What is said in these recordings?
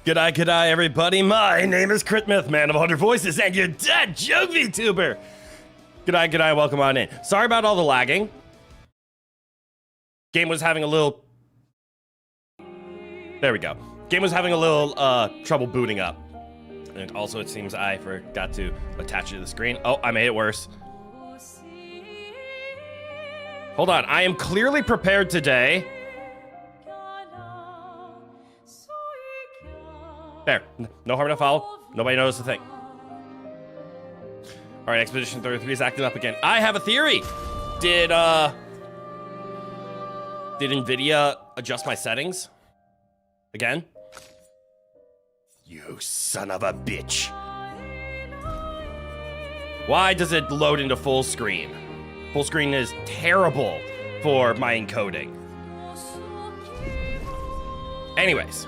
G'day, everybody. My name is Crit Myth, man of 100 voices, and your dad joke VTuber. G'day, welcome on in. Sorry about all the lagging. Game was having a little... There we go. Game was having a little trouble booting up. And also, it seems I forgot to attach it to the screen. Oh, I made it worse. Hold on, I am clearly prepared today. There, no harm, no foul. Nobody knows the thing. All right, Expedition 33 is acting up again. I have a theory. Did NVIDIA adjust my settings again? You son of a bitch. Why does it load into full screen? Full screen is terrible for my encoding. Anyways.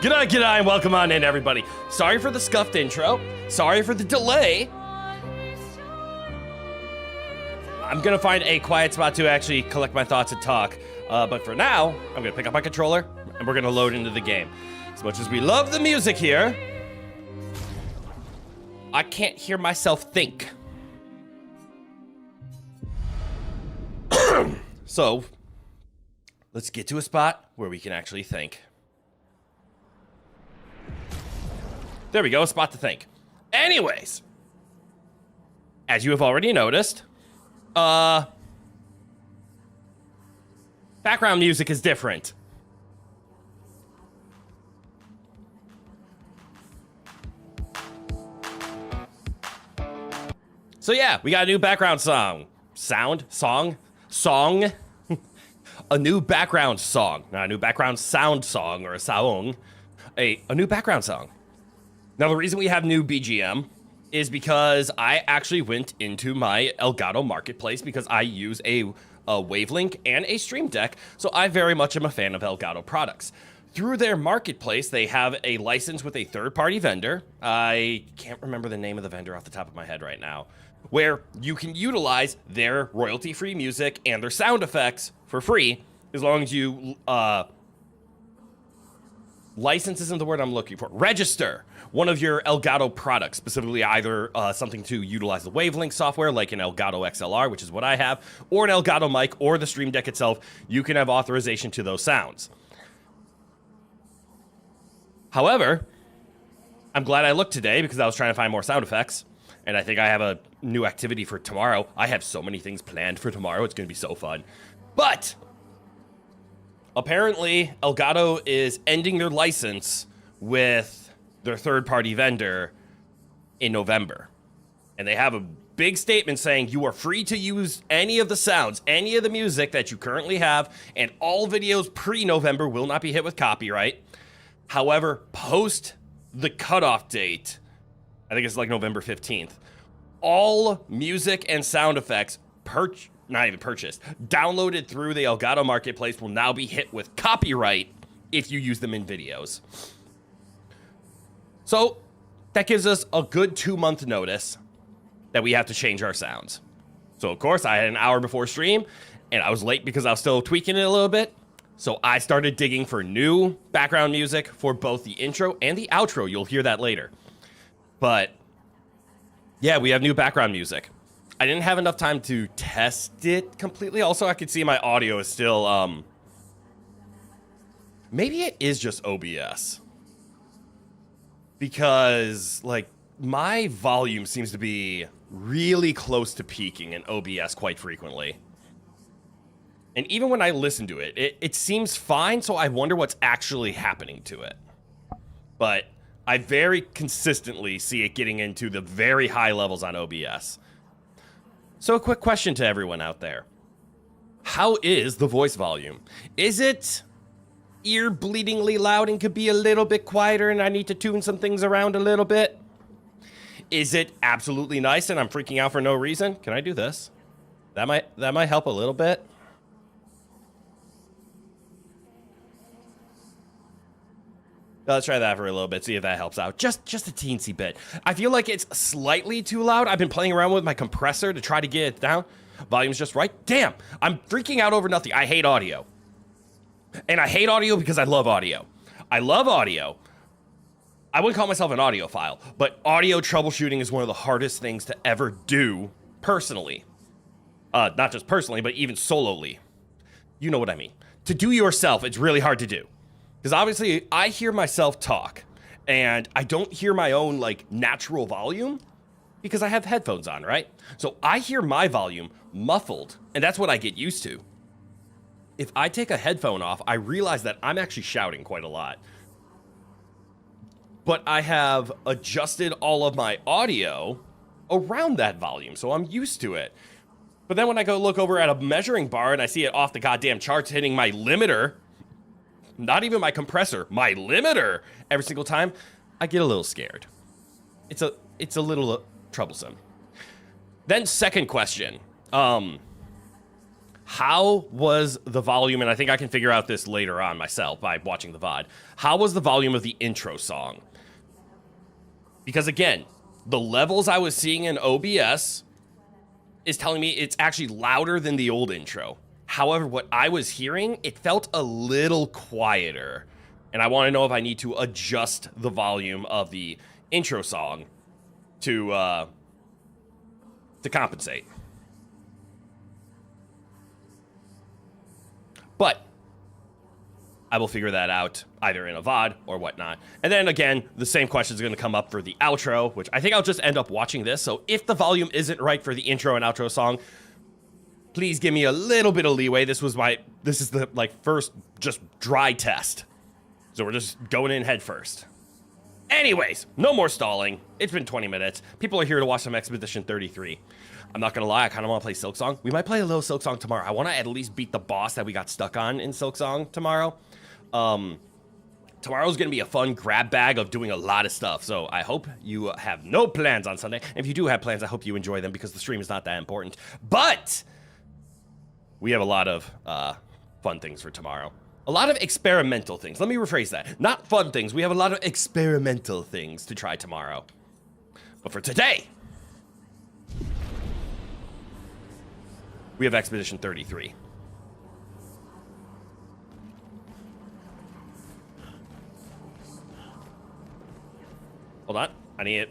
G'day, and welcome on in, everybody. Sorry for the scuffed intro. Sorry for the delay. I'm gonna find a quiet spot to actually collect my thoughts and talk. But for now, I'm gonna pick up my controller, and we're gonna load into the game. As much as we love the music here, I can't hear myself think. So, let's get to a spot where we can actually think. There we go, a spot to think. Anyways, as you have already noticed, background music is different. So yeah, we got a new background song. A new background song. Not a new background sound song or a song. A new background song. Now, the reason we have new BGM is because I actually went into my Elgato marketplace because I use a Wavelink and a Stream Deck, so I very much am a fan of Elgato products. Through their marketplace, they have a license with a third-party vendor. I can't remember the name of the vendor off the top of my head right now, where you can utilize their royalty-free music and their sound effects for free, as long as you license isn't the word I'm looking for. Register one of your Elgato products, specifically either something to utilize the Wavelink software, like an Elgato XLR, which is what I have, or an Elgato mic, or the Stream Deck itself. You can have authorization to those sounds. However, I'm glad I looked today because I was trying to find more sound effects, and I think I have a new activity for tomorrow. I have so many things planned for tomorrow. It's going to be so fun. But apparently, Elgato is ending their license with their third-party vendor in November. And they have a big statement saying you are free to use any of the sounds, any of the music that you currently have, and all videos pre-November will not be hit with copyright. However, post the cutoff date, I think it's like November 15th, all music and sound effects not even purchased, downloaded through the Elgato marketplace will now be hit with copyright if you use them in videos. So that gives us a good 2-month notice that we have to change our sounds. So of course I had an hour before stream and I was late because I was still tweaking it a little bit. So I started digging for new background music for both the intro and the outro. You'll hear that later. But yeah, we have new background music. I didn't have enough time to test it completely. Also, I could see my audio is still, maybe it is just OBS. Because, like, my volume seems to be really close to peaking in OBS quite frequently. And even when I listen to it, it seems fine, so I wonder what's actually happening to it. But I very consistently see it getting into the very high levels on OBS. So a quick question to everyone out there. How is the voice volume? Is it ear-bleedingly loud and could be a little bit quieter and I need to tune some things around a little bit? Is it absolutely nice and I'm freaking out for no reason? Can I do this? That might help a little bit. Let's try that for a little bit, see if that helps out. Just a teensy bit. I feel like it's slightly too loud. I've been playing around with my compressor to try to get it down. Volume's just right. Damn, I'm freaking out over nothing. I hate audio. And I hate audio because I love audio. I love audio, I wouldn't call myself an audiophile, but audio troubleshooting is one of the hardest things to ever do personally. Not just personally, but even solely. You know what I mean. To do yourself, it's really hard to do. Because obviously, I hear myself talk, and I don't hear my own, like, natural volume because I have headphones on, right? So I hear my volume muffled, and that's what I get used to. If I take a headphone off, I realize that I'm actually shouting quite a lot. But I have adjusted all of my audio around that volume, so I'm used to it. But then when I go look over at a measuring bar and I see it off the goddamn charts hitting my limiter, not even my compressor, my limiter, every single time, I get a little scared. It's a little troublesome. Then second question, how was the volume, and I think I can figure out this later on myself by watching the VOD, how was the volume of the intro song? Because again, the levels I was seeing in OBS is telling me it's actually louder than the old intro. However, what I was hearing, it felt a little quieter. And I want to know if I need to adjust the volume of the intro song to compensate. But I will figure that out either in a VOD or whatnot. And then again, the same question is going to come up for the outro, which I think I'll just end up watching this. So if the volume isn't right for the intro and outro song, please give me a little bit of leeway. This is the like first just dry test. So we're just going in head first. Anyways, no more stalling. It's been 20 minutes. People are here to watch some Expedition 33. I'm not going to lie, I kind of want to play Silksong. We might play a little Silksong tomorrow. I want to at least beat the boss that we got stuck on in Silksong tomorrow. Tomorrow's going to be a fun grab bag of doing a lot of stuff. So I hope you have no plans on Sunday. And if you do have plans, I hope you enjoy them because the stream is not that important. But we have a lot of fun things for tomorrow. A lot of experimental things. Let me rephrase that. Not fun things. We have a lot of experimental things to try tomorrow. But for today, we have Expedition 33. Hold on. I need it.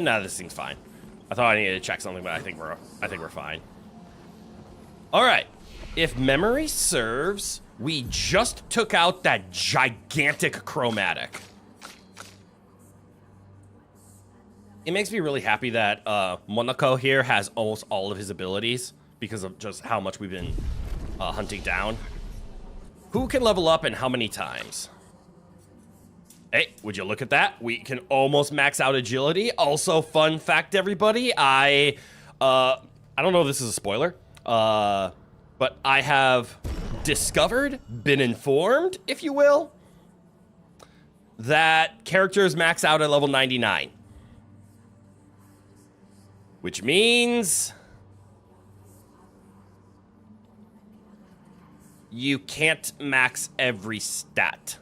Nah, this thing's fine. I thought I needed to check something, but I think we're fine. All right. If memory serves, we just took out that gigantic chromatic. It makes me really happy that Chroneco here has almost all of his abilities because of just how much we've been hunting down. Who can level up and how many times? Hey, would you look at that? We can almost max out agility. Also, fun fact, everybody, I don't know if this is a spoiler, but I have discovered, been informed, if you will, that characters max out at level 99. Which means you can't max every stat.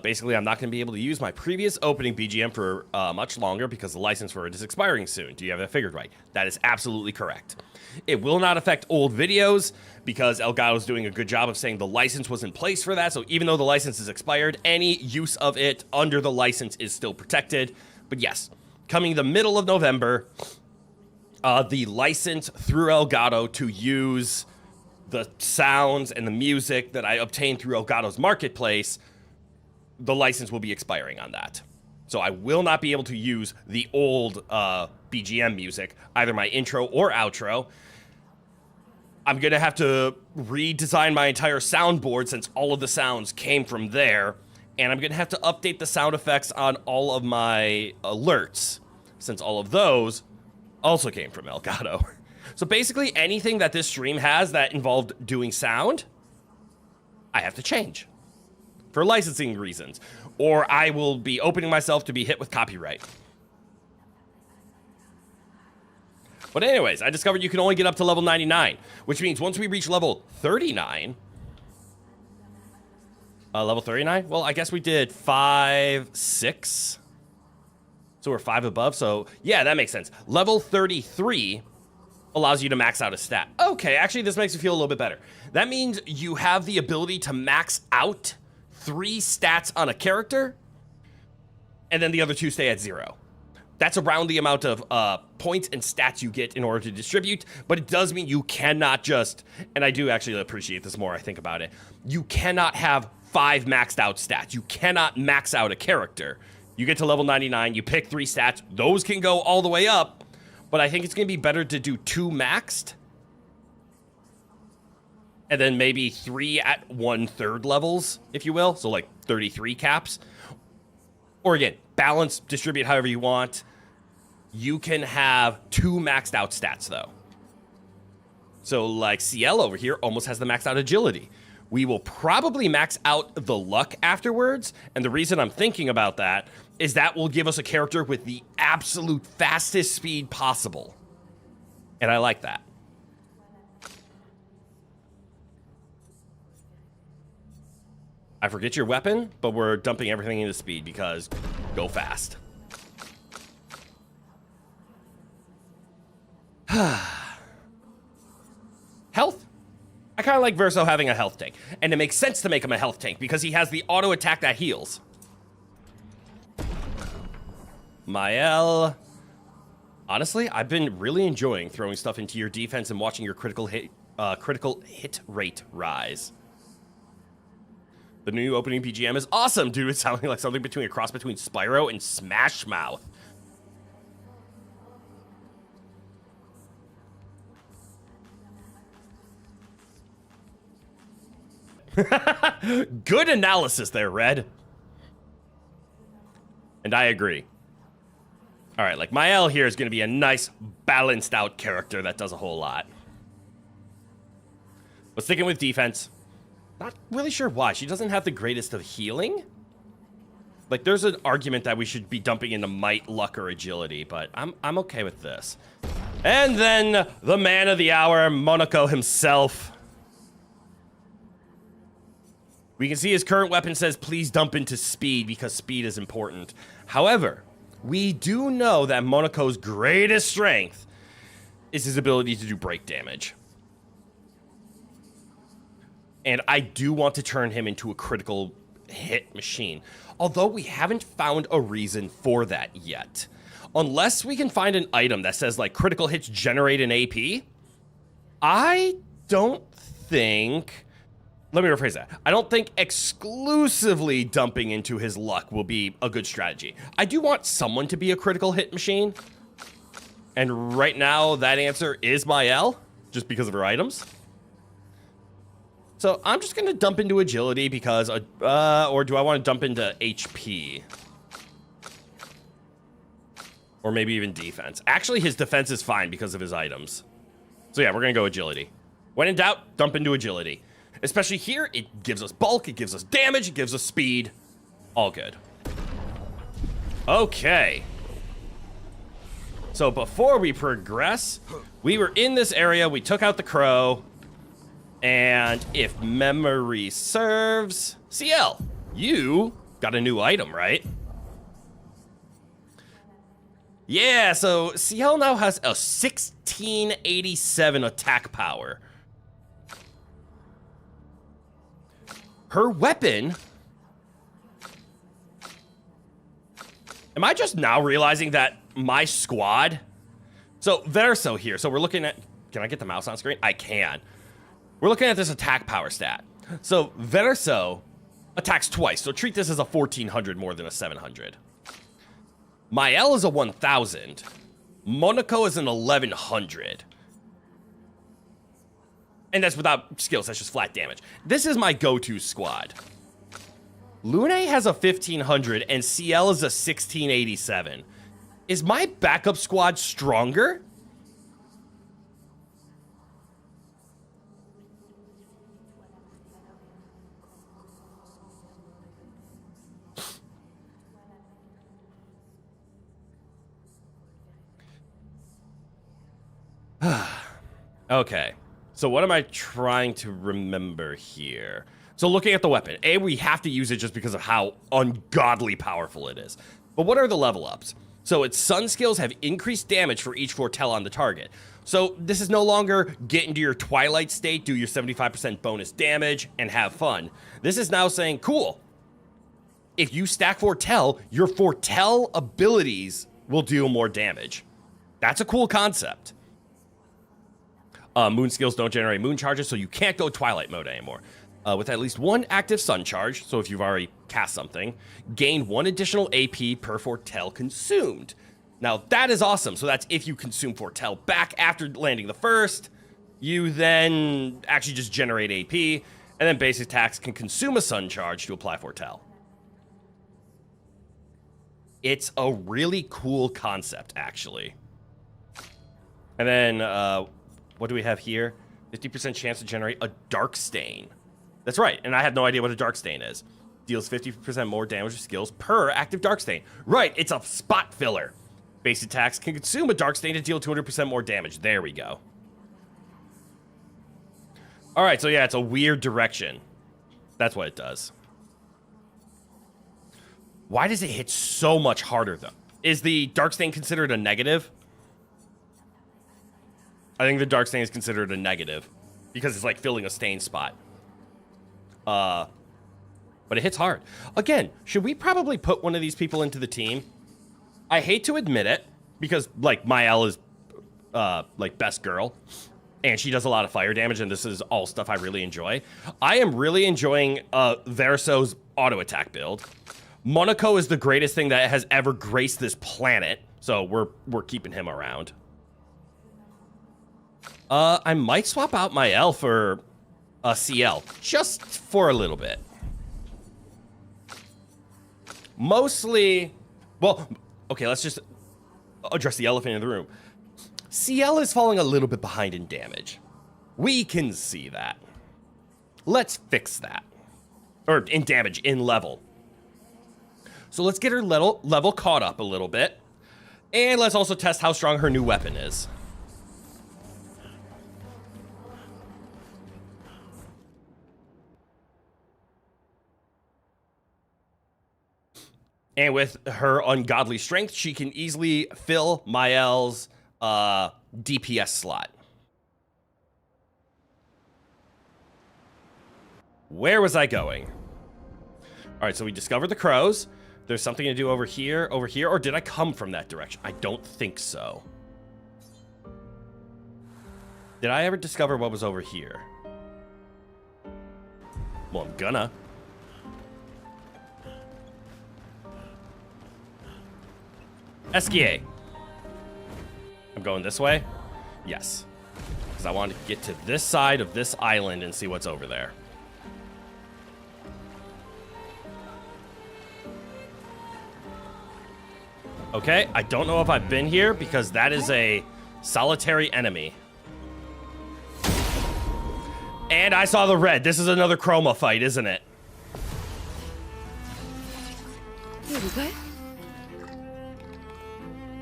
Basically, I'm not going to be able to use my previous opening BGM for much longer because the license for it is expiring soon. Do you have that figured right? That is absolutely correct. It will not affect old videos because Elgato's doing a good job of saying the license was in place for that. So even though the license is expired, any use of it under the license is still protected. But yes, coming the middle of November, the license through Elgato to use the sounds and the music that I obtained through Elgato's marketplace, the license will be expiring on that. So I will not be able to use the old BGM music, either my intro or outro. I'm going to have to redesign my entire soundboard since all of the sounds came from there. And I'm going to have to update the sound effects on all of my alerts, since all of those also came from Elgato. So basically anything that this stream has that involved doing sound, I have to change for licensing reasons, or I will be opening myself to be hit with copyright. But anyways, I discovered you can only get up to level 99, which means once we reach level 39... level 39? Well, I guess we did 5, 6. So we're 5 above. So, yeah, that makes sense. Level 33 allows you to max out a stat. Okay, actually, this makes me feel a little bit better. That means you have the ability to max out 3 stats on a character, and then the other 2 stay at 0. That's around the amount of points and stats you get in order to distribute, but it does mean you cannot just, and I do actually appreciate this more I think about it, you cannot have 5 maxed out stats. You cannot max out a character. You get to level 99, you pick 3 stats, those can go all the way up, but I think it's going to be better to do 2 maxed, and then maybe 3 at 1/3 levels, if you will, so like 33 caps. Or again, balance, distribute however you want. You can have 2 maxed out stats though. So like CL over here almost has the maxed out agility. We will probably max out the luck afterwards. And the reason I'm thinking about that is that will give us a character with the absolute fastest speed possible. And I like that. I forget your weapon, but we're dumping everything into speed because go fast. Health. I kind of like Verso having a health tank. And it makes sense to make him a health tank because he has the auto attack that heals. Mael. Honestly, I've been really enjoying throwing stuff into your defense and watching your critical hit rate rise. The new opening BGM is awesome, dude. It's sounding like something between a cross between Spyro and Smash Mouth. Good analysis there, Red. And I agree. All right, like Mael here is going to be a nice, balanced out character that does a whole lot. But sticking with defense. Not really sure why. She doesn't have the greatest of healing. Like, there's an argument that we should be dumping into might, luck, or agility, but I'm okay with this. And then the man of the hour, Chroneco himself. We can see his current weapon says, please dump into speed because speed is important. However, we do know that Chroneco's greatest strength is his ability to do break damage. And I do want to turn him into a critical hit machine. Although we haven't found a reason for that yet. Unless we can find an item that says, like, critical hits generate an AP, I don't think... Let me rephrase that. I don't think exclusively dumping into his luck will be a good strategy. I do want someone to be a critical hit machine. And right now, that answer is Mael, just because of her items. So I'm just going to dump into agility because, or do I want to dump into HP? Or maybe even defense. Actually, his defense is fine because of his items. So yeah, we're going to go agility. When in doubt, dump into agility. Especially here, it gives us bulk, it gives us damage, it gives us speed. All good. Okay. So before we progress, we were in this area, we took out the crow. And if memory serves, CL, you got a new item, right? Yeah, so CL now has a 1687 attack power. Her weapon... Am I just now realizing that my squad... So, Verso here. So we're looking at... Can I get the mouse on screen? I can. We're looking at this attack power stat. So, Verso attacks twice. So treat this as a 1400 more than a 700. Mael is a 1000. Chroneco is an 1100. And that's without skills, that's just flat damage. This is my go-to squad. Lune has a 1500 and CL is a 1687. Is my backup squad stronger? Okay. So what am I trying to remember here? So looking at the weapon, we have to use it just because of how ungodly powerful it is. But what are the level ups? So its sun skills have increased damage for each foretell on the target. So this is no longer get into your twilight state, do your 75% bonus damage, and have fun. This is now saying, cool, if you stack foretell, your foretell abilities will deal more damage. That's a cool concept. Moon skills don't generate moon charges, so you can't go twilight mode anymore. With at least one active sun charge, so if you've already cast something, gain 1 additional AP per foretell consumed. Now, that is awesome. So that's if you consume foretell back after landing the first, you then actually just generate AP, and then basic attacks can consume a sun charge to apply foretell. It's a really cool concept, actually. And then, what do we have here? 50% chance to generate a dark stain. That's right, and I have no idea what a dark stain is. Deals 50% more damage with skills per active dark stain. Right, it's a spot filler. Base attacks can consume a dark stain to deal 200% more damage. There we go. All right, so yeah, it's a weird direction. That's what it does. Why does it hit so much harder, though? Is the dark stain considered a negative? I think the dark stain is considered a negative because it's like filling a stain spot. But it hits hard. Again, should we probably put one of these people into the team? I hate to admit it because, like, Mael is, like, best girl. And she does a lot of fire damage, and this is all stuff I really enjoy. I am really enjoying Verso's auto attack build. Monaco is the greatest thing that has ever graced this planet, so we're keeping him around. I might swap out Mael for CL, just for a little bit. Mostly, well, okay, let's just address the elephant in the room. CL is falling a little bit behind in damage. We can see that. Let's fix that. Or in damage, in level. So let's get her level caught up a little bit. And let's also test how strong her new weapon is. And with her ungodly strength, she can easily fill Mael's DPS slot. Where was I going? All right, so we discovered the crows. There's something to do over here, or did I come from that direction? I don't think so. Did I ever discover what was over here? Well, I'm gonna. Esquier. I'm going this way? Yes. Because I want to get to this side of this island and see what's over there. Okay, I don't know if I've been here because that is a solitary enemy. And I saw the red. This is another chroma fight, isn't it?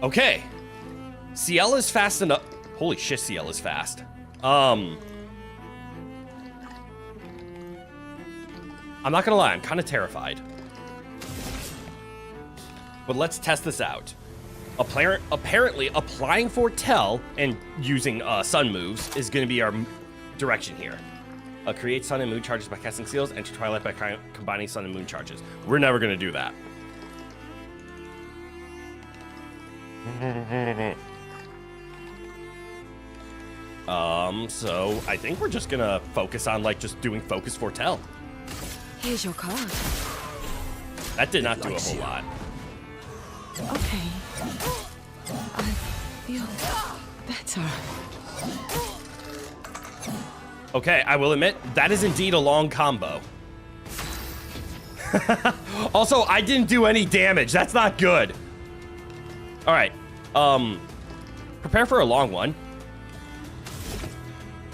Okay. CL is fast enough. Holy shit, CL is fast. I'm not gonna lie, I'm kind of terrified. But let's test this out. Apparently, applying foretell and using sun moves is going to be our direction here. Create sun and moon charges by casting seals, enter twilight by combining sun and moon charges. We're never going to do that. So I think we're just going to focus on, like, just doing focus foretell. Here's your card. That did not do a whole lot. Okay. I feel better. Okay, I will admit, that is indeed a long combo. Also, I didn't do any damage. That's not good. All right. Prepare for a long one.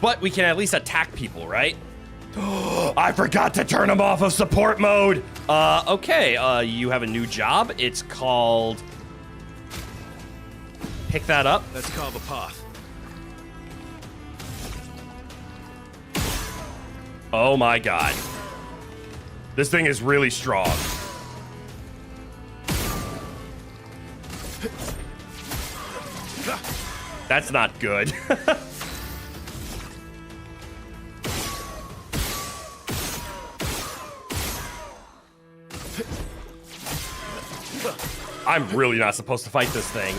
But we can at least attack people, right? I forgot to turn them off of support mode. Okay, you have a new job. It's called... Pick that up. Let's carve a path. Oh my god. This thing is really strong. That's not good. I'm really not supposed to fight this thing.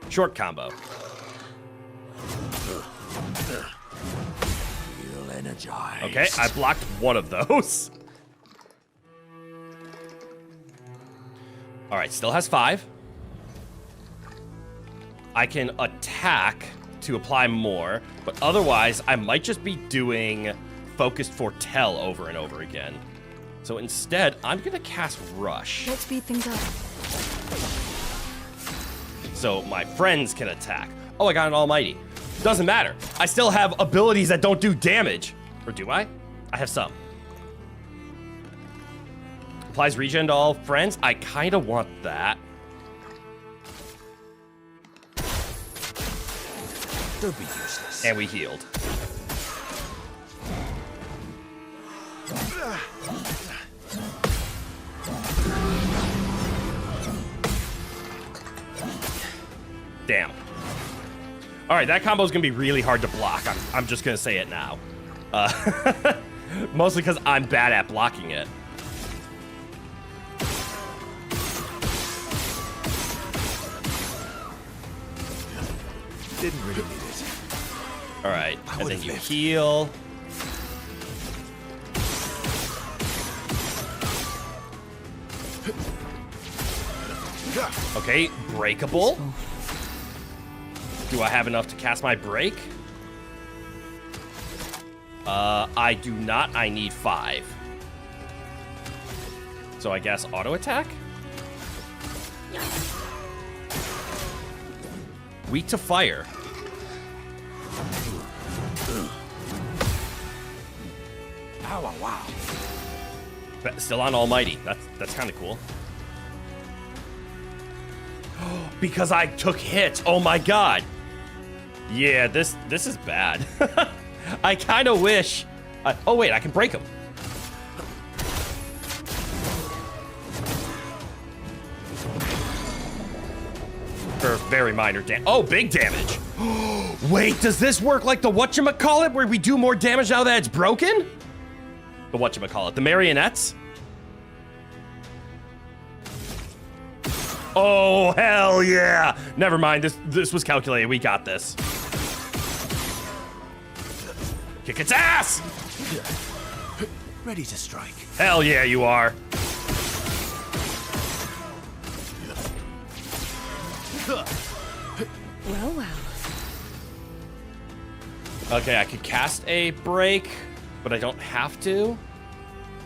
Short combo. Feel energized. Okay, I blocked one of those. All right, still has 5. I can attack to apply more, but otherwise I might just be doing focused foretell over and over again. So instead, I'm gonna cast Rush. Let's speed things up. So my friends can attack. Oh, I got an Almighty. Doesn't matter. I still have abilities that don't do damage. Or do I? I have some. Applies regen to all friends. I kind of want that. Don't be useless. And we healed. Damn. All right, that combo is going to be really hard to block. I'm just going to say it now. Mostly because I'm bad at blocking it. Didn't really need it. All right, and then you lived. heal. Okay, breakable. Do I have enough to cast my break? I do not. I need 5. So I guess auto attack? Weak to fire. Wow, wow. But still on Almighty. That's kind of cool. Because I took hits. Oh my god. Yeah, this is bad. I kind of wish. Oh wait, I can break him. For very minor damage. Oh, big damage. Wait, does this work like the whatchamacallit where we do more damage now that it's broken? The whatchamacallit, the marionettes? Oh, hell yeah. Never mind, this was calculated. We got this. Kick its ass! Ready to strike. Hell yeah, you are. Well, well. Okay, I could cast a break, but I don't have to.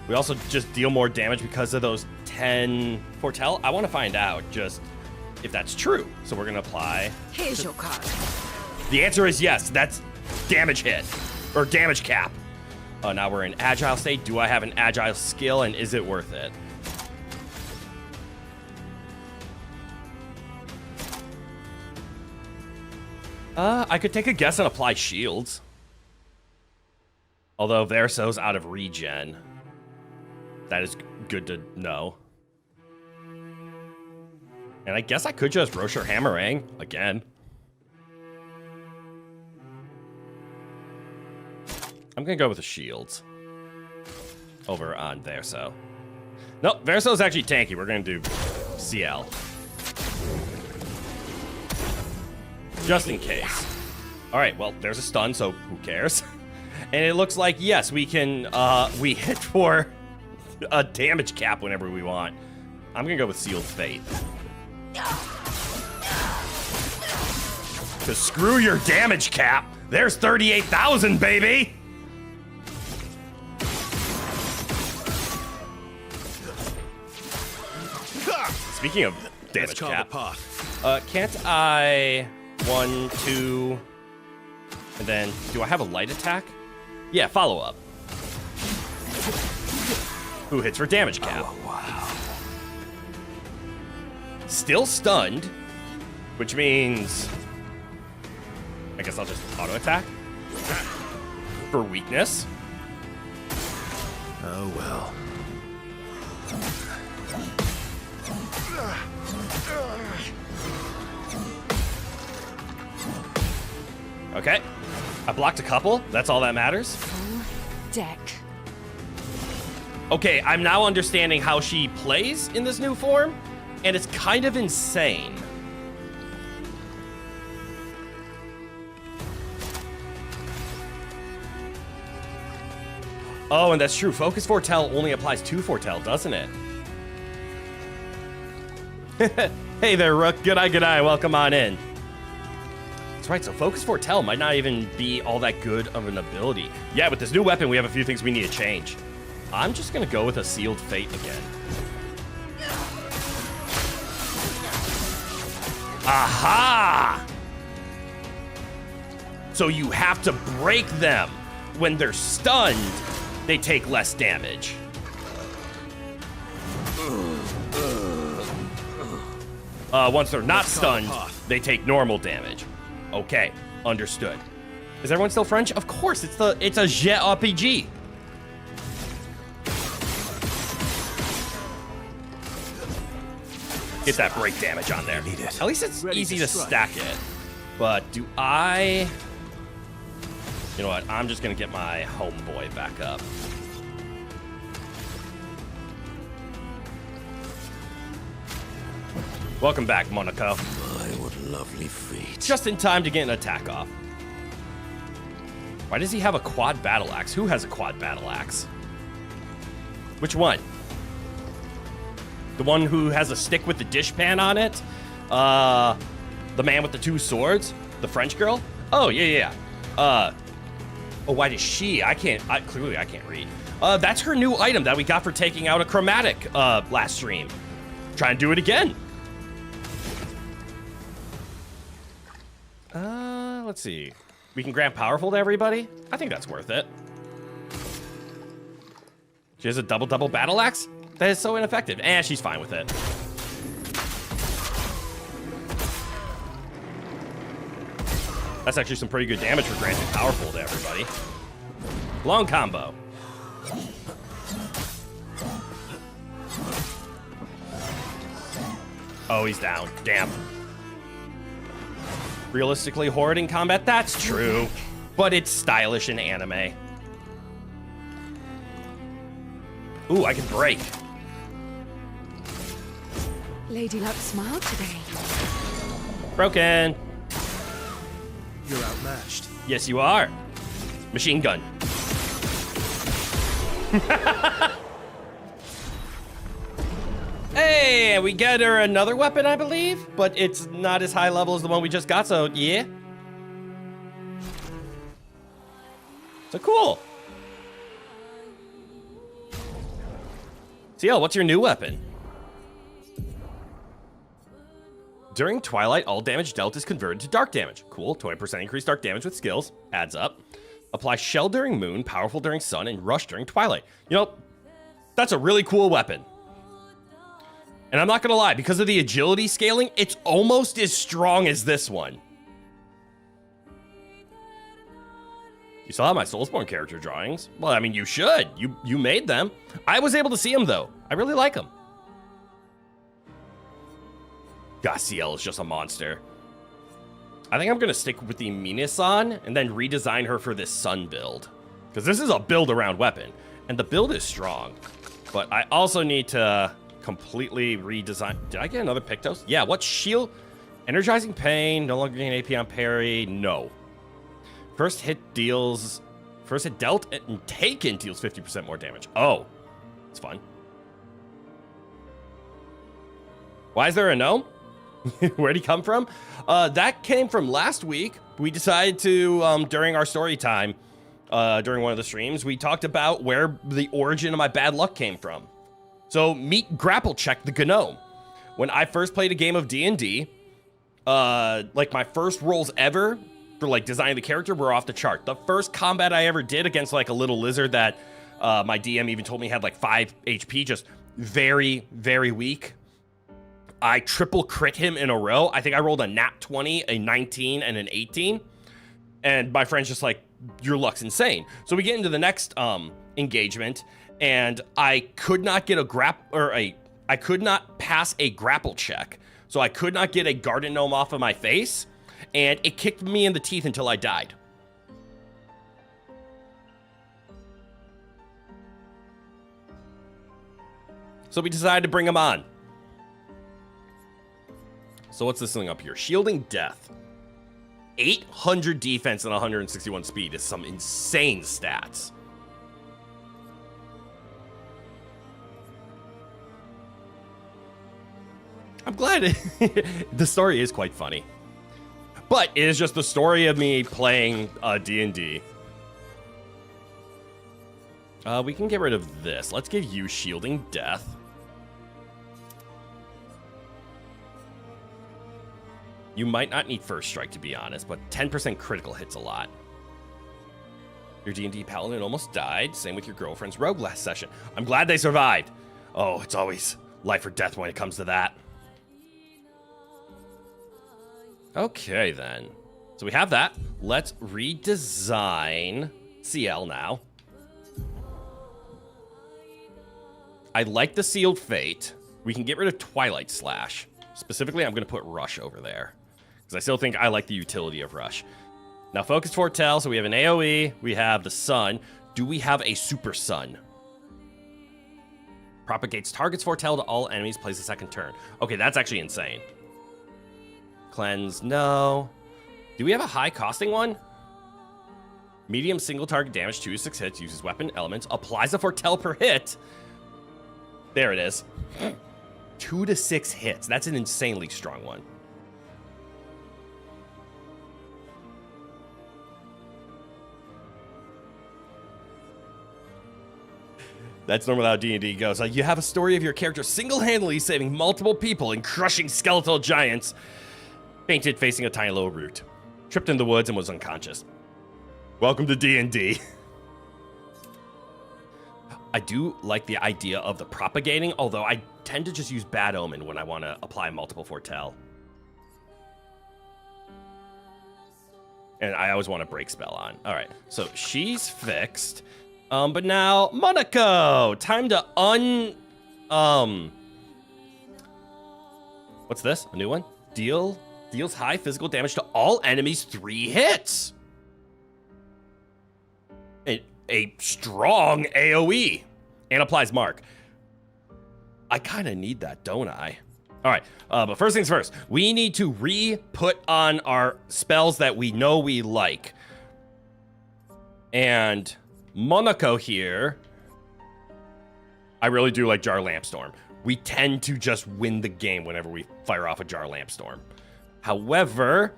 We also just deal more damage because of those 10 foretell. I want to find out just if that's true. So we're going to apply. Here's your card. The answer is yes. That's damage hit or damage cap. Now we're in agile state. Do I have an agile skill and is it worth it? I could take a guess and apply shields. Although Verso's out of regen. That is good to know. And I guess I could just Rocher Hammerang again. I'm gonna go with the shields over on Verso. Nope, Verso's actually tanky. We're gonna do CL. Just in case. All right, well, there's a stun, so who cares? And it looks like, yes, we can, we hit for a damage cap whenever we want. I'm gonna go with Sealed Fate. Cause screw your damage cap. There's 38,000, baby! Speaking of damage cap, can't I 1, 2, and then do I have a light attack? Yeah, follow up. Who hits for damage cap? Oh, wow. Still stunned, which means I guess I'll just auto attack for weakness. Oh, well. Okay. I blocked a couple. That's all that matters. Full deck. Okay, I'm now understanding how she plays in this new form, and it's kind of insane. Oh, and that's true. Focus Foretell only applies to Foretell, doesn't it? Hey there, Rook. Good eye. Welcome on in. That's right, so Focus Foretell might not even be all that good of an ability. Yeah, with this new weapon, we have a few things we need to change. I'm just gonna go with a Sealed Fate again. Aha! So you have to break them. When they're stunned, they take less damage. Once they're not stunned, they take normal damage. Okay, understood. Is everyone still French? Of course, it's a jet RPG. Get that break damage on there. Need it. At least it's Ready easy to to strike. stack it. But do I... You know what? I'm just going to get my homeboy back up. Welcome back, Monaco. My, what lovely feet. Just in time to get an attack off. Why does he have a quad battle axe? Who has a quad battle axe? Which one? The one who has a stick with the dishpan on it? The man with the two swords? The French girl? Oh, yeah. Oh, why does she? Clearly I can't read. That's her new item that we got for taking out a chromatic last stream. Try and do it again. Let's see. We can grant powerful to everybody? I think that's worth it. She has a double battle axe? That is so ineffective. She's fine with it. That's actually some pretty good damage for granting powerful to everybody. Long combo. Oh, he's down. Damn. Realistically horrid in combat? That's true. But it's stylish in anime. Ooh, I can break. Lady Luck smiled today. Broken. You're outmatched. Yes, you are. Machine gun. Hey, we get her another weapon, I believe, but it's not as high level as the one we just got, so yeah. So cool. CL, what's your new weapon? During Twilight, all damage dealt is converted to dark damage. Cool, 20% increased dark damage with skills. Adds up. Apply Shell during Moon, Powerful during Sun, and Rush during Twilight. You know, that's a really cool weapon. And I'm not gonna lie, because of the agility scaling, it's almost as strong as this one. You still have my Soulsborne character drawings? Well, I mean, you should. You made them. I was able to see them, though. I really like them. God, CL is just a monster. I think I'm gonna stick with the Minasan and then redesign her for this Sun build. Because this is a build-around weapon. And the build is strong. But I also need to completely redesign. Did I get another Pictos? Yeah, what shield? Energizing Pain, no longer gain AP on parry. No. First hit dealt and taken deals 50% more damage. Oh, it's fun. Why is there a gnome? Where'd he come from? That came from last week. We decided to, during our story time, during one of the streams, we talked about where the origin of my bad luck came from. So meet Grapple Check the Gnome. When I first played a game of D&D, like my first rolls ever for like designing the character were off the chart. The first combat I ever did against like a little lizard that my DM even told me had like 5 HP, just very, very weak. I triple crit him in a row. I think I rolled a nat 20, a 19, and an 18. And my friend's just like, your luck's insane. So we get into the next engagement, and I could not get I could not pass a grapple check. So I could not get a garden gnome off of my face. and it kicked me in the teeth until I died. So we decided to bring him on. So what's this thing up here? Shielding Death. 800 defense and 161 speed is some insane stats. I'm glad the story is quite funny. But it is just the story of me playing D&D. We can get rid of this. Let's give you Shielding Death. You might not need First Strike, to be honest, but 10% critical hits a lot. Your D&D paladin almost died. Same with your girlfriend's rogue last session. I'm glad they survived. Oh, it's always life or death when it comes to that. Okay, then. So we have that. Let's redesign CL now. I like the Sealed Fate. We can get rid of Twilight Slash. Specifically, I'm going to put Rush over there, because I still think I like the utility of Rush. Now, Focused Foretell, so we have an AoE, we have the Sun. Do we have a Super Sun? Propagates target's foretell to all enemies, plays a second turn. Okay, that's actually insane. Cleanse, no. Do we have a high costing one? Medium single target damage, 2 to 6 hits, uses weapon elements, applies a foretell per hit. There it is. 2 to 6 hits. That's an insanely strong one. That's normally how D&D goes. You have a story of your character single-handedly saving multiple people and crushing skeletal giants. Fainted facing a tiny little root. Tripped in the woods and was unconscious. Welcome to D&D. I do like the idea of the propagating, although I tend to just use Bad Omen when I want to apply multiple foretell. And I always want to break spell on. All right, so she's fixed. But now, Monaco! Time to what's this? A new one? Deals high physical damage to all enemies 3 hits. A strong AoE. And applies Mark. I kind of need that, don't I? All right, but first things first. We need to re-put on our spells that we know we like. And Monaco here, I really do like Jar Lampstorm. We tend to just win the game whenever we fire off a Jar Lampstorm. However,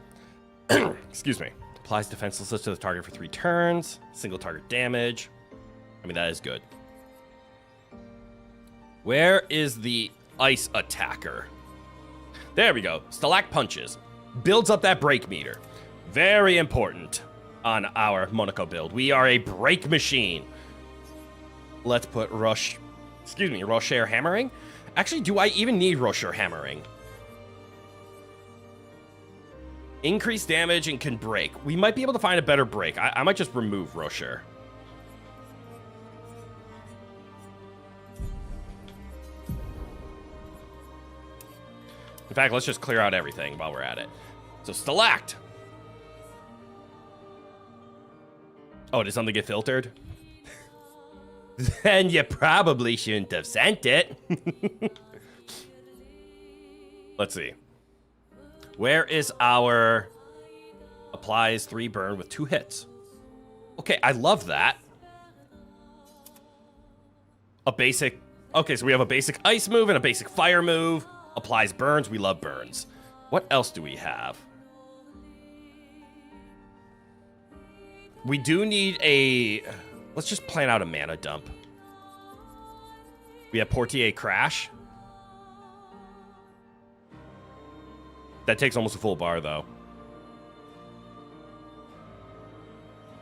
excuse me, applies defenselessness to the target for 3 turns, single target damage. I mean, that is good. Where is the ice attacker? There we go. Stalact punches. Builds up that break meter. Very important on our Monaco build. We are a break machine. Let's put Rocher Hammering. Actually, do I even need Rocher Hammering? Increased damage and can break. We might be able to find a better break. I might just remove Rocher. In fact, let's just clear out everything while we're at it. So, Stalact. Oh, did something get filtered? Then you probably shouldn't have sent it. Let's see. Where is our applies 3 burn with 2 hits? Okay, I love that. A basic... Okay, so we have a basic ice move and a basic fire move. Applies burns. We love burns. What else do we have? We do need a... Let's just plan out a mana dump. We have Portier Crash. That takes almost a full bar, though.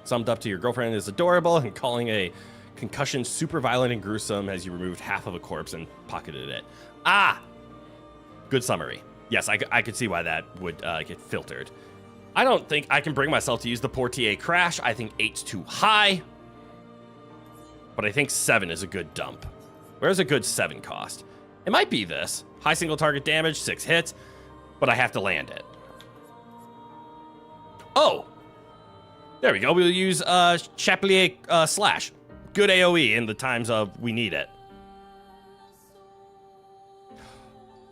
Summed up to your girlfriend is adorable, and calling a concussion super violent and gruesome as you removed half of a corpse and pocketed it. Ah! Good summary. Yes, I could see why that would get filtered. I don't think I can bring myself to use the Portier Crash. I think 8's too high. But I think 7 is a good dump. Where's a good 7 cost? It might be this. High single target damage, 6 hits, but I have to land it. Oh! There we go. We'll use Chapelier Slash. Good AoE in the times of we need it.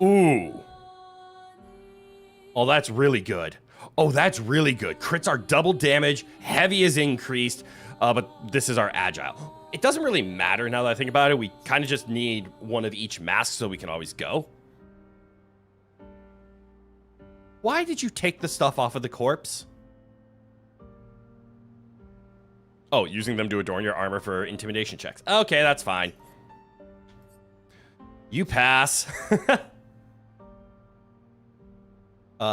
Ooh. Oh, that's really good. Oh, that's really good. Crits are double damage. Heavy is increased. But this is our agile. It doesn't really matter now that I think about it. We kind of just need one of each mask so we can always go. Why did you take the stuff off of the corpse? Oh, using them to adorn your armor for intimidation checks. Okay, that's fine. You pass.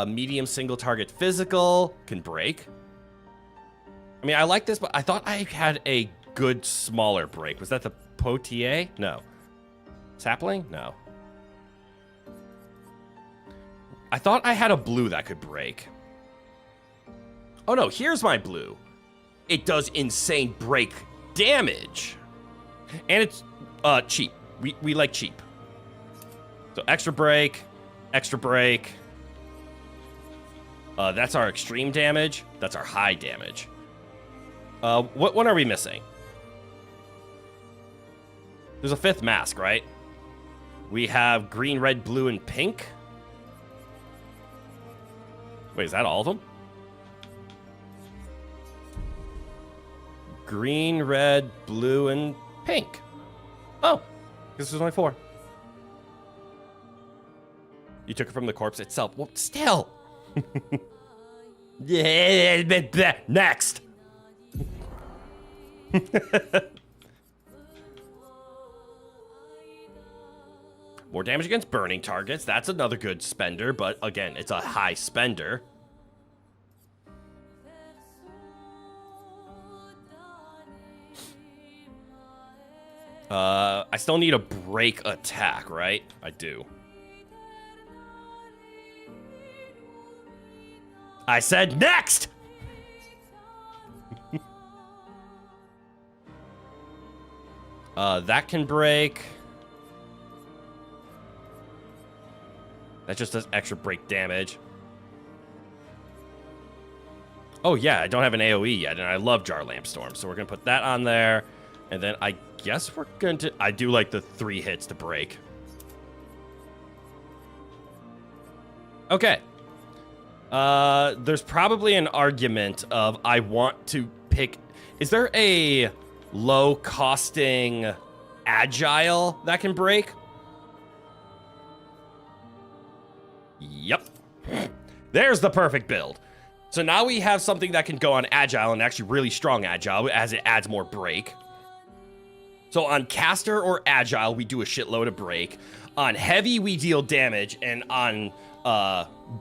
Medium single target physical can break. I mean, I like this, but I thought I had a good smaller break. Was that the Potier? No. Sapling? No. I thought I had a blue that could break. Oh no, here's my blue. It does insane break damage. And it's cheap. We like cheap. So extra break, extra break. That's our extreme damage. That's our high damage. What one are we missing? There's a fifth mask, right? We have green, red, blue, and pink. Wait, is that all of them? Green, red, blue, and pink. Oh, this is only 4. You took it from the corpse itself. Well, still. Yeah, next. More damage against burning targets. That's another good spender, but again, it's a high spender. I still need a break attack, right? I do. I said next! That can break. That just does extra break damage. Oh yeah, I don't have an AoE yet, and I love Jar Lamp Storm, so we're gonna put that on there. And then I guess we're going to... I do like the 3 hits to break. Okay. There's probably an argument of I want to pick... Is there a low-costing agile that can break? Yep. There's the perfect build. So now we have something that can go on agile, and actually really strong agile, as it adds more break. So on caster or agile, we do a shitload of break. On heavy, we deal damage. And on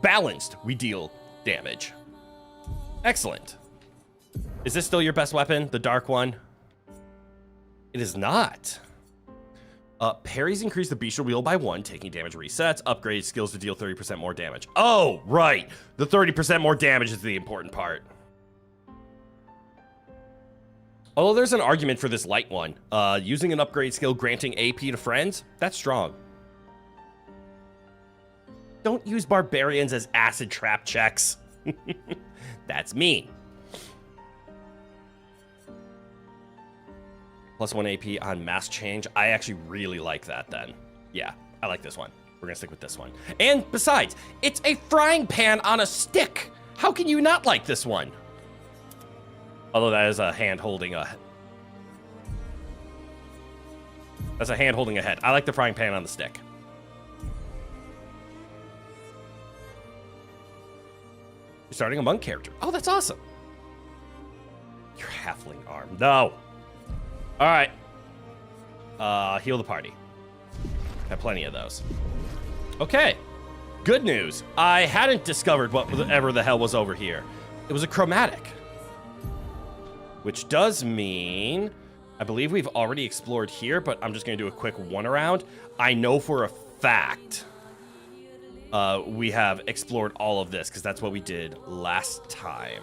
balanced, we deal damage. Excellent. Is this still your best weapon, the dark one? It is not. Parries increase the bestial wheel by 1, taking damage resets. Upgrade skills to deal 30% more damage. Oh, right. The 30% more damage is the important part. Although there's an argument for this light one. Using an upgrade skill granting AP to friends, that's strong. Don't use barbarians as acid trap checks. That's mean. Plus 1 AP on mask change. I actually really like that then. Yeah, I like this one. We're gonna stick with this one. And besides, it's a frying pan on a stick. How can you not like this one? Although that is a hand holding a... That's a hand holding a head. I like the frying pan on the stick. You're starting a monk character. Oh, that's awesome. Your halfling arm. No. All right. Heal the party. Have plenty of those. Okay. Good news. I hadn't discovered whatever the hell was over here. It was a chromatic. Which does mean, I believe we've already explored here, but I'm just going to do a quick one around. I know for a fact we have explored all of this because that's what we did last time.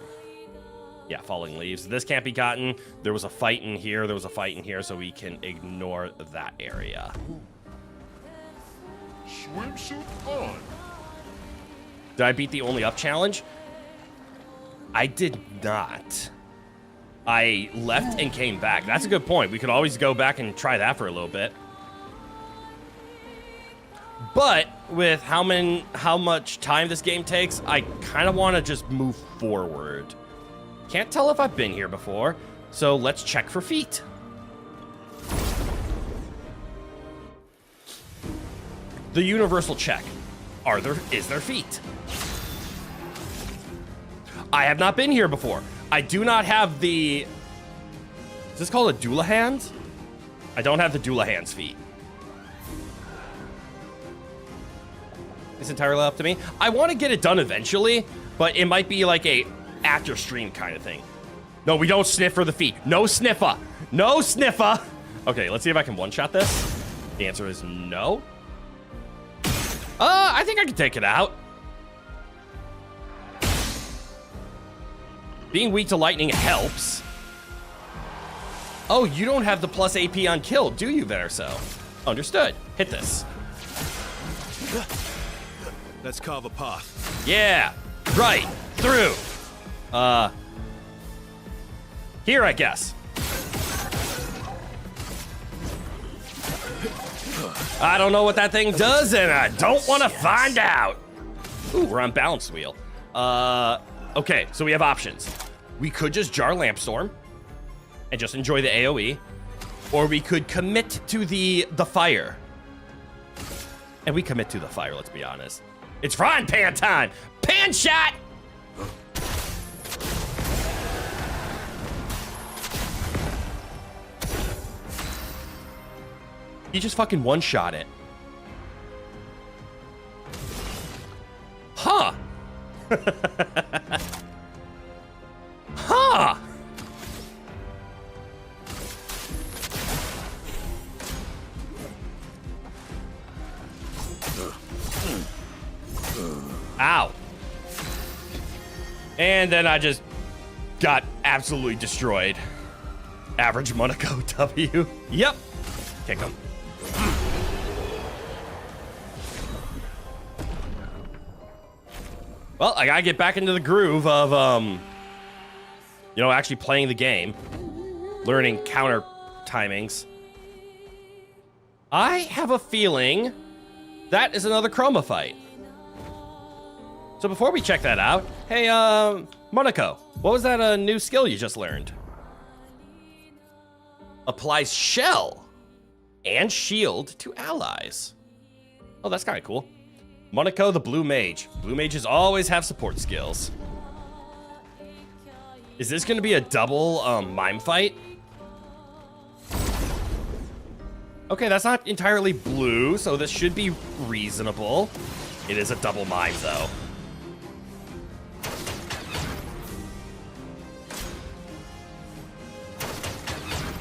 Yeah, falling leaves. This can't be gotten. There was a fight in here. There was a fight in here, so we can ignore that area. Swimsuit on. Did I beat the only up challenge? I did not. I left and came back. That's a good point. We could always go back and try that for a little bit. But with how much time this game takes, I kind of want to just move forward. Can't tell if I've been here before, so let's check for feet. The universal check. Is there feet? I have not been here before. I do not have the... Is this called a Doulahan's? I don't have the Doulahan's feet. It's entirely up to me. I want to get it done eventually, but it might be like a after stream kind of thing. No, we don't sniff for the feet. No sniffer. No sniffer. Okay, let's see if I can one-shot this. The answer is no. I think I can take it out. Being weak to lightning helps. Oh, you don't have the plus AP on kill, do you, Verso? Understood. Hit this. Let's carve a path. Yeah, right, through. Here, I guess. I don't know what that thing does, and I don't want to find out. Ooh, we're on balance wheel. Okay, so we have options. We could just jar Lampstorm and just enjoy the AoE, or we could commit to the fire. And we commit to the fire, let's be honest. It's frying pan time! Pan shot! You just fucking one-shot it. Huh. Huh. Ow. And then I just got absolutely destroyed. Average Monaco W. Yep. Kick him. Well, I gotta get back into the groove of, you know, actually playing the game. Learning counter timings. I have a feeling that is another Chroma fight. So before we check that out, hey, Monaco, what was that new skill you just learned? Applies shell and shield to allies. Oh, that's kind of cool. Monaco, the blue mage. Blue mages always have support skills. Is this going to be a double mime fight? Okay, that's not entirely blue, so this should be reasonable. It is a double mime, though.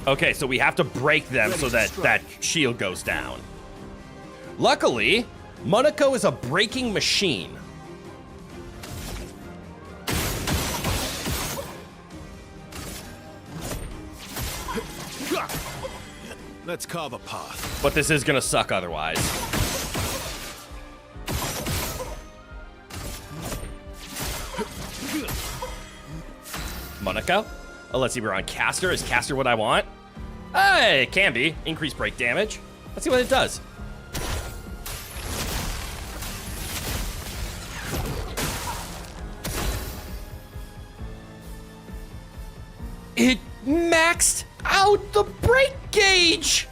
Okay, so we have to break them so that that shield goes down. Luckily, Monaco is a breaking machine. Let's carve a path. But this is gonna suck otherwise. Monaco? Oh, let's see, we're on caster. Is caster what I want? Hey, it can be. Increased break damage. Let's see what it does. It maxed out the break gauge!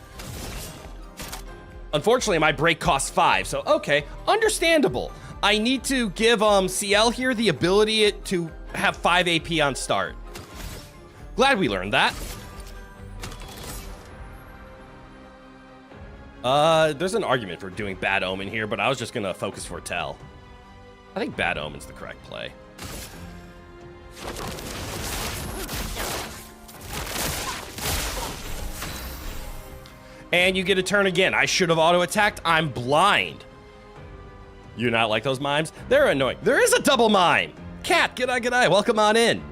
Unfortunately, my break costs 5, so okay, understandable. I need to give CL here the ability to have 5 AP on start. Glad we learned that. There's an argument for doing Bad Omen here, but I was just gonna focus Foretell. I think Bad Omen's the correct play. And you get a turn again. I should have auto-attacked. I'm blind. You not like those mimes? They're annoying. There is a double mime. Cat, g'day, g'day. Welcome on in.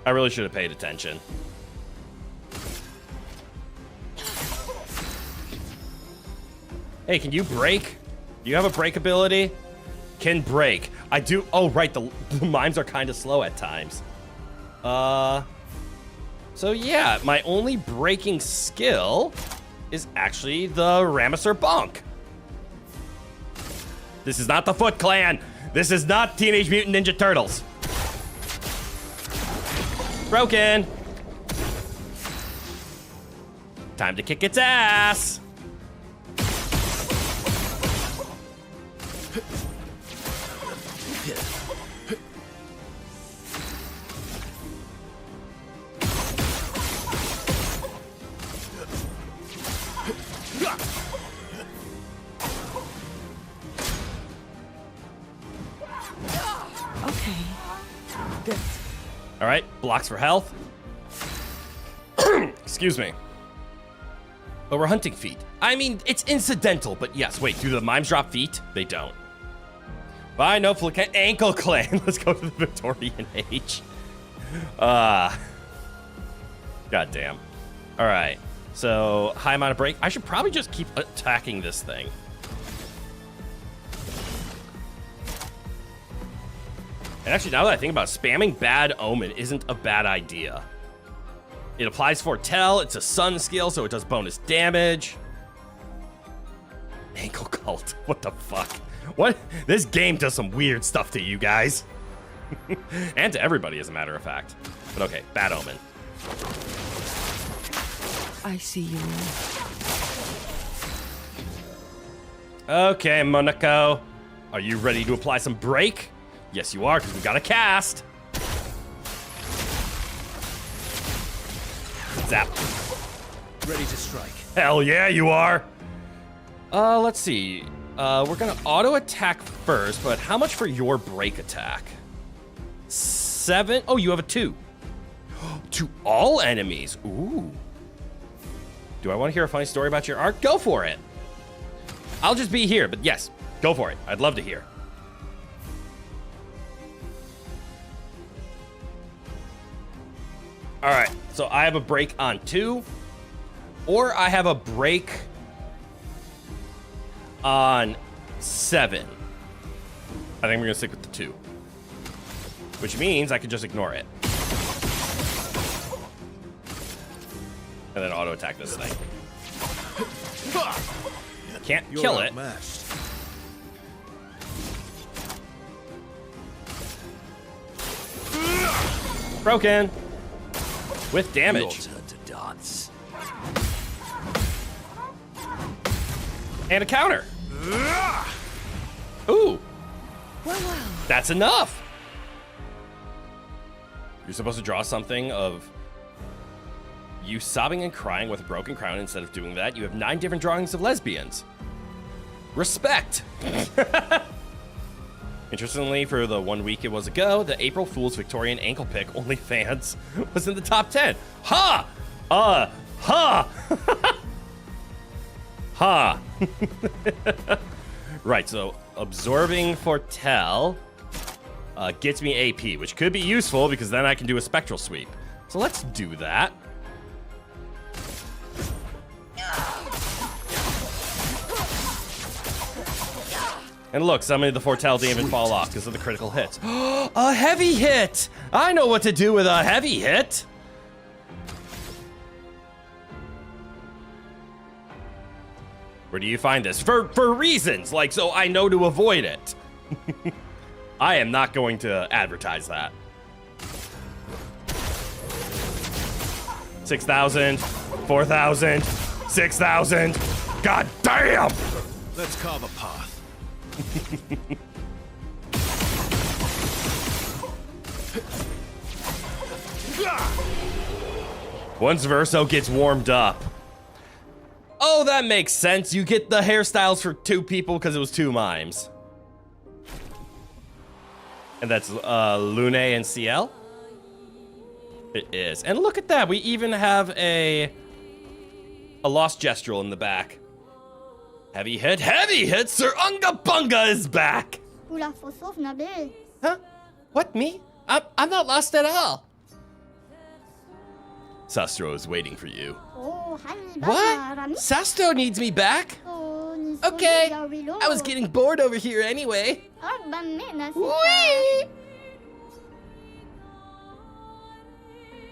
I really should have paid attention. Hey, can you break? Do you have a break ability? Can break. I do. Oh, right. The mimes are kind of slow at times. So yeah, my only breaking skill is actually the Ramesser Bonk. This is not the Foot Clan. This is not Teenage Mutant Ninja Turtles. Broken. Time to kick its ass. Okay. Good. All right, blocks for health. Excuse me. But we're hunting feet. I mean, it's incidental, but yes. Wait, do the mimes drop feet? They don't. Bye, no ankle clan. Let's go to the Victorian age. God damn. All right. So high amount of break. I should probably just keep attacking this thing. And actually, now that I think about it, spamming Bad Omen isn't a bad idea. It applies Foretell. It's a sun skill, so it does bonus damage. Ankle Cult. What the fuck? What? This game does some weird stuff to you guys. And to everybody, as a matter of fact. But okay, Bad Omen. I see you. Okay, Monaco. Are you ready to apply some break? Yes, you are, because we got a cast. Zap. Ready to strike. Hell yeah, you are. Let's see. We're gonna auto attack first, but how much for your break attack? 7. Oh, you have a 2. To all enemies. Ooh. Do I want to hear a funny story about your art? Go for it. I'll just be here, but yes, go for it. I'd love to hear. All right, so I have a break on 2, or I have a break on 7. I think we're gonna stick with the 2, which means I could just ignore it. And then auto attack this thing. Can't kill it. Outmatched. Broken. With damage. Your turn to dance. And a counter. Ooh. Well. That's enough. You're supposed to draw something of you sobbing and crying with a broken crown. Instead of doing that, you have 9 different drawings of lesbians. Respect. Interestingly, for the 1 week it was ago, the April Fool's Victorian ankle pick OnlyFans was in the top 10. Ha! Ha! Ha! Right, so absorbing Foretell gets me AP, which could be useful because then I can do a spectral sweep. So let's do that. And look, some of the Foretell didn't even fall off because of the critical hits. A heavy hit! I know what to do with a heavy hit! Where do you find this? For reasons, like, so I know to avoid it. I am not going to advertise that. 6,000, 4,000, 6,000. God damn! Let's carve a path. Once Verso gets warmed up. Oh, that makes sense. You get the hairstyles for 2 people because it was 2 mimes. And that's Lune and CL? It is. And look at that. We even have a Lost Gestural in the back. Heavy hit. Heavy hit. Sir Unga Bunga is back. Huh? What, me? I'm not lost at all. Sastro is waiting for you. What? Sastro needs me back? Okay. I was getting bored over here anyway. Whee!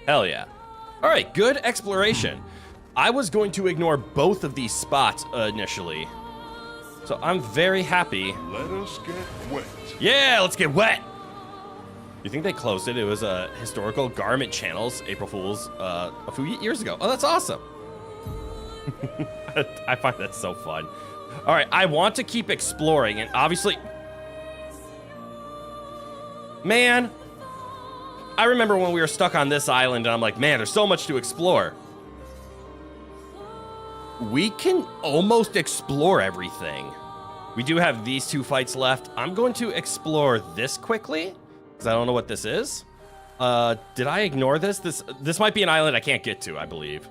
Hell yeah. All right, good exploration. I was going to ignore both of these spots initially. So I'm very happy. Let us get wet. Yeah, let's get wet. You think they closed it? It was a historical garment channels, April Fool's, a few years ago. Oh, that's awesome. I find that so fun. All right, I want to keep exploring, and obviously... Man, I remember when we were stuck on this island, and I'm like, man, there's so much to explore. We can almost explore everything. We do have these 2 fights left. I'm going to explore this quickly, because I don't know what this is. Did I ignore this? This might be an island I can't get to, I believe.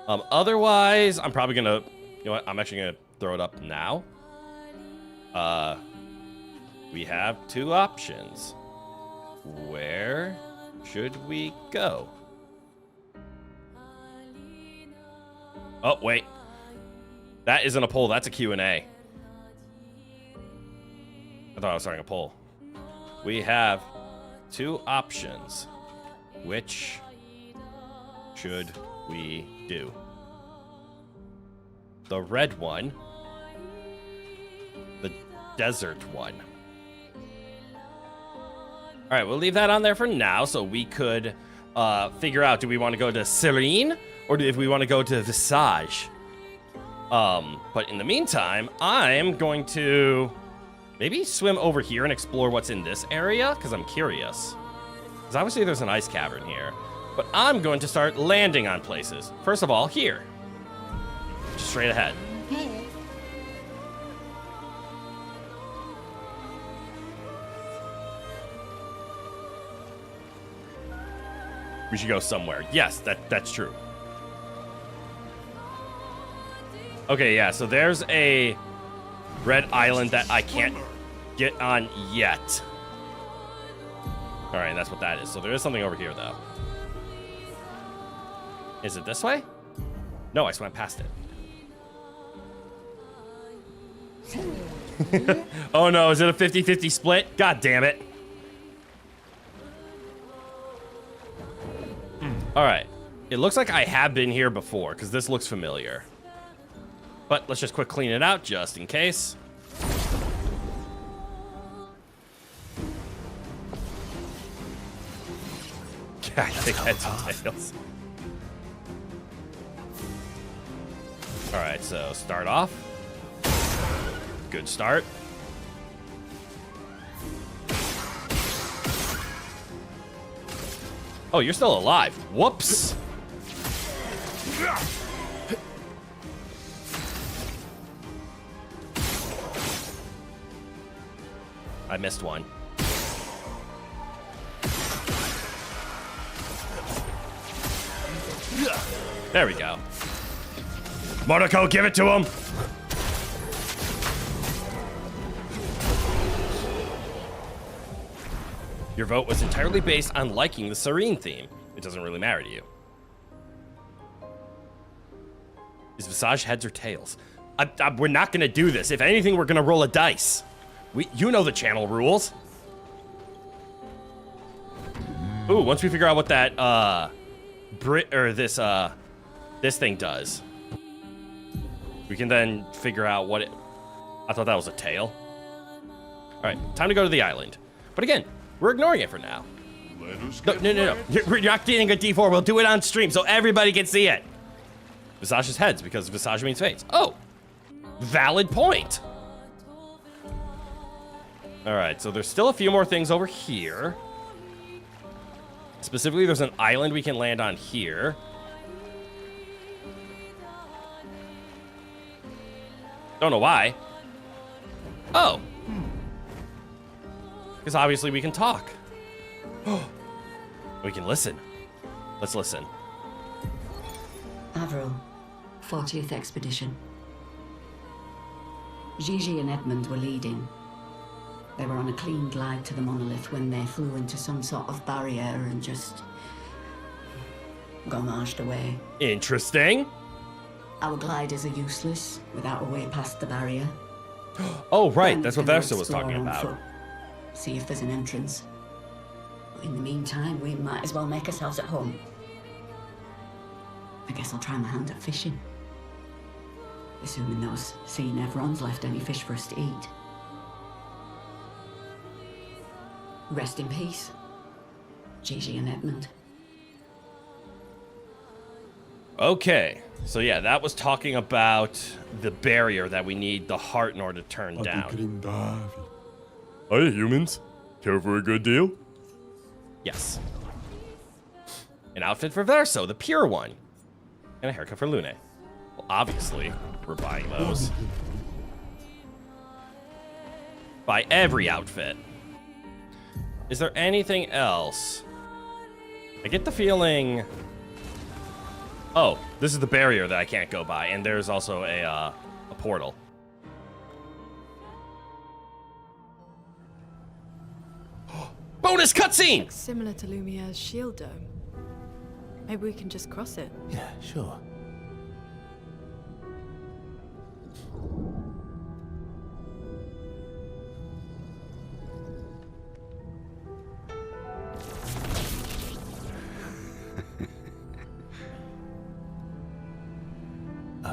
Otherwise, I'm probably gonna, you know what? I'm actually gonna throw it up now. We have 2 options. Where should we go? Oh, wait. That isn't a poll, that's a Q&A. I thought I was starting a poll. We have 2 options. Which should we do? The red one. The desert one. All right, we'll leave that on there for now so we could figure out, do we want to go to Serene or do we want to go to Visage? But in the meantime, I'm going to maybe swim over here and explore what's in this area because I'm curious. Because obviously there's an ice cavern here. But I'm going to start landing on places. First of all, here. Just straight ahead. We should go somewhere. Yes, that's true. Okay, yeah, so there's a red island that I can't get on yet. All right, that's what that is. So there is something over here, though. Is it this way? No, I swam past it. Oh no, is it a 50-50 split? God damn it. All right, it looks like I have been here before because this looks familiar. But let's just quick clean it out just in case. I think heads and tails. All right, so start off. Good start. Oh, you're still alive. Whoops. I missed one. There we go. Monaco, give it to him. Your vote was entirely based on liking the Serene theme. It doesn't really matter to you. Is Visage heads or tails? We're not gonna do this. If anything, we're gonna roll a dice. You know the channel rules. Ooh, once we figure out what that this thing does, we can then figure out what it... I thought that was a tail. All right, time to go to the island. But again, we're ignoring it for now. No. You're not getting a D4. We'll do it on stream so everybody can see it. Visage's heads, because Visage means face. Oh, valid point. All right, so there's still a few more things over here. Specifically, there's an island we can land on here. Don't know why. Oh. Because obviously we can talk. We can listen. Let's listen. Avril, 40th Expedition. Gigi and Edmund were leading. They were on a clean glide to the monolith when they flew into some sort of barrier and just... gomaged away. Interesting. Our gliders are useless without a way past the barrier. Oh, right. Then That's what we can Verso was explore talking on about. foot, see if there's an entrance. But in the meantime, we might as well make ourselves at home. I guess I'll try my hand at fishing. Assuming those sea Nevrons left any fish for us to eat. Rest in peace, Gigi and Edmund. Okay. So, yeah, that was talking about the barrier that we need the heart in order to turn down. Hey, humans. Care for a good deal? Yes. An outfit for Verso, the pure one. And a haircut for Lune. Well, obviously, we're buying those. Buy every outfit. Is there anything else? I get the feeling... Oh, this is the barrier that I can't go by, and there's also a portal. Bonus cutscene! Similar to Lumiere's shield dome. Maybe we can just cross it. Yeah, sure.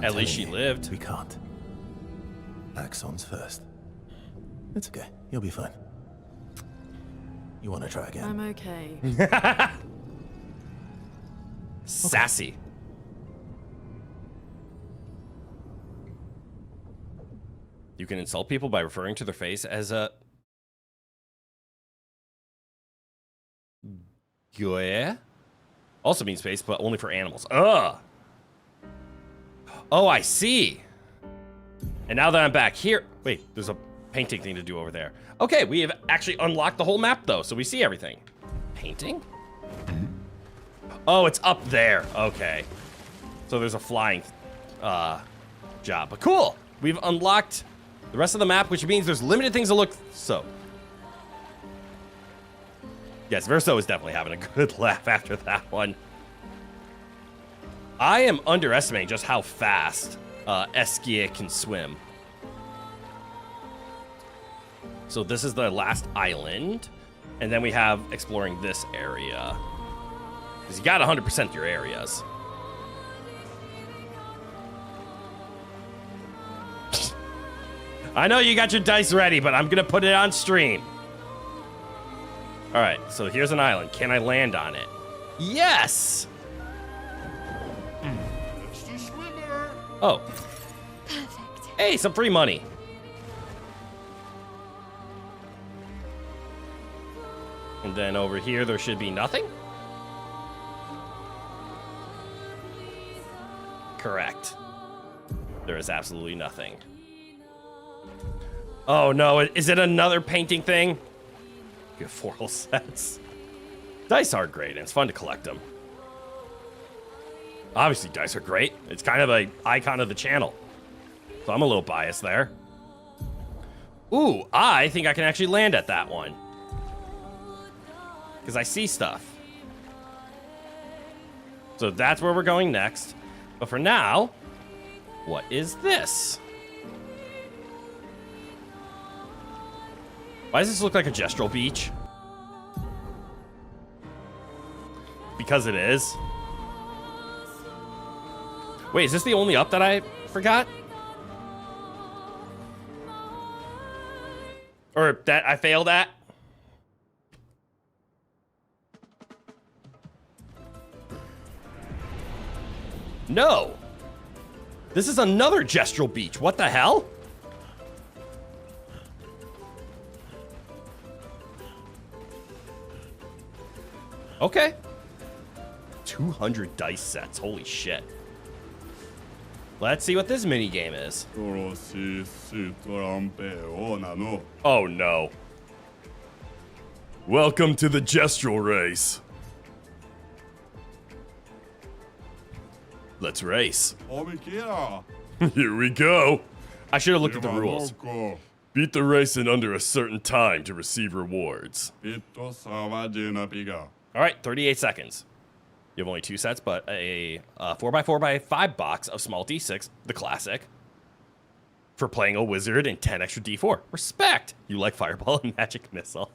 At least she lived. We can't. Axon's first. It's okay. You'll be fine. You want to try again? I'm okay. Sassy. You can insult people by referring to their face as a... Yeah? Also means face, but only for animals. Ugh! Oh, I see. And now that I'm back here... Wait, there's a painting thing to do over there. Okay, we have actually unlocked the whole map, though, so we see everything. Painting? Oh, it's up there. Okay. So there's a flying job. But cool! We've unlocked the rest of the map, which means there's limited things to look... So. Yes, Verso is definitely having a good laugh after that one. I am underestimating just how fast Eskia can swim. So this is the last island. And then we have exploring this area. Because you got 100% your areas. I know you got your dice ready, but I'm going to put it on stream. All right, so here's an island. Can I land on it? Yes! Oh. Perfect. Hey, some free money. And then over here, there should be nothing? Correct. There is absolutely nothing. Oh, no. Is it another painting thing? Good 4 whole sets. Dice are great, and it's fun to collect them. Obviously, dice are great. It's kind of an icon of the channel. So I'm a little biased there. Ooh, I think I can actually land at that one. Because I see stuff. So that's where we're going next. But for now, what is this? Why does this look like a gestural beach? Because it is. Wait, is this the only up that I forgot? Or that I failed at? No. This is another gestural beach. What the hell? Okay. 200 dice sets. Holy shit. Let's see what this mini game is. Oh no. Welcome to the gestural race. Let's race. Here we go. I should have looked at the rules. Beat the race in under a certain time to receive rewards. All right, 38 seconds. You have only 2 sets, but a 4x4x5 box of small D6, the classic, for playing a wizard and 10 extra D4. Respect! You like Fireball and Magic Missile.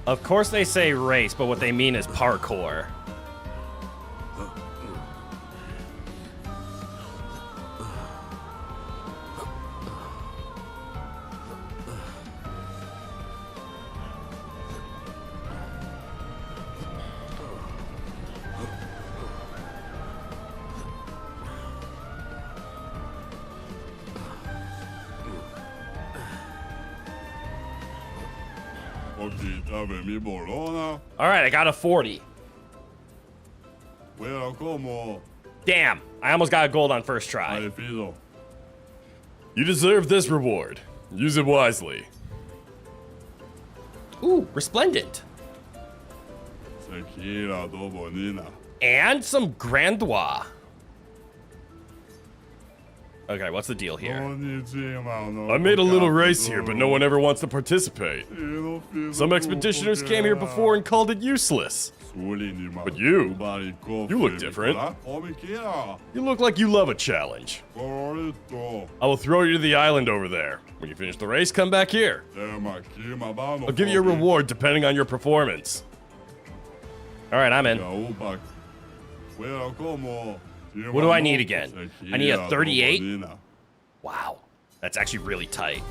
Of course they say race, but what they mean is parkour. All right, I got a 40. Damn, I almost got a gold on first try. You deserve this reward. Use it wisely. Ooh, resplendent. And some grandois. Okay, what's the deal here? I made a little race here, but no one ever wants to participate. Some expeditioners came here before and called it useless. But you look different. You look like you love a challenge. I will throw you to the island over there. When you finish the race, come back here. I'll give you a reward depending on your performance. All right, I'm in. What do I need again? I need a 38? Wow, that's actually really tight.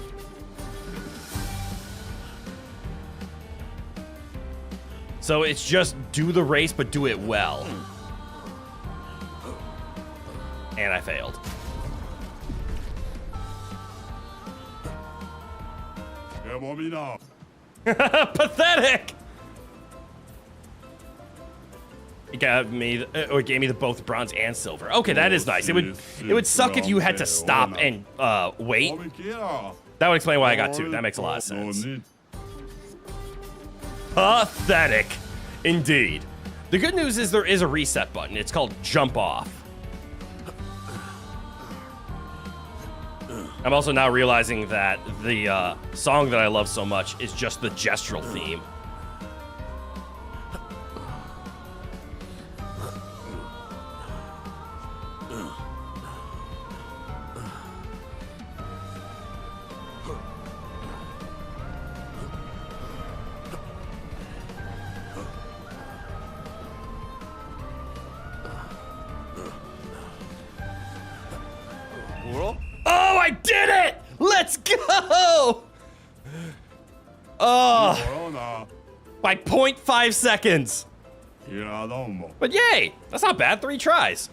So it's just do the race, but do it well. And I failed. Pathetic! It gave me the both bronze and silver. Okay, that is nice. It would suck if you had to stop and wait. That would explain why I got 2. That makes a lot of sense. Pathetic, indeed. The good news is there is a reset button. It's called jump off. I'm also now realizing that the song that I love so much is just the gestural theme. Oh, I did it! Let's go! Oh, by 0.5 seconds. But yay, that's not bad. 3 tries.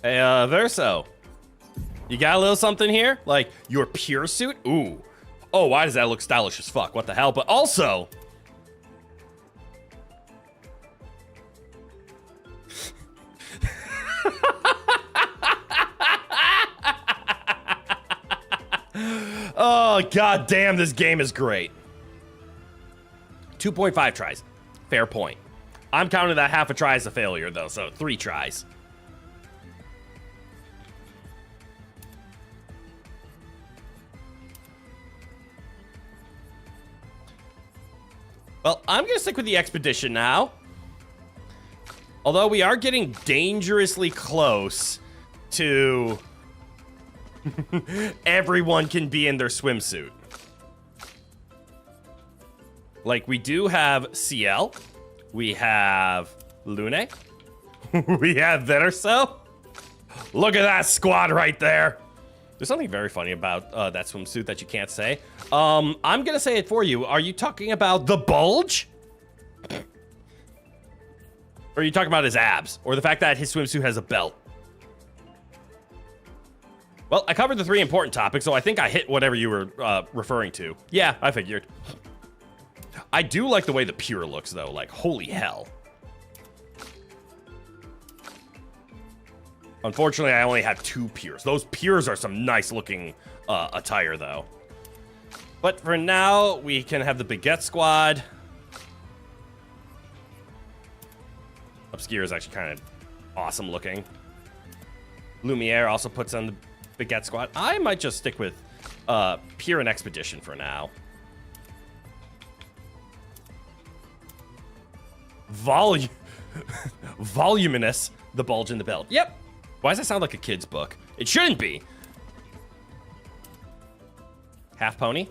Hey, Verso. You got a little something here? Like your pure suit? Ooh. Oh, why does that look stylish as fuck? What the hell? But also... oh, god damn, this game is great. 2.5 tries. Fair point. I'm counting that half a try as a failure, though, so 3 tries. Well, I'm going to stick with the expedition now. Although we are getting dangerously close to everyone can be in their swimsuit. Like, we do have CL. We have Lune. We have Verso. Look at that squad right there. There's something very funny about that swimsuit that you can't say. I'm gonna say it for you. Are you talking about the bulge? Or are you talking about his abs? Or the fact that his swimsuit has a belt? Well, I covered the 3 important topics, so I think I hit whatever you were referring to. Yeah, I figured. I do like the way the pure looks, though. Like, holy hell. Unfortunately, I only have 2 pures. Those pures are some nice-looking attire, though. But for now, we can have the Baguette Squad. Obscur is actually kind of awesome looking. Lumiere also puts on the Baguette Squad. I might just stick with Pure and Expedition for now. Voluminous, the bulge in the belt. Yep. Why does that sound like a kid's book? It shouldn't be. Half pony?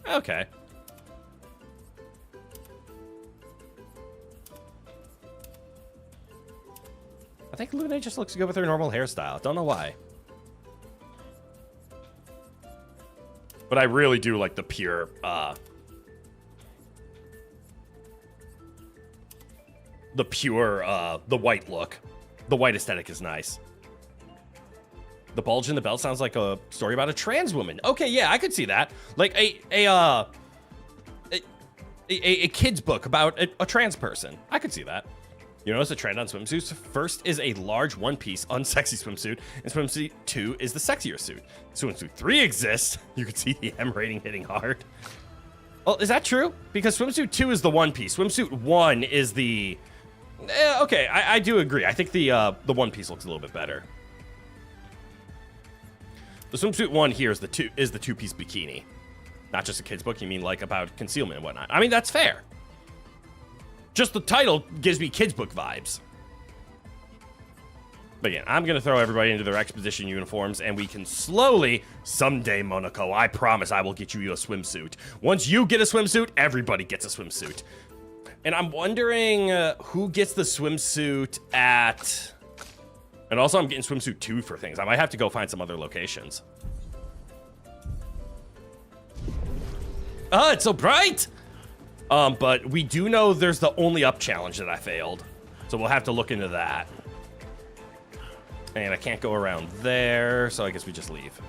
Okay. I think Luna just looks good with her normal hairstyle. Don't know why. But I really do like the pure, the white look. The white aesthetic is nice. The bulge in the belt sounds like a story about a trans woman. Okay, yeah, I could see that. Like a kid's book about a trans person. I could see that. You notice the trend on swimsuits? First is a large one-piece, unsexy swimsuit, and swimsuit 2 is the sexier suit. Swimsuit 3 exists. You can see the M rating hitting hard. Well, is that true? Because swimsuit 2 is the one-piece. Swimsuit 1 is the... okay, I do agree. I think the one-piece looks a little bit better. The swimsuit 1 here is the two-piece bikini. Not just a kid's book, you mean like about concealment and whatnot. I mean, that's fair. Just the title gives me kids' book vibes. But again, I'm going to throw everybody into their exposition uniforms, and we can slowly, someday, Monaco, I promise I will get you a swimsuit. Once you get a swimsuit, everybody gets a swimsuit. And I'm wondering who gets the swimsuit at... And also, I'm getting swimsuit 2 for things. I might have to go find some other locations. Oh, it's so bright! But we do know there's the only up challenge that I failed. So we'll have to look into that. And I can't go around there, so I guess we just leave.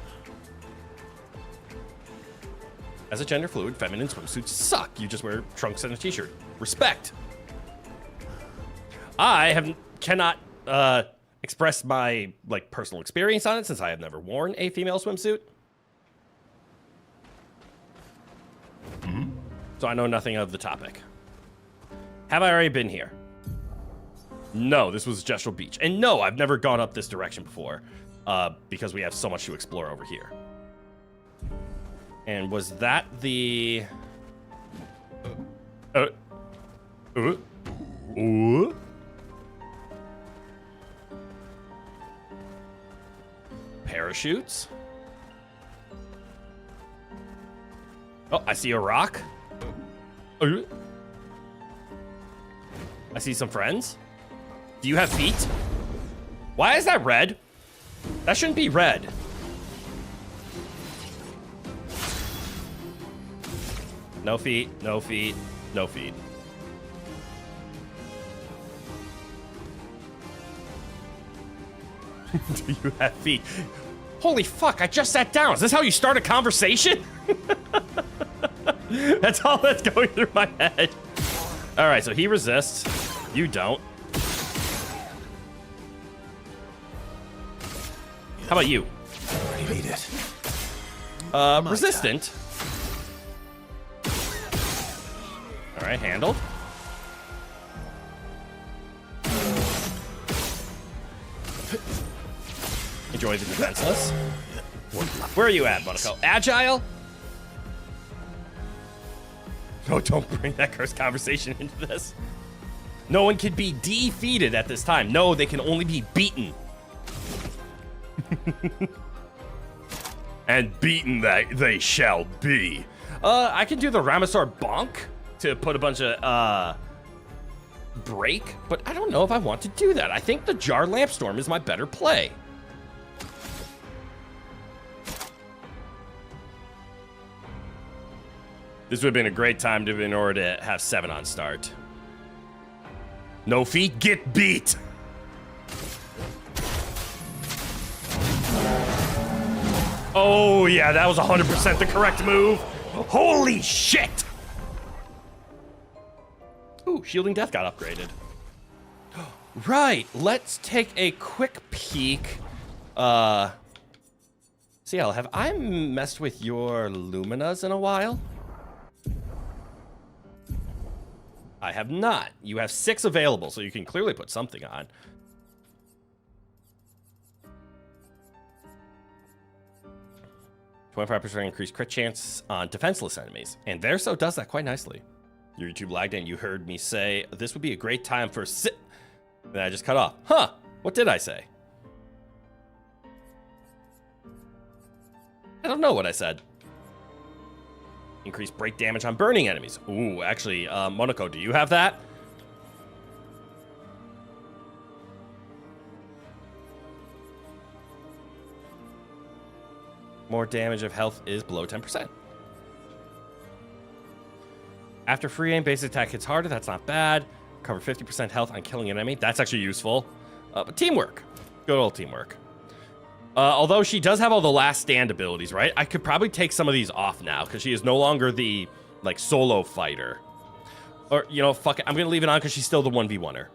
As a gender fluid, feminine swimsuits suck. You just wear trunks and a t-shirt. Respect. I cannot express my personal experience on it since I have never worn a female swimsuit. So I know nothing of the topic. Have I already been here? No, this was Gestural Beach. And no, I've never gone up this direction before, because we have so much to explore over here. And was that the... Parachutes? Oh, I see a rock. I see some friends. Do you have feet? Why is that red? That shouldn't be red. No feet, no feet, no feet. Do you have feet? Holy fuck, I just sat down. Is this how you start a conversation? That's all that's going through my head. All right, so he resists. You don't. How about you? You need it. Resistant. All right, handled. Enjoy the defenseless. Where are you at, Monaco? Agile? No, don't bring that cursed conversation into this. No one can be defeated at this time. No, they can only be beaten. And beaten they shall be. I can do the Ramasar Bonk to put a bunch of, break, but I don't know if I want to do that. I think the Jar Lamp Storm is my better play. This would have been a great time in order to have 7 on start. No feet, get beat! Oh yeah, that was 100% the correct move. Holy shit! Shielding Death got upgraded. Right, let's take a quick peek. CL, have I messed with your Luminas in a while? I have not. You have 6 available, so you can clearly put something on. "25% increased crit chance on defenseless enemies." And Verso does that quite nicely. Your YouTube lagged and you heard me say, "This would be a great time for sit." And I just cut off. Huh, what did I say? I don't know what I said. Increased break damage on burning enemies. Ooh, actually, Monaco, do you have that? More damage if health is below 10%. After free aim, base attack hits harder. That's not bad. Cover 50% health on killing an enemy. That's actually useful. But teamwork. Good old teamwork. Although she does have all the last stand abilities, right? I could probably take some of these off now because she is no longer the, like, solo fighter. Or, you know, fuck it. I'm going to leave it on because she's still the 1v1er.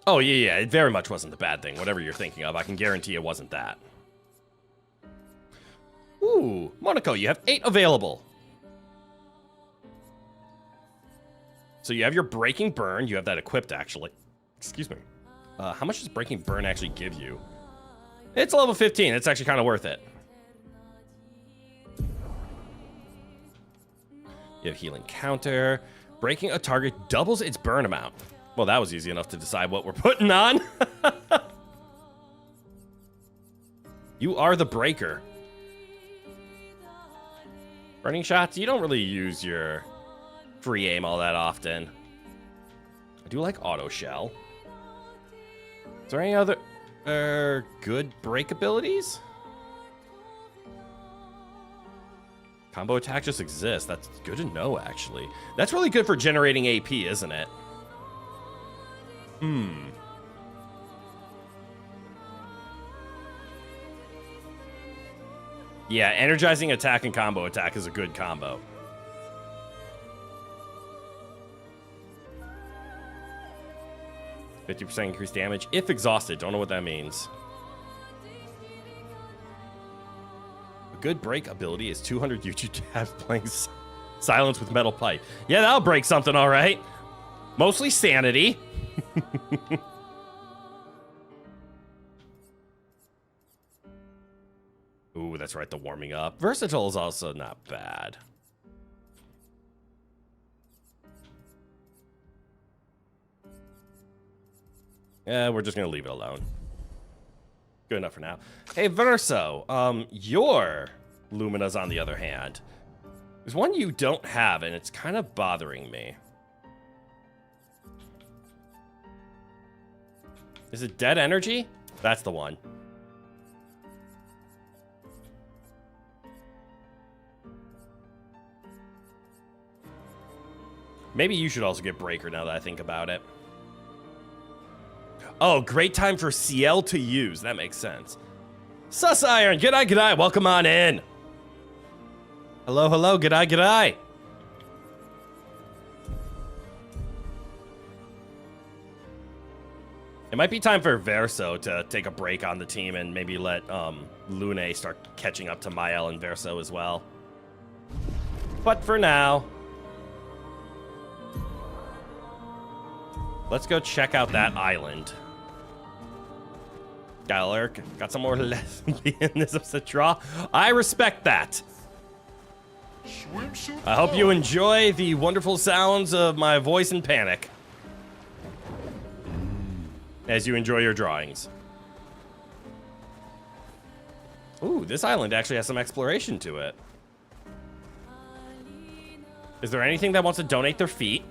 Oh, yeah, it very much wasn't the bad thing. Whatever you're thinking of, I can guarantee it wasn't that. Ooh, Monaco, you have 8 available. So you have your Breaking Burn. You have that equipped, actually. Excuse me. How much does Breaking Burn actually give you? It's level 15. It's actually kind of worth it. You have Healing Counter. Breaking a target doubles its burn amount. Well, that was easy enough to decide what we're putting on. You are the Breaker. Burning shots, you don't really use your free aim all that often. I do like auto shell. Is there any other good break abilities? Combo attack just exists. That's good to know, actually. That's really good for generating AP, isn't it? Yeah, energizing attack and combo attack is a good combo. %50 increased damage if exhausted. Don't know what that means. A good break ability is 200 YouTube tabs playing Silence with Metal Pipe. Yeah, that'll break something, all right. Mostly sanity. Ooh, that's right, the warming up. Versatile is also not bad. Yeah, we're just gonna leave it alone. Good enough for now. Hey, Verso, your Lumina's on the other hand. There's one you don't have, and it's kind of bothering me. Is it Dead Energy? That's the one. Maybe you should also get Breaker now that I think about it. Oh, great time for CL to use. That makes sense. Sus Iron, g'day, g'day. Welcome on in. Hello, hello, g'day, g'day. It might be time for Verso to take a break on the team and maybe let Lune start catching up to Mael and Verso as well. But for now, let's go check out that island. Got some more lesbianism to draw. I respect that. I hope you enjoy the wonderful sounds of my voice in panic as you enjoy your drawings. Ooh, this island actually has some exploration to it. Is there anything that wants to donate their feet?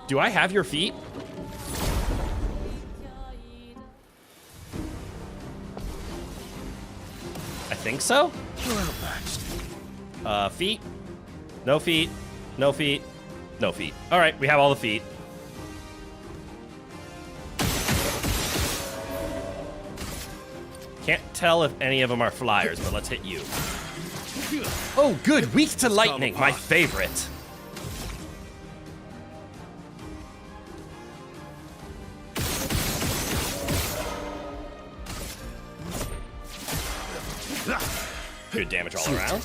Do I have your feet? I think so. You're outmatched. Feet. No feet. No feet. No feet. All right, we have all the feet. Can't tell if any of them are flyers, but let's hit you. Oh, good. Weak to lightning, my favorite. Good damage all around.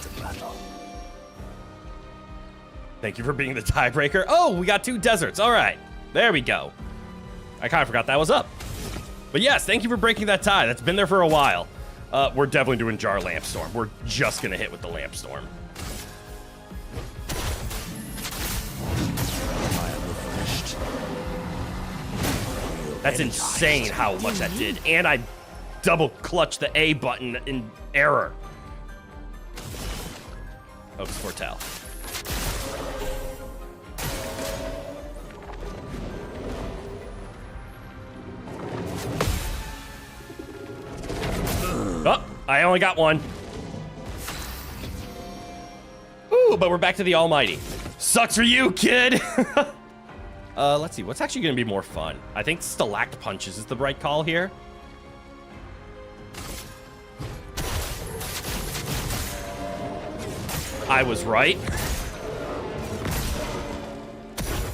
Thank you for being the tiebreaker. Oh, we got 2 deserts. All right. There we go. I kind of forgot that was up. But yes, thank you for breaking that tie. That's been there for a while. We're definitely doing Jar Lampstorm. We're just going to hit with the Lampstorm. That's insane how much that did. And I double clutched the A button in error. Hopes foretell. Oh, I only got one. Ooh, but we're back to the Almighty. Sucks for you, kid. Let's see. What's actually going to be more fun? I think Stalact Punches is the right call here. I was right.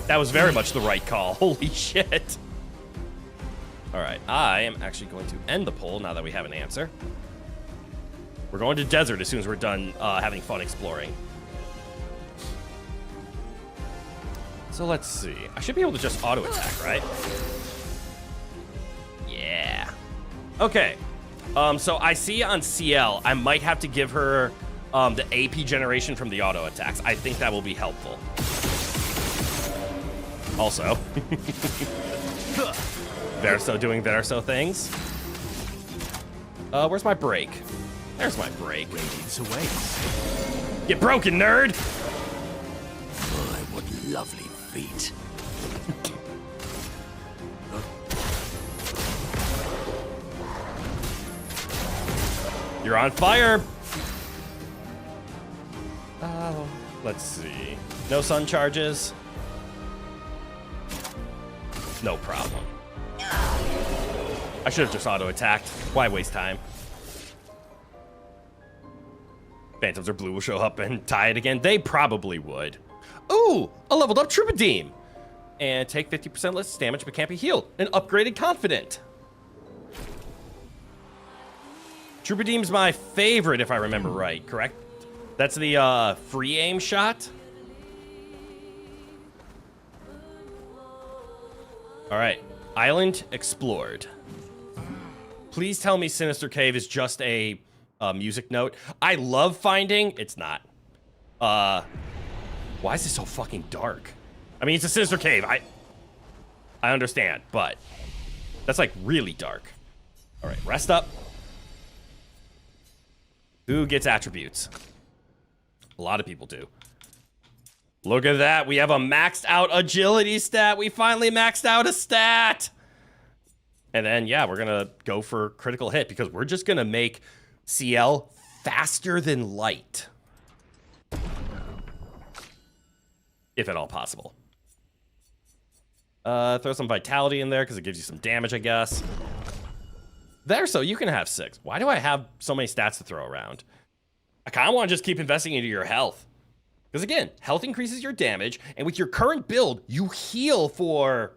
That was very much the right call. Holy shit. All right, I am actually going to end the poll now that we have an answer. We're going to desert as soon as we're done having fun exploring. So let's see. I should be able to just auto attack, right? Yeah. Okay. So I see on CL, I might have to give her the AP generation from the auto attacks. I think that will be helpful. Also, Verso doing Verso things. Where's my break? There's my break. Radiance awaits. Get broken, nerd! My, what lovely feet. You're on fire! Let's see. No sun charges. No problem. I should have just auto-attacked. Why waste time? Phantoms or Blue will show up and tie it again. They probably would. Ooh! A leveled up Troubadour. And take 50% less damage but can't be healed. An upgraded Confident. Troubadour's my favorite if I remember right, correct? That's the free aim shot. All right, island explored. Please tell me Sinister Cave is just a music note. I love finding, it's not. Why is this so fucking dark? I mean, it's a Sinister Cave. I understand, but that's like really dark. All right, rest up. Who gets attributes? A lot of people do. Look at that. We have a maxed out agility stat. We finally maxed out a stat. And then, yeah, we're going to go for critical hit because we're just going to make CL faster than light. If at all possible. Throw some vitality in there because it gives you some damage, I guess. There, so you can have 6. Why do I have so many stats to throw around? I kind of want to just keep investing into your health. Because again, health increases your damage, and with your current build, you heal for,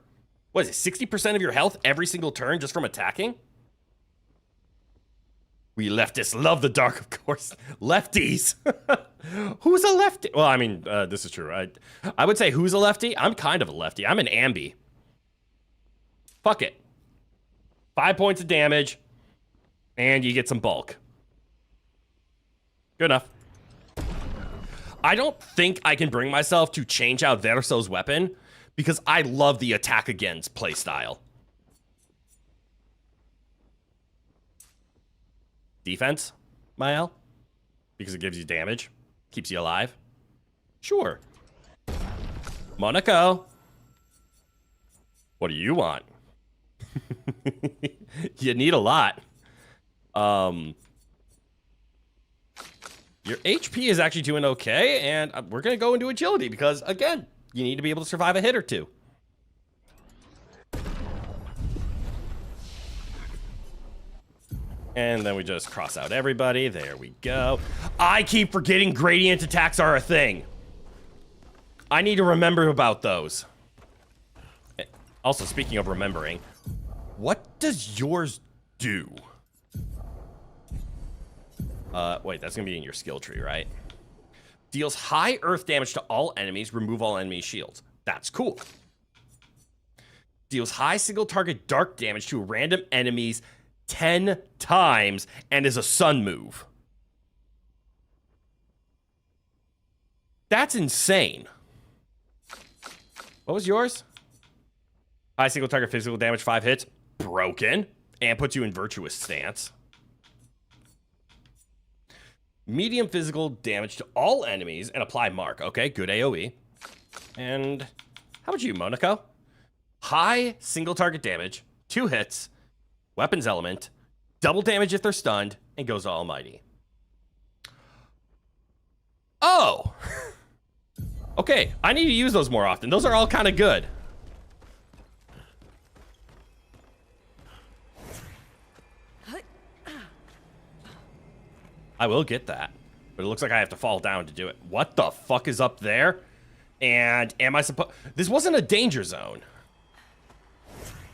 what is it, 60% of your health every single turn just from attacking? We leftists love the dark, of course. Lefties. Who's a lefty? Well, I mean, this is true. I would say who's a lefty? I'm kind of a lefty. I'm an ambi. Fuck it. 5 points of damage, and you get some bulk. Good enough. I don't think I can bring myself to change out Verso's weapon because I love the attack against playstyle. Defense, Mael? Because it gives you damage, keeps you alive. Sure. Monaco. What do you want? You need a lot. Your HP is actually doing okay, and we're going to go into agility because, again, you need to be able to survive a hit or two. And then we just cross out everybody. There we go. I keep forgetting gradient attacks are a thing. I need to remember about those. Also, speaking of remembering, what does yours do? Wait, that's gonna be in your skill tree, right? Deals high earth damage to all enemies, remove all enemy shields. That's cool. Deals high single target dark damage to random enemies 10 times and is a sun move. That's insane. What was yours? High single target physical damage, 5 hits. Broken. And puts you in virtuous stance. Medium physical damage to all enemies and apply mark. Okay, good AoE. And how about you, Monaco? High single target damage, 2 hits, weapons element, double damage if they're stunned, and goes almighty. Oh! Okay, I need to use those more often. Those are all kind of good. I will get that, but it looks like I have to fall down to do it. What the fuck is up there? And am I supposed... This wasn't a danger zone.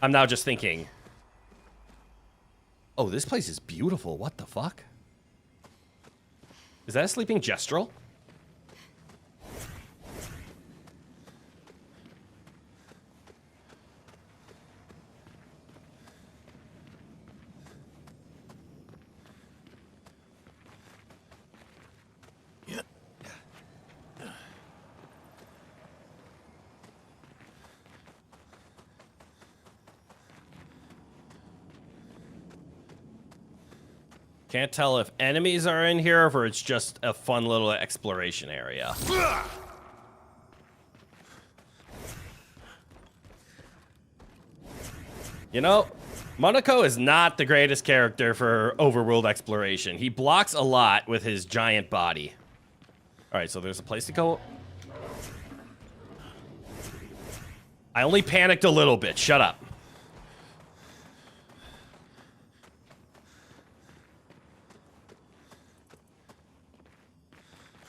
I'm now just thinking... Oh, this place is beautiful. What the fuck? Is that a sleeping gestrel? Can't tell if enemies are in here or if it's just a fun little exploration area. You know, Monaco is not the greatest character for overworld exploration. He blocks a lot with his giant body. All right, so there's a place to go. I only panicked a little bit. Shut up.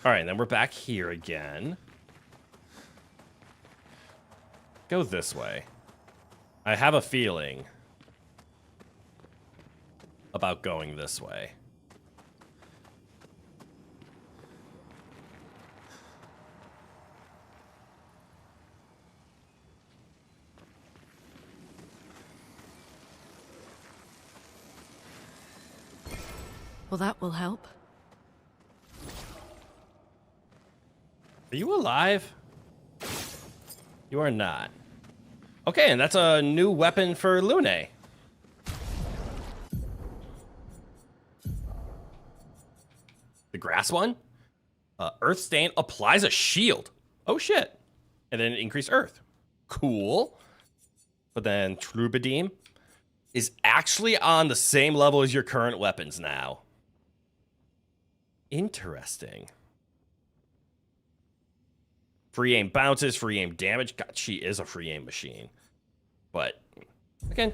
All right, and then we're back here again. Go this way. I have a feeling about going this way. Well, that will help. Are you alive? You are not. Okay, and that's a new weapon for Lune. The grass one? Earth Stain applies a shield. Oh shit. And then increase Earth. Cool. But then Troubadour is actually on the same level as your current weapons now. Interesting. Free aim bounces, free aim damage. God, she is a free aim machine. But, again,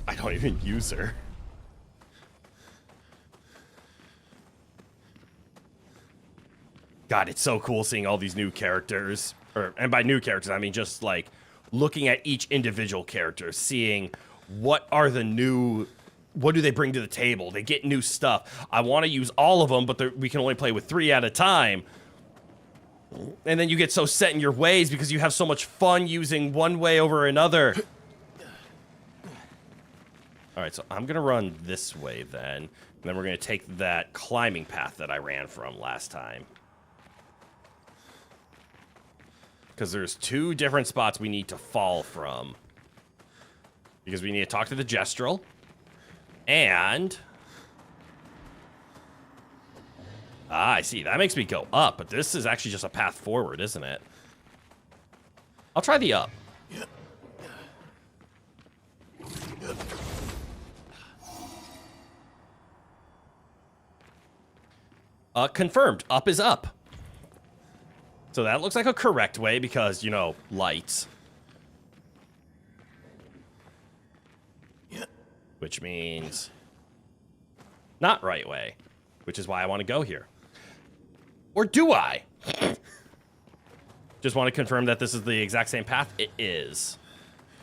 I don't even use her. God, it's so cool seeing all these new characters. And by new characters, I mean just like looking at each individual character, seeing what do they bring to the table? They get new stuff. I want to use all of them, but we can only play with 3 at a time. And then you get so set in your ways because you have so much fun using one way over another. All right, so I'm going to run this way then. And then we're going to take that climbing path that I ran from last time. Because there's 2 different spots we need to fall from. Because we need to talk to the Gestrel. And... I see. That makes me go up, but this is actually just a path forward, isn't it? I'll try the up. Confirmed. Up is up. So that looks like a correct way because, you know, lights. Which means... not right way, which is why I want to go here. Or do I? Just want to confirm that this is the exact same path. It is.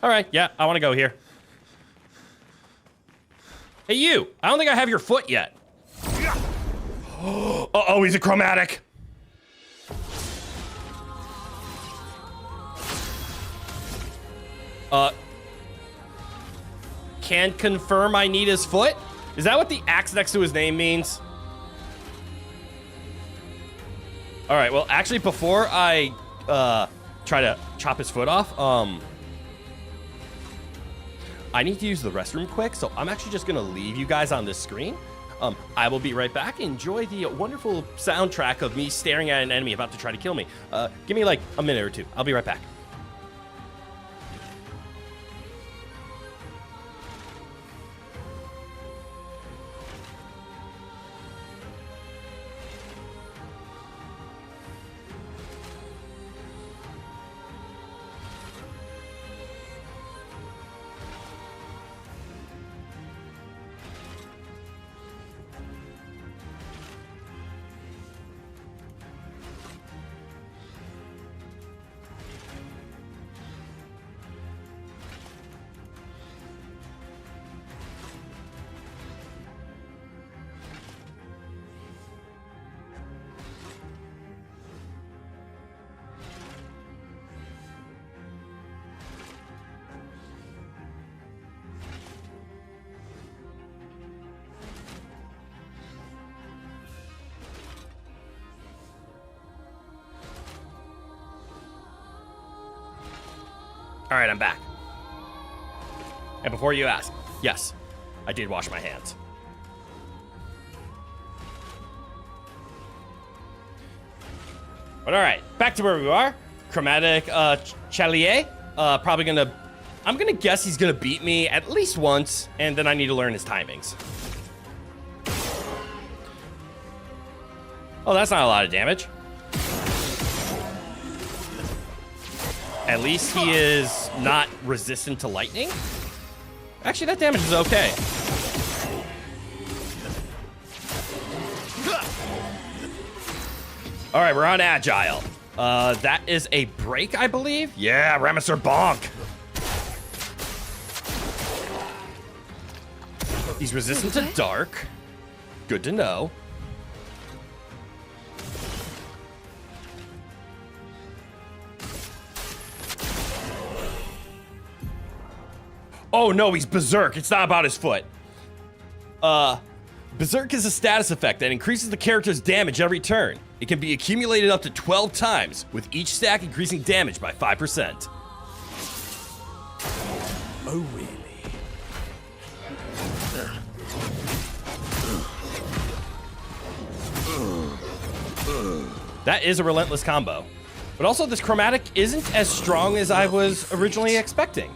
All right, yeah, I want to go here. Hey, you! I don't think I have your foot yet. Uh-oh, he's a chromatic. Can confirm I need his foot? Is that what the axe next to his name means? All right, well, actually, before I try to chop his foot off, I need to use the restroom quick, so I'm actually just gonna leave you guys on this screen. I will be right back. Enjoy the wonderful soundtrack of me staring at an enemy about to try to kill me. Give me like a minute or two. I'll be right back. All right, I'm back. And before you ask, yes, I did wash my hands. But all right, back to where we are. Chromatic Chalier. I'm gonna guess he's gonna beat me at least once, and then I need to learn his timings. Oh, that's not a lot of damage. At least he is not resistant to lightning. Actually, that damage is okay. All right, we're on Agile. That is a break, I believe. Yeah, Ramaster bonk. He's resistant to dark. Good to know. Oh no, he's Berserk. It's not about his foot. Berserk is a status effect that increases the character's damage every turn. It can be accumulated up to 12 times, with each stack increasing damage by 5%. Oh, really? That is a relentless combo. But also, this chromatic isn't as strong as I was originally expecting.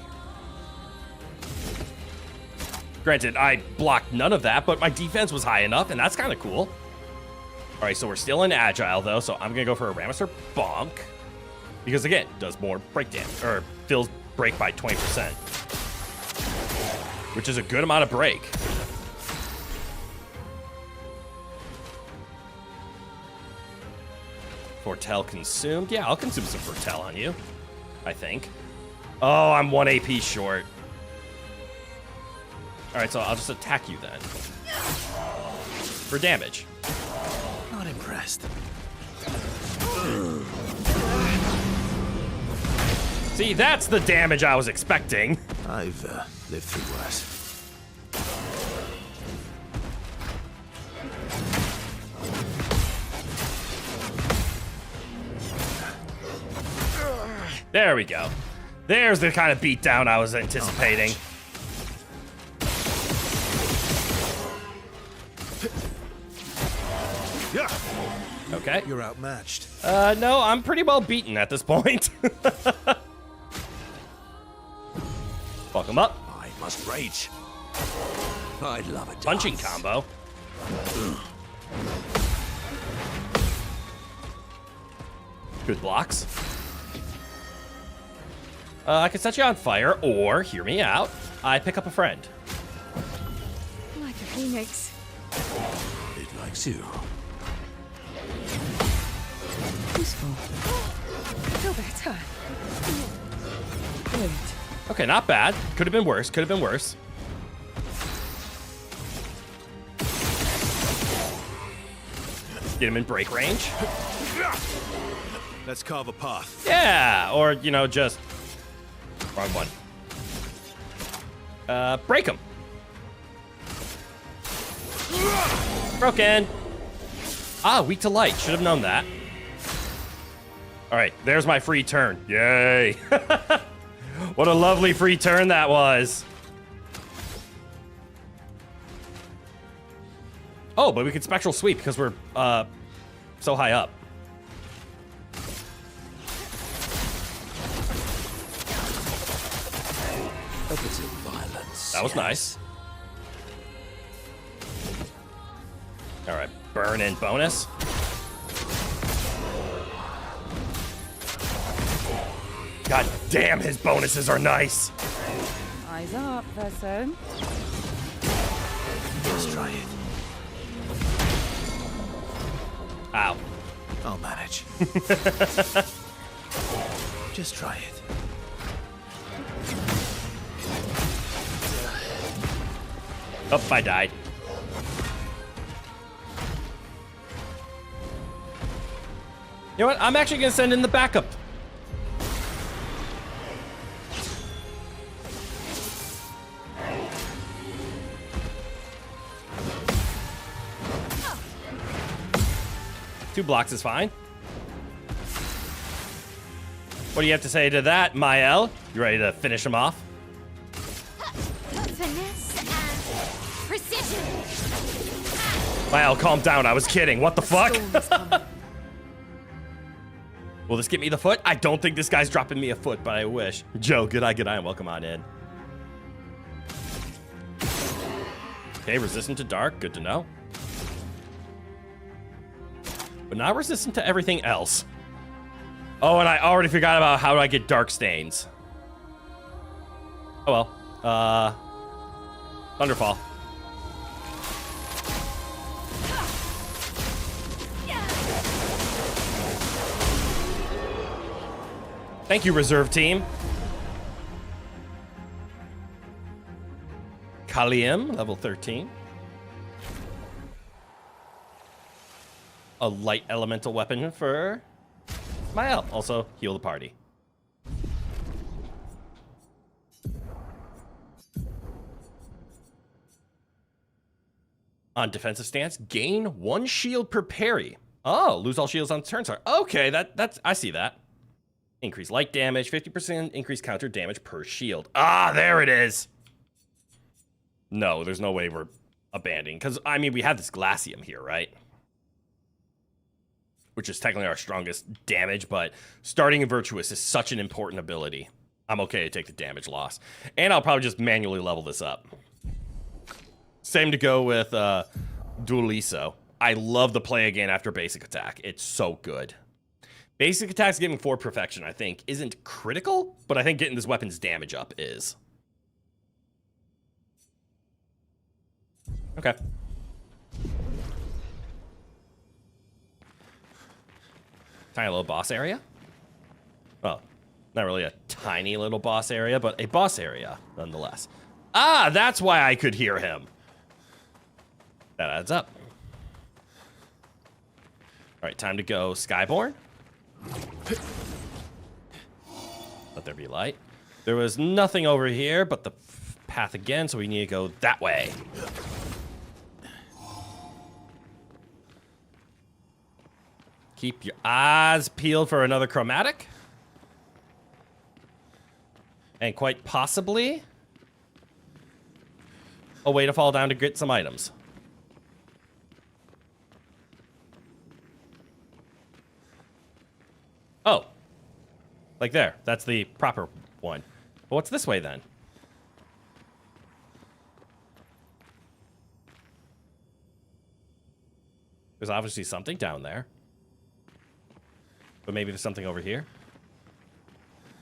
Granted, I blocked none of that, but my defense was high enough, and that's kind of cool. All right, so we're still in Agile, though, so I'm going to go for a Ramaster bonk. Because, again, does more break damage, or fills break by 20%. Which is a good amount of break. Foretell consumed. Yeah, I'll consume some Foretell on you, I think. Oh, I'm 1 AP short. All right, so I'll just attack you then. For damage. Not impressed. See, that's the damage I was expecting. I've lived through worse. There we go. There's the kind of beatdown I was anticipating. Okay. You're outmatched. No, I'm pretty well beaten at this point. Fuck him up. I must rage. I love a Punching combo. Good blocks. I can set you on fire, or, hear me out, I pick up a friend. Like a phoenix. likes you. Useful. Feel better. Good. Okay, not bad. Could have been worse. Could have been worse. Get him in break range. Let's carve a path. Yeah, or, you know, just... Wrong one. Break him. Broken. Ah, weak to light. Should have known that. All right, there's my free turn. Yay. What a lovely free turn that was. Oh, but we could spectral sweep because we're so high up. A bit of violence. That was nice. All right, burn in bonus. God damn, his bonuses are nice. Eyes up, person. Let's try it. Ow. I'll manage. Just try it. Oh, I died. You know what? I'm actually gonna send in the backup. Two blocks is fine. What do you have to say to that, Mael? You ready to finish him off? Finesse and precision. Mael, calm down. I was kidding. What the fuck? Will this get me the foot? I don't think this guy's dropping me a foot, but I wish. Joe, good eye, and welcome on in. Okay, resistant to dark. Good to know. But not resistant to everything else. Oh, and I already forgot about how do I get dark stains. Oh well. Thunderfall. Thank you, reserve team. Kalium, level 13. A light elemental weapon for Mael. Also, heal the party. On defensive stance, gain 1 shield per parry. Oh, lose all shields on turn start. Okay, that's I see that. Increase light damage, 50% increase counter damage per shield. Ah, there it is. No, there's no way we're abandoning. Because, I mean, we have this Glacium here, right? Which is technically our strongest damage, but starting in Virtuous is such an important ability. I'm okay to take the damage loss. And I'll probably just manually level this up. Same to go with Dualiso. I love the play again after basic attack. It's so good. Basic attacks giving 4 perfection, I think, isn't critical, but I think getting this weapon's damage up is. Okay. Tiny little boss area. Well, not really a tiny little boss area, but a boss area, nonetheless. Ah, that's why I could hear him. That adds up. All right, time to go Skyborn. Let there be light. There was nothing over here but the path again, so we need to go that way. Keep your eyes peeled for another chromatic. And quite possibly a way to fall down to get some items. Oh. Like there. That's the proper one. Well, what's this way then? There's obviously something down there. But maybe there's something over here.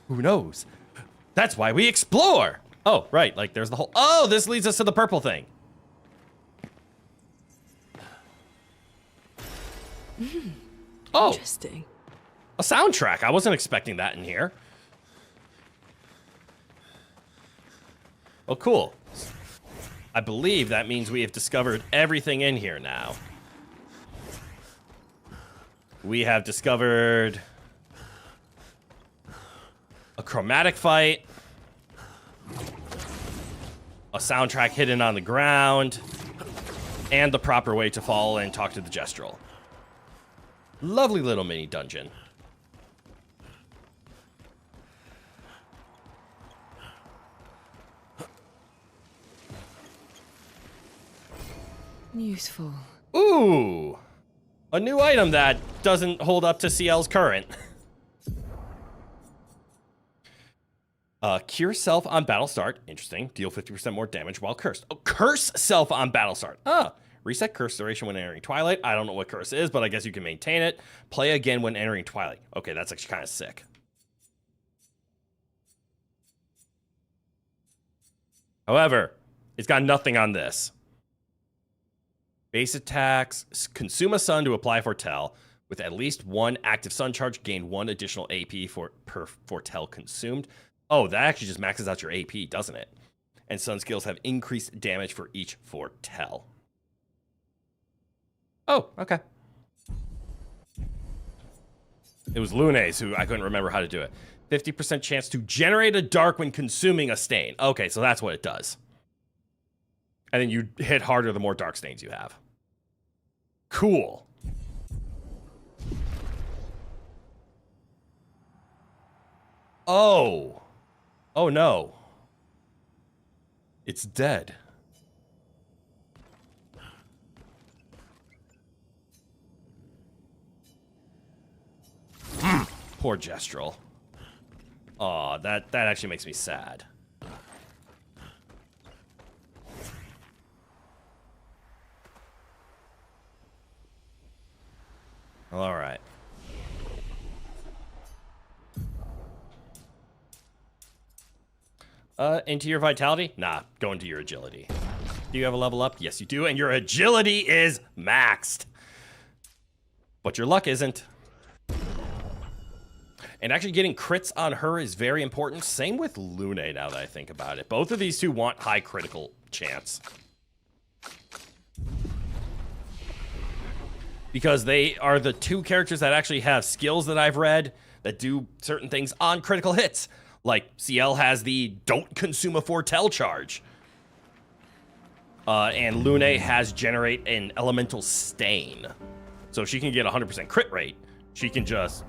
Who knows? That's why we explore! Oh, right, like there's the whole... Oh, this leads us to the purple thing. Oh, Interesting. a soundtrack. I wasn't expecting that in here. Oh, cool. I believe that means we have discovered everything in here now. We have discovered a chromatic fight, a soundtrack hidden on the ground, and the proper way to fall and talk to the Gestrel. Lovely little mini dungeon. Useful. Ooh! A new item that doesn't hold up to CL's current. Cure self on battle start. Interesting. Deal 50% more damage while cursed. Oh, curse self on battle start. Reset curse duration when entering Twilight. I don't know what curse is, but I guess you can maintain it. Play again when entering Twilight. Okay, that's actually kind of sick. However, it's got nothing on this. Base attacks. Consume a sun to apply Foretell. With at least one active sun charge, gain 1 additional AP per Foretell consumed. Oh, that actually just maxes out your AP, doesn't it? And sun skills have increased damage for each Foretell. Oh, okay. It was Lune's who I couldn't remember how to do it. 50% chance to generate a dark when consuming a stain. Okay, so that's what it does. And then you hit harder the more dark stains you have. Cool. Oh. Oh no. It's dead. Poor Gestrel. Aw, that actually makes me sad. All right. Into your vitality? Nah, go into your agility. Do you have a level up? Yes, you do, and your agility is maxed. But your luck isn't. And actually getting crits on her is very important. Same with Lune, now that I think about it. Both of these two want high critical chance. Because they are the two characters that actually have skills that I've read that do certain things on critical hits. Like, CL has the don't consume a Foretell charge. And Lune has generate an elemental stain. So if she can get 100% crit rate, she can just,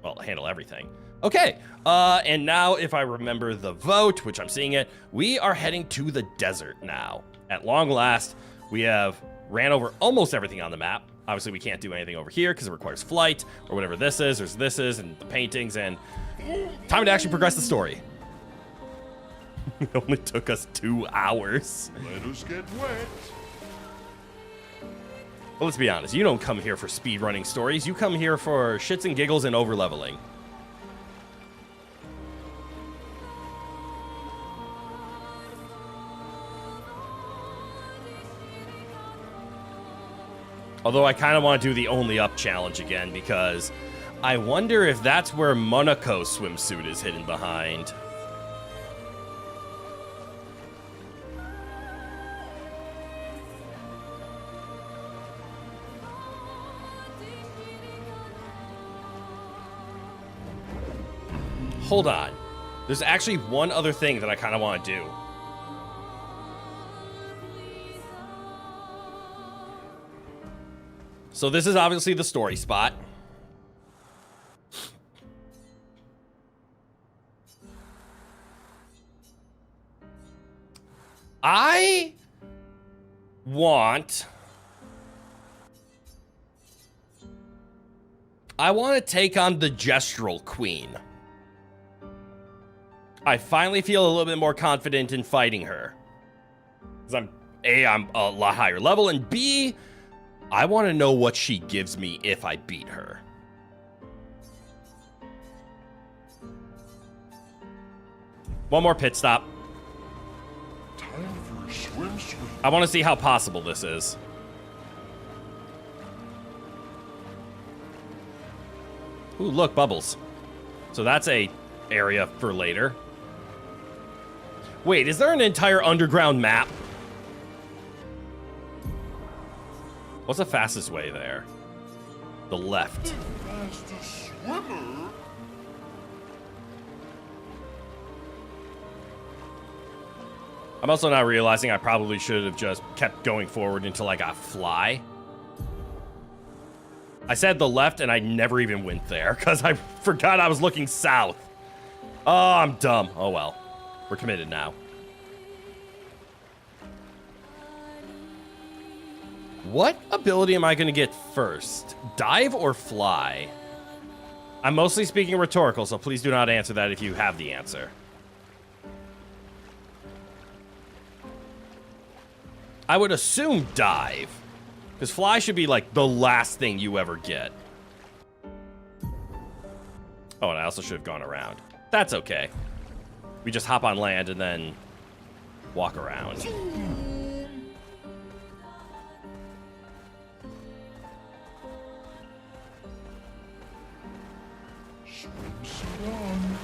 well, handle everything. Okay, and now if I remember the vote, which I'm seeing it, we are heading to the desert now. At long last, we have ran over almost everything on the map. Obviously, we can't do anything over here because it requires flight or whatever this is. There's this is and the paintings and time to actually progress the story. It only took us 2 hours. Let us get wet. But let's be honest, you don't come here for speedrunning stories. You come here for shits and giggles and overleveling. Although I kind of want to do the only up challenge again because I wonder if that's where Monaco's swimsuit is hidden behind. Hold on. There's actually one other thing that I kind of want to do. So this is obviously the story spot. I want to take on the Gestrel Queen. I finally feel a little bit more confident in fighting her. Because I'm a lot higher level, and B, I want to know what she gives me if I beat her. One more pit stop. Time for a swim. I want to see how possible this is. Ooh, look, bubbles. So that's a area for later. Wait, is there an entire underground map? What's the fastest way there? The left. Fastest swimmer? I'm also now realizing I probably should have just kept going forward until I got fly. I said the left and I never even went there because I forgot I was looking south. Oh, I'm dumb. Oh well. We're committed now. What ability am I going to get first? Dive or fly? I'm mostly speaking rhetorical, so please do not answer that if you have the answer. I would assume dive. Because fly should be like the last thing you ever get. Oh, and I also should have gone around. That's okay. We just hop on land and then walk around. Swimsuit on.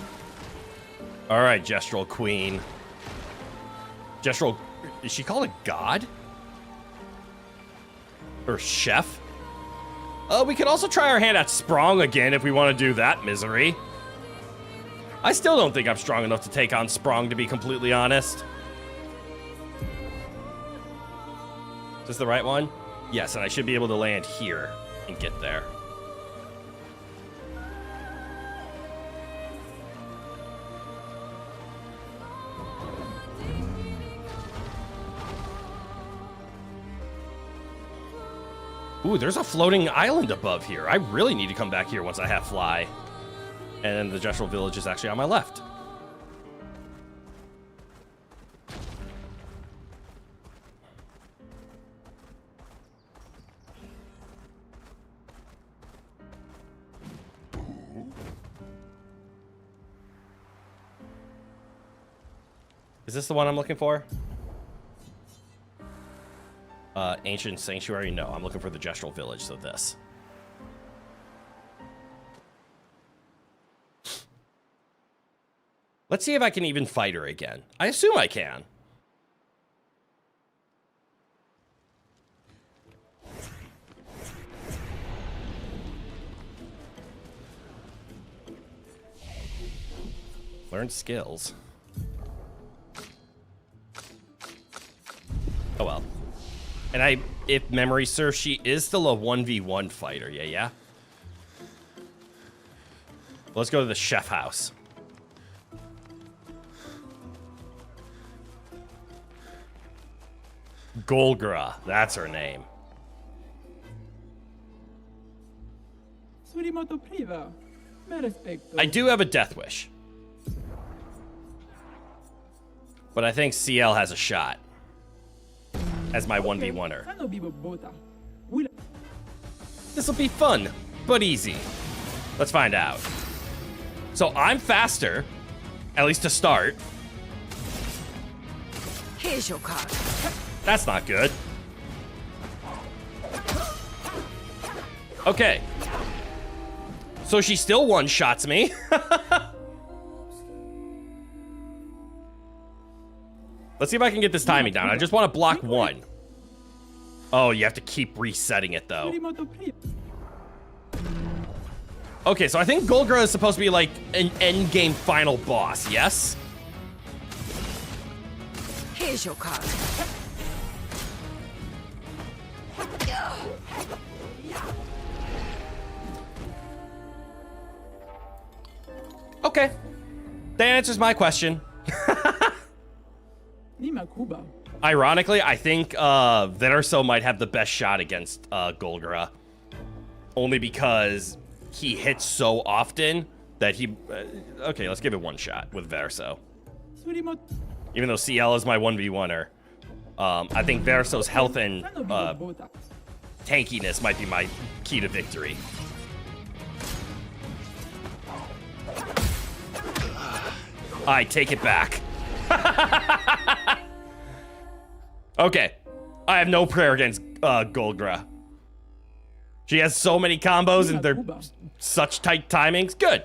All right, Gestural Queen. Gestural, is she called a god? Or chef? We could also try our hand at Sprong again if we want to do that misery. I still don't think I'm strong enough to take on Sprong, to be completely honest. Is this the right one? Yes, and I should be able to land here and get there. Ooh, there's a floating island above here. I really need to come back here once I have fly. And then the Gestural Village is actually on my left. Is this the one I'm looking for? Ancient Sanctuary? No, I'm looking for the Gestural Village, so this. Let's see if I can even fight her again. I assume I can. Learn skills. Oh well. And if memory serves, she is still a 1v1 fighter. Yeah. Let's go to the chef house. Golgra, that's her name. I do have a death wish. But I think CL has a shot. As my 1v1er. This will be fun, but easy. Let's find out. So I'm faster, at least to start. Here's your card. That's not good. Okay. So she still one-shots me. Let's see if I can get this timing down. I just want to block one. Oh, you have to keep resetting it, though. Okay, so I think Golgra is supposed to be like an endgame final boss, yes? Here's your card. Okay. That answers my question. Ironically, I think Verso might have the best shot against Golgra. Only because he hits so often that he... okay, let's give it one shot with Verso. Even though CL is my 1v1er, I think Verso's health and tankiness might be my key to victory. I take it back. Okay. I have no prayer against Golgra. She has so many combos and they're such tight timings. Good.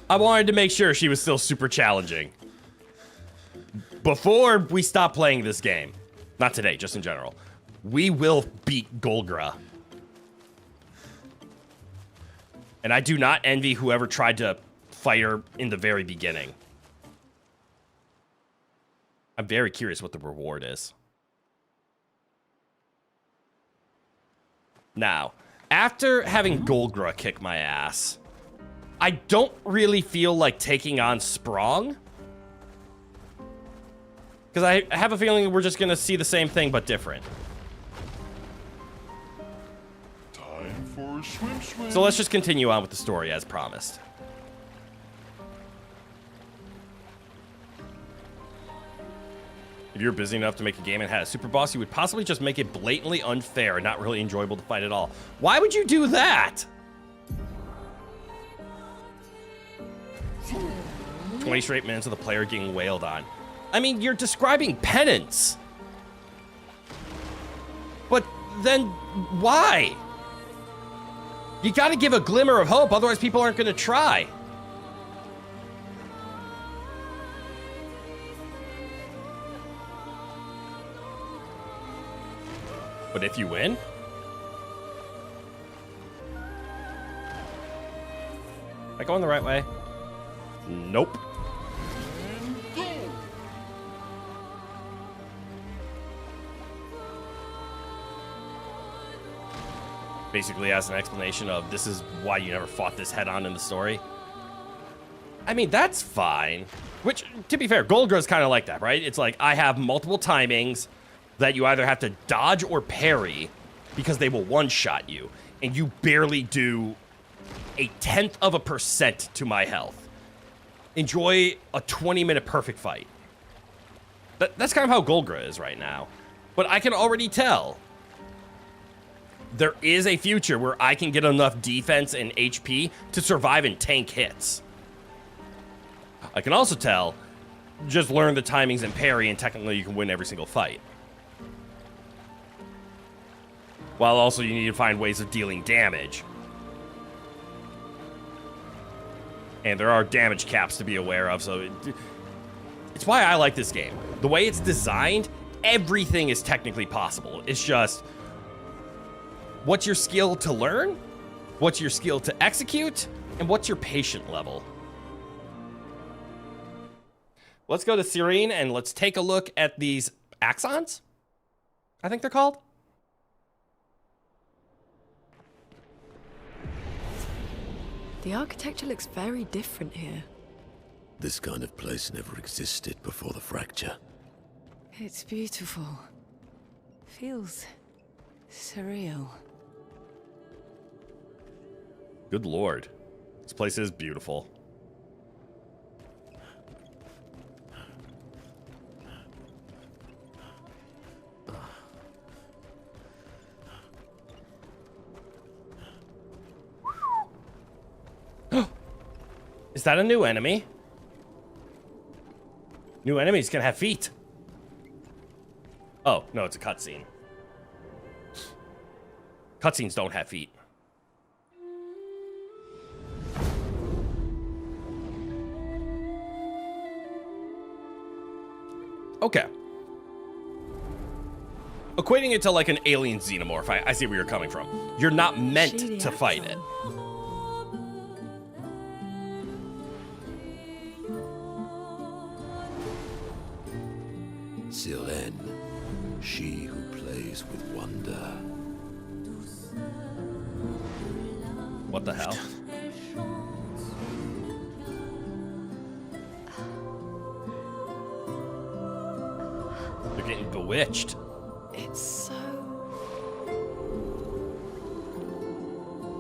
I wanted to make sure she was still super challenging before we stop playing this game. Not today, just in general. We will beat Golgra. And I do not envy whoever tried to fight her in the very beginning. I'm very curious what the reward is. Now, after having Golgra kick my ass, I don't really feel like taking on Sprong. Because I have a feeling we're just going to see the same thing, but different. Time for a swim. So let's just continue on with the story as promised. If you were busy enough to make a game and had a super boss, you would possibly just make it blatantly unfair and not really enjoyable to fight at all. Why would you do that? 20 straight minutes of the player getting wailed on. I mean, you're describing penance. But then why? You gotta give a glimmer of hope, otherwise people aren't gonna try. But if you win? Am I going the right way? Nope. Basically as an explanation of this is why you never fought this head on in the story. I mean, that's fine. Which, to be fair, Goldra's kind of like that, right? It's like, I have multiple timings that you either have to dodge or parry because they will one-shot you. And you barely do 0.1% to my health. Enjoy a 20-minute perfect fight. That's kind of how Golgra is right now. But I can already tell there is a future where I can get enough defense and HP to survive and tank hits. I can also tell, just learn the timings and parry and technically you can win every single fight. While also you need to find ways of dealing damage. And there are damage caps to be aware of, so it's why I like this game. The way it's designed, everything is technically possible. It's just, what's your skill to learn? What's your skill to execute? And what's your patient level? Let's go to Serene and let's take a look at these axons, I think they're called. The architecture looks very different here. This kind of place never existed before the fracture. It's beautiful. Feels surreal. Good lord. This place is beautiful. Is that a new enemy? New enemies can have feet. Oh, no, it's a cutscene. Cutscenes don't have feet. Okay. Equating it to like an alien xenomorph, I see where you're coming from. You're not meant to fight it. Silene, she who plays with wonder. What the hell? They're getting bewitched. It's so...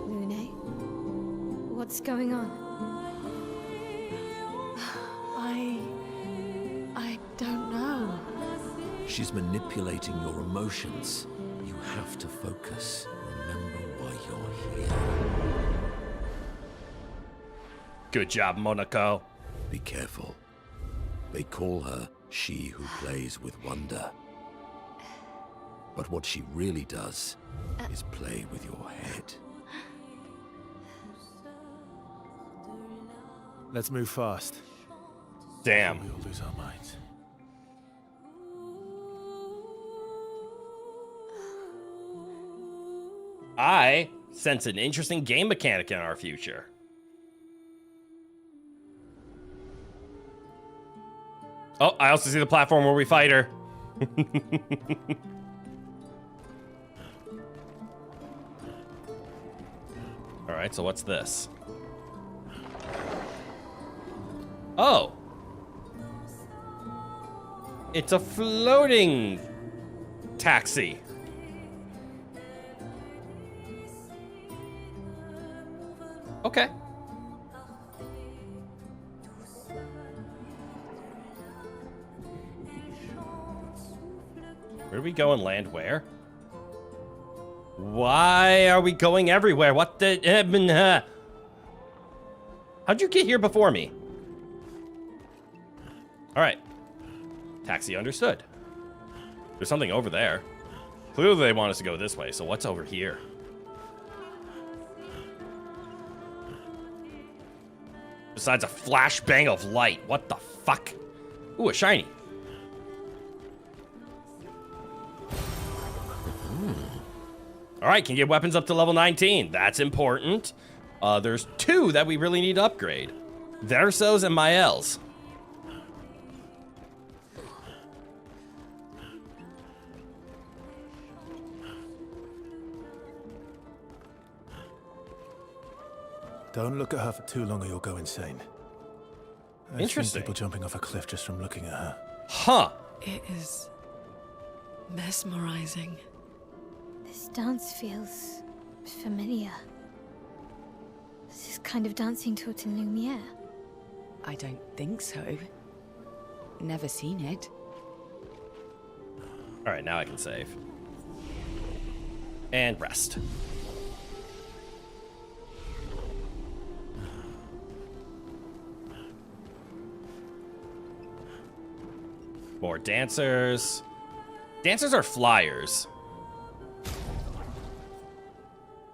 Lune? What's going on? I don't know. She's manipulating your emotions. You have to focus. Remember why you're here. Good job, Monaco. Be careful. They call her she who plays with wonder. But what she really does is play with your head. Let's move fast. Damn. We'll lose our minds. I sense an interesting game mechanic in our future. Oh, I also see the platform where we fight her. All right, so what's this? Oh. It's a floating taxi. Okay. Where do we go and land where? Why are we going everywhere? What the... How'd you get here before me? Alright. Taxi understood. There's something over there. Clearly they want us to go this way, so what's over here? Besides a flashbang of light. What the fuck? Ooh, a shiny. Alright, can get weapons up to level 19. That's important. There's 2 that we really need to upgrade. Versos and Maels. Don't look at her for too long or you'll go insane. I've Interesting. seen people jumping off a cliff just from looking at her. Huh. It is mesmerizing. This dance feels familiar. This is kind of dancing to it in Lumiere. I don't think so. Never seen it. Alright, now I can save. And rest. More dancers. Dancers are flyers.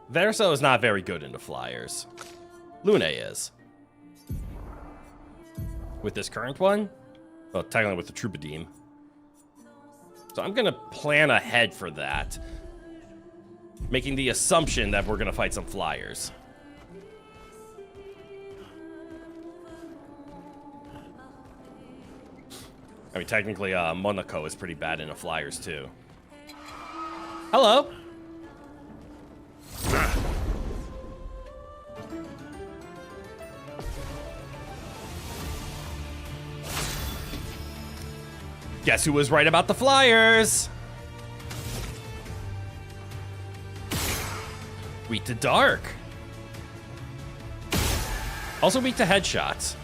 Verso is not very good into flyers. Lune is. With this current one? Well, technically with the Troubadour. So I'm gonna plan ahead for that. Making the assumption that we're gonna fight some flyers. I mean, technically, Monaco is pretty bad into flyers, too. Hello. Guess who was right about the flyers? Weak to dark. Also weak to headshots.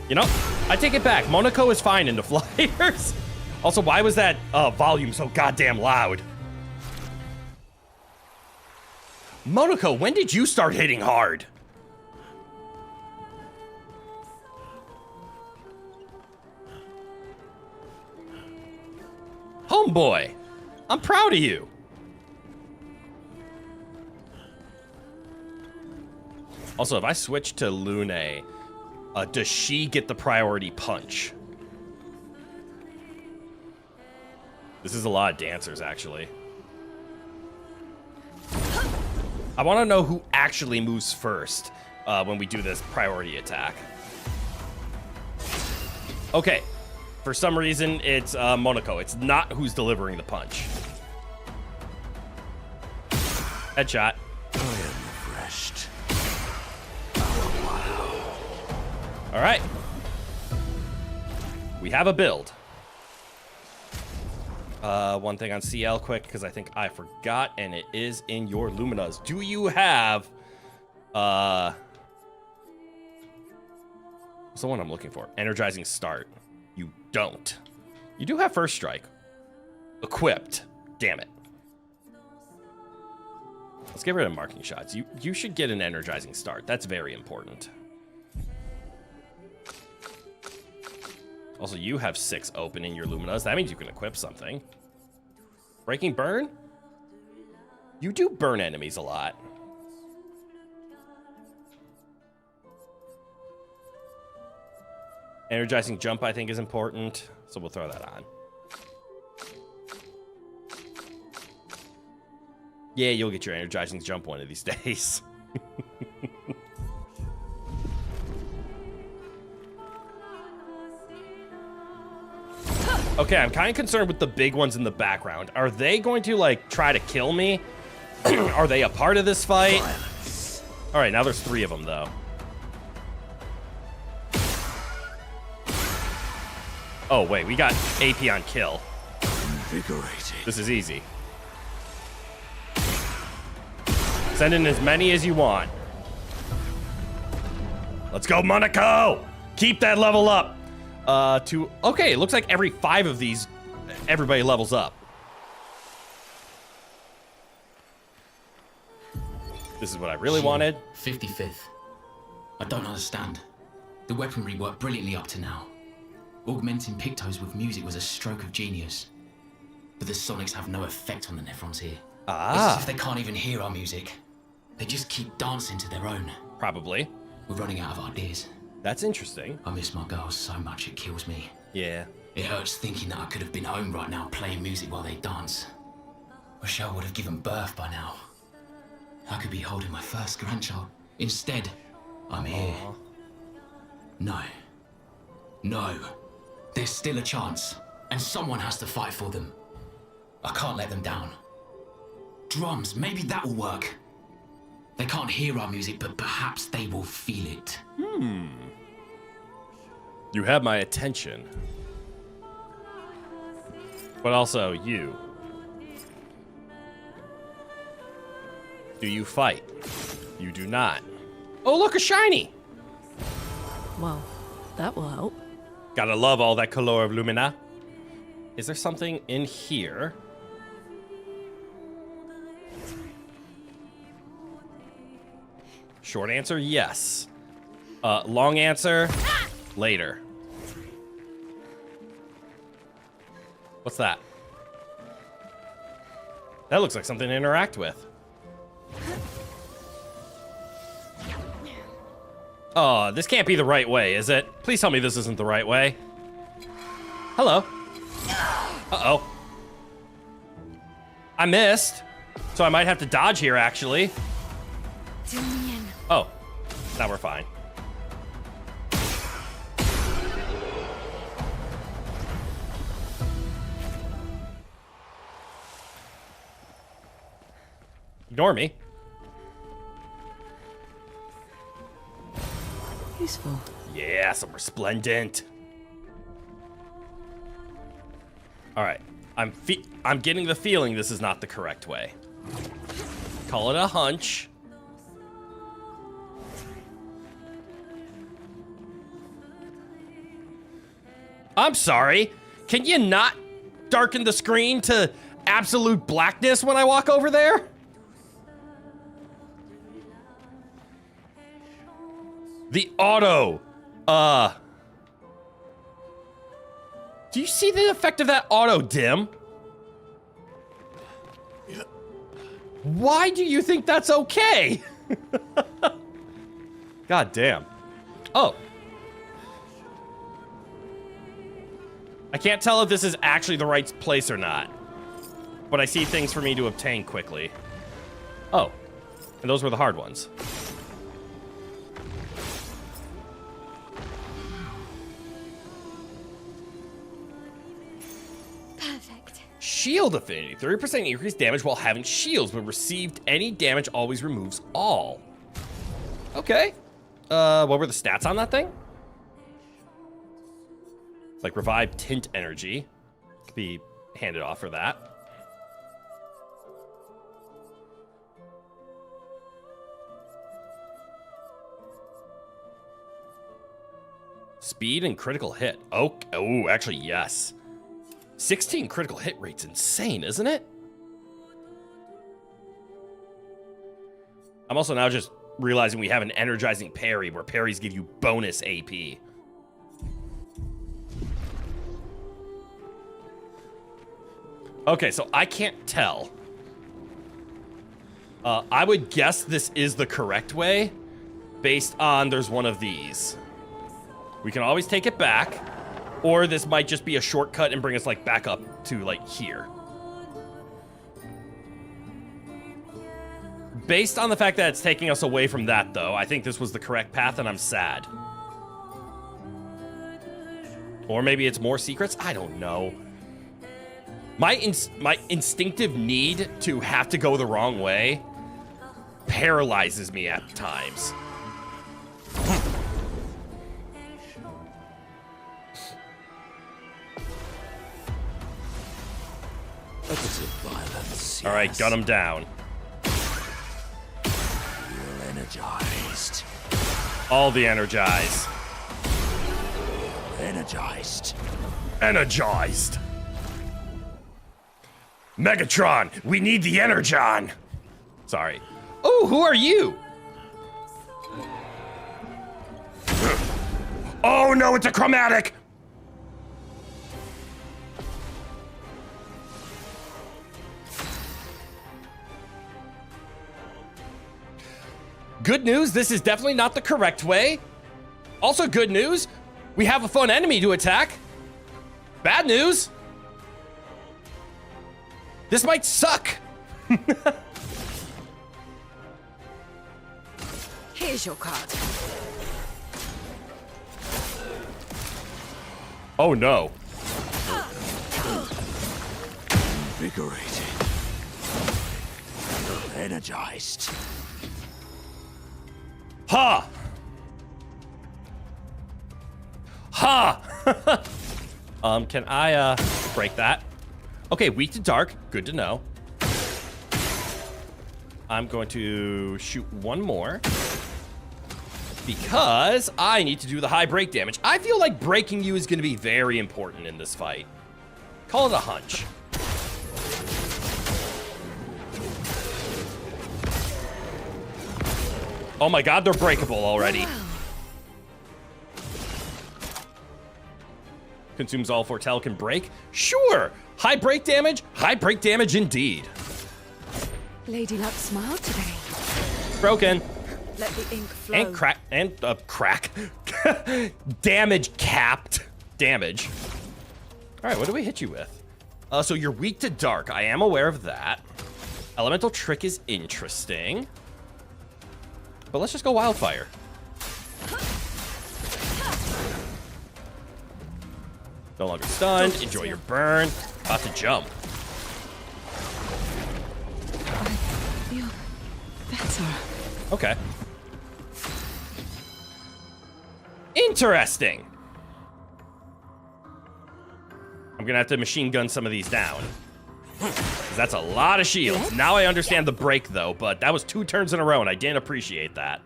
You know, I take it back. Monaco is fine into flyers. Also, why was that volume so goddamn loud? Monaco, when did you start hitting hard? Homeboy, I'm proud of you. Also, if I switch to Lune, does she get the priority punch? This is a lot of dancers, actually. I want to know who actually moves first when we do this priority attack. Okay. For some reason, it's Monaco. It's not who's delivering the punch. Headshot. I am refreshed. All right. We have a build. One thing on CL quick, because I think I forgot, and it is in your Luminas. Do you have... what's the one I'm looking for? Energizing Start. You don't. You do have First Strike. Equipped. Damn it. Let's get rid of marking shots. You should get an Energizing Start. That's very important. Also, you have 6 open in your Luminas. That means you can equip something. Breaking Burn? You do burn enemies a lot. Energizing jump, I think, is important, so we'll throw that on. Yeah, you'll get your energizing jump one of these days. Okay, I'm kind of concerned with the big ones in the background. Are they going to, like, try to kill me? Are they a part of this fight? All right, now there's 3 of them, though. Oh, wait, we got AP on kill. Invigorating. This is easy. Send in as many as you want. Let's go, Monaco! Keep that level up. Okay, it looks like every 5 of these, everybody levels up. This is what I really wanted. 55th. I don't understand. The weaponry worked brilliantly up to now. Augmenting Pictos with music was a stroke of genius. But the sonics have no effect on the Nephrons here. It's as if they can't even hear our music. They just keep dancing to their own. Probably. We're running out of ideas. That's interesting. I miss my girls so much it kills me. Yeah. It hurts thinking that I could have been home right now playing music while they dance. Wish I would have given birth by now. I could be holding my first grandchild. Instead, I'm here. No. No. There's still a chance, and someone has to fight for them. I can't let them down. Drums, maybe that'll work. They can't hear our music, but perhaps they will feel it. You have my attention. But also you. Do you fight? You do not. Oh, look, a shiny! Well, that will help. Gotta love all that color of lumina. Is there something in here? Short answer, yes. Long answer, later. What's that? That looks like something to interact with. Oh, this can't be the right way, is it? Please tell me this isn't the right way. Hello. Uh-oh. I missed, so I might have to dodge here, actually. Oh, now we're fine. Ignore me. Useful. Yeah, some resplendent. All right, I'm getting the feeling this is not the correct way. Call it a hunch. I'm sorry. Can you not darken the screen to absolute blackness when I walk over there? The auto. Do you see the effect of that auto dim? Why do you think that's okay? God damn. Oh. I can't tell if this is actually the right place or not, but I see things for me to obtain quickly. Oh, and those were the hard ones. Perfect. Shield affinity, 30% increased damage while having shields. When received, any damage always removes all. Okay. What were the stats on that thing? Like revive tint energy. Could be handed off for that. Speed and critical hit. Oh, actually, yes. 16 critical hit rate's insane, isn't it? I'm also now just realizing we have an energizing parry where parries give you bonus AP. Okay, so I can't tell. I would guess this is the correct way based on there's one of these. We can always take it back, or this might just be a shortcut and bring us, like, back up to, like, here. Based on the fact that it's taking us away from that, though, I think this was the correct path, and I'm sad. Or maybe it's more secrets? I don't know. My instinctive need to have to go the wrong way paralyzes me at times. A bit of violence. All right, gun him down. Feel energized. All the energize. Energized. Energized. Megatron, we need the Energon. Sorry. Oh, who are you? Oh no, it's a chromatic. Good news, this is definitely not the correct way. Also good news, we have a fun enemy to attack. Bad news, this might suck. Here's your card. Oh no. Invigorated. Energized. Ha! Ha! Can I, break that? Okay, weak to dark. Good to know. I'm going to shoot one more. Because I need to do the high break damage. I feel like breaking you is going to be very important in this fight. Call it a hunch. Oh my god, they're breakable already. Consumes all foretell can break? Sure! High break damage? High break damage indeed. Lady Luck smiled today. Broken. Let the ink flow. And crack. And, crack. Damage capped. Damage. Alright, what do we hit you with? So you're weak to dark. I am aware of that. Elemental trick is interesting. But let's just go wildfire. No longer stunned. Enjoy your burn. About to jump. I feel better. Okay. Interesting. I'm gonna have to machine gun some of these down. 'Cause that's a lot of shields. Now I understand the break though, but that was 2 turns in a row and I didn't appreciate that.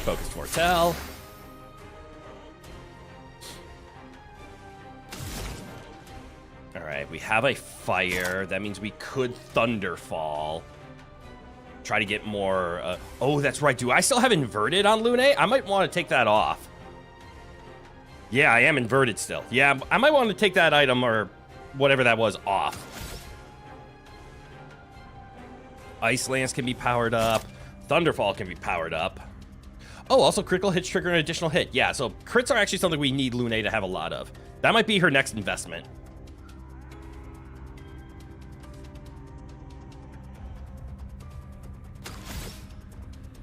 Focus foretell. Alright, we have a fire. That means we could Thunderfall. Try to get more... oh, that's right. Do I still have inverted on Lune? I might want to take that off. Yeah, I am inverted still. Yeah, I might want to take that item or whatever that was off. Ice Lance can be powered up. Thunderfall can be powered up. Oh, also critical hits trigger an additional hit. Yeah, so crits are actually something we need Lune to have a lot of. That might be her next investment.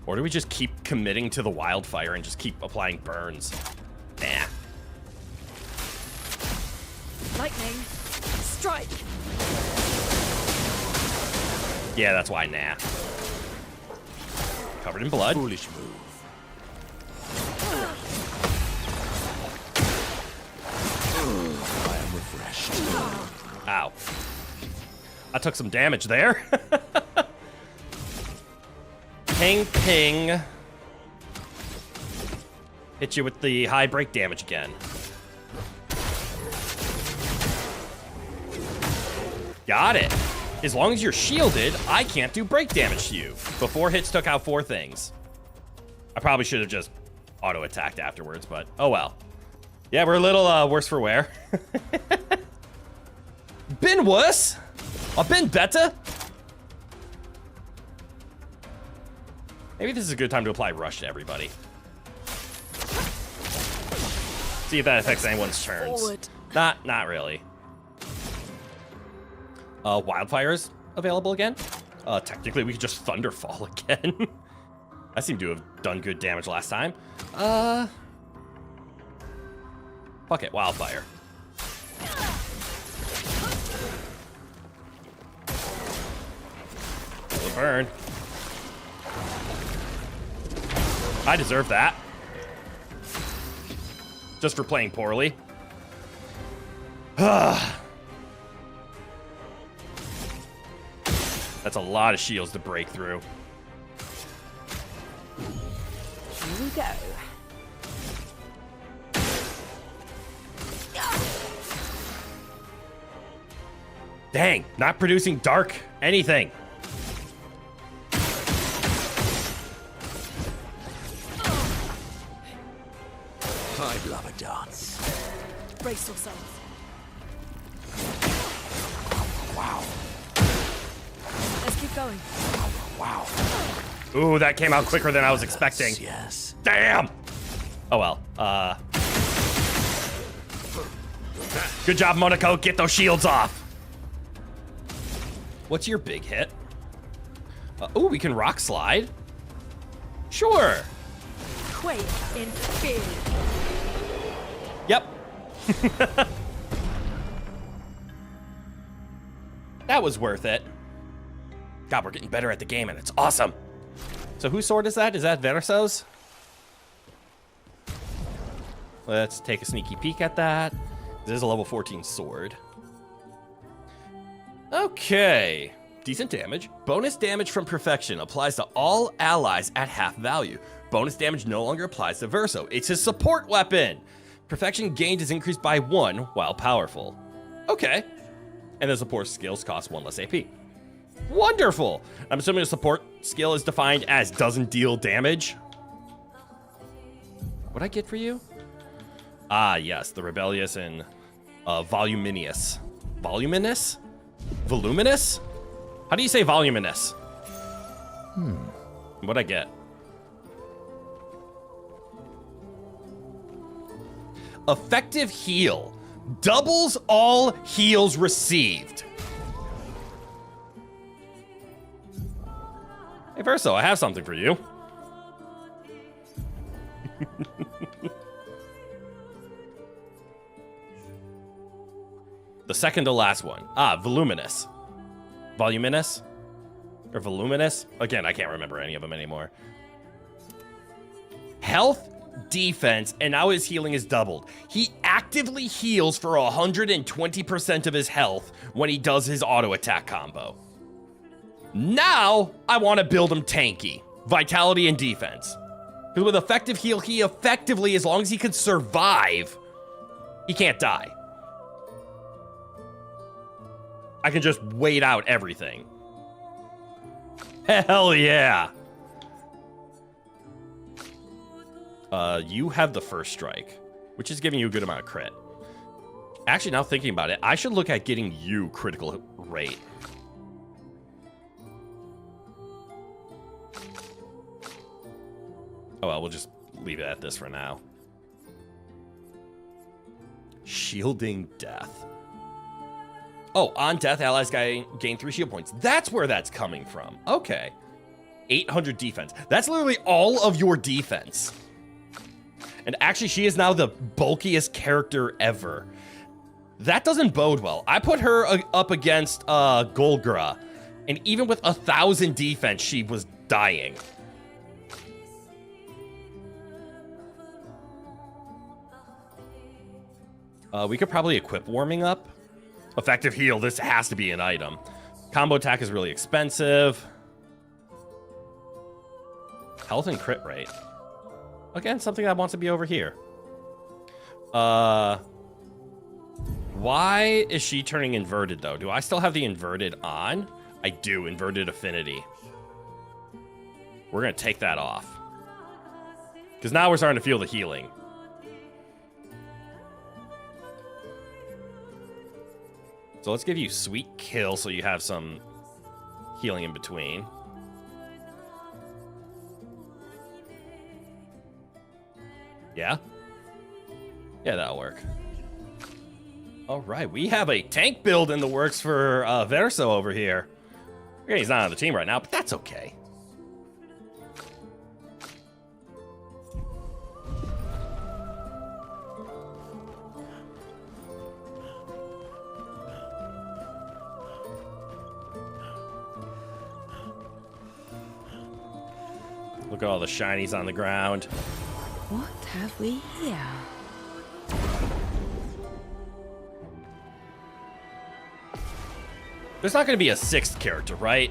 Or do we just keep committing to the wildfire and just keep applying burns? Nah. Lightning. Strike. Yeah, that's why nah. Covered in blood. Foolish move. I am refreshed. Ow. I took some damage there. Ping, ping. Hit you with the high break damage again. Got it. As long as you're shielded, I can't do break damage to you. Before hits took out 4 things. I probably should have just auto-attacked afterwards, but oh well. Yeah, we're a little worse for wear. been worse. I've been better. Maybe this is a good time to apply rush to everybody. See if that affects anyone's turns. Forward. Not really. Wildfire's available again. Technically, we could just Thunderfall again. I seem to have done good damage last time. Fuck it, Wildfire. Feel the burn. I deserve that. Just for playing poorly. That's a lot of shields to break through. Here we go. Dang, not producing dark anything. I'd love a dance. Brace yourselves. Wow. Let's keep going. Wow. Ooh, that came out quicker than I was expecting. Yes. Damn! Oh well, good job, Monaco. Get those shields off. What's your big hit? Ooh, we can rock slide. Sure. Quake in fear. Yep. That was worth it. God, we're getting better at the game, and it's awesome. So whose sword is that? Is that Verso's? Let's take a sneaky peek at that. This is a level 14 sword. Okay. Decent damage. Bonus damage from Perfection applies to all allies at half value. Bonus damage no longer applies to Verso. It's his support weapon. Perfection gained is increased by 1 while powerful. Okay. And the support skills cost 1 less AP. Wonderful. I'm assuming the support skill is defined as doesn't deal damage. What'd I get for you? Ah, yes, the Rebellious and Voluminous. Voluminous? Voluminous? How do you say voluminous? What'd I get? Effective heal. Doubles all heals received. Hey, Verso, I have something for you. The second to last one. Ah, voluminous. Voluminous? Or voluminous? Again, I can't remember any of them anymore. Health, defense, and now his healing is doubled. He actively heals for 120% of his health when he does his auto attack combo. Now, I want to build him tanky. Vitality and defense. Because with effective heal, he effectively, as long as he can survive, he can't die. I can just wait out everything. Hell yeah. You have the first strike, which is giving you a good amount of crit. Actually, now thinking about it, I should look at getting you critical rate. Oh, well, we'll just leave it at this for now. Shielding death. Oh, on death, allies gain 3 shield points. That's where that's coming from. Okay. 800 defense. That's literally all of your defense. And actually, she is now the bulkiest character ever. That doesn't bode well. I put her up against Golgra, and even with 1,000 defense, she was dying. We could probably equip warming up. Effective heal, this has to be an item. Combo attack is really expensive. Health and crit rate. Again, something that wants to be over here. Why is she turning inverted, though? Do I still have the inverted on? I do, inverted affinity. We're going to take that off. Because now we're starting to feel the healing. So let's give you Sweet Kill so you have some healing in between. Yeah? Yeah, that'll work. All right, we have a tank build in the works for Verso over here. Okay, he's not on the team right now, but that's okay. Look at all the shinies on the ground. What have we here? There's not going to be a sixth character, right?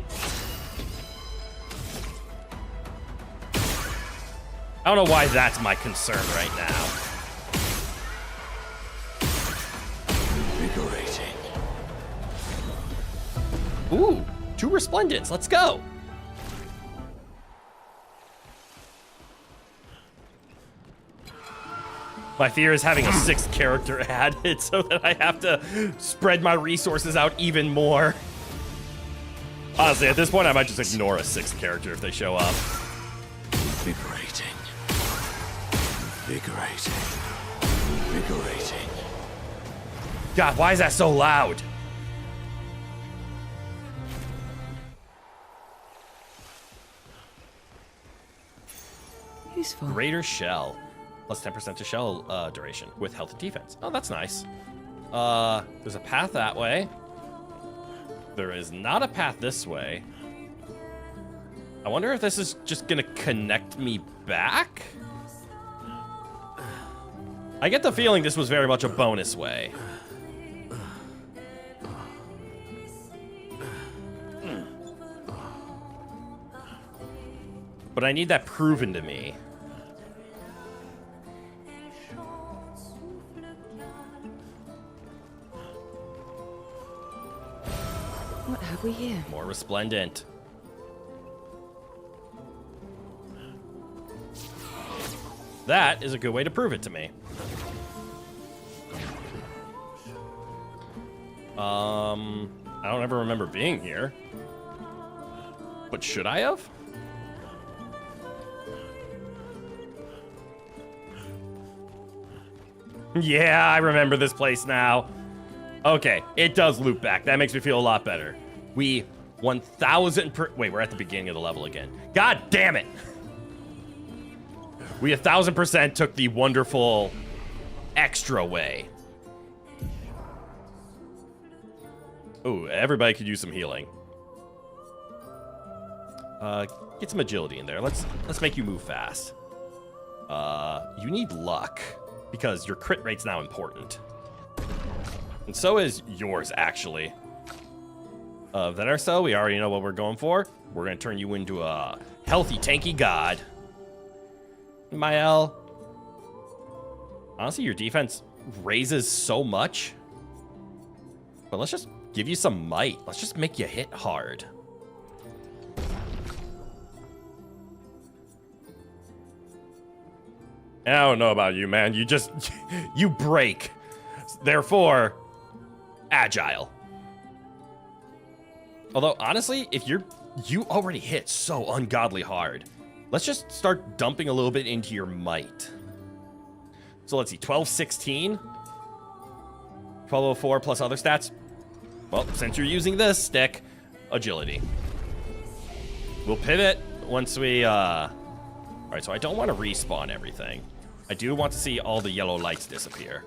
I don't know why that's my concern right now. Invigorating. Ooh, 2 Resplendents. Let's go. My fear is having a 6th character added so that I have to spread my resources out even more. Honestly, at this point, I might just ignore a 6th character if they show up. Invigorating. Invigorating. Invigorating. God, why is that so loud? Useful. Greater Shell. Plus 10% to shell duration with health and defense. Oh, that's nice. There's a path that way. There is not a path this way. I wonder if this is just gonna connect me back? I get the feeling this was very much a bonus way. But I need that proven to me. What have we here? More Resplendent. That is a good way to prove it to me. I don't ever remember being here. But should I have? Yeah, I remember this place now. Okay, it does loop back. That makes me feel a lot better. We 1,000 Wait, we're at the beginning of the level again. God damn it! We 1,000% took the wonderful extra way. Ooh, everybody could use some healing. Get some agility in there. Let's make you move fast. You need luck because your crit rate's now important. And so is yours, actually. Then or so, we already know what we're going for. We're going to turn you into a healthy, tanky god. Mael. Honestly, your defense raises so much. But let's just give you some might. Let's just make you hit hard. I don't know about you, man. You just... you break. Therefore, agile. Although, honestly, if you already hit so ungodly hard. Let's just start dumping a little bit into your might. So let's see, 1216. 1204 plus other stats. Well, since you're using this stick, agility. We'll pivot once we, Alright, so I don't want to respawn everything. I do want to see all the yellow lights disappear.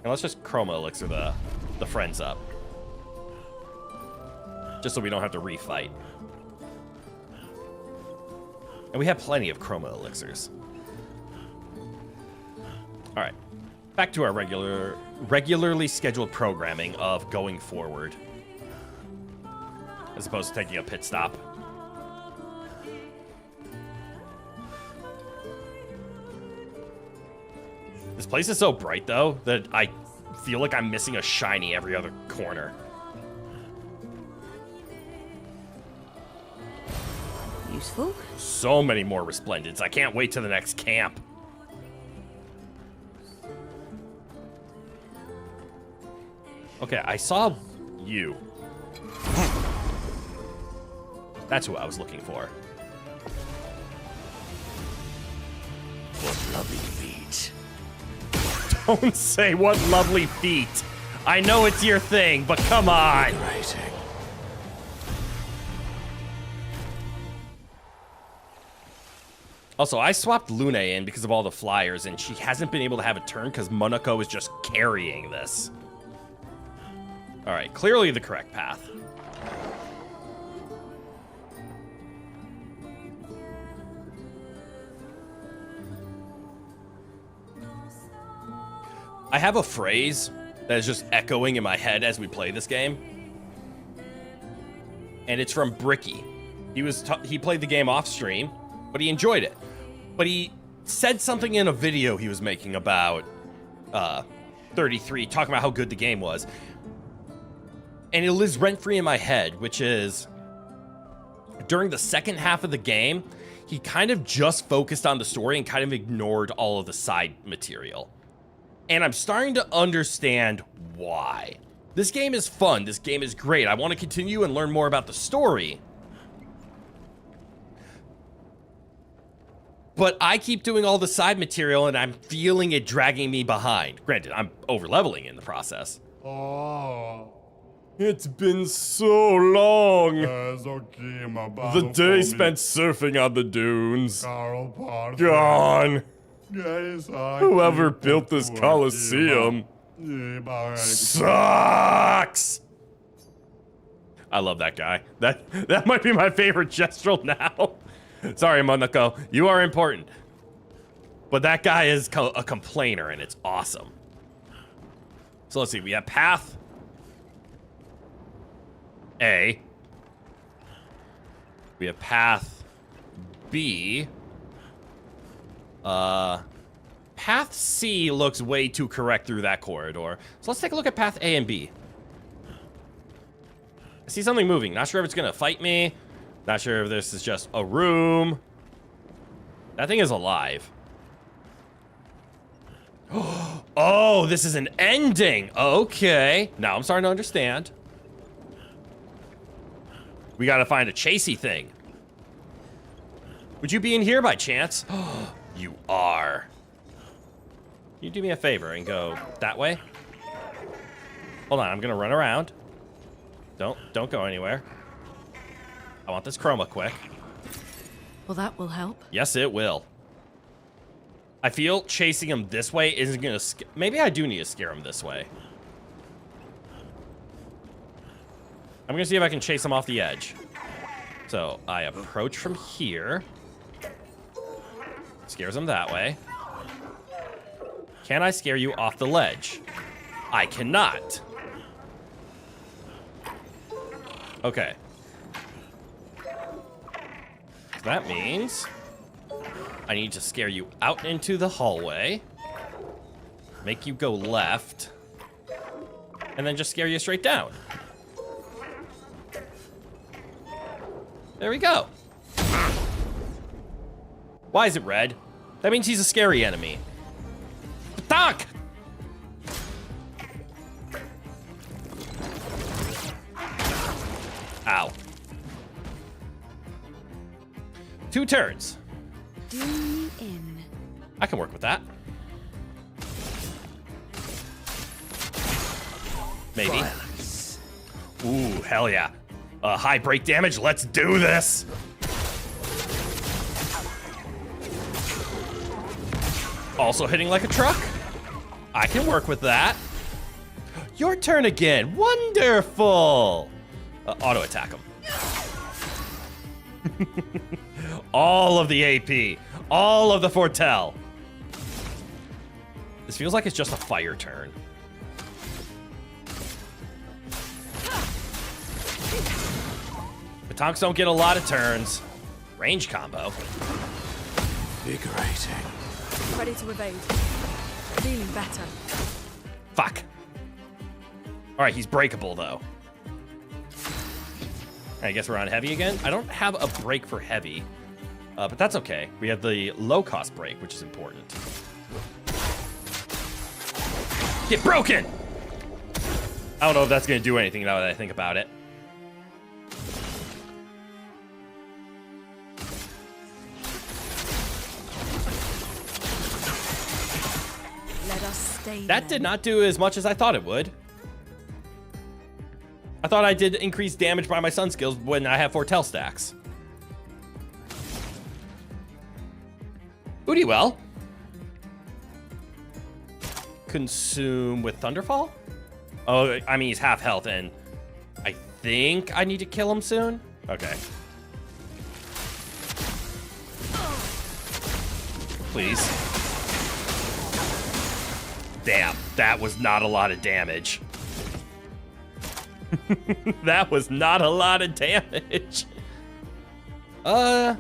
And let's just chroma elixir the friends up. Just so we don't have to refight. And we have plenty of chroma elixirs. Alright. Back to our regularly scheduled programming of going forward. As opposed to taking a pit stop. This place is so bright, though, that I feel like I'm missing a shiny every other corner. Useful. So many more Resplendents. I can't wait to the next camp. Okay, I saw you. That's who I was looking for. What lovely feet. Don't say what lovely feet. I know it's your thing, but come on. Invigorating. Also, I swapped Luna in because of all the flyers, and she hasn't been able to have a turn because Monoko is just carrying this. All right, clearly the correct path. I have a phrase that is just echoing in my head as we play this game. And it's from Bricky. He played the game off stream, but he enjoyed it. But he said something in a video he was making about 33, talking about how good the game was. And it lives rent-free in my head, which is during the second half of the game, he kind of just focused on the story and kind of ignored all of the side material. And I'm starting to understand why. This game is fun. This game is great. I want to continue and learn more about the story. But I keep doing all the side material and I'm feeling it dragging me behind. Granted, I'm over-leveling in the process. Oh. It's been so long. The day spent surfing on the dunes. Gone. Whoever built this Colosseum sucks. I love that guy. That might be my favorite gestural now. Sorry, Monoko. You are important. But that guy is a complainer, and it's awesome. So let's see. We have path A. We have path B. Path C looks way too correct through that corridor. So let's take a look at path A and B. I see something moving. Not sure if it's gonna fight me. Not sure if this is just a room. That thing is alive. Oh, this is an ending. Okay. Now I'm starting to understand. We gotta find a chasey thing. Would you be in here by chance? You are. Can you do me a favor and go that way? Hold on, I'm gonna run around. Don't go anywhere. I want this chroma quick. Well, that will help. Yes, it will. I feel chasing him this way isn't gonna maybe I do need to scare him this way. I'm gonna see if I can chase him off the edge. So I approach from here. Scares him that way. Can I scare you off the ledge? I cannot. Okay. So that means I need to scare you out into the hallway. Make you go left. And then just scare you straight down. There we go. Why is it red? That means he's a scary enemy. Doc! Ow. 2 turns. Do me in. I can work with that. Maybe. Violence. Ooh, hell yeah. High break damage, let's do this! Also hitting like a truck. I can work with that. Your turn again. Wonderful. Auto attack him. All of the AP. All of the foretell. This feels like it's just a fire turn. Batonks don't get a lot of turns. Range combo. Invigorating. Ready to evade. Feeling better. Fuck. All right, he's breakable though. I guess we're on heavy again. I don't have a break for heavy, but that's okay. We have the low cost break, which is important. Get broken! I don't know if that's going to do anything now that I think about it. Let us stay That then. did not do as much as I thought it would. I thought I did increase damage by my sun skills when I have foretell stacks. Booty well. Consume with Thunderfall? Oh, I mean, he's half health, and I think I need to kill him soon? Okay. Please. Damn, that was not a lot of damage. That was not a lot of damage. I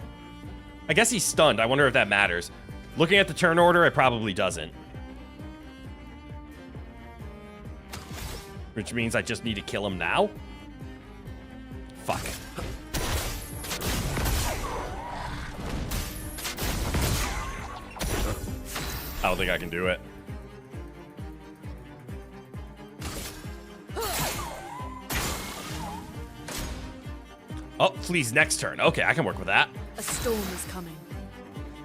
guess he's stunned. I wonder if that matters. Looking at the turn order, it probably doesn't. Which means I just need to kill him now? Fuck. I don't think I can do it. Oh, please, next turn. Okay, I can work with that. A storm is coming.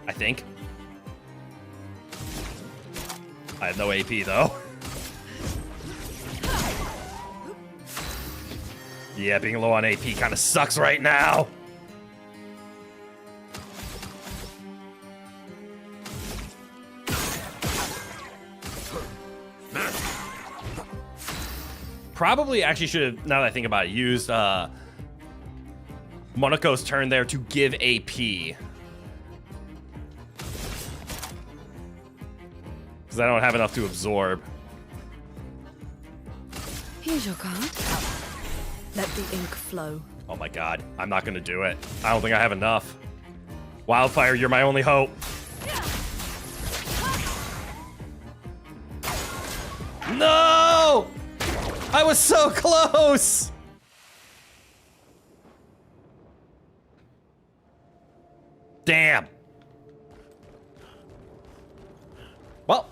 I think. I have no AP, though. Yeah, being low on AP kind of sucks right now. Probably actually should have, now that I think about it, used Monaco's turn there to give AP. Because I don't have enough to absorb. Here's your card. Let the ink flow. Oh my god, I'm not gonna do it. I don't think I have enough. Wildfire, you're my only hope. No! I was so close! Damn. Well,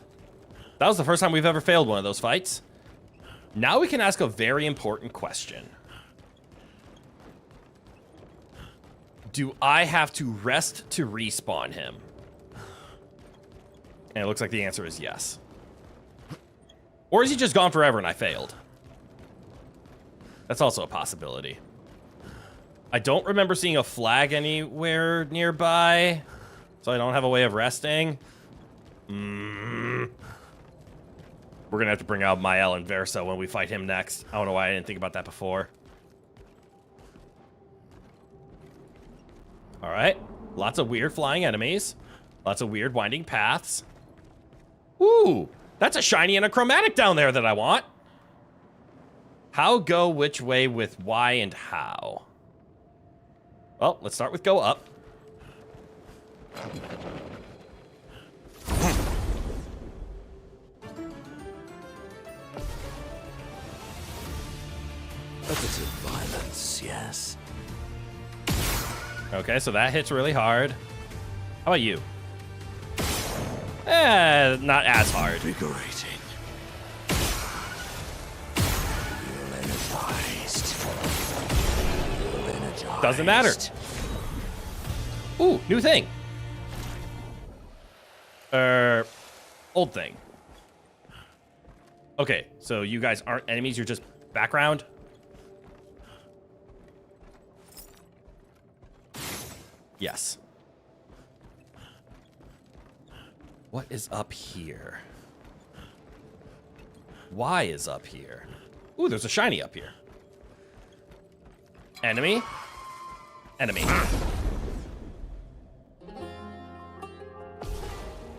that was the first time we've ever failed one of those fights. Now we can ask a very important question. Do I have to rest to respawn him? And it looks like the answer is yes. Or is he just gone forever and I failed? That's also a possibility. I don't remember seeing a flag anywhere nearby, so I don't have a way of resting. We're gonna have to bring out Mael and Versa when we fight him next. I don't know why I didn't think about that before. All right, lots of weird flying enemies. Lots of weird winding paths. Ooh, that's a shiny and a chromatic down there that I want. How go which way with why and how? Well, let's start with go up. A bit of violence, yes. Okay, so that hits really hard. How about you? Not as hard. Invigorating. Feel energized. Feel energized. Doesn't matter. Ooh, new thing. Old thing. Okay, so you guys aren't enemies, you're just background? Yes. What is up here? Why is up here? Ooh, there's a shiny up here. Enemy. Enemy.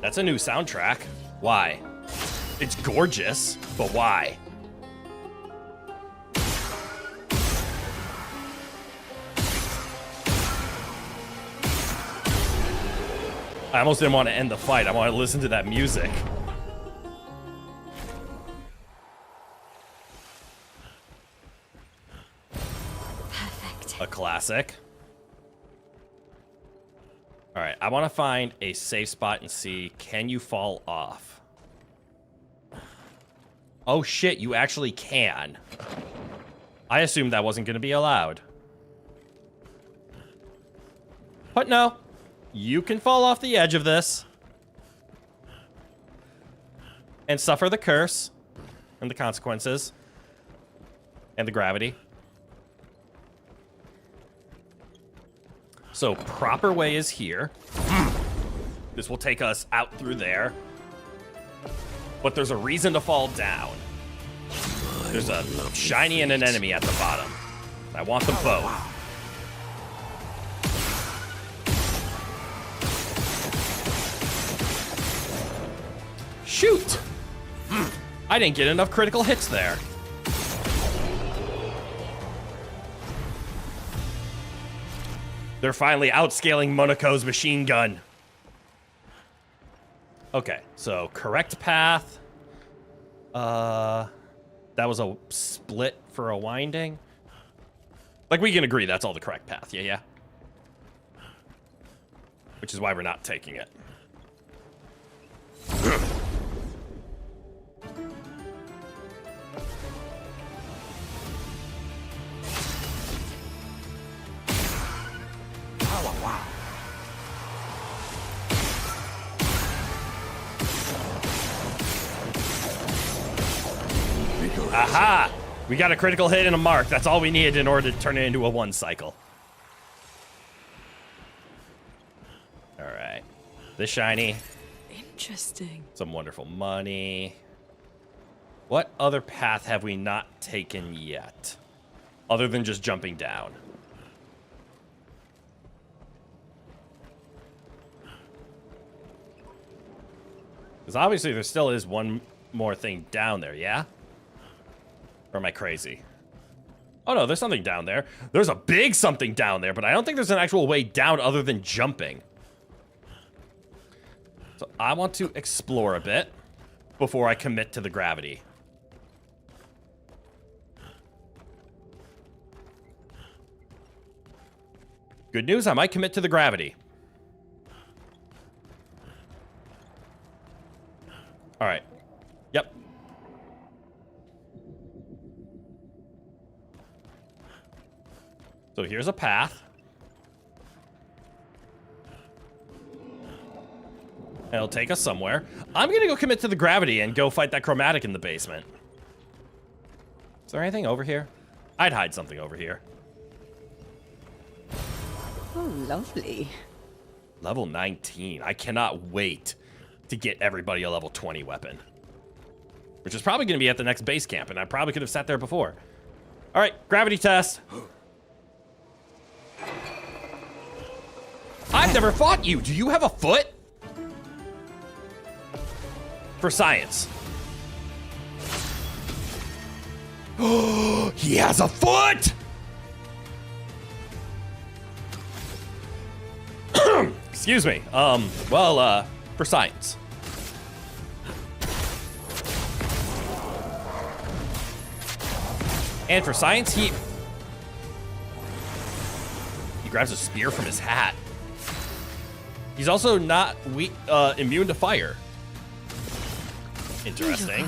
That's a new soundtrack. Why? It's gorgeous, but why? I almost didn't want to end the fight. I want to listen to that music. Perfect. A classic. All right, I want to find a safe spot and see, can you fall off? Oh shit, you actually can. I assumed that wasn't going to be allowed. But no, you can fall off the edge of this and suffer the curse and the consequences and the gravity. So proper way is here. This will take us out through there. But there's a reason to fall down. There's a shiny and an enemy at the bottom. I want them both. Shoot! I didn't get enough critical hits there. They're finally outscaling Monaco's machine gun. Okay, so correct path. That was a split for a winding. Like, we can agree that's all the correct path, yeah? Which is why we're not taking it. Aha! We got a critical hit and a mark. That's all we needed in order to turn it into a 1 cycle. Alright. This shiny. Interesting. Some wonderful money. What other path have we not taken yet? Other than just jumping down. Because obviously there still is one more thing down there, yeah? Or am I crazy? Oh no, there's something down there. There's a big something down there, but I don't think there's an actual way down other than jumping. So I want to explore a bit before I commit to the gravity. Good news, I might commit to the gravity. All right. Yep. So here's a path. And it'll take us somewhere. I'm going to go commit to the gravity and go fight that chromatic in the basement. Is there anything over here? I'd hide something over here. Oh, lovely. Level 19. I cannot wait to get everybody a level 20 weapon. Which is probably going to be at the next base camp, and I probably could have sat there before. All right, gravity test. I've never fought you. Do you have a foot? For science. Oh, he has a foot! Excuse me. Well, for science. And for science, he grabs a spear from his hat. He's also not immune to fire. Interesting.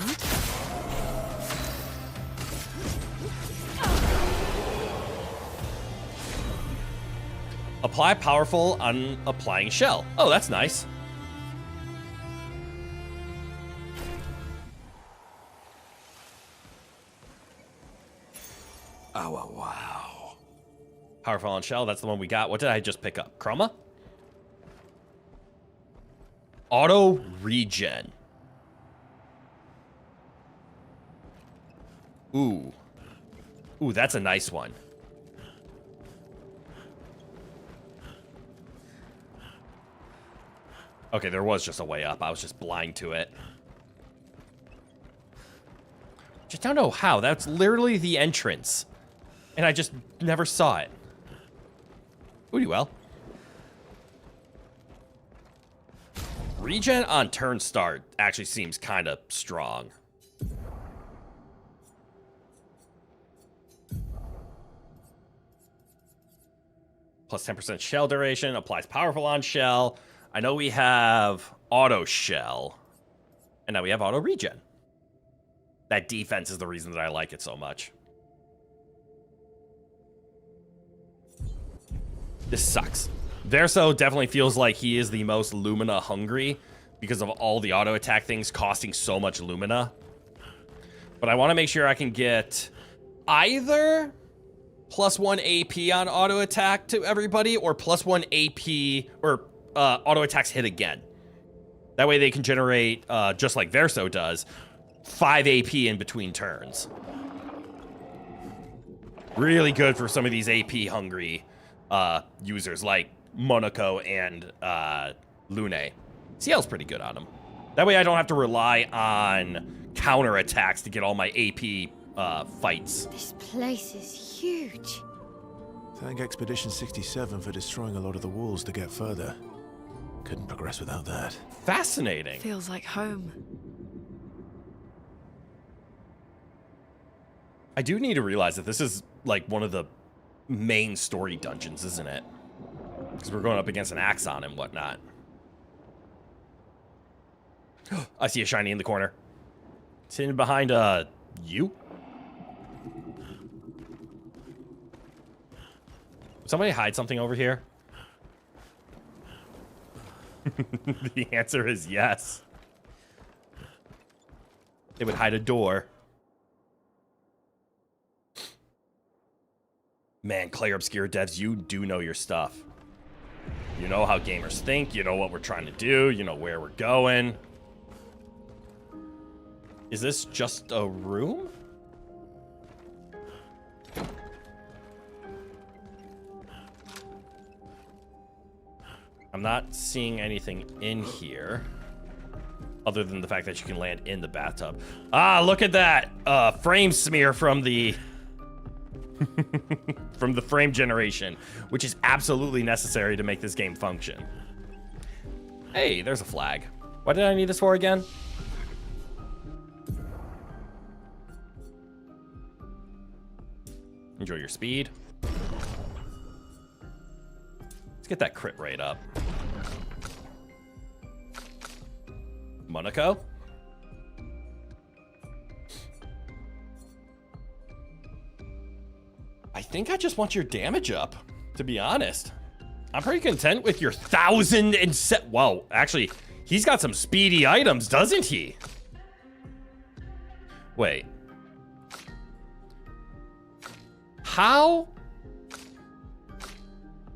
Apply powerful on applying shell. Oh, that's nice. Oh, wow. Powerful on shell, that's the one we got. What did I just pick up? Chroma? Auto regen. Ooh. Ooh, that's a nice one. Okay, there was just a way up. I was just blind to it. Just don't know how. That's literally the entrance. And I just never saw it. Ooh, well. Regen on turn start actually seems kind of strong. Plus 10% shell duration, applies powerful on shell. I know we have auto shell. And now we have auto regen. that defense is the reason that I like it so much. This sucks. Verso definitely feels like he is the most Lumina hungry because of all the auto attack things costing so much Lumina. But I want to make sure I can get either +1 AP on auto attack to everybody or +1 AP or auto attacks hit again. That way they can generate, just like Verso does, 5 AP in between turns. Really good for some of these AP hungry users like Monaco and Lune. CL's pretty good on them. That way I don't have to rely on counter attacks to get all my AP fights. This place is huge. Thank Expedition 67 for destroying a lot of the walls to get further. Couldn't progress without that. Fascinating. Feels like home. I do need to realize that this is like one of the main story dungeons, isn't it? Because we're going up against an Axon and whatnot. I see a shiny in the corner. It's hidden behind you. Would somebody hide something over here? The answer is yes. They would hide a door. Man, Clair Obscur devs, you do know your stuff. You know how gamers think, you know what we're trying to do, you know where we're going. Is this just a room? I'm not seeing anything in here other than the fact that you can land in the bathtub. Ah, look at that frame smear from the from the frame generation, which is absolutely necessary to make this game function. Hey, there's a flag. What did I need this for again? Enjoy your speed. Let's get that crit rate up. Monaco. I think I just want your damage up, to be honest. I'm pretty content with your 1,000 and set. Whoa, actually, he's got some speedy items, doesn't he? Wait. How?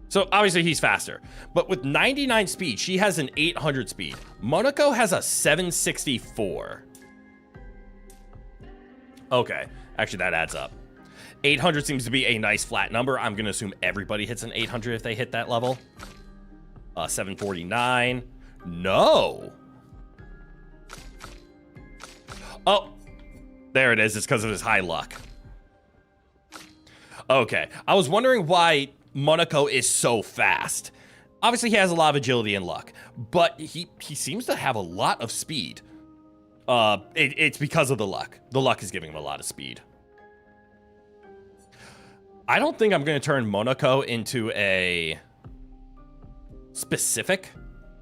So obviously he's faster, but with 99 speed, she has an 800 speed. Monaco has a 764. Okay, actually that adds up. 800 seems to be a nice flat number. I'm gonna assume everybody hits an 800 if they hit that level. 749. No. Oh, there it is. It's because of his high luck. Okay, I was wondering why Monaco is so fast. Obviously, he has a lot of agility and luck, but he seems to have a lot of speed. It's because of the luck. The luck is giving him a lot of speed. I don't think I'm going to turn Monaco into a specific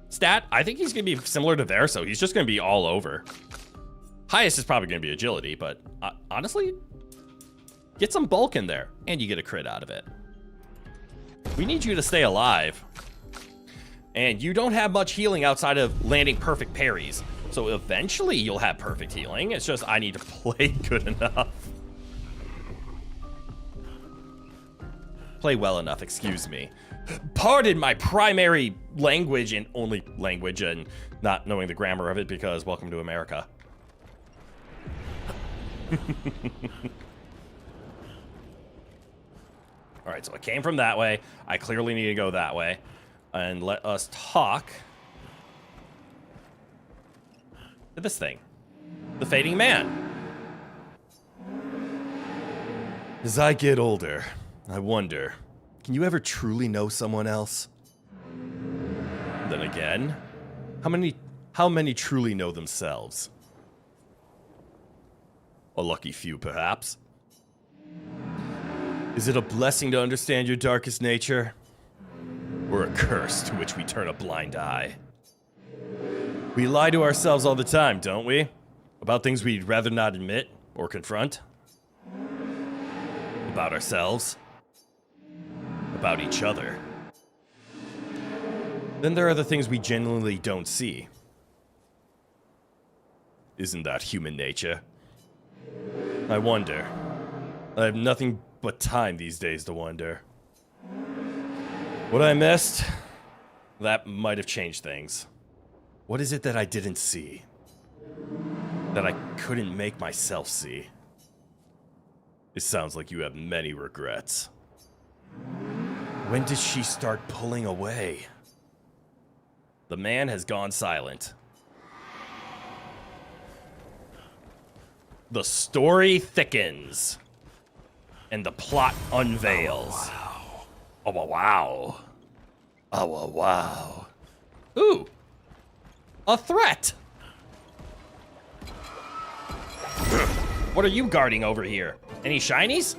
stat. I think he's going to be similar to Verso. He's just going to be all over. Highest is probably going to be agility, but honestly, get some bulk in there, and you get a crit out of it. We need you to stay alive. And you don't have much healing outside of landing perfect parries. So eventually you'll have perfect healing. It's just I need to play good enough. Play well enough, excuse me. Pardon my primary language and only language and not knowing the grammar of it because welcome to America. All right, so I came from that way. I clearly need to go that way. And let us talk to this thing. The Fading Man. As I get older, I wonder, can you ever truly know someone else? Then again, how many truly know themselves? A lucky few, perhaps. Is it a blessing to understand your darkest nature? Or a curse to which we turn a blind eye? We lie to ourselves all the time, don't we? About things we'd rather not admit. or confront. About ourselves. About each other. Then there are the things we genuinely don't see. Isn't that human nature? I wonder. I have nothing but time these days to wonder. What I missed? That might have changed things. What is it that I didn't see? That I couldn't make myself see? It sounds like you have many regrets. When did she start pulling away? The man has gone silent. The story thickens. And the plot unveils. Oh, wow. Oh, wow. Ooh. A threat. What are you guarding over here? Any shinies?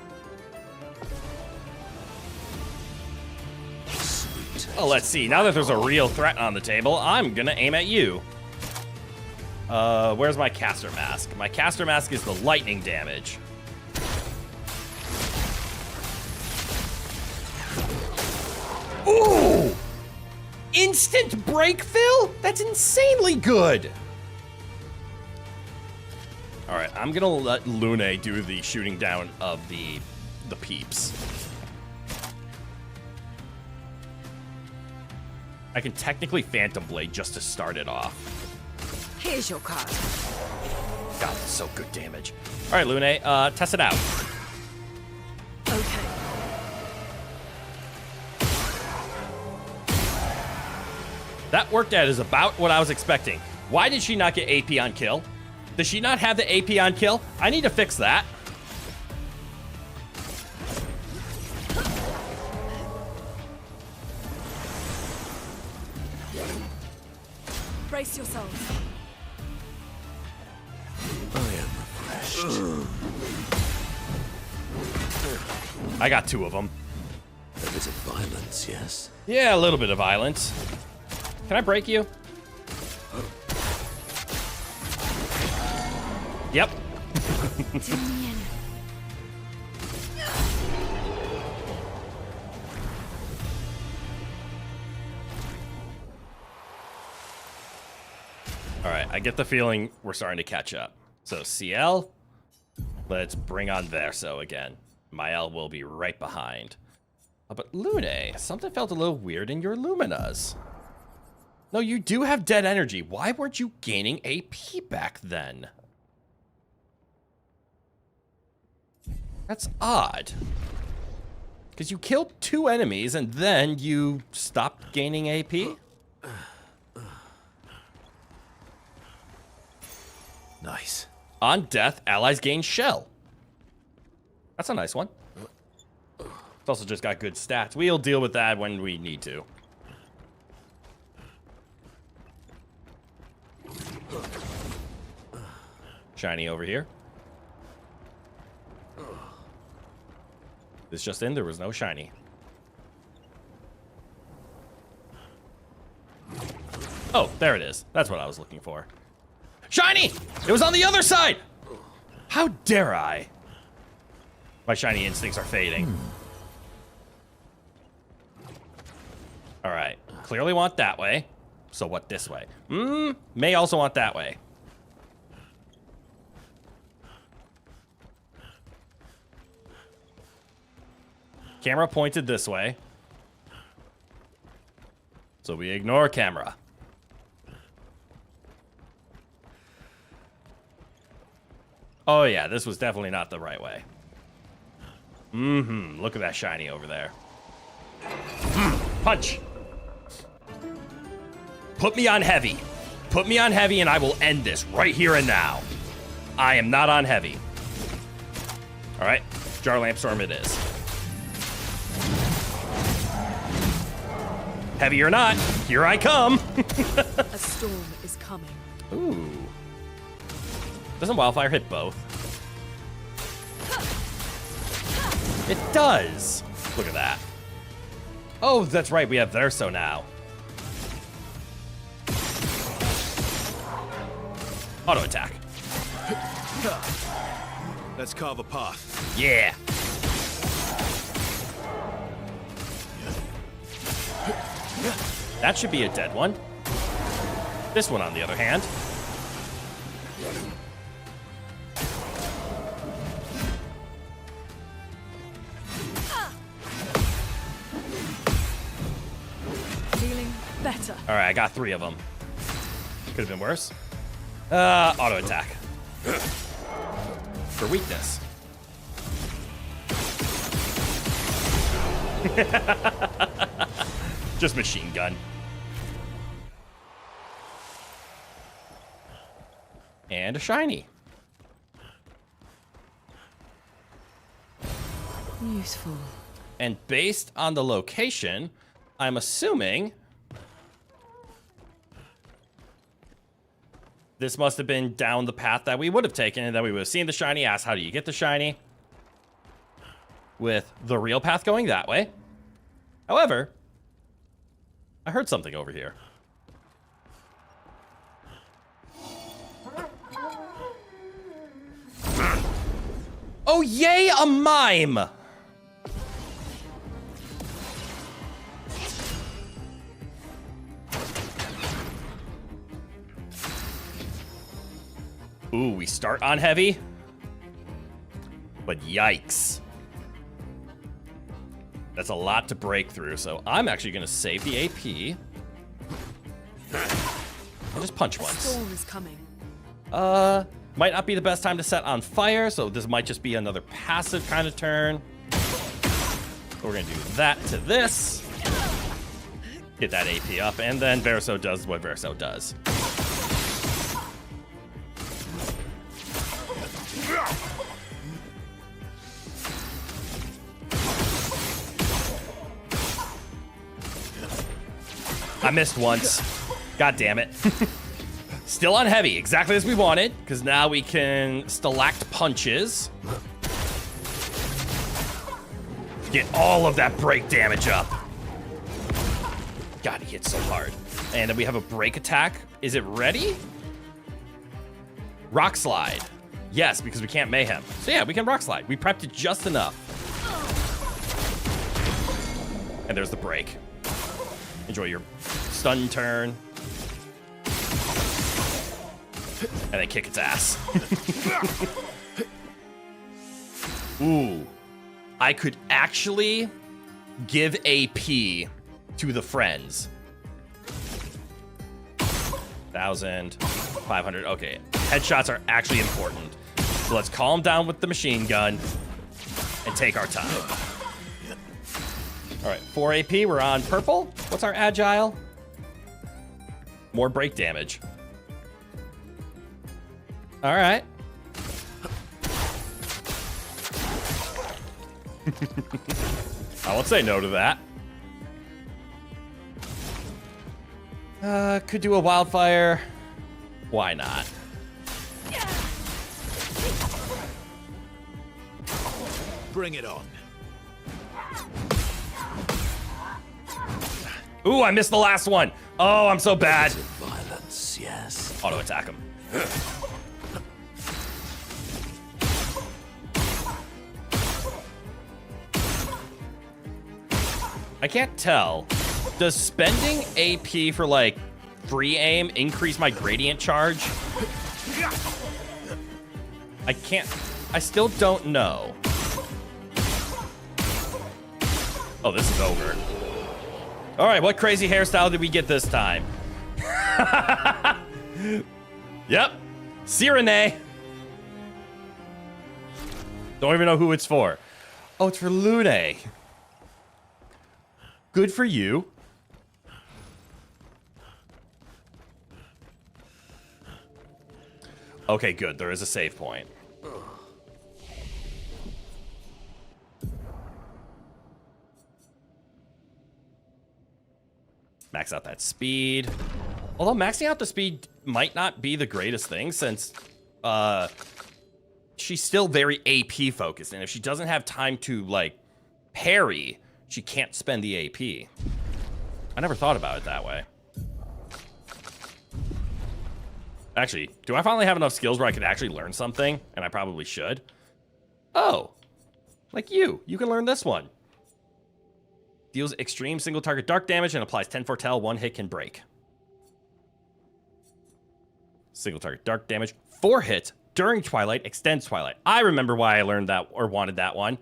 Well, let's see. Now that there's a real threat on the table, I'm gonna aim at you. Where's my caster mask? My caster mask is the lightning damage. Ooh! Instant break fill? That's insanely good! Alright, I'm gonna let Lune do the shooting down of the peeps. I can technically Phantom Blade just to start it off. Here's your card. God, that's so good damage. Alright, Lune, test it out. Okay. That worked out is about what I was expecting. Why did she not get AP on kill? Does she not have the AP on kill? I need to fix that. Brace yourselves. I am refreshed. I got 2 of them. A bit of violence, yes? Yeah, a little bit of violence. Can I break you? Yep. Alright, I get the feeling we're starting to catch up. So CL, let's bring on Verso again. Mael will be right behind. But Lune, something felt a little weird in your Luminas. No, you do have dead energy. Why weren't you gaining AP back then? That's odd. Because you killed 2 enemies and then you stopped gaining AP? Nice. On death, allies gain shell. That's a nice one. It's also just got good stats. We'll deal with that when we need to. Shiny over here. This just in, there was no shiny. Oh, there it is. That's what I was looking for. Shiny! It was on the other side! How dare I? My shiny instincts are fading. Alright, clearly want that way. So what this way? May also want that way. Camera pointed this way. So we ignore camera. Oh yeah, this was definitely not the right way. Look at that shiny over there. Punch! Put me on heavy. Put me on heavy and I will end this right here and now. I am not on heavy. Alright, Jar Lamp Storm it is. Heavy or not, here I come. A storm is coming. Ooh. Doesn't Wildfire hit both? It does. Look at that. Oh, that's right. We have Verso now. Auto attack. Let's carve a path. Yeah. That should be a dead one. This one, on the other hand. Feeling better. All right, I got 3 of them. Could have been worse. Auto attack. For weakness. Just machine gun. And a shiny. Useful. And based on the location, I'm assuming this must have been down the path that we would have taken, and then we would have seen the shiny, asked how do you get the shiny, with the real path going that way. However, I heard something over here. Oh, yay, a mime! Ooh, we start on heavy. But yikes. That's a lot to break through, so I'm actually going to save the AP. I'll just punch once. Storm is coming. Might not be the best time to set on fire, so this might just be another passive kind of turn. We're going to do that to this. Get that AP up, and then Verso does what Verso does. I missed once. God damn it. Still on heavy, exactly as we wanted, because now we can stalakt punches. Get all of that break damage up. God, he hits so hard. And then we have a break attack. Is it ready? Rock slide. Yes, because we can't mayhem. So yeah, we can rock slide. We prepped it just enough. And there's the break. Enjoy your stun turn. And then kick its ass. Ooh. I could actually give AP to the friends. 1,500. Okay. Headshots are actually important. So let's calm down with the machine gun and take our time. All right, 4 AP, we're on purple. What's our agile? More break damage. All right. I won't say no to that. Could do a wildfire. Why not? Bring it on. Ooh, I missed the last one. Oh, I'm so bad. Violence, yes. Auto attack him. I can't tell. Does spending AP for like free aim increase my gradient charge? I can't. I still don't know. Oh, this is over. All right, what crazy hairstyle did we get this time? Yep, Sirene. Don't even know who it's for. Oh, it's for Lune. Good for you. Okay, good. There is a save point. Max out that speed. Although maxing out the speed might not be the greatest thing since she's still very AP focused. And if she doesn't have time to, like, parry, she can't spend the AP. I never thought about it that way. Actually, do I finally have enough skills where I could actually learn something? And I probably should. Oh, like you. You can learn this one. Deals extreme single target dark damage and applies 10 foretell. 1 hit can break. Single target dark damage. 4 hits during Twilight extends Twilight. I remember why I learned that or wanted that one.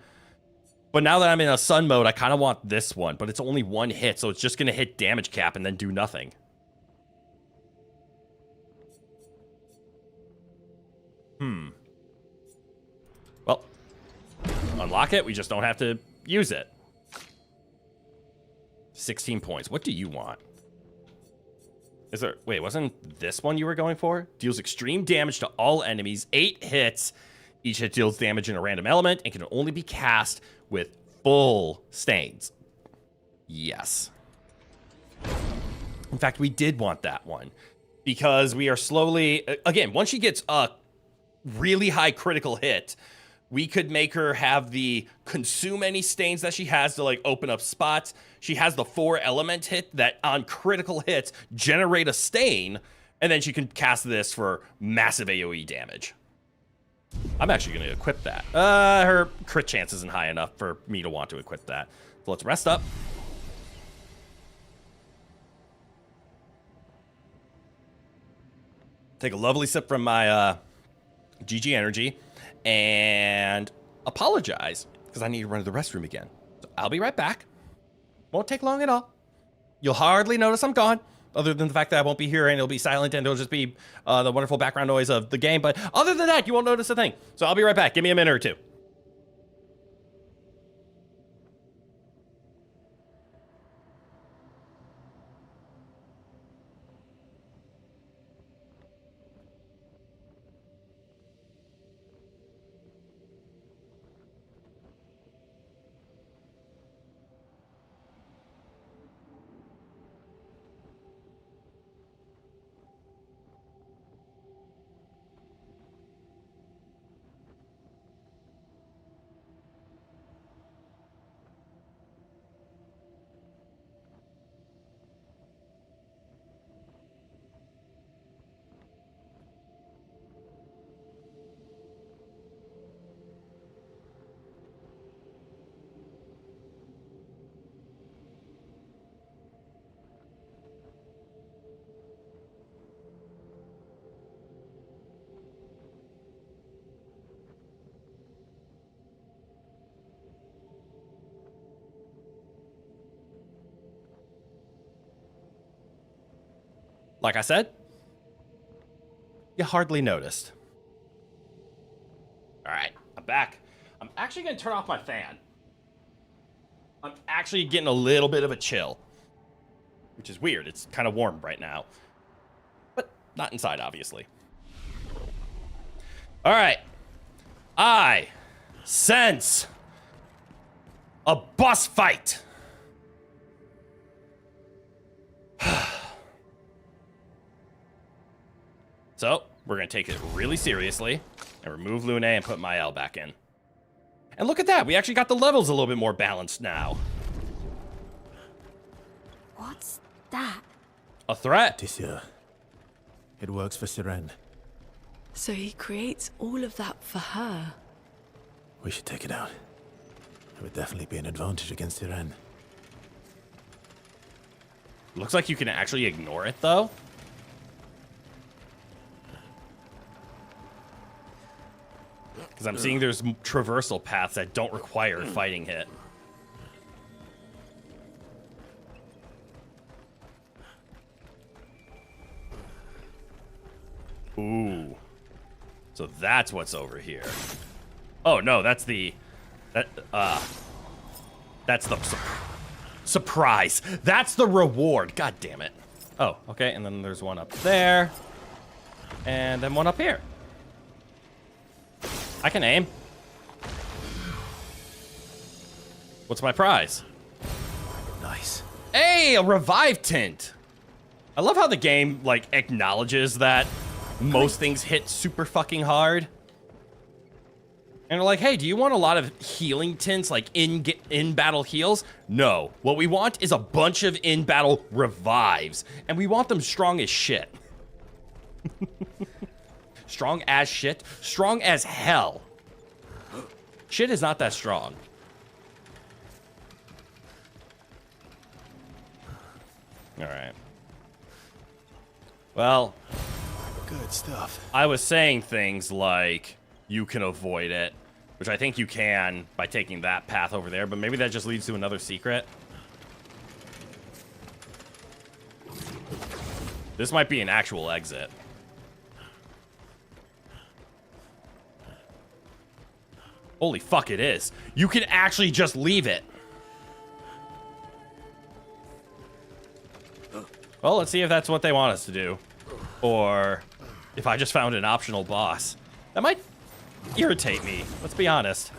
But now that I'm in a sun mode, I kind of want this one. But it's only 1 hit, so it's just going to hit damage cap and then do nothing. Well, unlock it. We just don't have to use it. 16 points. What do you want? Is there... Wait, wasn't this one you were going for? Deals extreme damage to all enemies. 8 hits. Each hit deals damage in a random element and can only be cast with full stains. Yes. In fact, we did want that one. Because we are slowly... Again, once she gets a really high critical hit, we could make her have the consume any stains that she has to like open up spots. She has the 4 element hit that on critical hits generate a stain, and then she can cast this for massive AoE damage. I'm actually going to equip that. Her crit chance isn't high enough for me to want to equip that. So let's rest up. Take a lovely sip from my GG energy. And apologize, because I need to run to the restroom again. So I'll be right back. Won't take long at all. You'll hardly notice I'm gone, other than the fact that I won't be here and it'll be silent and it'll just be the wonderful background noise of the game. But other than that, you won't notice a thing. So I'll be right back. Give me a minute or two. Like I said, you hardly noticed. All right, I'm back. I'm actually going to turn off my fan. I'm actually getting a little bit of a chill, which is weird. It's kind of warm right now, but not inside, obviously. All right. I sense a boss fight. So, we're going to take it really seriously and remove Lune and put Mael back in. And look at that, we actually got the levels a little bit more balanced now. What's that? A threat. Tissia. It works for Siren. So he creates all of that for her. We should take it out. It would definitely be an advantage against Siren. Looks like you can actually ignore it, though. Because I'm seeing there's traversal paths that don't require a fighting hit. Ooh. So that's what's over here. Oh, no, that's the... That's the surprise. That's the reward. God damn it. Oh, okay, and then there's one up there. And then one up here. I can aim. What's my prize? Nice. Hey, a revive tint. I love how the game, like, acknowledges that most things hit super fucking hard. And they're like, hey, do you want a lot of healing tints, like in-battle heals? No. What we want is a bunch of in-battle revives. And we want them strong as shit. Strong as shit. Strong as hell. Shit is not that strong. Alright. Well, Good stuff. I was saying things like you can avoid it, which I think you can by taking that path over there, but maybe that just leads to another secret. This might be an actual exit. Holy fuck, it is. You can actually just leave it. Well, let's see if that's what they want us to do. Or if I just found an optional boss. That might irritate me, let's be honest.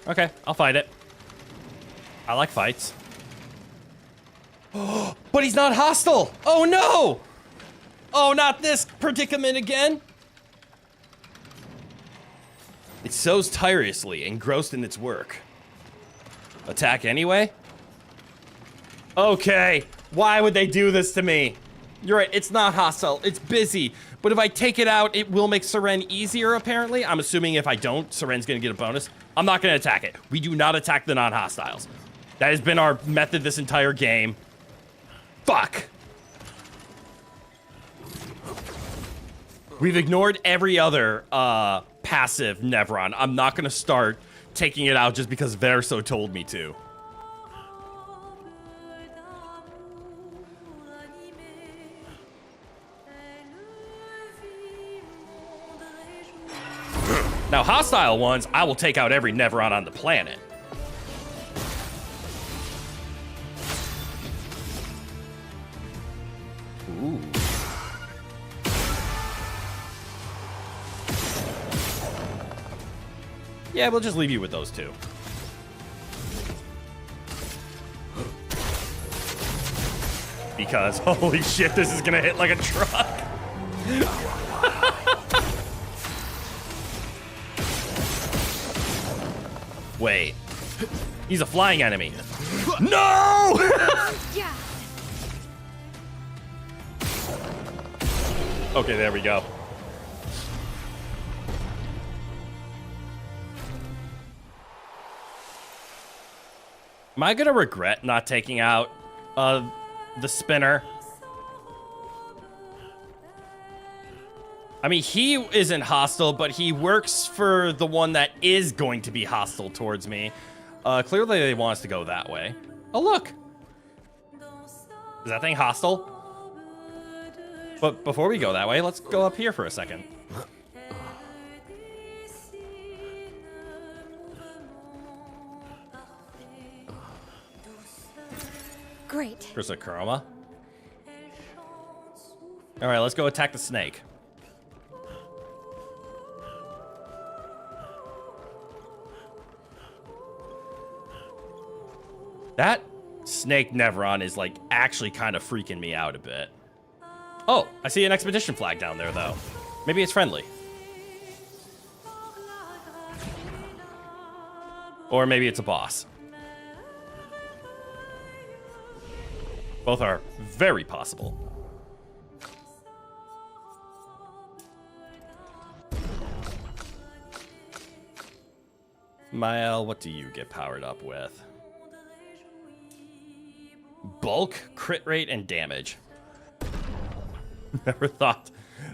Okay, I'll fight it. I like fights. But he's not hostile! Oh no! Oh, not this predicament again! It sows tirelessly, engrossed in its work. Attack anyway? Okay, why would they do this to me? You're right, it's not hostile, it's busy. But if I take it out, it will make Seren easier, apparently. I'm assuming if I don't, Seren's gonna get a bonus. I'm not gonna attack it. We do not attack the non-hostiles. That has been our method this entire game. Fuck! We've ignored every other passive Nevron. I'm not gonna start taking it out just because Verso told me to. Now, hostile ones, I will take out every Nevron on the planet. Ooh. Yeah, we'll just leave you with those two. Because, holy shit, this is gonna hit like a truck. Wait. He's a flying enemy. No! Yeah. Okay, there we go. Am I gonna regret not taking out the spinner? I mean, he isn't hostile, but he works for the one that is going to be hostile towards me. Clearly they want us to go that way. Oh, look. Is that thing hostile? But before we go that way, let's go up here for a second. Great. There's a Chroma. All right, let's go attack the snake. That snake Nevron is like actually kind of freaking me out a bit. Oh, I see an expedition flag down there though. Maybe it's friendly. Or maybe it's a boss. Both are very possible. Mael, what do you get powered up with? Bulk, crit rate, and damage. Never thought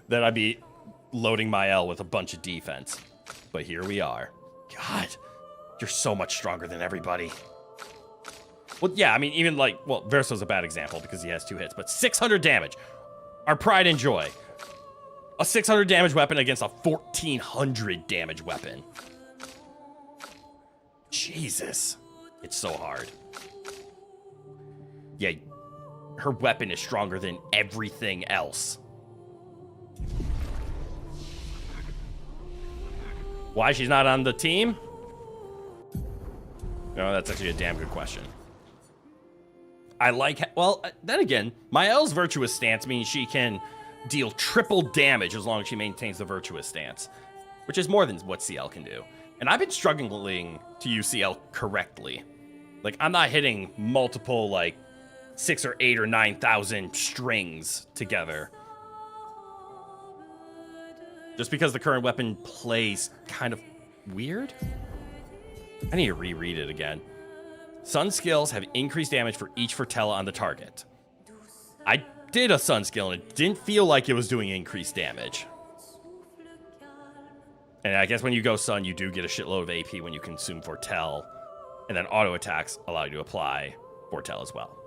that I'd be loading Mael with a bunch of defense. But here we are. God, you're so much stronger than everybody. Well, yeah, I mean, even like, well, Verso's a bad example because he has 2 hits, but 600 damage. Our pride and joy. A 600 damage weapon against a 1400 damage weapon. Jesus. It's so hard. Yeah, her weapon is stronger than everything else. Why she's not on the team? No, that's actually a damn good question. I like, well, then again, Mael's virtuous stance means she can deal triple damage as long as she maintains the virtuous stance, which is more than what CL can do. And I've been struggling to use CL correctly. Like, I'm not hitting multiple, like, 6 or 8 or 9,000 strings together. Just because the current weapon plays kind of weird? I need to reread it again. Sun skills have increased damage for each Fortella on the target. I did a Sun skill and it didn't feel like it was doing increased damage. And I guess when you go Sun, you do get a shitload of AP when you consume Fortell. And then auto attacks allow you to apply Fortell as well.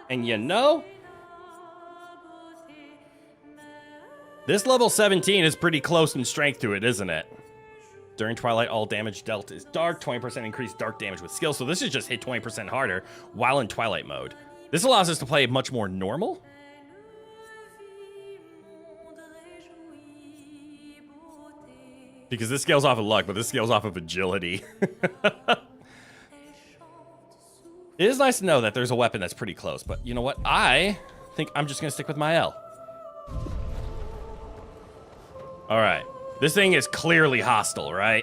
And you know, this level 17 is pretty close in strength to it, isn't it? During Twilight, all damage dealt is dark, 20% increased dark damage with skill. So this is just hit 20% harder while in Twilight mode. This allows us to play much more normal. Because this scales off of luck, but this scales off of agility. It is nice to know that there's a weapon that's pretty close, but you know what? I think I'm just going to stick with my L. All right. This thing is clearly hostile, right?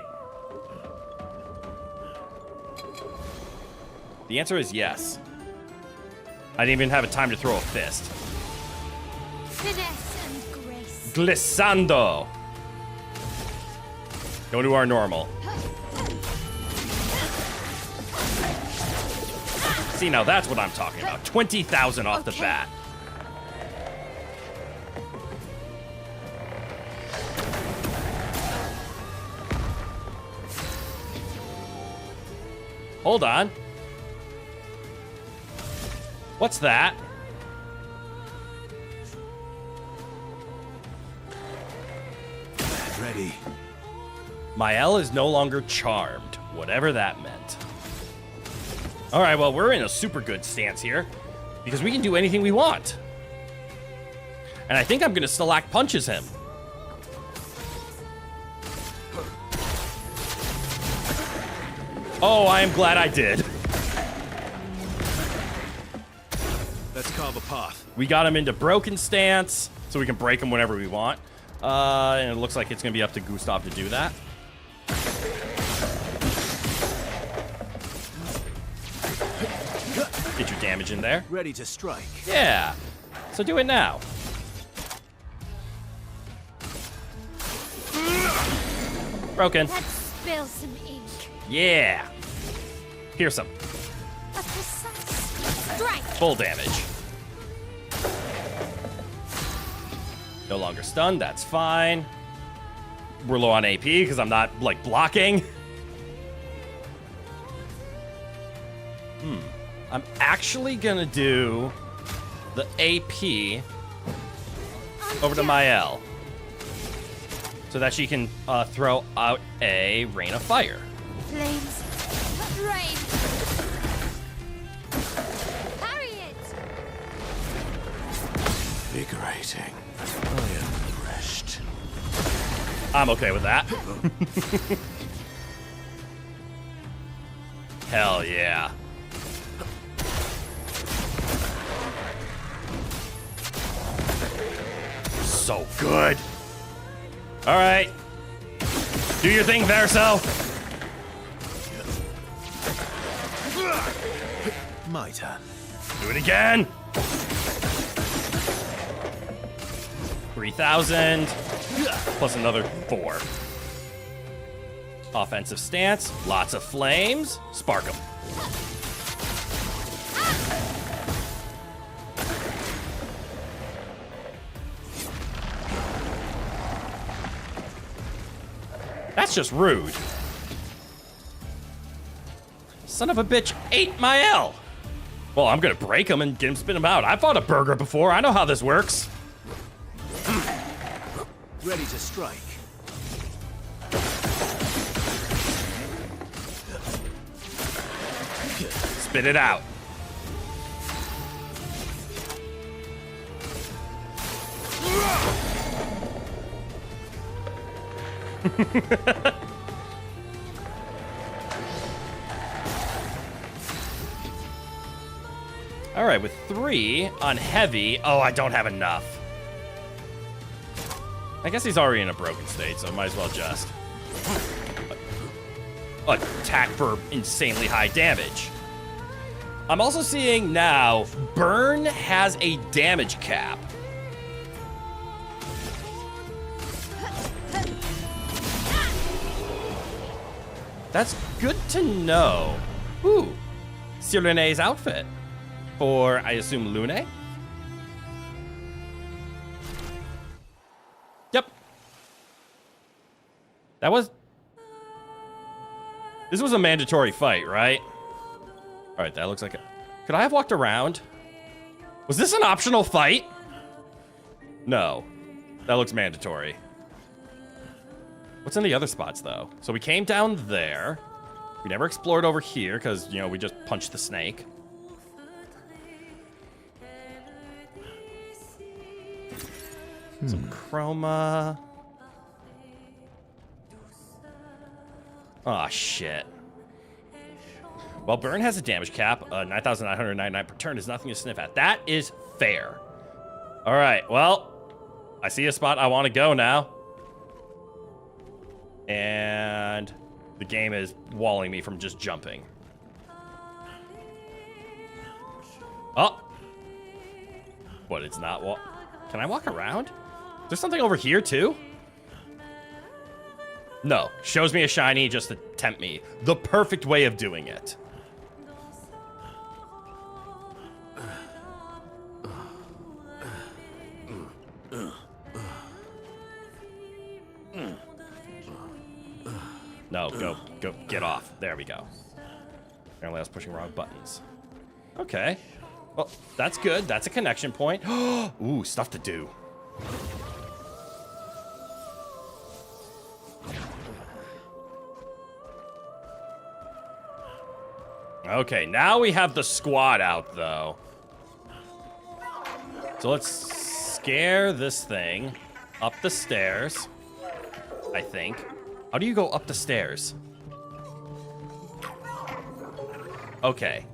The answer is yes. I didn't even have a time to throw a fist. Finesse and grace. Glissando. Go to our normal. See, now that's what I'm talking about. 20,000 off the bat. Hold on. What's that? Ready. My L is no longer charmed, whatever that meant. All right, well, we're in a super good stance here because we can do anything we want. And I think I'm going to Stalag Punches him. Oh, I am glad I did. Let's carve a path. We got him into broken stance, so we can break him whenever we want. And it looks like it's going to be up to Gustav to do that. Get your damage in there. Ready to strike. Yeah. So do it now. Broken. Let's spill some ink. Yeah. Here's some. A precise strike. Full damage. No longer stunned. That's fine. We're low on AP because I'm not, like, blocking. I'm actually going to do the AP over to my L so that she can throw out a Rain of Fire. Flames. Rain. Parry it. Invigorating. I am refreshed. I'm okay with that. Hell yeah. So good. All right. Do your thing, Verso. My turn. Do it again. 3,000 plus another 4. Offensive stance. Lots of flames. Spark 'em. That's just rude. Son of a bitch ate my L. Well, I'm gonna break him and get him spin him out. I fought a burger before. I know how this works. Ready to strike. Spit it out. All right, with 3 on heavy. Oh, I don't have enough. I guess he's already in a broken state, so I might as well just. attack for insanely high damage. I'm also seeing now burn has a damage cap. That's good to know. Ooh, Sirene's outfit for, I assume, Lune? Yep. This was a mandatory fight, right? All right, that looks like it. Could I have walked around? Was this an optional fight? No, that looks mandatory. What's in the other spots, though? So we came down there. We never explored over here because, you know, we just punched the snake. Some chroma. Aw, shit. Well, burn has a damage cap. 9,999 per turn is nothing to sniff at. That is fair. All right, well, I see a spot I want to go now. And the game is walling me from just jumping. Oh. What, it's not Can I walk around? There's something over here, too? No. Shows me a shiny just to tempt me. The perfect way of doing it. No, go, get off. There we go. Apparently I was pushing wrong buttons. Okay. Well, that's good. That's a connection point. Ooh, stuff to do. Okay, now we have the squad out, though. So let's scare this thing up the stairs, I think. How do you go up the stairs? Okay.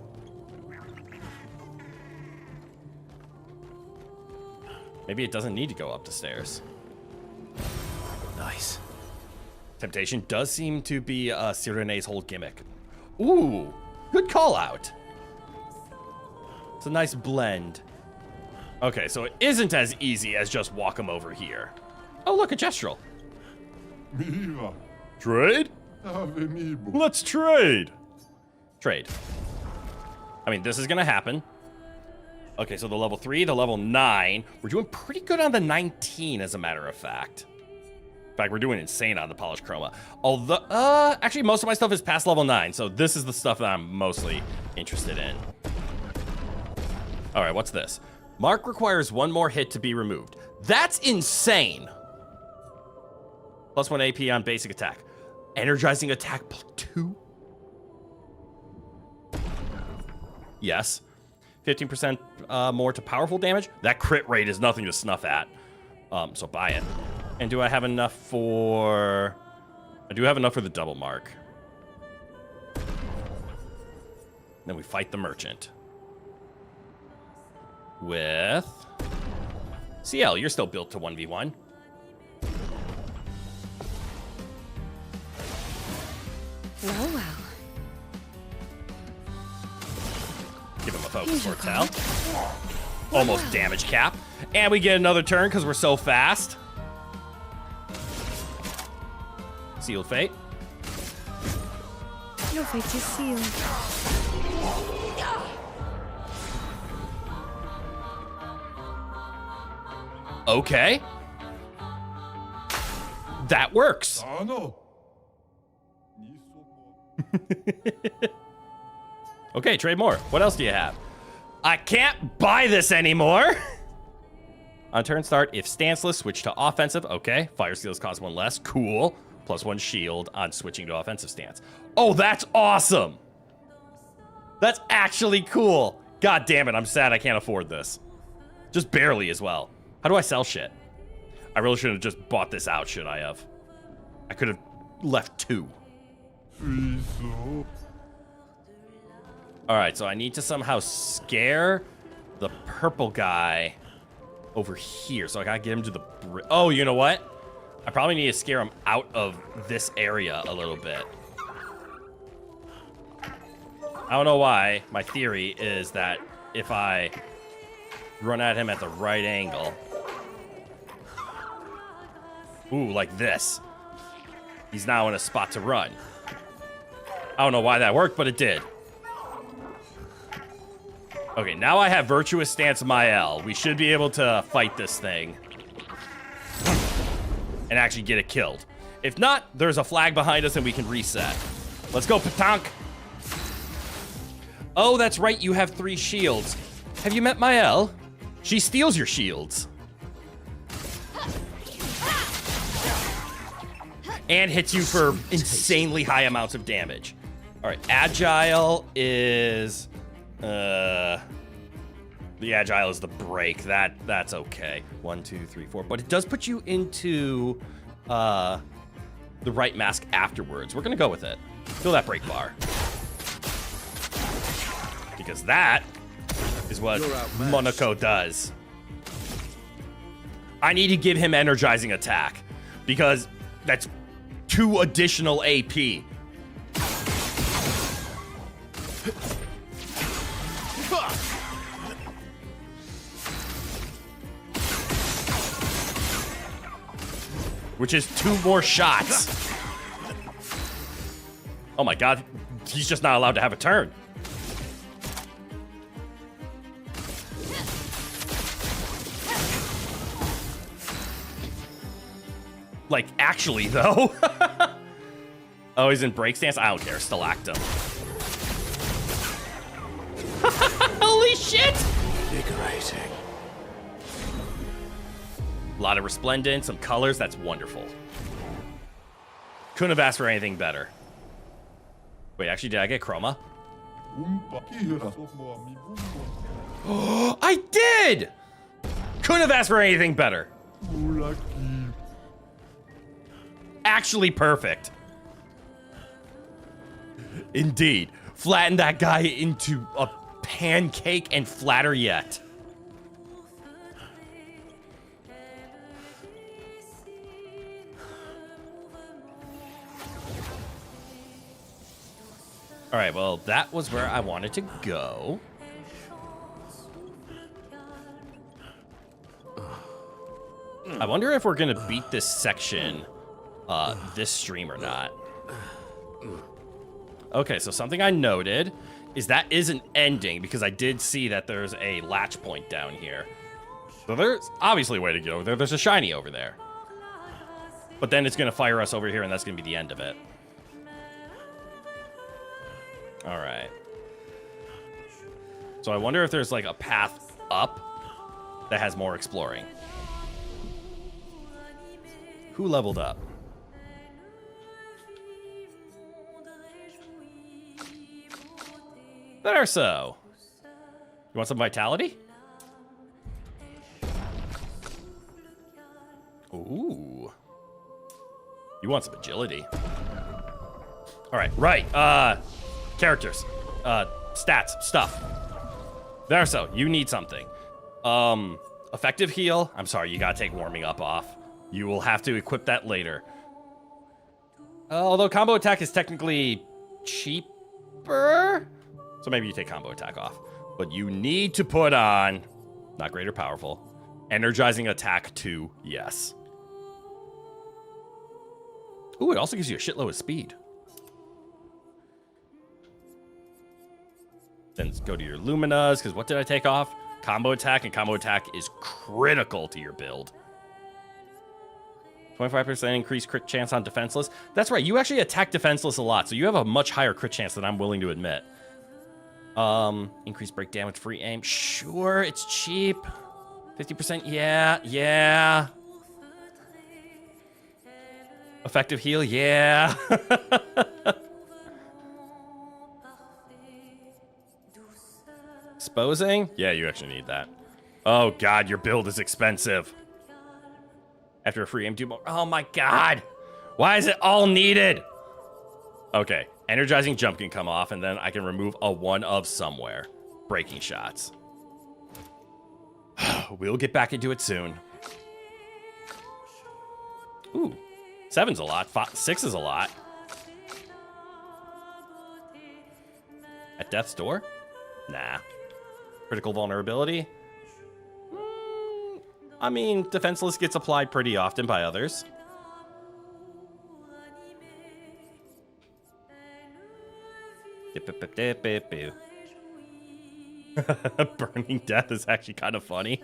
Maybe it doesn't need to go up the stairs. Nice. Temptation does seem to be Sirene's whole gimmick. Ooh, good call out. It's a nice blend. Okay, so it isn't as easy as just walk him over here. Oh, look, a gestural. Trade? Let's trade. Trade. I mean, this is gonna happen. Okay, so the level 3, the level 9. We're doing pretty good on the 19, as a matter of fact. In fact, we're doing insane on the polished chroma. Although, actually, most of my stuff is past level 9, so this is the stuff that I'm mostly interested in. All right, what's this? Mark requires one more hit to be removed. That's insane. Plus 1 AP on basic attack. Energizing attack 2? Yes. 15% more to powerful damage. That crit rate is nothing to snuff at. So buy it. And do I have enough for... I do have enough for the double mark. Then we fight the merchant. With... CL, you're still built to 1v1. Well, well. Give him a focus foretell. Almost damage cap. And we get another turn because we're so fast. Sealed fate. Your fate is sealed. Okay. That works. Okay, trade more. What else do you have? I can't buy this anymore. On turn start, if stanceless, switch to offensive. Okay, fire steals cost 1 less. Cool. Plus 1 shield on switching to offensive stance. Oh, that's awesome. That's actually cool. God damn it, I'm sad I can't afford this. Just barely as well. How do I sell shit? I really should have just bought this out, should I have? I could have left 2. Alright, so I need to somehow scare the purple guy over here. So I gotta get him to the oh, you know what? I probably need to scare him out of this area a little bit. I don't know why. My theory is that if I run at him at the right angle. Ooh, like this. He's now in a spot to run. I don't know why that worked, but it did. Okay, now I have Virtuous Stance Mael. We should be able to fight this thing. And actually get it killed. If not, there's a flag behind us and we can reset. Let's go, Patank. Oh, that's right, you have 3 shields. Have you met Mael? She steals your shields. And hits you for insanely high amounts of damage. All right, Agile is... the Agile is the break. That's okay. 1, 2, 3, 4. But it does put you into the right mask afterwards. We're going to go with it. Feel that break bar. Because that is what Chroneco does. I need to give him energizing attack. Because that's 2 additional AP. Which is 2 more shots. Oh my god, he's just not allowed to have a turn. Like, actually, though. Oh, he's in break stance? I don't care. Stalactum. Holy shit! Invigorating. A lot of resplendent, some colors. That's wonderful. Couldn't have asked for anything better. Wait, actually, did I get Chroma? I did! Couldn't have asked for anything better. Actually perfect. Indeed. Flatten that guy into a pancake and flatter yet. All right, well, that was where I wanted to go. I wonder if we're going to beat this section this stream or not. Okay, so something I noted is that is an ending because I did see that there's a latch point down here. So there's obviously a way to get over there. There's a shiny over there. But then it's going to fire us over here and that's going to be the end of it. All right. So I wonder if there's like a path up that has more exploring. Who leveled up? Better so. You want some vitality? Ooh. You want some agility. All right, characters. Stats, stuff. There so, you need something. Effective heal. I'm sorry, you gotta take warming up off. You will have to equip that later. Although combo attack is technically cheaper. So maybe you take combo attack off. But you need to put on, not great or powerful, energizing attack 2, yes. Ooh, it also gives you a shitload of speed. Then go to your Luminas, because what did I take off? Combo attack, and combo attack is critical to your build. 25% increased crit chance on defenseless. That's right, you actually attack defenseless a lot, so you have a much higher crit chance than I'm willing to admit. Increased break damage, free aim. Sure, it's cheap. 50%, yeah. Effective heal, yeah. Exposing? Yeah, you actually need that. Oh god, your build is expensive. After a free aim, do more. Oh my god! Why is it all needed? Okay, energizing jump can come off, and then I can remove a 1 of somewhere. Breaking shots. We'll get back into it soon. Ooh, 7's a lot. 6 is a lot. At death's door? Nah. Critical vulnerability? I mean, defenseless gets applied pretty often by others. Burning death is actually kind of funny.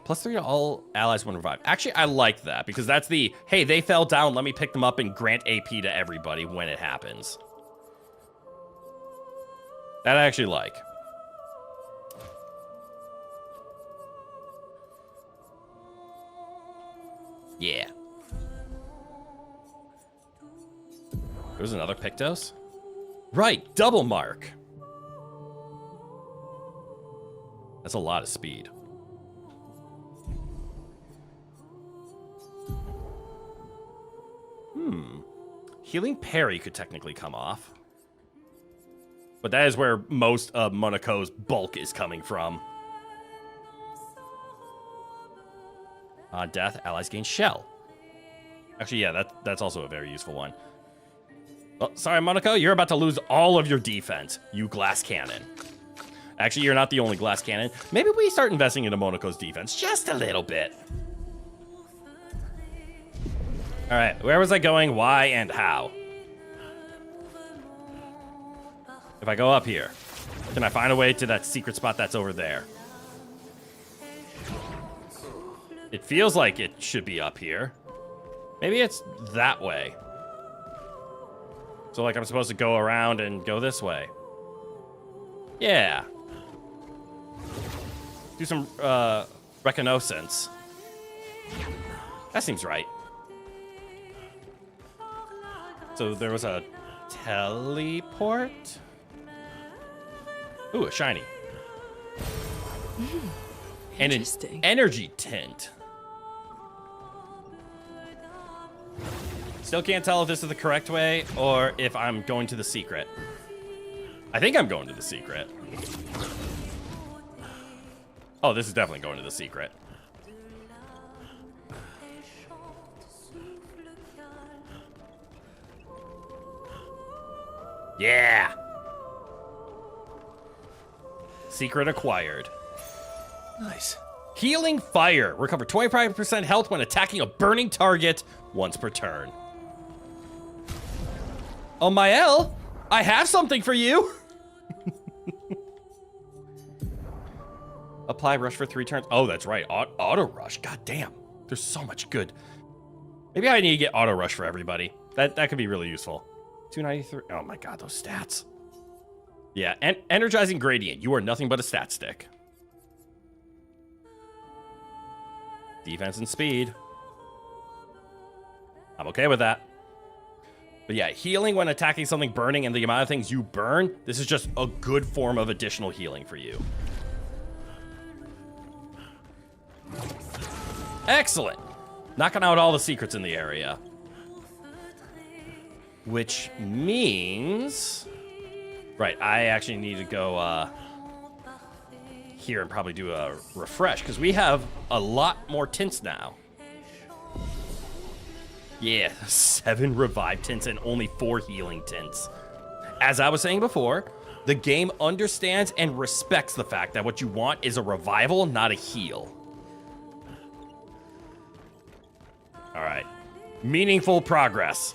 +3 to all allies when revived. Actually, I like that because that's the, hey, they fell down, let me pick them up and grant AP to everybody when it happens. That I actually like. Yeah. There's another Pictos? Right, double mark. That's a lot of speed. Healing parry could technically come off. But that is where most of Monaco's bulk is coming from. On death, allies gain shell. Actually, yeah, that's also a very useful one. Oh, sorry, Monaco, you're about to lose all of your defense, you glass cannon. Actually, you're not the only glass cannon. Maybe we start investing into Monaco's defense just a little bit. All right, where was I going, why, and how? If I go up here, can I find a way to that secret spot that's over there? It feels like it should be up here. Maybe it's that way. So, like, I'm supposed to go around and go this way. Yeah. Do some, reconnaissance. That seems right. So there was a teleport? Ooh, a shiny. And an energy tint. Still can't tell if this is the correct way or if I'm going to the secret. I think I'm going to the secret. Oh, this is definitely going to the secret. Yeah! Secret acquired. Nice. Healing Fire. Recover 25% health when attacking a burning target once per turn. Oh, Mael, I have something for you. Apply rush for 3 turns. Oh, that's right. Auto rush. God damn. There's so much good. Maybe I need to get auto rush for everybody. That could be really useful. 293. Oh my god, those stats. Yeah, and energizing gradient. You are nothing but a stat stick. Defense and speed. I'm okay with that. But yeah, healing when attacking something burning and the amount of things you burn, this is just a good form of additional healing for you. Excellent. Knocking out all the secrets in the area. Which means... Right, I actually need to go here and probably do a refresh, because we have a lot more tints now. Yeah, 7 revive tints and only 4 healing tints. As I was saying before, the game understands and respects the fact that what you want is a revival, not a heal. All right, meaningful progress.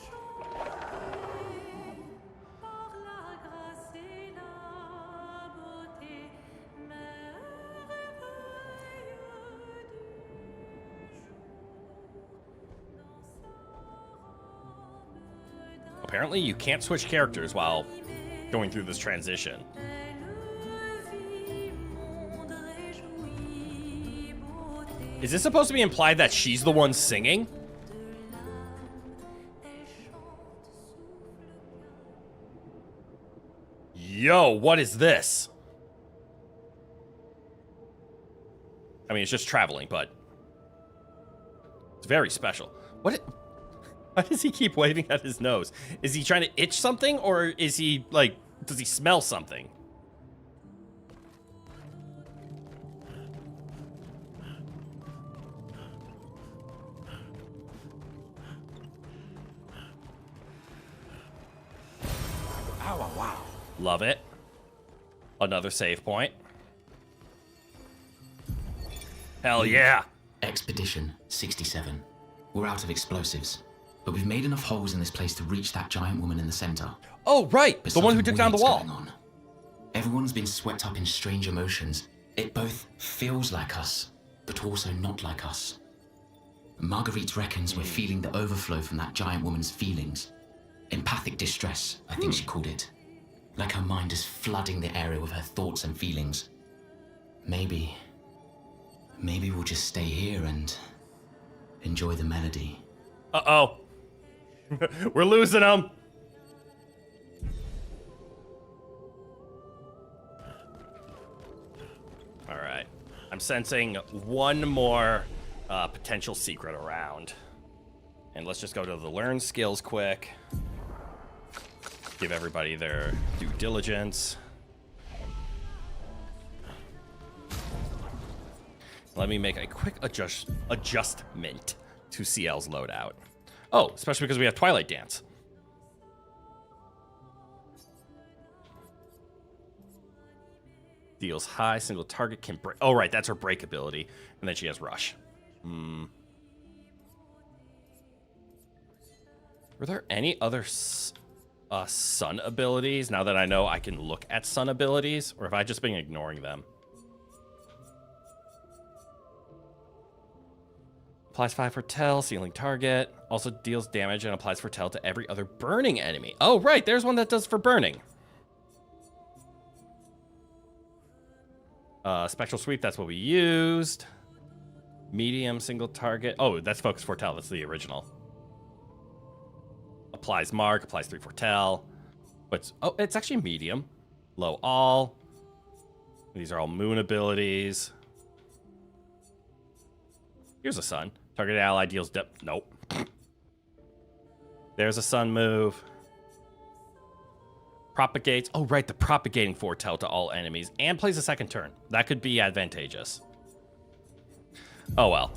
Apparently, you can't switch characters while going through this transition. Is this supposed to be implied that she's the one singing? Yo, what is this? I mean, it's just traveling, but it's very special. Why does he keep waving at his nose? Is he trying to itch something, or is he, like, does he smell something? Love it. Another save point. Hell yeah. Expedition 67. We're out of explosives, but we've made enough holes in this place to reach that giant woman in the center. Oh, right. But The one who took something down the weird's wall. going on. Everyone's been swept up in strange emotions. It both feels like us, but also not like us. Marguerite reckons we're feeling the overflow from that giant woman's feelings. Empathic distress, I think she called it. Like her mind is flooding the area with her thoughts and feelings. Maybe we'll just stay here and enjoy the melody. Uh-oh. We're losing them. All right. I'm sensing one more potential secret around. And let's just go to the learn skills quick. Give everybody their due diligence. Let me make a quick adjustment to CL's loadout. Oh, especially because we have Twilight Dance. Deals high, single target can break. Oh, right, that's her break ability. And then she has Rush. Were there any other sun abilities? Now that I know I can look at sun abilities, or have I just been ignoring them? Applies 5 Foretell, ceiling target. Also deals damage and applies Foretell to every other burning enemy. Oh, right, there's one that does for burning. Spectral Sweep, that's what we used. Medium, single target. Oh, that's Focus Foretell, that's the original. Applies Mark, applies 3 Foretell. But, oh, it's actually medium. Low all. These are all moon abilities. Here's a sun. Targeted ally deals depth. Nope. There's a sun move. Propagates. Oh, right. The propagating foretell to all enemies. And plays a second turn. That could be advantageous. Oh, well.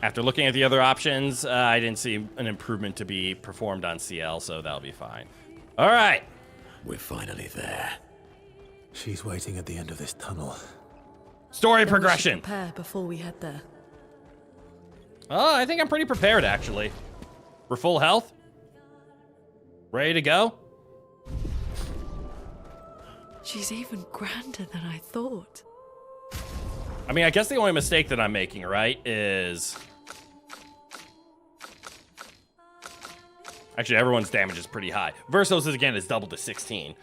After looking at the other options, I didn't see an improvement to be performed on CL, so that'll be fine. All right. We're finally there. She's waiting at the end of this tunnel. Story progression. Prepare before we head there. Oh, I think I'm pretty prepared, actually. We're full health. Ready to go? She's even grander than I thought. I mean, I guess the only mistake that I'm making, right, is... Actually, everyone's damage is pretty high. Versos, again, is doubled to 16.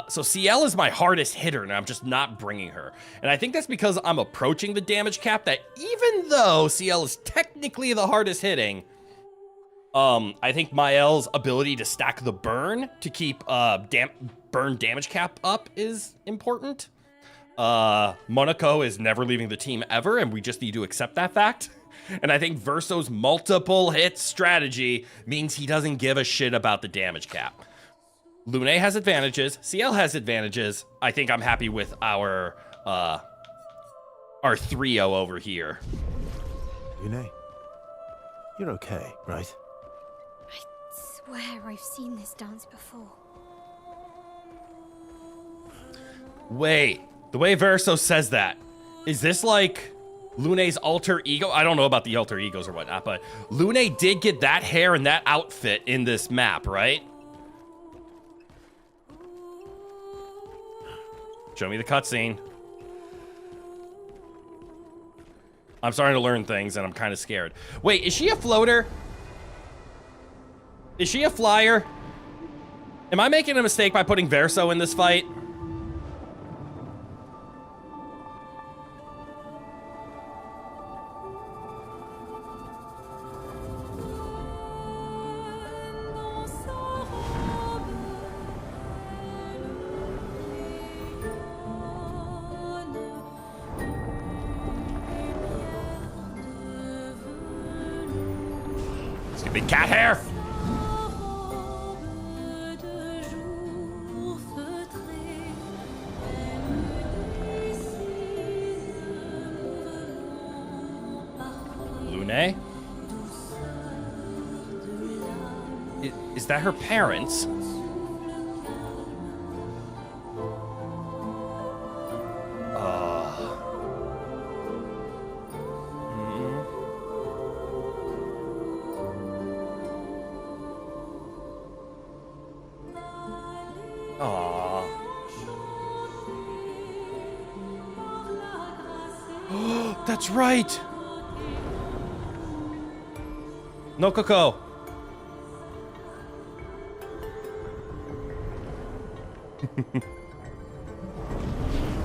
So CL is my hardest hitter, and I'm just not bringing her. And I think that's because I'm approaching the damage cap that even though CL is technically the hardest hitting, I think Mael's ability to stack the burn to keep burn damage cap up is important. Monaco is never leaving the team ever, and we just need to accept that fact. And I think Verso's multiple hit strategy means he doesn't give a shit about the damage cap. Lune has advantages. CL has advantages. I think I'm happy with our trio over here. Lune, you're okay, right? I swear I've seen this dance before. Wait, the way Verso says that, is this like Lune's alter ego? I don't know about the alter egos or whatnot, but Lune did get that hair and that outfit in this map, right? Show me the cutscene. I'm starting to learn things and I'm kind of scared. Wait, is she a floater? Is she a flyer? Am I making a mistake by putting Verso in this fight? Big cat hair. Lune. Is that her parents? Aww. That's right. No Coco.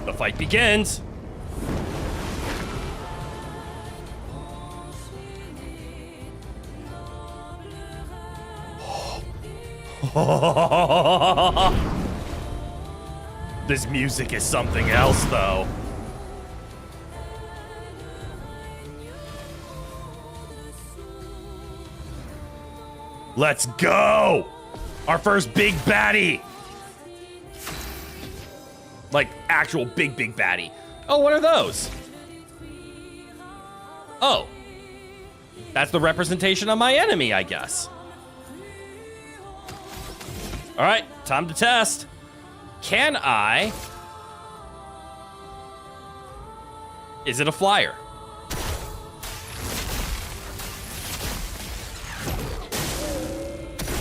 The fight begins. This music is something else, though. Let's go! Our first big baddie! Like, actual big baddie. Oh, what are those? Oh. That's the representation of my enemy, I guess. Alright, time to test. Can I... Is it a flyer?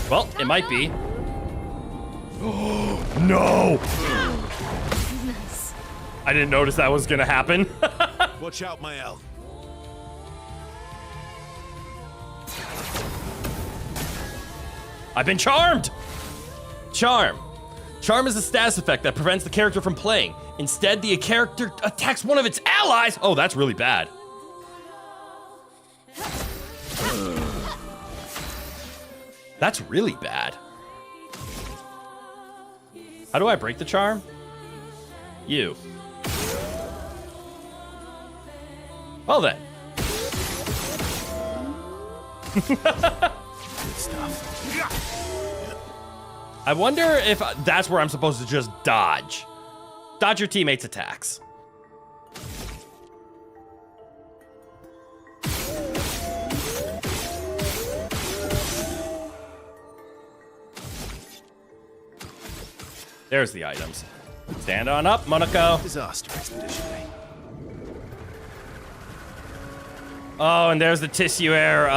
Well, it might be. Oh, no! Nice. I didn't notice that was gonna happen. Watch out, Mael. I've been charmed! Charm. Charm is a status effect that prevents the character from playing. Instead, the character attacks one of its allies. Oh, that's really bad. That's really bad. How do I break the charm? You. Well then. Good stuff. I wonder if that's where I'm supposed to just dodge. Dodge your teammates' attacks. There's the items. Stand on up, Monaco. Disaster expedition, eh? Oh, and there's the tissue air,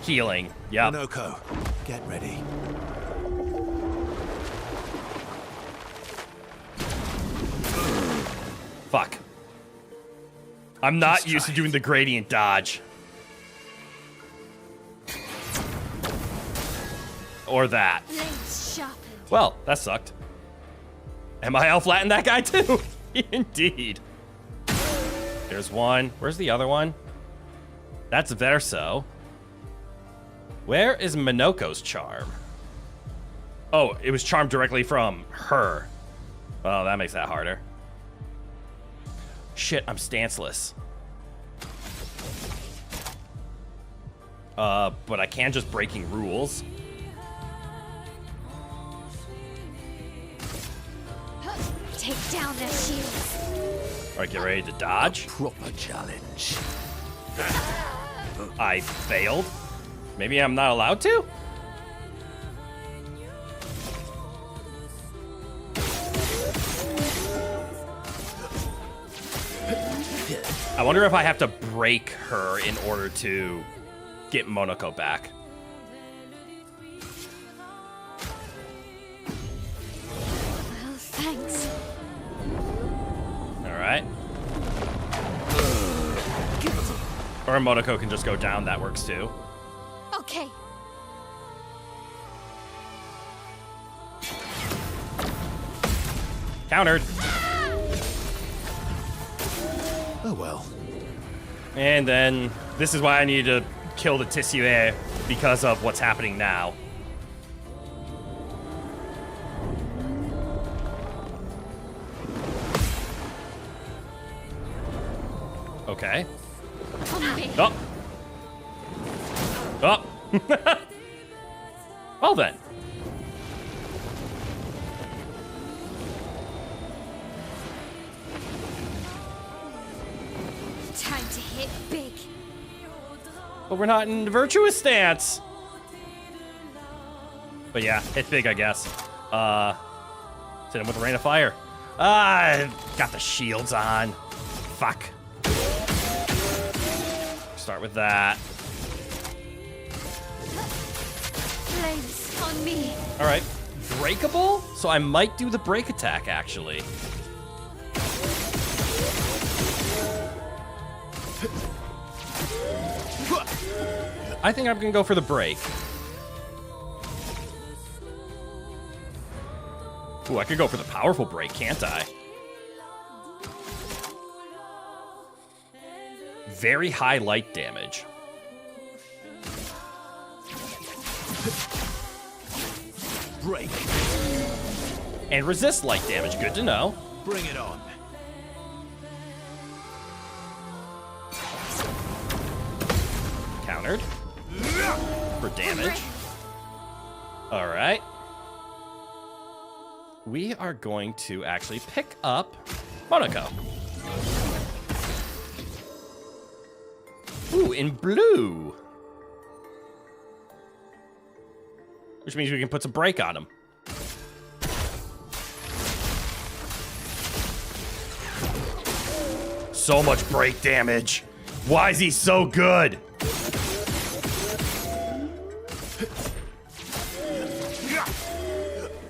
healing. Yep. Chroneco, get ready. Fuck. I'm not used to doing the gradient dodge. Or that. Blades sharpened. Well, that sucked. Am I outflatting that guy too? Indeed. There's one. Where's the other one? That's Verso. Where is Minoko's charm? Oh, it was charmed directly from her. Oh, that makes that harder. Shit, I'm stanceless. But I can just breaking rules. Take down their shields. Alright, get ready to dodge. Proper challenge. I failed. Maybe I'm not allowed to? I wonder if I have to break her in order to get Monaco back. Well, thanks. Alright. Or Monaco can just go down, that works too. Okay. Countered. Oh well. And then this is why I need to kill the tissue air because of what's happening now. Okay. Oh. Oh. Well then. Time to hit big. But we're not in the virtuous stance. But yeah, hit big, I guess. Hit him with a rain of fire. Got the shields on. Fuck. Start with that. Flames on me. All right. Breakable? So I might do the break attack, actually. I think I'm gonna go for the break. Ooh, I could go for the powerful break, can't I? Very high light damage. Break. And resist light damage, good to know. Bring it on. Countered. For damage. Alright. We are going to actually pick up Chroneco. Ooh, in blue. Which means we can put some break on him. So much break damage. Why is he so good?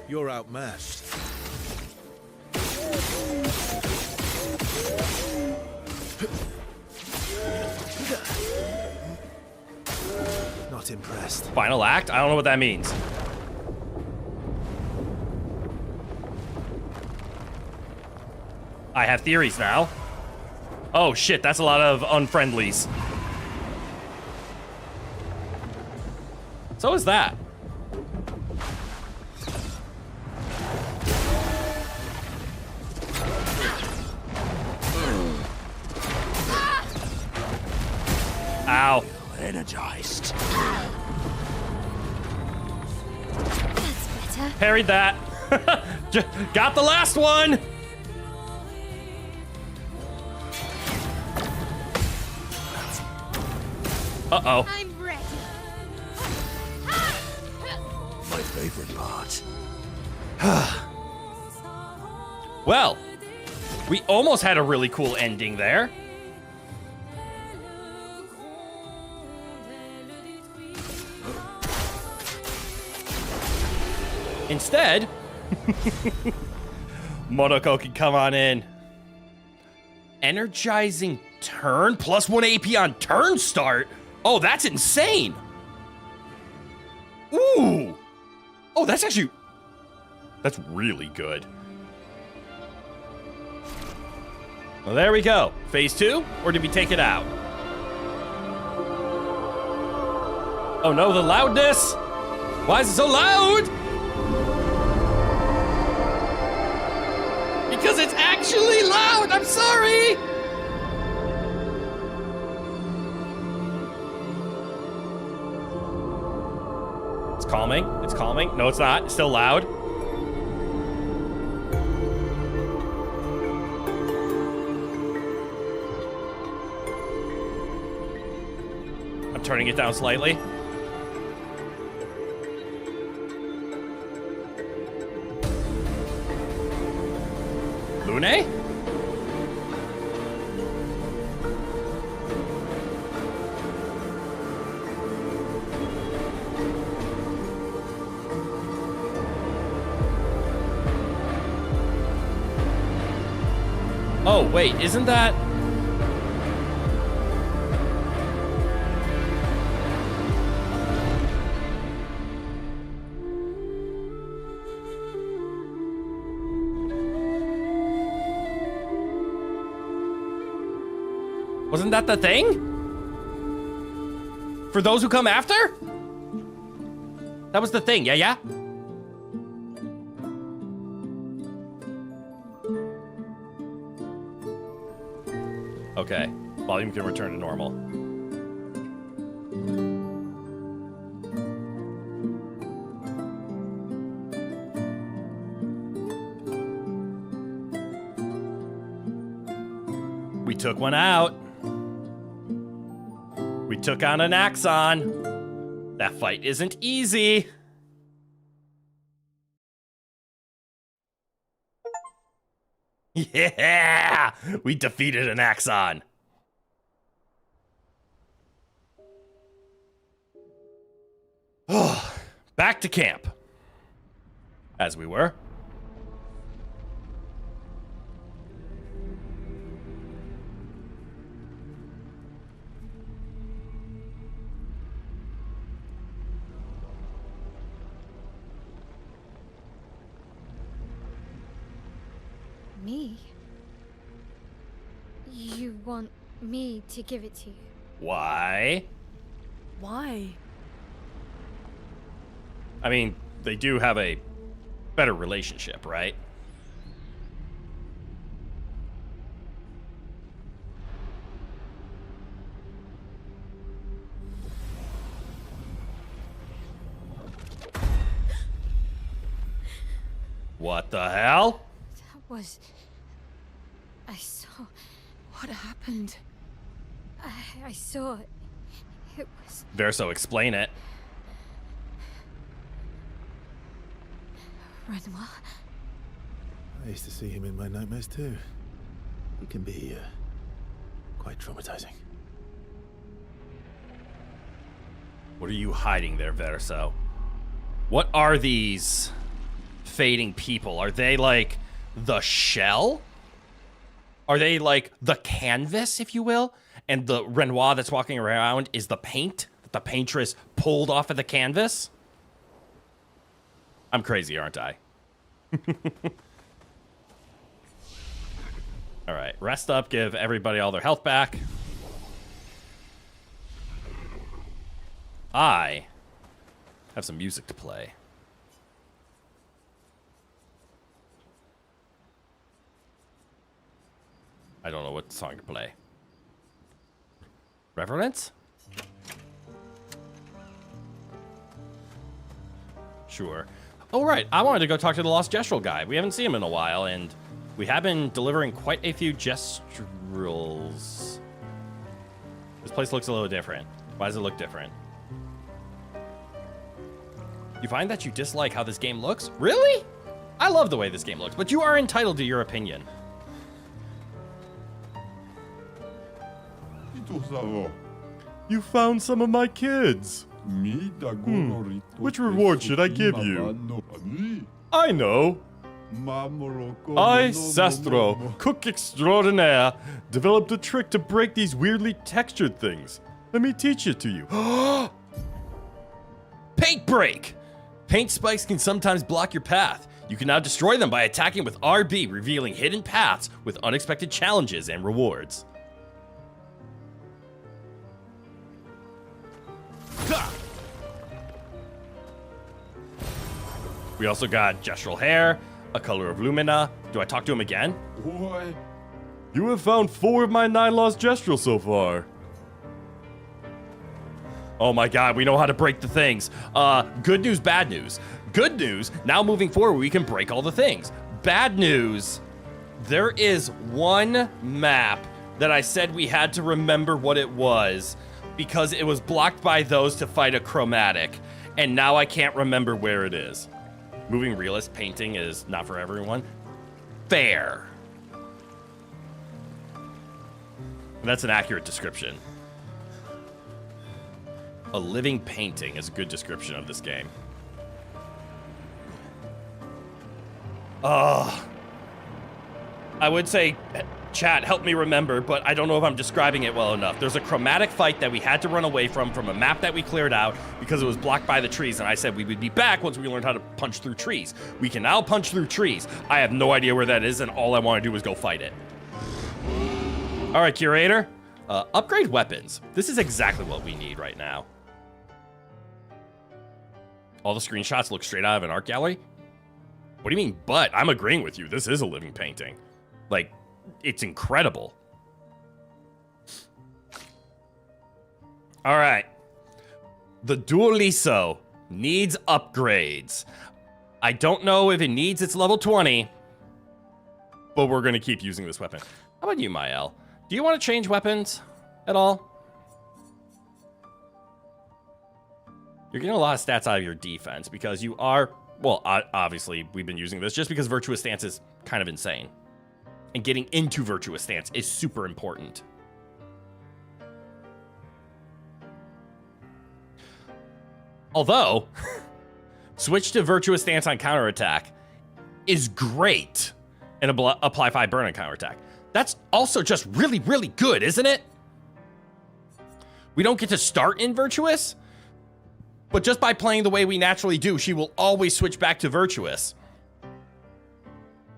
You're outmatched. Not impressed. Final act? I don't know what that means. I have theories now. Oh shit, that's a lot of unfriendlies. So is that. Ow. Energized. That's better. Parried that. Got the last one. Uh-oh. I'm ready. My favorite part. Well, we almost had a really cool ending there. Instead, Chroneco can come on in. Energizing turn, plus 1 AP on turn start? Oh, that's insane. Ooh. Oh, that's actually... That's really good. Well, there we go. Phase 2, or did we take it out? Oh no, the loudness! Why is it so loud? Because it's actually loud! I'm sorry! It's calming. It's calming. No, it's not. It's still loud. I'm turning it down slightly. Lune? Oh, wait, isn't that... Wasn't that the thing? For those who come after? That was the thing, yeah? Okay, volume can return to normal. We took one out. We took on an Axon. That fight isn't easy. Yeah! We defeated an Axon. Back to camp. As we were. Me? You want me to give it to you? Why? Why? I mean, they do have a better relationship, right? What the hell? That was... I saw... What happened? I saw... It was... Verso, explain it. Renoir? I used to see him in my nightmares too. He can be quite traumatizing. What are you hiding there, Verso? What are these fading people? Are they like the shell? Are they like the canvas, if you will? And the Renoir that's walking around is the paint that the paintress pulled off of the canvas? I'm crazy, aren't I? All right, rest up, give everybody all their health back. I have some music to play. I don't know what song to play. Reverence? Sure. Oh, right. I wanted to go talk to the Lost Gestural guy. We haven't seen him in a while, and we have been delivering quite a few gestuals. This place looks a little different. Why does it look different? You find that you dislike how this game looks? Really? I love the way this game looks, but you are entitled to your opinion. You found some of my kids. Which reward should I give you? I know. I, Sastro, cook extraordinaire, developed a trick to break these weirdly textured things. Let me teach it to you. Paint break! Paint spikes can sometimes block your path. You can now destroy them by attacking with RB, revealing hidden paths with unexpected challenges and rewards. We also got gestural hair, a color of lumina. Do I talk to him again? You have found 4 of my 9 lost gestural so far. Oh my god, we know how to break the things. Good news, bad news. Good news, now moving forward, we can break all the things. Bad news, there is one map that I said we had to remember what it was because it was blocked by those to fight a chromatic, and now I can't remember where it is. Moving realist painting is not for everyone. Fair. That's an accurate description. A living painting is a good description of this game. I would say, chat, help me remember, but I don't know if I'm describing it well enough. There's a chromatic fight that we had to run away from a map that we cleared out because it was blocked by the trees, and I said we would be back once we learned how to punch through trees. We can now punch through trees. I have no idea where that is, and all I want to do is go fight it. All right, Curator. Upgrade weapons. This is exactly what we need right now. All the screenshots look straight out of an art gallery? What do you mean, but? I'm agreeing with you. This is a living painting. Like, it's incredible. All right. The Dualiso needs upgrades. I don't know if it needs its level 20, but we're going to keep using this weapon. How about you, Mael? Do you want to change weapons at all? You're getting a lot of stats out of your defense because you are, well, obviously we've been using this just because Virtuous Stance is kind of insane. and getting into Virtuous Stance is super important. Although, switch to Virtuous Stance on counterattack is great, and apply 5 burn on counterattack. That's also just really, really good, isn't it? We don't get to start in Virtuous, but just by playing the way we naturally do, she will always switch back to Virtuous.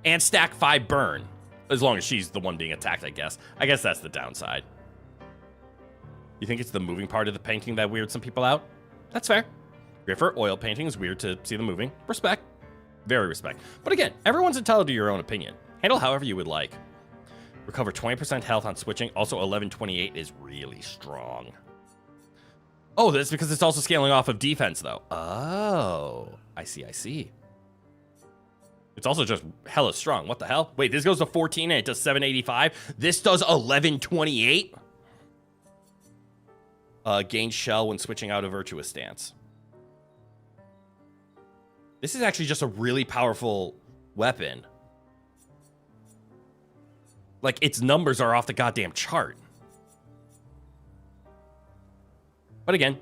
And stack 5 burn, as long as she's the one being attacked, I guess. I guess that's the downside. You think it's the moving part of the painting that weirds some people out? That's fair. Great for oil painting, is weird to see them moving. Respect. Very respect. But again, everyone's entitled to your own opinion. Handle however you would like. Recover 20% health on switching. Also, 1128 is really strong. Oh, that's because it's also scaling off of defense, though. Oh, I see, I see. It's also just hella strong. What the hell? Wait, this goes to 14 and it does 785. This does 1128. Gain shell when switching out of Virtuous Stance. This is actually just a really powerful weapon. Like, its numbers are off the goddamn chart. But again,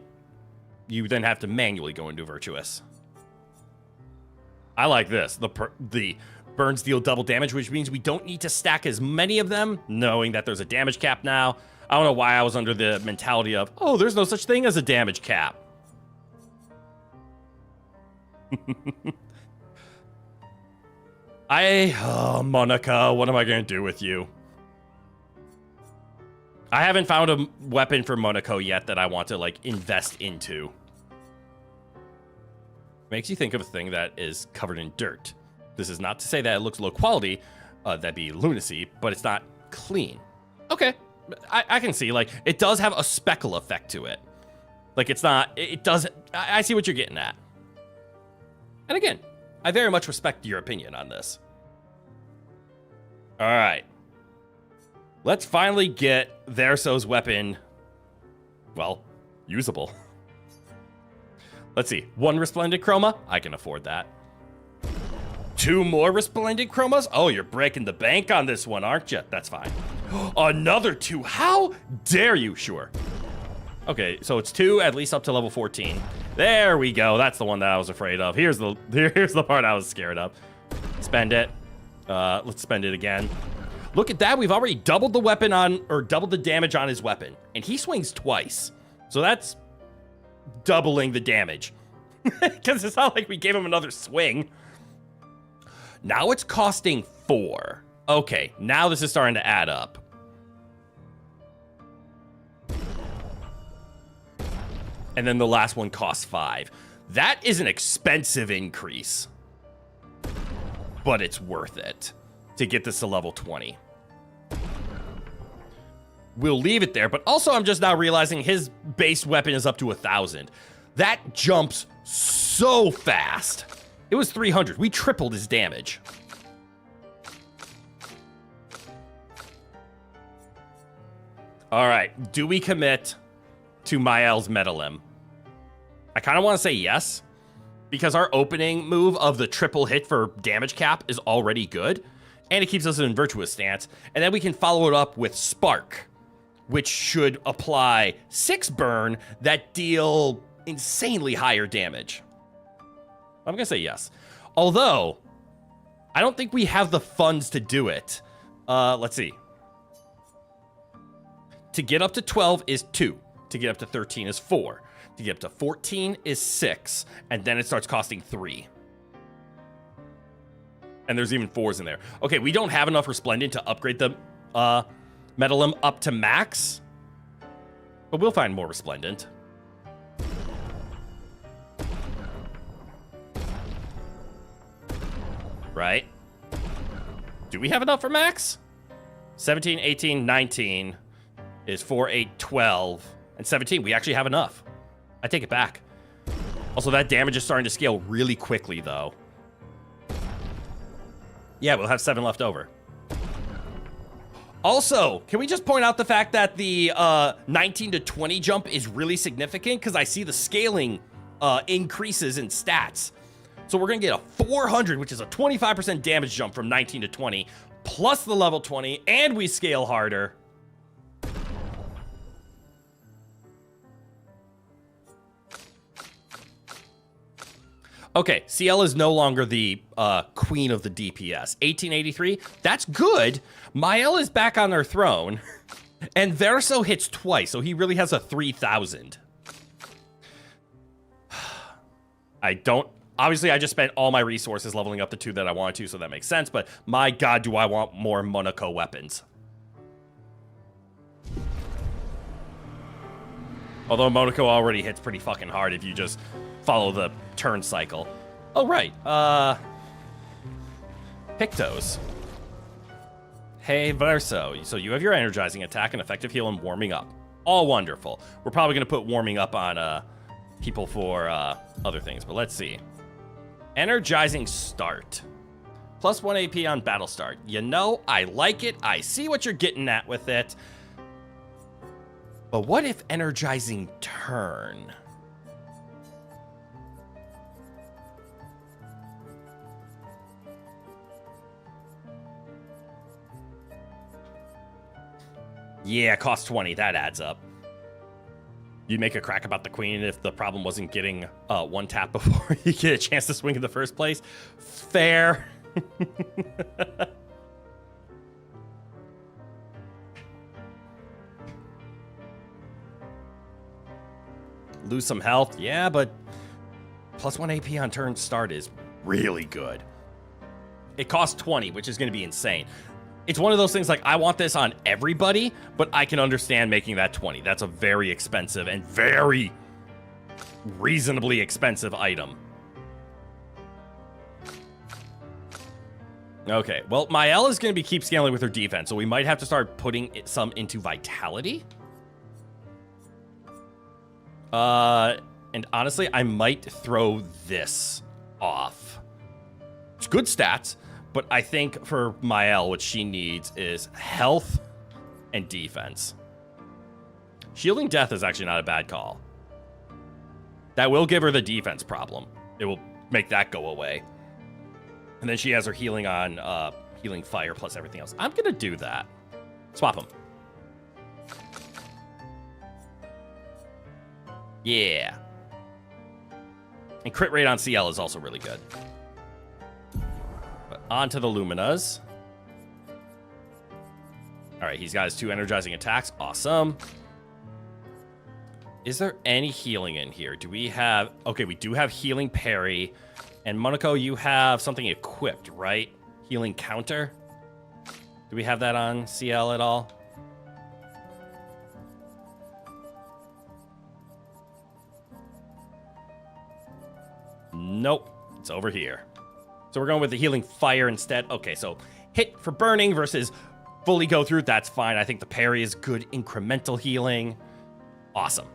you then have to manually go into Virtuous. I like this. The burns deal double damage, which means we don't need to stack as many of them, knowing that there's a damage cap now. I don't know why I was under the mentality of, oh, there's no such thing as a damage cap. Monica, what am I going to do with you? I haven't found a weapon for Monaco yet that I want to, like, invest into. Makes you think of a thing that is covered in dirt. This is not to say that it looks low quality, that'd be lunacy, but it's not clean. Okay, I can see, like, it does have a speckle effect to it. Like, it's not, it doesn't, I see what you're getting at. And again, I very much respect your opinion on this. All right. Let's finally get Verso's weapon, well, usable. Let's see. 1 Resplendent Chroma? I can afford that. 2 more Resplendent Chromas? Oh, you're breaking the bank on this one, aren't you? That's fine. Another 2. How dare you? Sure. Okay, so it's 2, at least up to level 14. There we go. That's the one that I was afraid of. Here's the part I was scared of. Spend it. Let's spend it again. Look at that. We've already doubled the weapon on, or doubled the damage on his weapon. And he swings twice. So that's doubling the damage. Because it's not like we gave him another swing. Now it's costing 4. Okay, now this is starting to add up. And then the last one costs 5. That is an expensive increase. But it's worth it to get this to level 20. We'll leave it there, but also I'm just now realizing his base weapon is up to 1,000. That jumps so fast. It was 300. We tripled his damage. All right, do we commit to Mael's Medalim? I kind of want to say yes, because our opening move of the triple hit for damage cap is already good, and it keeps us in Virtuous Stance, and then we can follow it up with Spark, which should apply 6 burn that deal insanely higher damage. I'm going to say yes. Although, I don't think we have the funds to do it. Let's see. To get up to 12 is 2. To get up to 13 is 4. To get up to 14 is 6. And then it starts costing 3. And there's even 4s in there. Okay, we don't have enough Resplendent to upgrade the Medalim up to max. But we'll find more Resplendent. Right? Do we have enough for max? 17, 18, 19 is 4, 8, 12. And 17, we actually have enough. I take it back. Also, that damage is starting to scale really quickly, though. Yeah, we'll have 7 left over. Also, can we just point out the fact that the 19 to 20 jump is really significant? Because I see the scaling increases in stats. So we're going to get a 400, which is a 25% damage jump from 19 to 20, plus the level 20, and we scale harder. Okay, CL is no longer the queen of the DPS. 1883, that's good. Mael is back on their throne, and Verso hits twice, so he really has a 3,000. Obviously, I just spent all my resources leveling up the 2 that I wanted to, so that makes sense, but my god, do I want more Monaco weapons. Although Monaco already hits pretty fucking hard if you just follow the turn cycle. Oh, right. Pictos. Hey, Verso. So you have your energizing attack and effective heal and warming up. All wonderful. We're probably going to put warming up on people for other things, but let's see. Energizing start. Plus 1 AP on battle start. You know, I like it. I see what you're getting at with it. But what if energizing turn? Yeah, cost 20. That adds up. You'd make a crack about the queen if the problem wasn't getting one tap before you get a chance to swing in the first place. Fair. Lose some health, yeah, but plus 1 AP on turn start is really good. It costs 20, which is going to be insane. It's one of those things like, I want this on everybody, but I can understand making that 20. That's a very expensive and very reasonably expensive item. Okay, well, Mael is going to keep scaling with her defense, so we might have to start putting some into vitality. And honestly, I might throw this off. It's good stats, but I think for Mael, what she needs is health and defense. Shielding Death is actually not a bad call. That will give her the defense problem. It will make that go away. And then she has her healing on healing fire plus everything else. I'm going to do that. Swap them. Yeah. And crit rate on CL is also really good. But on to the Luminas. All right, he's got his 2 energizing attacks. Awesome. Is there any healing in here? Do we have... Okay, we do have healing parry. And Monaco, you have something equipped, right? Healing counter? Do we have that on CL at all? Nope, it's over here. So we're going with the healing fire instead. Okay, so hit for burning versus fully go through. That's fine. I think the parry is good incremental healing. Awesome.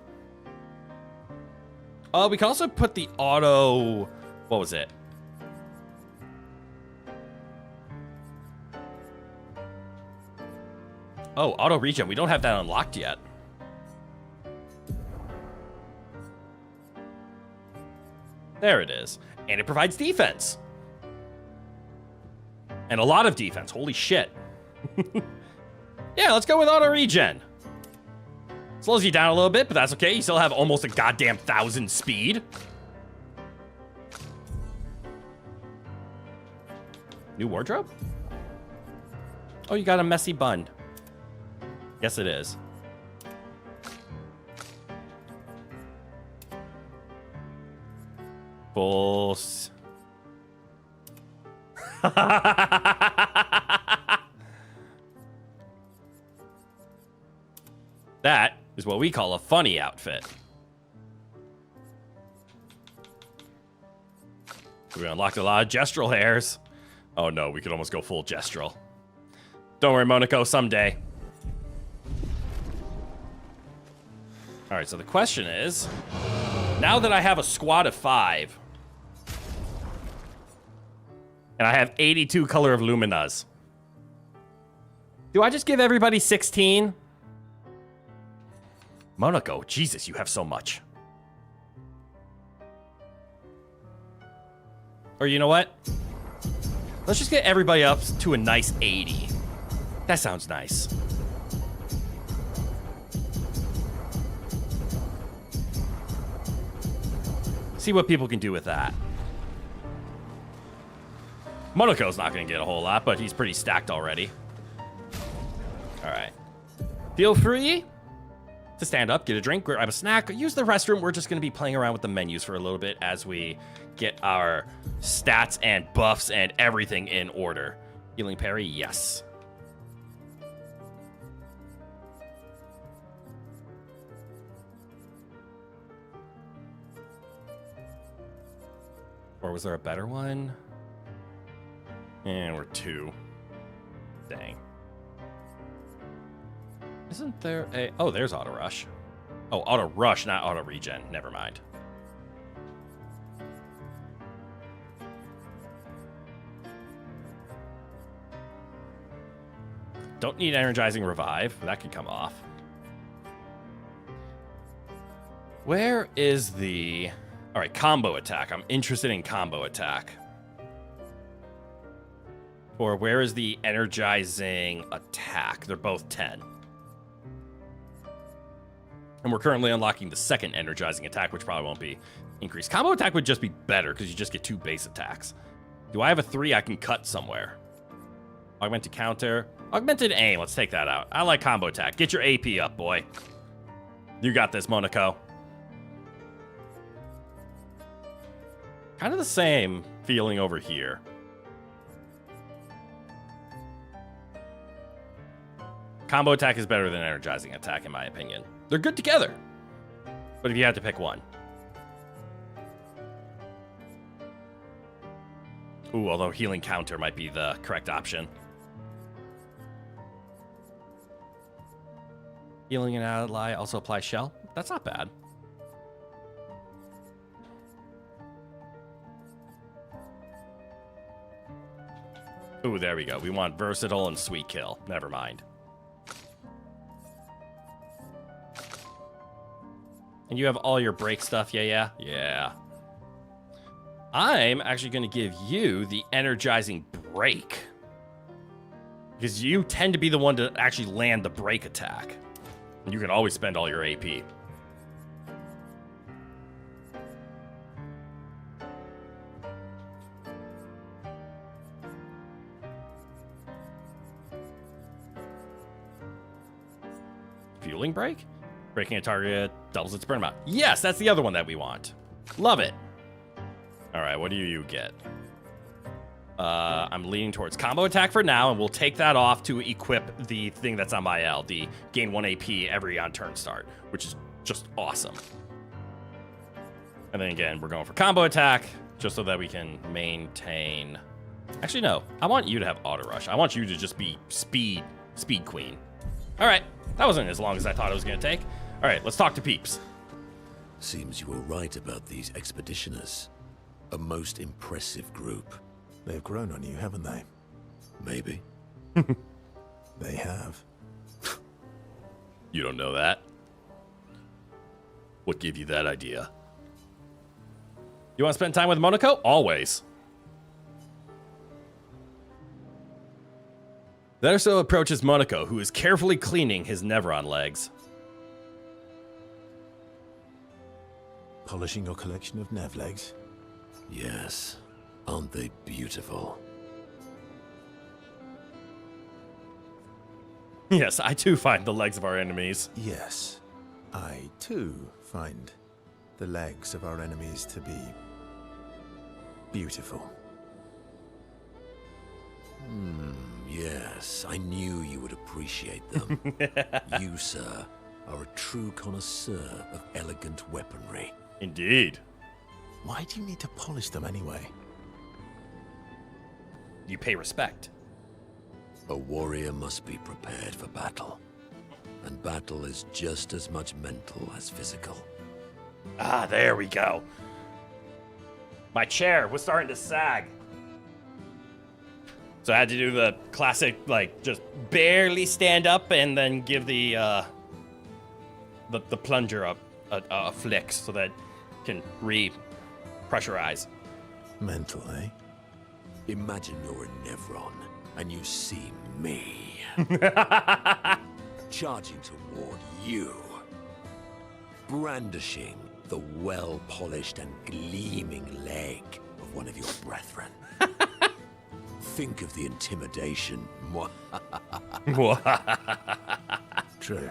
We can also put the auto... What was it? Oh, auto regen. We don't have that unlocked yet. There it is. And it provides defense. And a lot of defense. Holy shit. Yeah, let's go with auto regen. Slows you down a little bit, but that's okay. You still have almost a goddamn 1,000 speed. New wardrobe? Oh, you got a messy bun. Yes, it is. Full... That is what we call a funny outfit. We unlocked a lot of gestural hairs. Oh no, we could almost go full gestural. Don't worry, Monaco, someday. All right, so the question is, now that I have a squad of 5, and I have 82 color of Luminas, do I just give everybody 16? Monaco, Jesus, you have so much. Or you know what? Let's just get everybody up to a nice 80. That sounds nice. See what people can do with that. Monaco's not going to get a whole lot, but he's pretty stacked already. All right. Feel free to stand up, get a drink, grab a snack, use the restroom. We're just going to be playing around with the menus for a little bit as we get our stats and buffs and everything in order. Healing parry, yes. Or was there a better one? And we're 2. Dang. Isn't there a... Oh, there's auto rush. Oh, auto rush, not auto regen. Never mind. Don't need energizing revive. That can come off. Where is the... All right, combo attack. I'm interested in combo attack. Or where is the energizing attack? They're both 10. And we're currently unlocking the second energizing attack, which probably won't be increased. Combo attack would just be better because you just get 2 base attacks. Do I have a 3 I can cut somewhere? Augmented counter. Augmented aim. Let's take that out. I like combo attack. Get your AP up, boy. You got this, Monaco. Kind of the same feeling over here. Combo attack is better than energizing attack, in my opinion. They're good together. But if you had to pick one. Ooh, although healing counter might be the correct option. Healing and ally also apply shell. That's not bad. Ooh, there we go. We want versatile and sweet kill. Never mind. And you have all your break stuff, yeah. I'm actually going to give you the energizing break. Because you tend to be the one to actually land the break attack. And you can always spend all your AP. Fueling break? Breaking a target doubles its burn amount. Yes, that's the other one that we want. Love it. All right, what do you get? I'm leaning towards combo attack for now, and we'll take that off to equip the thing that's on my L, the gain 1 AP every on turn start, which is just awesome. And then again, we're going for combo attack, just so that we can maintain... Actually, no. I want you to have auto rush. I want you to just be speed queen. All right. That wasn't as long as I thought it was going to take. All right, let's talk to peeps. Seems you were right about these expeditioners. A most impressive group. They've grown on you, haven't they? Maybe. They have. You don't know that. What gave you that idea? You want to spend time with Monaco? Always. There approaches Monaco, who is carefully cleaning his Nevron legs. Polishing your collection of Nev legs? Yes. Aren't they beautiful? Yes, I too find the legs of our enemies. Yes. I, too, find the legs of our enemies to be beautiful. Yes, I knew you would appreciate them. You, sir, are a true connoisseur of elegant weaponry. Indeed. Why do you need to polish them anyway? You pay respect. A warrior must be prepared for battle. And battle is just as much mental as physical. Ah, there we go. My chair was starting to sag. So I had to do the classic, like, just barely stand up and then give the plunger a flick so that it can re-pressurize. Mental, eh? Imagine you're in Nevron, and you see me. Charging toward you. Brandishing the well-polished and gleaming leg of one of your brethren. Think of the intimidation. True.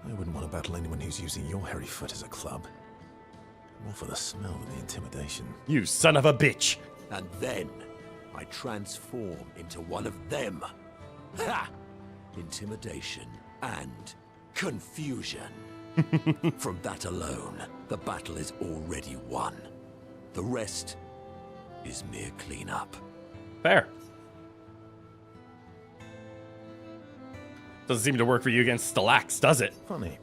I wouldn't want to battle anyone who's using your hairy foot as a club. More for the smell than the intimidation. You son of a bitch! And then I transform into one of them. Ha! Intimidation and confusion. From that alone, the battle is already won. The rest is mere cleanup. Fair. Doesn't seem to work for you against Stalax, does it? Funny.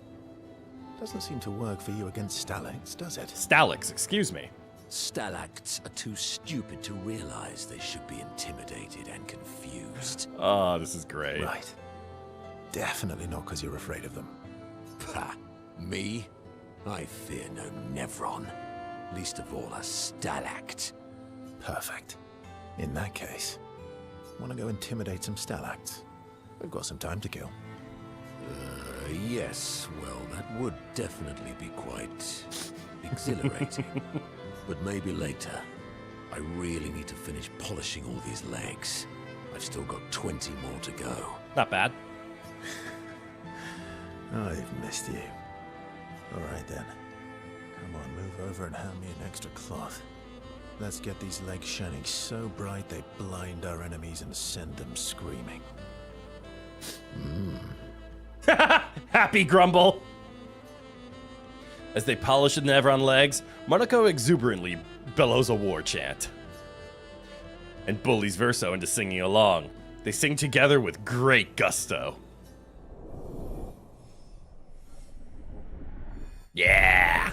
Doesn't seem to work for you against Stalax, does it? Stalax, excuse me. Stalacts are too stupid to realize they should be intimidated and confused. Oh, this is great. Right. Definitely not because you're afraid of them. Pah! Me? I fear no Nevron. Least of all a Stalact. Perfect. In that case, want to go intimidate some Stalacts? We've got some time to kill. Yes, well, that would definitely be quite exhilarating. But maybe later. I really need to finish polishing all these legs. I've still got 20 more to go. Not bad. I've missed you. Alright then. Come on, move over and hand me an extra cloth. Let's get these legs shining so bright they blind our enemies and send them screaming. Happy grumble! As they polish the Nevron legs, Chroneco exuberantly bellows a war chant. And bullies Verso into singing along. They sing together with great gusto. Yeah!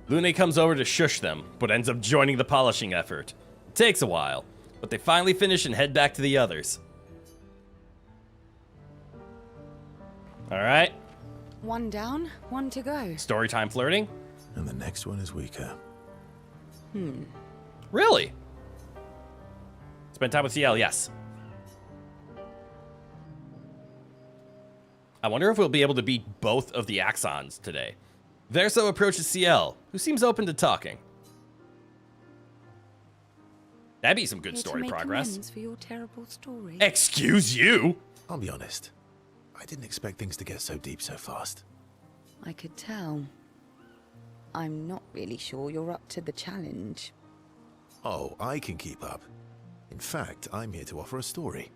Lune comes over to shush them, but ends up joining the polishing effort. It takes a while, but they finally finish and head back to the others. Alright. One down, one to go. Storytime flirting? And the next one is weaker. Really? Spend time with CL, yes. I wonder if we'll be able to beat both of the Axons today. Verso approaches CL, who seems open to talking. That'd be some good Here story to make progress. amends for your terrible story. Excuse you? I'll be honest. I didn't expect things to get so deep so fast. I could tell. I'm not really sure you're up to the challenge. Oh, I can keep up. In fact, I'm here to offer a story.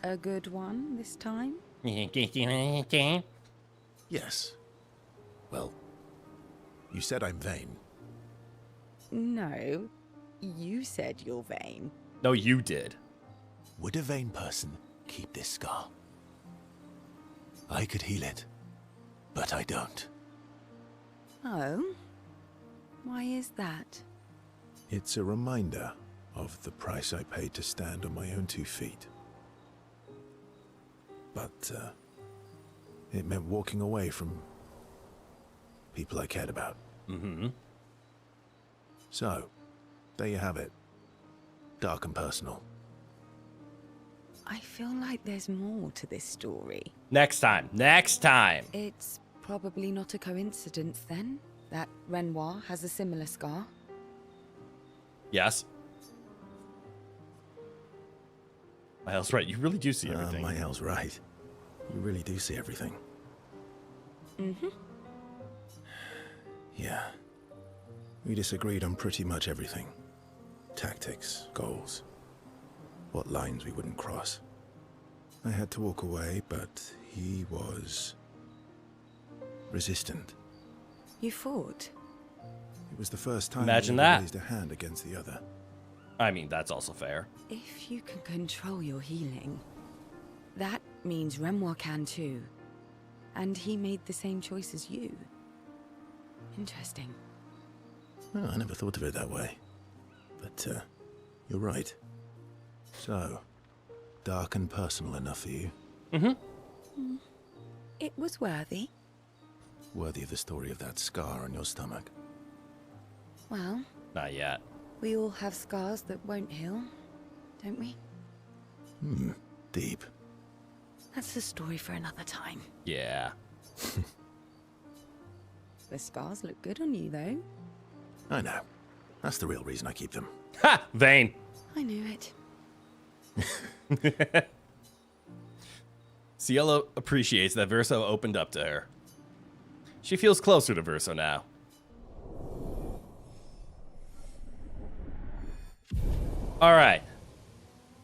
A good one this time? Yes. Well, you said I'm vain. No. You said you're vain. No, you did. Would a vain person keep this scar? I could heal it, but I don't. Oh? Why is that? It's a reminder of the price I paid to stand on my own 2 feet. But, it meant walking away from people I cared about. Mm-hmm. So, there you have it. Dark and personal. I feel like there's more to this story. Next time. Next time. It's probably not a coincidence then, that Renoir has a similar scar. Yes. Miles, right. You really do see everything. Miles, right. You really do see everything. Mm-hmm. Yeah. We disagreed on pretty much everything. Tactics, goals, what lines we wouldn't cross. I had to walk away, but he was resistant. You fought? It was the first time Imagine he ever that. raised a hand against the other. I mean, that's also fair. If you can control your healing, that means Renoir can too. And he made the same choice as you. Interesting. Oh, I never thought of it that way. But, you're right. So, dark and personal enough for you? Mm-hmm. It was worthy. Worthy of the story of that scar on your stomach. Well, Not yet. We all have scars that won't heal, don't we? Deep. That's a story for another time. Yeah. The scars look good on you, though. I know. That's the real reason I keep them. Ha! Vain. I knew it. Cielo appreciates that Verso opened up to her. She feels closer to Verso now. Alright.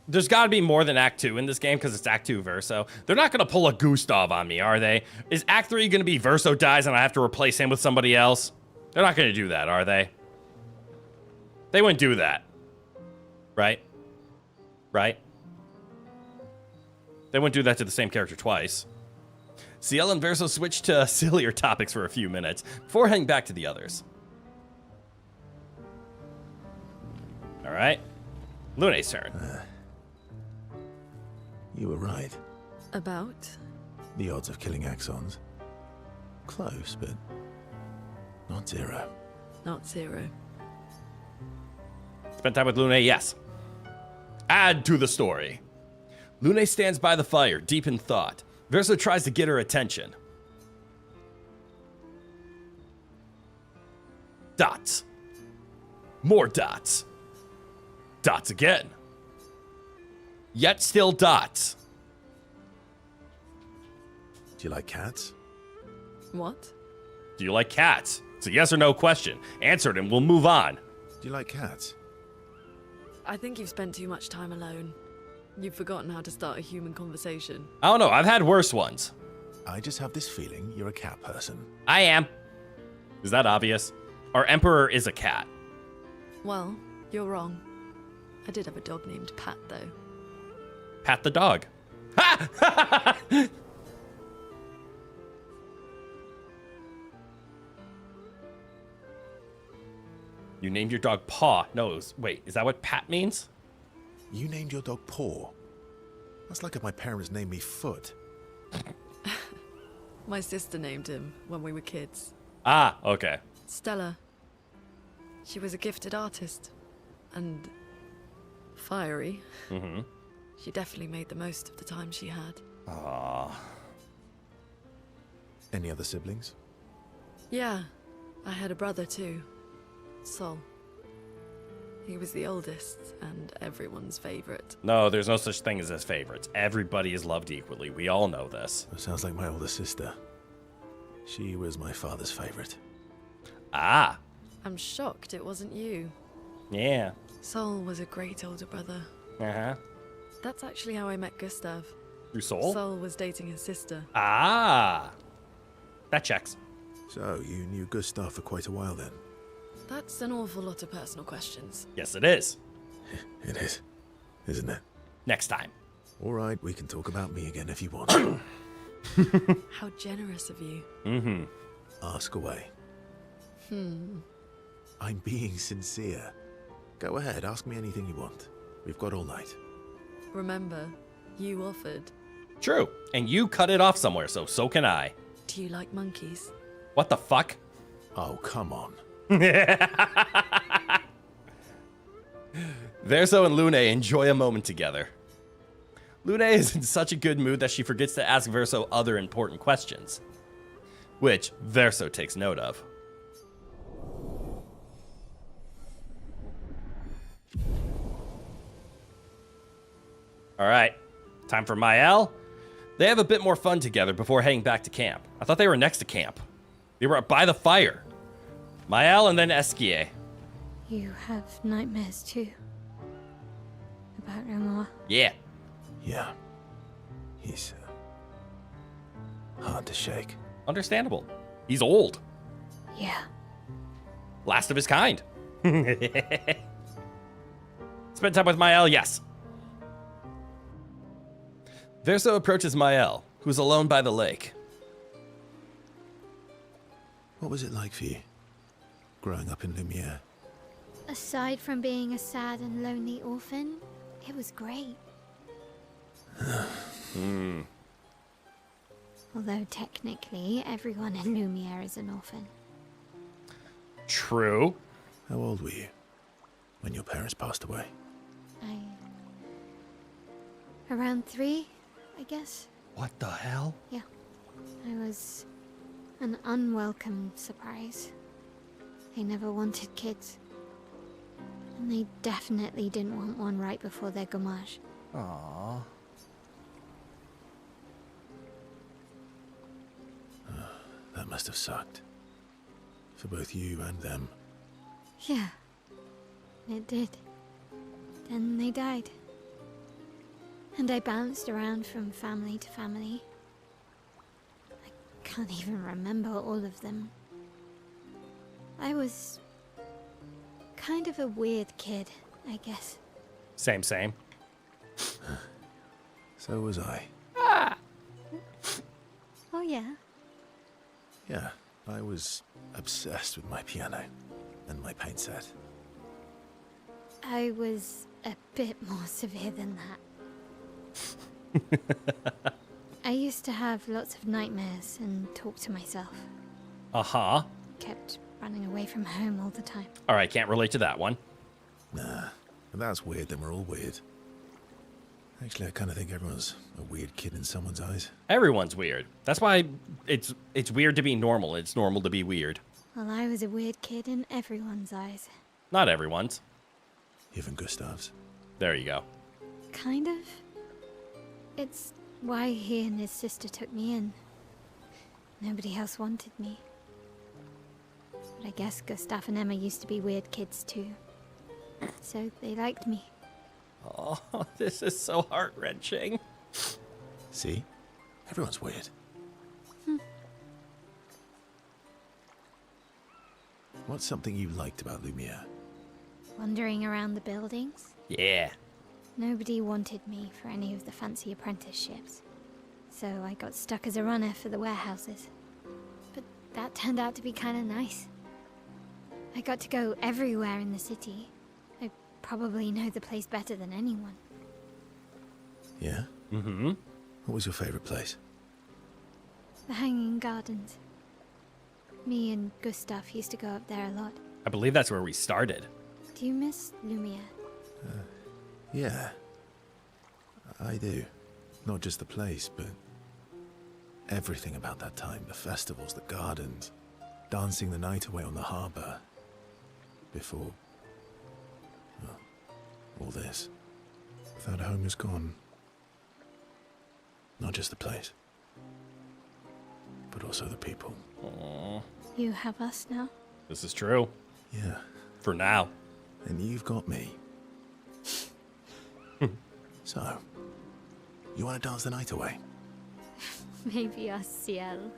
There's got to be more than Act 2 in this game because it's Act 2 Verso. They're not going to pull a Gustav on me, are they? Is Act 3 going to be Verso dies and I have to replace him with somebody else? They're not going to do that, are they? They wouldn't do that. Right? Right? They wouldn't do that to the same character twice. Ciel and Verso switch to sillier topics for a few minutes before heading back to the others. Alright. Lune's turn. You were right. About? The odds of killing Axons. Close, but not zero. Not zero. Spend time with Lune, yes. Add to the story. Lune stands by the fire, deep in thought. Verso tries to get her attention. Dots. More dots. Dots again. Yet still dots. Do you like cats? What? Do you like cats? It's a yes or no question. Answer it and we'll move on. Do you like cats? I think you've spent too much time alone. You've forgotten how to start a human conversation. I don't know, I've had worse ones. I just have this feeling you're a cat person. I am. Is that obvious? Our emperor is a cat. Well, you're wrong. I did have a dog named Pat, though. Pat the dog. Ha! You named your dog Paw. No, wait, is that what Pat means? You named your dog Paw. That's like if my parents named me Foot. My sister named him when we were kids. Ah, okay. Stella. She was a gifted artist. And fiery. Mm-hmm. She definitely made the most of the time she had. Aww. Any other siblings? Yeah, I had a brother too. Sol. He was the oldest and everyone's favorite. No, there's no such thing as his favorites. Everybody is loved equally. We all know this. That sounds like my older sister. She was my father's favorite. Ah. I'm shocked it wasn't you. Yeah. Sol was a great older brother. Uh-huh. That's actually how I met Gustav. Through Sol? Sol was dating his sister. Ah. That checks. So, you knew Gustav for quite a while then? That's an awful lot of personal questions. Yes, it is. It is, isn't it? Next time. All right, we can talk about me again if you want. How generous of you. Mm-hmm. Ask away. I'm being sincere. Go ahead, ask me anything you want. We've got all night. Remember, you offered. True. And you cut it off somewhere, so can I. Do you like monkeys? What the fuck? Oh, come on. Verso and Lune enjoy a moment together. Lune is in such a good mood that she forgets to ask Verso other important questions, which Verso takes note of. All right, time for Mael. They have a bit more fun together before heading back to camp. I thought they were next to camp. They were by the fire. Mael and then Esquier. You have nightmares too? About Renoir? Yeah. Yeah. He's hard to shake. Understandable. He's old. Yeah. Last of his kind. Spend time with Mael, yes. Verso approaches Mael, who's alone by the lake. What was it like for you, growing up in Lumiere? Aside from being a sad and lonely orphan, it was great. Although technically, everyone in Lumiere is an orphan. True. How old were you when your parents passed away? Around 3, I guess. What the hell? Yeah. I was an unwelcome surprise. They never wanted kids. And they definitely didn't want one right before their gommage. Aww. That must have sucked. For both you and them. Yeah. It did. Then they died. And I bounced around from family to family. I can't even remember all of them. I was kind of a weird kid, I guess. Same. So was I. Oh yeah? Yeah, I was obsessed with my piano and my paint set. I was a bit more severe than that. I used to have lots of nightmares and talk to myself. Uh-huh. Kept running away from home all the time. All right, can't relate to that one. Nah, if that's weird, then we're all weird. Actually, I kind of think everyone's a weird kid in someone's eyes. Everyone's weird. That's why it's weird to be normal. It's normal to be weird. Well, I was a weird kid in everyone's eyes. Not everyone's. Even Gustav's. There you go. Kind of. It's why he and his sister took me in. Nobody else wanted me. But I guess Gustav and Emma used to be weird kids too. So they liked me. Oh, this is so heart-wrenching. See? Everyone's weird. What's something you liked about Lumiere? Wandering around the buildings. Yeah. Nobody wanted me for any of the fancy apprenticeships. So I got stuck as a runner for the warehouses. But that turned out to be kind of nice. I got to go everywhere in the city. I probably know the place better than anyone. Yeah? Mm-hmm. What was your favorite place? The Hanging Gardens. Me and Gustav used to go up there a lot. I believe that's where we started. Do you miss Lumiere? Yeah. I do. Not just the place, but everything about that time. The festivals, the gardens, dancing the night away on the harbour. Before, well, all this. That home is gone. Not just the place, but also the people. Aww. You have us now? This is true. Yeah. For now. And you've got me. So, you want to dance the night away? Maybe us, Ciel.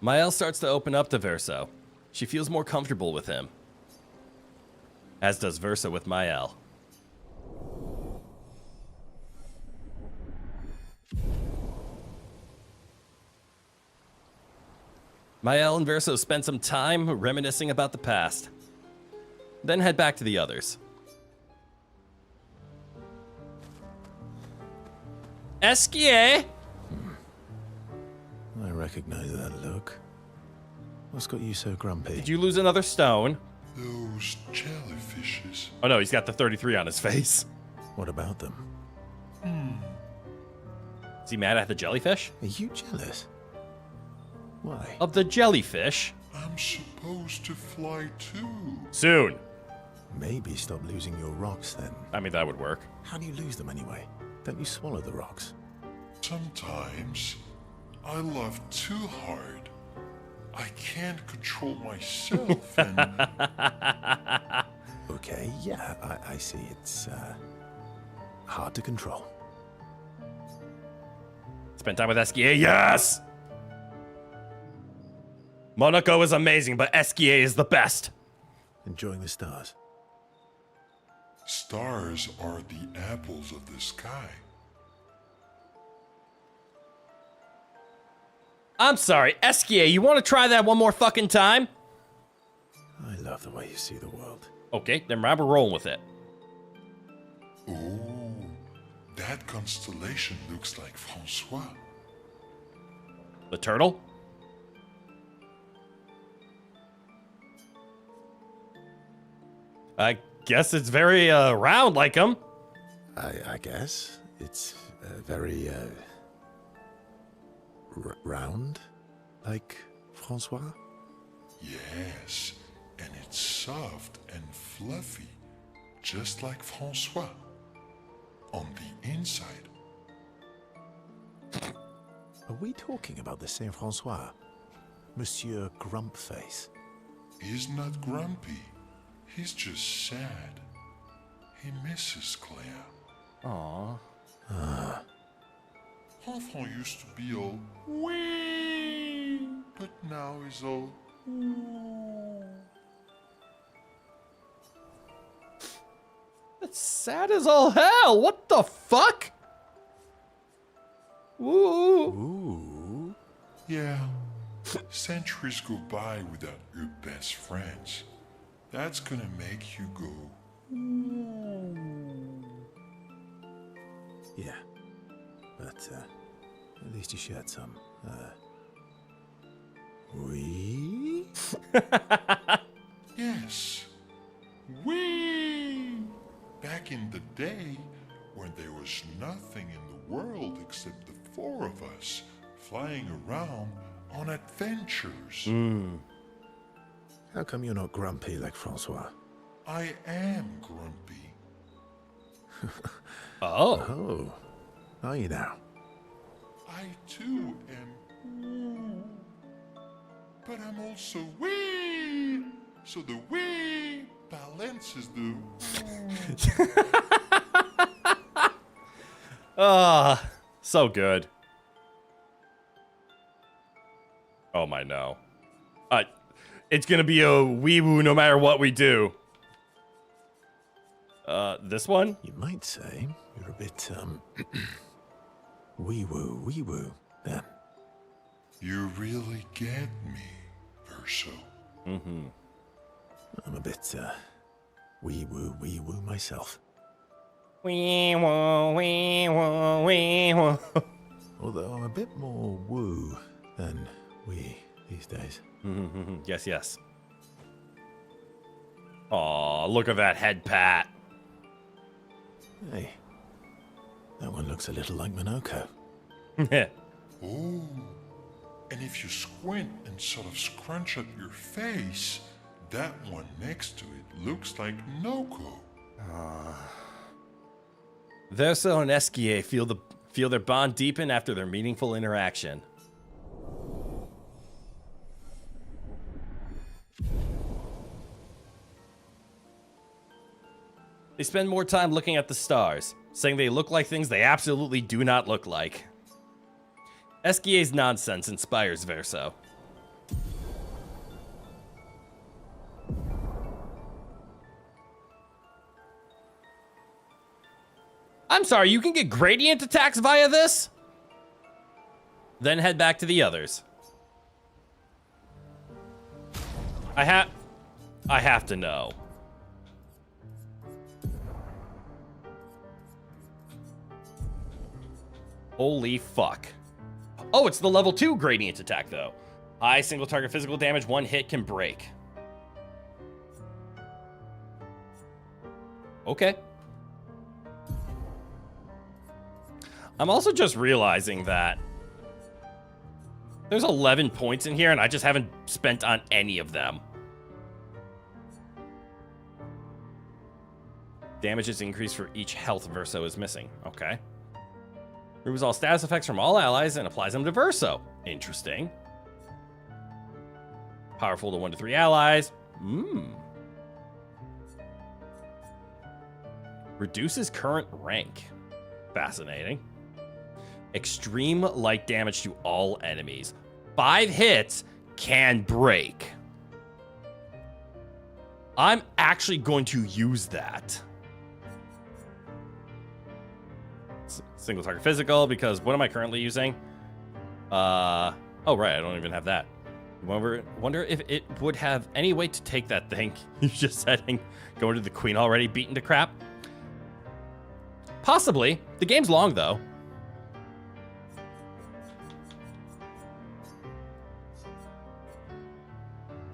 Maëlle starts to open up to Verso. She feels more comfortable with him. As does Verso with Maëlle. Maëlle and Verso spend some time reminiscing about the past. Then head back to the others. Esquier! I recognize that look. What's got you so grumpy? Did you lose another stone? Those jellyfishes. Oh no, he's got the 33 on his face. What about them? Is he mad at the jellyfish? Are you jealous? Why? Of the jellyfish? I'm supposed to fly too. Soon. Maybe stop losing your rocks then. I mean, that would work. How do you lose them anyway? Don't you swallow the rocks? Sometimes I love too hard. I can't control myself and... Okay, yeah, I see. It's hard to control. Spend time with Esquier, yes! Monaco is amazing, but Esquier is the best. Enjoying the stars. Stars are the apples of the sky. I'm sorry, Esquier, you want to try that one more fucking time? I love the way you see the world. Okay, then we're rolling with it. Oh, that constellation looks like Francois. The turtle? I guess it's very round like him. I guess. It's very round, like Francois? Yes, and it's soft and fluffy, just like Francois. On the inside. Are we talking about the same Francois? Monsieur Grumpface? He's not grumpy. He's just sad. He misses Claire. Aww. Enfant used to be all wee, but now he's all ooh. That's sad as all hell. What the fuck? Woo. Ooh. Yeah. Centuries go by without your best friends. That's gonna make you go ooh. Yeah. But at least you shared some we? Yes. Wee! Back in the day, when there was nothing in the world except the four of us flying around on adventures. How come you're not grumpy like Francois? I am grumpy. Oh. Oh. Are you now? I too am ooh. But I'm also wee! So the wee balances the Ah, so good. Oh my no. It's gonna be a wee-woo no matter what we do. This one? You might say you're a bit wee-woo, then. You really get me, Verso. Mm-hmm. I'm a bit wee-woo myself. Wee-woo, wee-woo, wee-woo. Although I'm a bit more woo than wee these days. Yes, yes. Aw, look at that head pat. Hey, that one looks a little like Chroneco. Oh, and if you squint and sort of scrunch up your face, that one next to it looks like Noko. Verso and Esquier feel their bond deepen after their meaningful interaction. They spend more time looking at the stars, saying they look like things they absolutely do not look like. Esquier's nonsense inspires Verso. I'm sorry, you can get gradient attacks via this? Then head back to the others. I have to know. Holy fuck. Oh, it's the level 2 gradient attack, though. High single target physical damage, one hit can break. Okay. I'm also just realizing that there's 11 points in here, and I just haven't spent on any of them. Damage is increased for each health Verso is missing. Okay. Removes all status effects from all allies and applies them to Verso. Interesting. Powerful to 1 to 3 allies. Reduces current rank. Fascinating. Extreme light damage to all enemies. 5 hits can break. I'm actually going to use that. Single target physical, because what am I currently using? Oh right, I don't even have that. Wonder if it would have any way to take that thing you just setting, going to the queen already beaten to crap. Possibly. The game's long though.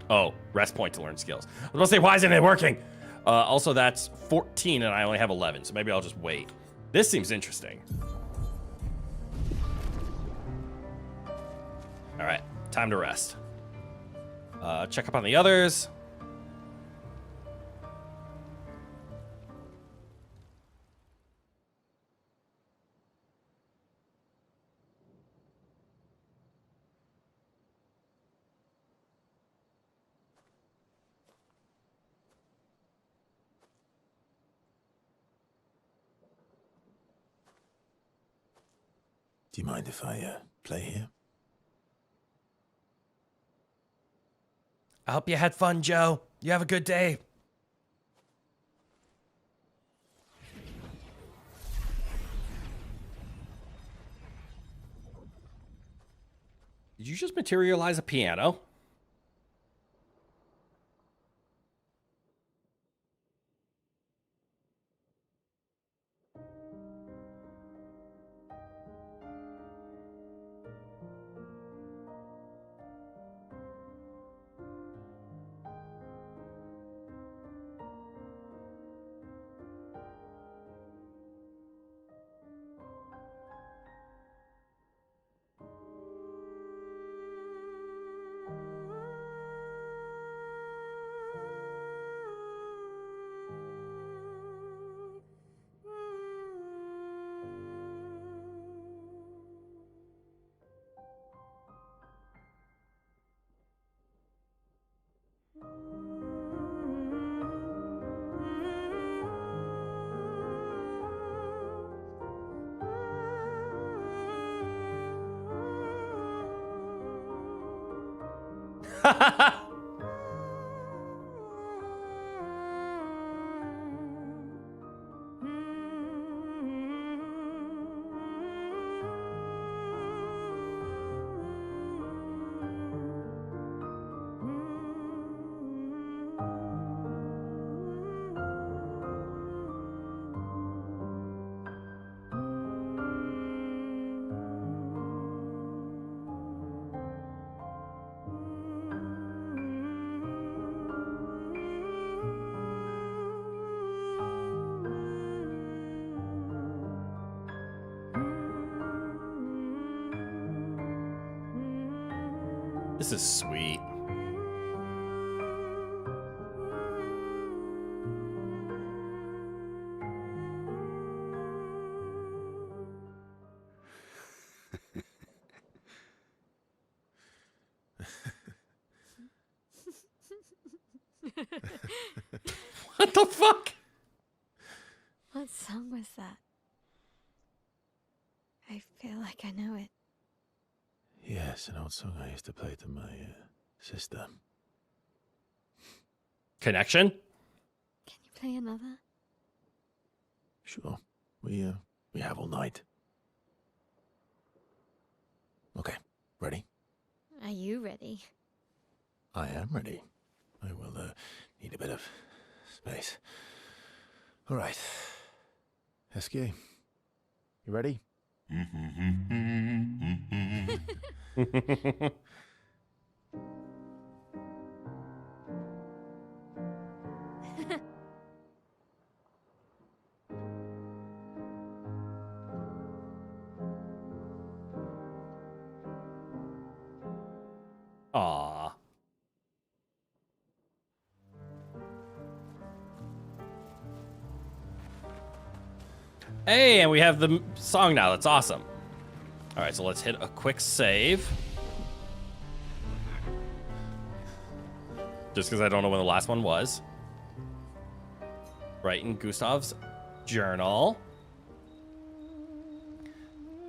Oh, rest point to learn skills. I was gonna say, why isn't it working? Also, that's 14, and I only have 11, so maybe I'll just wait. This seems interesting. All right, time to rest. Check up on the others. Do you mind if I play here? I hope you had fun, Joe. You have a good day. Did you just materialize a piano? This is sweet. What the fuck? What song was that? I feel like I know it. Yes, an old song I used to play to my sister. Connection? Can you play another? Sure. We have all night. Okay, ready? Are you ready? I am ready. I will need a bit of space. All right. SK, you ready? Aww. Hey, and we have the song now. That's awesome. All right, so let's hit a quick save. Just because I don't know when the last one was. Right in Gustav's journal.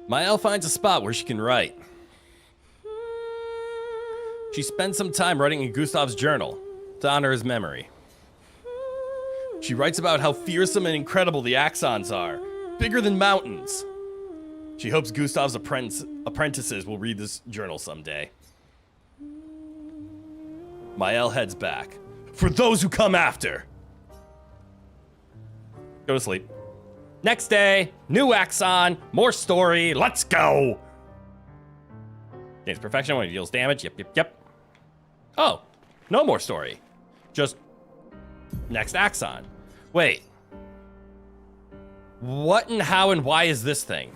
Mael finds a spot where she can write. She spends some time writing in Gustav's journal to honor his memory. She writes about how fearsome and incredible the Axons are, bigger than mountains. She hopes Gustav's apprentices will read this journal someday. Mael heads back. For those who come after. Go to sleep. Next day, new Axon, more story, let's go! Gains perfection when it deals damage, yep. Oh, no more story. Just next axon. Wait. What and how and why is this thing?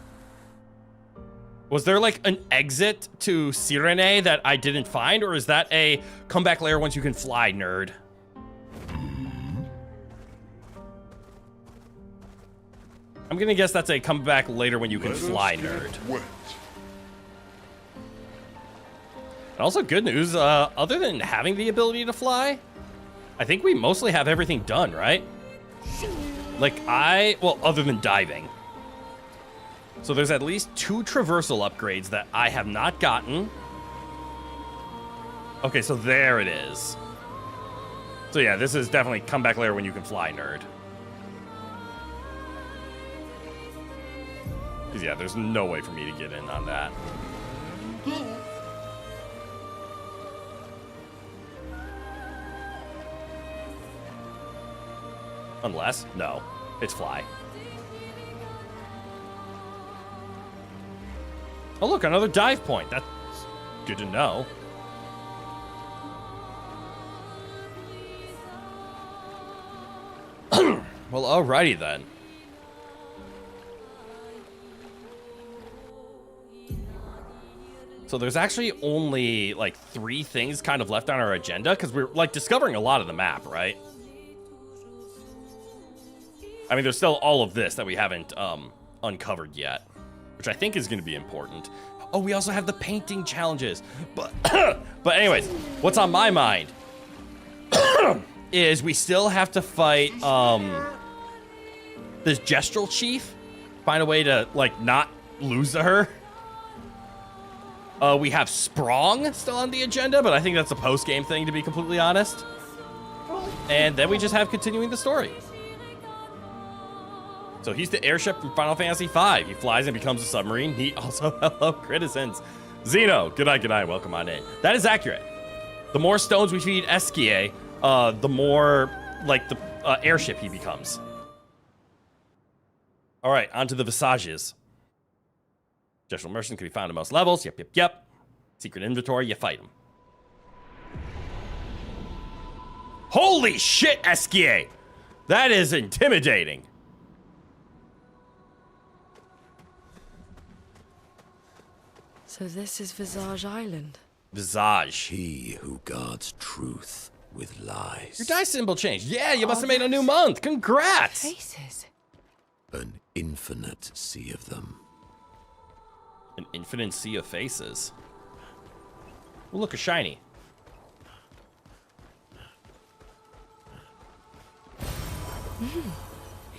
Was there like an exit to Sirene that I didn't find, or is that a comeback layer once you can fly, nerd? I'm gonna guess that's a comeback later when you can fly, nerd. And also good news, other than having the ability to fly, I think we mostly have everything done, right? Like well, other than diving. So there's at least 2 traversal upgrades that I have not gotten. Okay, so there it is. So yeah, this is definitely comeback layer when you can fly, nerd. Because yeah, there's no way for me to get in on that. Unless, no, it's fly. Oh look, another dive point. That's good to know. Well, alrighty then. So there's actually only like 3 things kind of left on our agenda because we're like discovering a lot of the map, right? I mean, there's still all of this that we haven't uncovered yet, which I think is going to be important. Oh, we also have the painting challenges. But but anyways, what's on my mind is we still have to fight this Gestural Chief. Find a way to like not lose to her. We have Sprong still on the agenda, but I think that's a post-game thing, to be completely honest. And then we just have continuing the story. So he's the airship from Final Fantasy V. He flies and becomes a submarine. He also, hello, Criticens. Zeno, good night, welcome on in. That is accurate. The more stones we feed Eskie, the more, like, the airship he becomes. All right, on to the Visages. Gestural Merchants can be found at most levels. Yep. Secret inventory, you fight them. Holy shit, Eskie! That is intimidating. So this is Visage Island. Visage. He who guards truth with lies. Your dice symbol changed. Yeah, you must have made a new month. Congrats. Faces. An infinite sea of them. An infinite sea of faces. Oh, look, a shiny.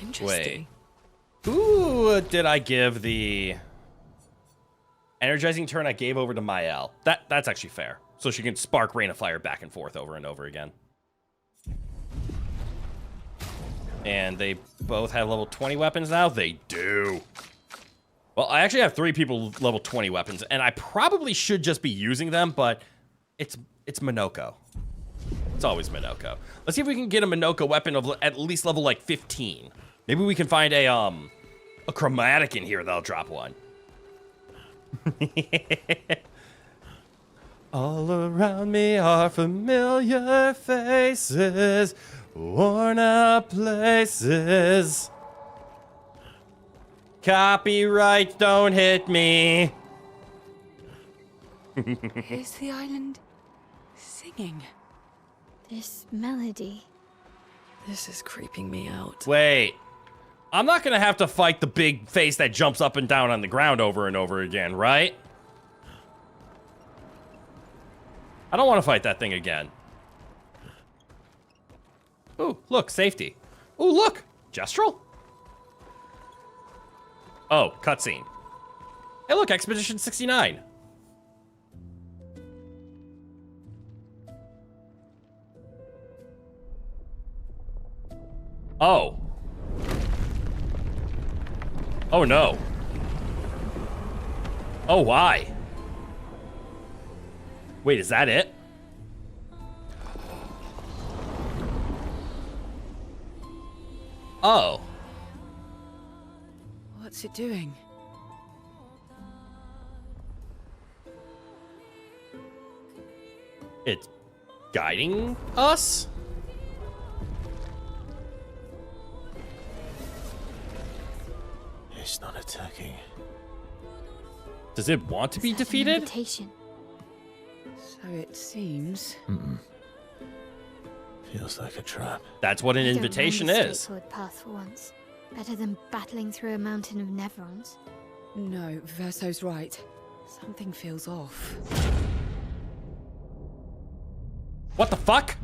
Interesting. Wait. Who did I give the energizing turn? I gave over to Mael. That's actually fair. So she can spark Rain of Fire back and forth over and over again. And they both have level 20 weapons now? They do. Well, I actually have 3 people with level 20 weapons, and I probably should just be using them, but it's Minoko. It's always Minoko. Let's see if we can get a Minoko weapon of at least level, like, 15. Maybe we can find a chromatic in here that'll drop one. All around me are familiar faces, worn out places. Copyright, don't hit me. Is the island singing? This melody. This is creeping me out. Wait. I'm not gonna have to fight the big face that jumps up and down on the ground over and over again, right? I don't want to fight that thing again. Ooh, look, safety. Ooh, look, Gestural? Oh, cutscene. Hey, look, Expedition 69. Oh. Oh, no. Oh, why? Wait, is that it? Oh. What's it doing? It's guiding us? Does it want to be Is that an defeated? invitation? So it seems. Feels like a trap. That's what an I don't invitation mind the is. straightforward path for once. Better than battling through a mountain of Neverons. No, Verso's right. Something feels off. What the fuck?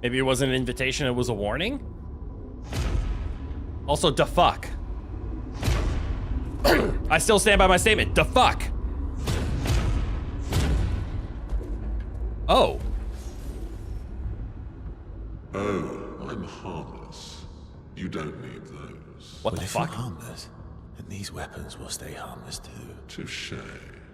Maybe it wasn't an invitation, it was a warning? Also, da fuck. I still stand by my statement. Da fuck. Oh. Oh, I'm harmless. You don't need those. What Well, the if you're fuck? harmless, then these weapons will stay harmless too. Touché.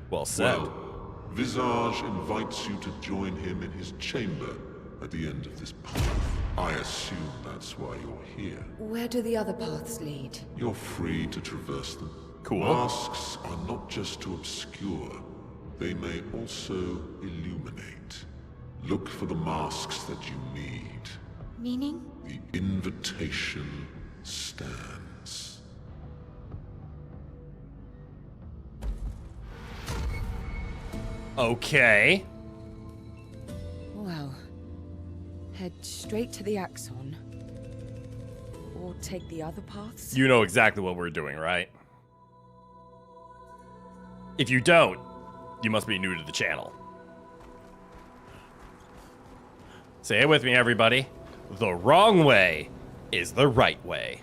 Well said. Well, Visage invites you to join him in his chamber at the end of this path. I assume that's why you're here. Where do the other paths lead? You're free to traverse them. Cool. Masks are not just to obscure, they may also illuminate. Look for the masks that you need. Meaning? The invitation stands. Okay. Well, head straight to the Axon. Or take the other paths? You know exactly what we're doing, right? If you don't, you must be new to the channel. Say it with me, everybody. The wrong way is the right way.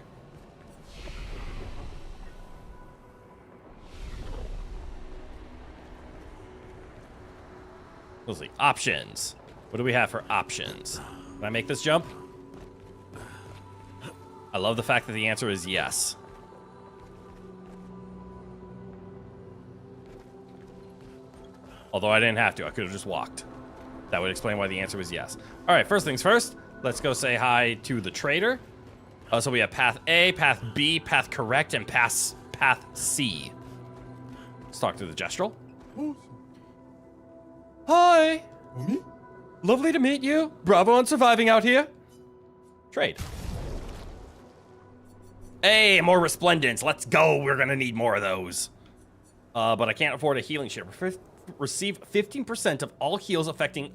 Let's see. Options. What do we have for options? Can I make this jump? I love the fact that the answer is yes. Although I didn't have to. I could have just walked. That would explain why the answer was yes. All right, first things first. Let's go say hi to the trader. So we have path A, path B, path correct, and path C. Let's talk to the gestural. Hi. Lovely to meet you. Bravo on surviving out here. Trade. Hey, more resplendence. Let's go. We're going to need more of those. But I can't afford a healing share. Receive 15% of all heals affecting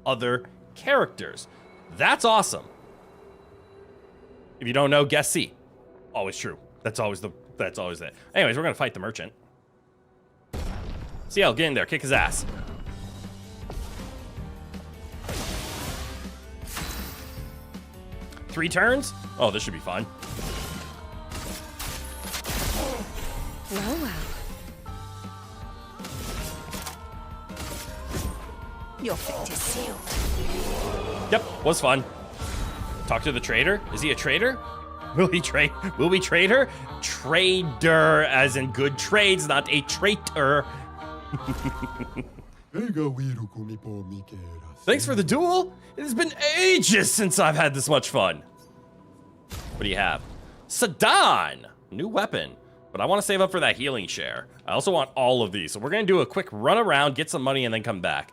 other characters. That's awesome. If you don't know, guess C. Always true. That's always it. Anyways, we're going to fight the merchant. CL, get in there. Kick his ass. Three turns? Oh, this should be fun. Well, well. Your fate is sealed. Yep, was fun. Talk to the trader. Is he a trader? Will he trade? Will we trade her? Trader, as in good trades, not a traitor. Thanks for the duel. It has been ages since I've had this much fun. What do you have? Sedan, new weapon. But I want to save up for that healing share. I also want all of these. So we're going to do a quick run around, get some money, and then come back.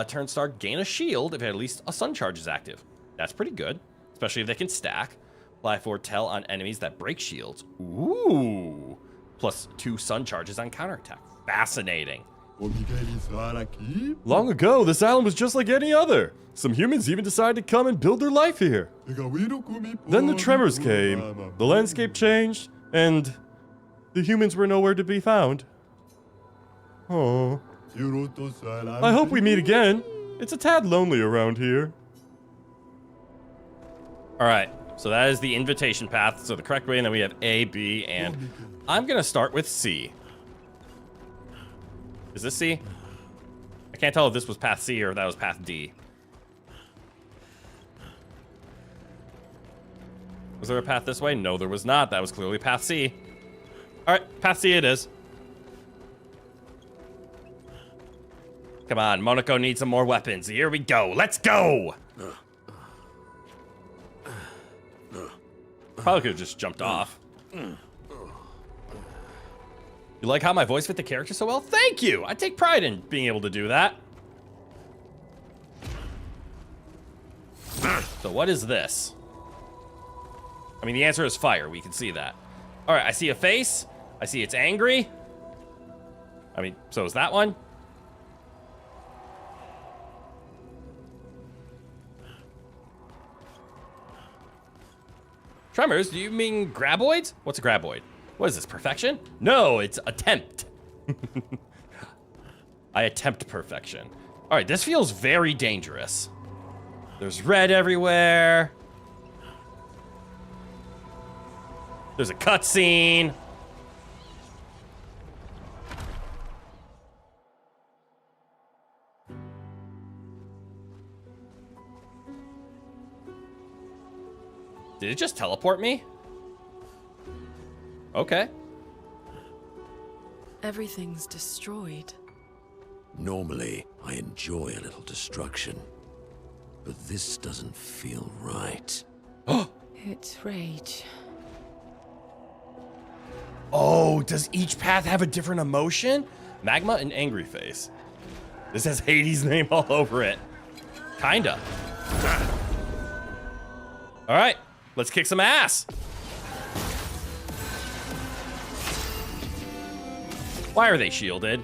Turn start, gain a shield if at least a sun charge is active. That's pretty good, especially if they can stack. Apply foretell on enemies that break shields. Ooh. Plus 2 sun charges on counterattack. Fascinating. Long ago, this island was just like any other. Some humans even decided to come and build their life here. Then the tremors came, the landscape changed, and the humans were nowhere to be found. Oh. I hope we meet again. It's a tad lonely around here. All right, so that is the invitation path. So the correct way, and then we have A, B, and I'm gonna start with C. Is this C? I can't tell if this was path C or if that was path D. Was there a path this way? No, there was not. That was clearly path C. All right, path C it is. Come on, Monaco needs some more weapons. Here we go. Let's go! Probably could have just jumped off. You like how my voice fit the character so well? Thank you! I take pride in being able to do that. So what is this? I mean, the answer is fire. We can see that. All right, I see a face. I see it's angry. I mean, so is that one. Tremors, do you mean graboids? What's a graboid? What is this, perfection? No, it's attempt. I attempt perfection. All right, this feels very dangerous. There's red everywhere. There's a cutscene. Did it just teleport me? Okay. Everything's destroyed. Normally, I enjoy a little destruction. But this doesn't feel right. It's rage. Oh, does each path have a different emotion? Magma and angry face. This has Hades' name all over it. Kinda. All right, let's kick some ass. Why are they shielded?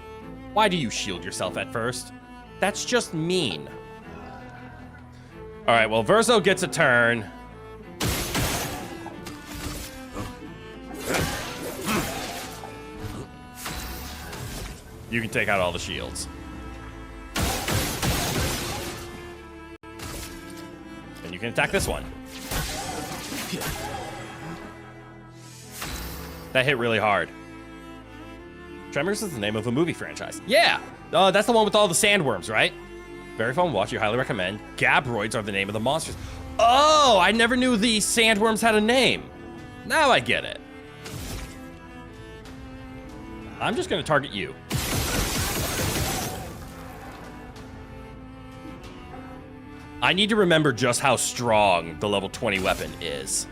Why do you shield yourself at first? That's just mean. All right, well, Verso gets a turn. You can take out all the shields. And you can attack this one. That hit really hard. Tremors is the name of a movie franchise. Yeah! That's the one with all the sandworms, right? Very fun watch, you highly recommend. Gabroids are the name of the monsters. Oh, I never knew the sandworms had a name. Now I get it. I'm just gonna target you. I need to remember just how strong the level 20 weapon is.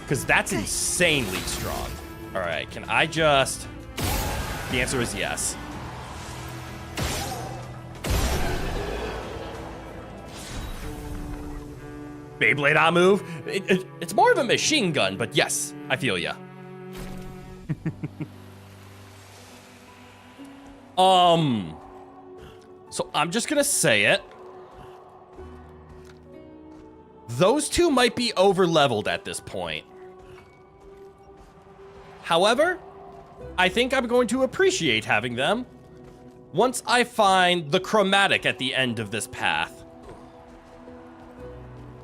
Because that's insanely strong. All right, can I just... The answer is yes. Beyblade on move? It's more of a machine gun, but yes, I feel ya. So I'm just gonna say it. Those two might be over-leveled at this point. However, I think I'm going to appreciate having them once I find the chromatic at the end of this path.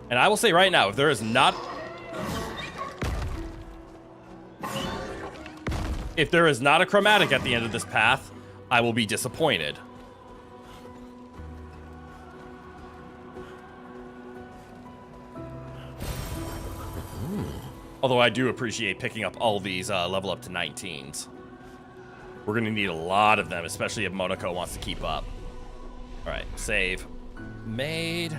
And I will say right now, if there is not a chromatic at the end of this path, I will be disappointed. Although I do appreciate picking up all these level up to 19s. We're gonna need a lot of them, especially if Monaco wants to keep up. All right, save. Made.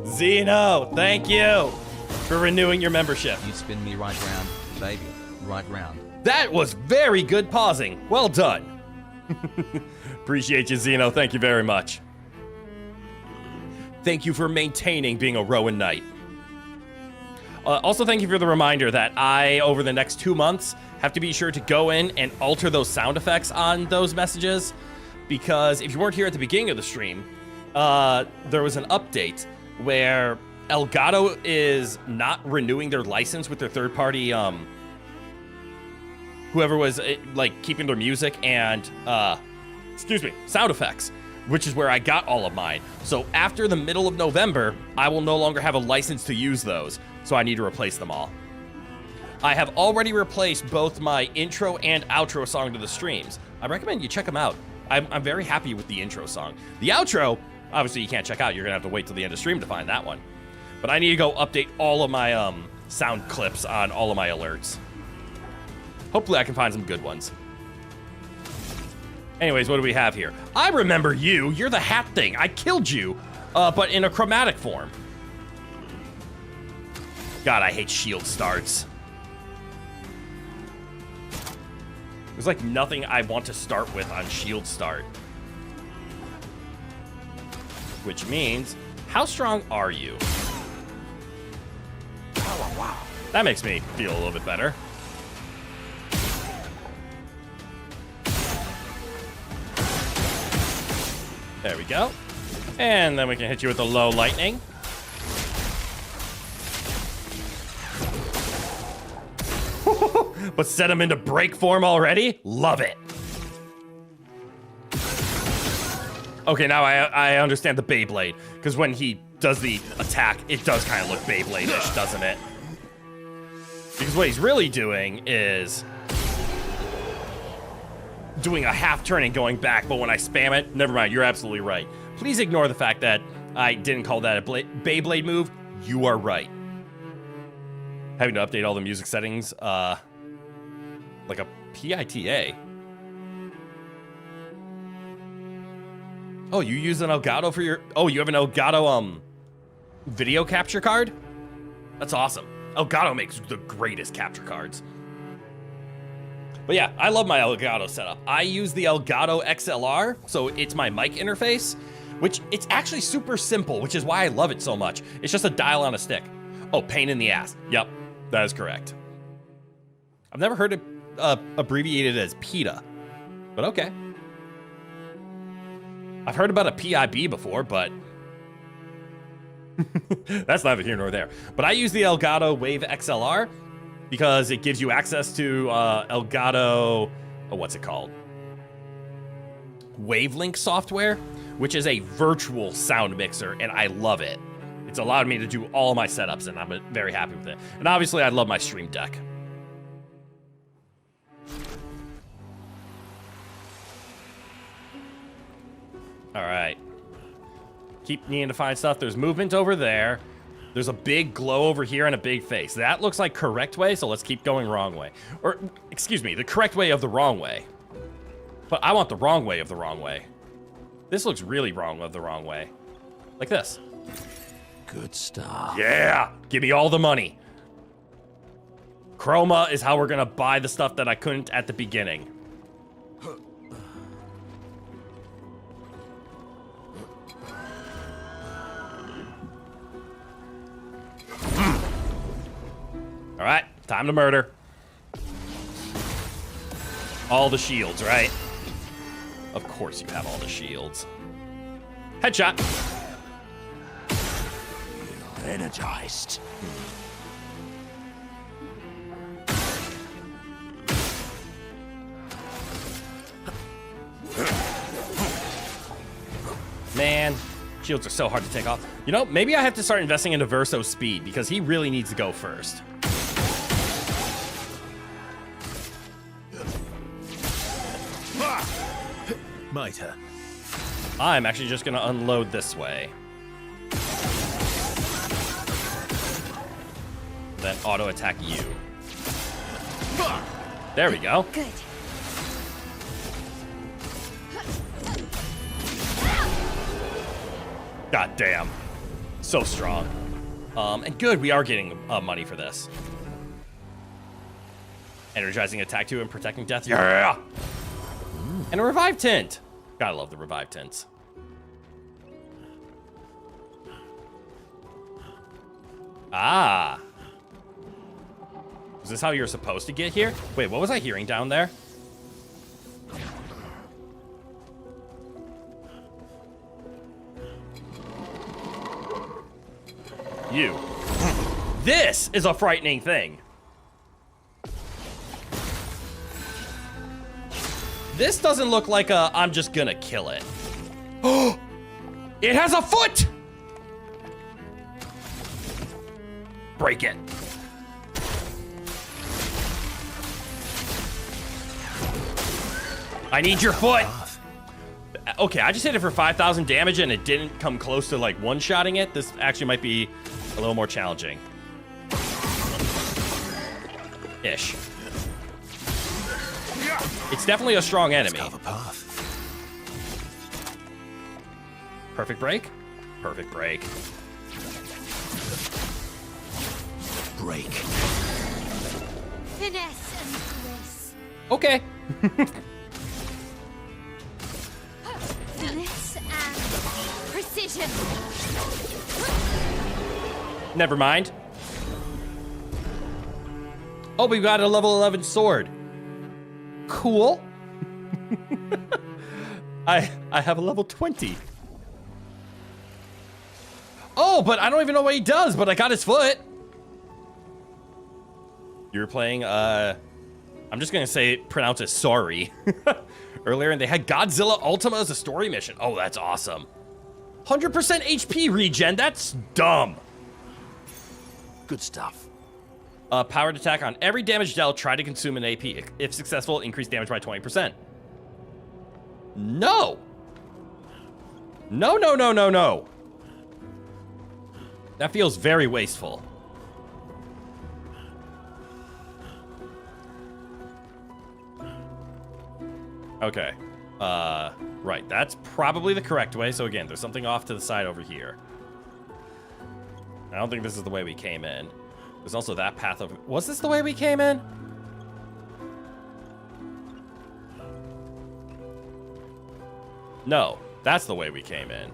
Zeno, thank you for renewing your membership. You spin me right round, baby, right round. That was very good pausing. Well done. Appreciate you, Zeno. Thank you very much. Thank you for maintaining being a Rowan Knight. Also, thank you for the reminder that I, over the next 2 months, have to be sure to go in and alter those sound effects on those messages. Because if you weren't here at the beginning of the stream, there was an update where Elgato is not renewing their license with their third-party, whoever was, like, keeping their music and, sound effects, which is where I got all of mine. So after the middle of November, I will no longer have a license to use those, so I need to replace them all. I have already replaced both my intro and outro song to the streams. I recommend you check them out. I'm very happy with the intro song. The outro, obviously you can't check out. You're gonna have to wait till the end of stream to find that one. But I need to go update all of my sound clips on all of my alerts. Hopefully I can find some good ones. Anyways, what do we have here? I remember you. You're the hat thing. I killed you, but in a chromatic form. God, I hate shield starts. There's like nothing I want to start with on shield start. Which means, how strong are you? Wow. That makes me feel a little bit better. There we go. And then we can hit you with a low lightning. But set him into break form already? Love it. Okay, now I understand the Beyblade. Because when he does the attack, it does kind of look Beyblade-ish, doesn't it? Because what he's really doing is doing a half turn and going back, but when I spam it, never mind, you're absolutely right. Please ignore the fact that I didn't call that a Beyblade move. You are right. Having to update all the music settings, like a PITA. Oh, you use an Elgato for your... Oh, you have an Elgato, video capture card? That's awesome. Elgato makes the greatest capture cards. But yeah, I love my Elgato setup. I use the Elgato XLR, so it's my mic interface, which it's actually super simple, which is why I love it so much. It's just a dial on a stick. Oh, pain in the ass. Yep, that is correct. I've never heard it abbreviated as PETA, but okay. I've heard about a PIB before, but that's neither here nor there. But I use the Elgato Wave XLR because it gives you access to Elgato, what's it called? Wavelink software, which is a virtual sound mixer, and I love it. It's allowed me to do all my setups, and I'm very happy with it. And obviously, I love my Stream Deck. All right. Keep needing to find stuff. There's movement over there. There's a big glow over here and a big face. That looks like correct way, so let's keep going wrong way. Or, excuse me, the correct way of the wrong way. But I want the wrong way of the wrong way. This looks really wrong of the wrong way. Like this. Good stuff. Yeah! Give me all the money. Chroma is how we're gonna buy the stuff that I couldn't at the beginning. All right, time to murder. All the shields, right? Of course you have all the shields. Headshot. Energized. Man, shields are so hard to take off. You know, maybe I have to start investing into Verso's speed because he really needs to go first. Miter. I'm actually just gonna unload this way. Then auto attack you. There we go. Good. God damn. So strong. And good, we are getting money for this. Energizing attack 2 and protecting death. Yeah! And a revive tint. Gotta love the revive tints. Ah. Is this how you're supposed to get here? Wait, what was I hearing down there? You. This is a frightening thing. This doesn't look like a I'm just gonna kill it. Oh, it has a foot! Break it. I need your foot. Okay, I just hit it for 5,000 damage and it didn't come close to like one-shotting it. This actually might be a little more challenging. Ish. It's definitely a strong enemy. Perfect break. Perfect break. Break. Finesse and grace. Okay. Finesse and precision. Never mind. Oh, we got a level 11 sword. Cool. I have a level 20. Oh, but I don't even know what he does, but I got his foot. You were playing, I'm just gonna say, pronounce it sorry. Earlier, and they had Godzilla Ultima as a story mission. Oh, that's awesome. 100% HP regen, that's dumb. Good stuff. Powered attack on every damage dealt, try to consume an AP. If successful, increase damage by 20%. No. No, no, no, no, no. That feels very wasteful. Okay. Right. That's probably the correct way. So again, there's something off to the side over here. I don't think this is the way we came in. There's also that path over... Was this the way we came in? No. That's the way we came in.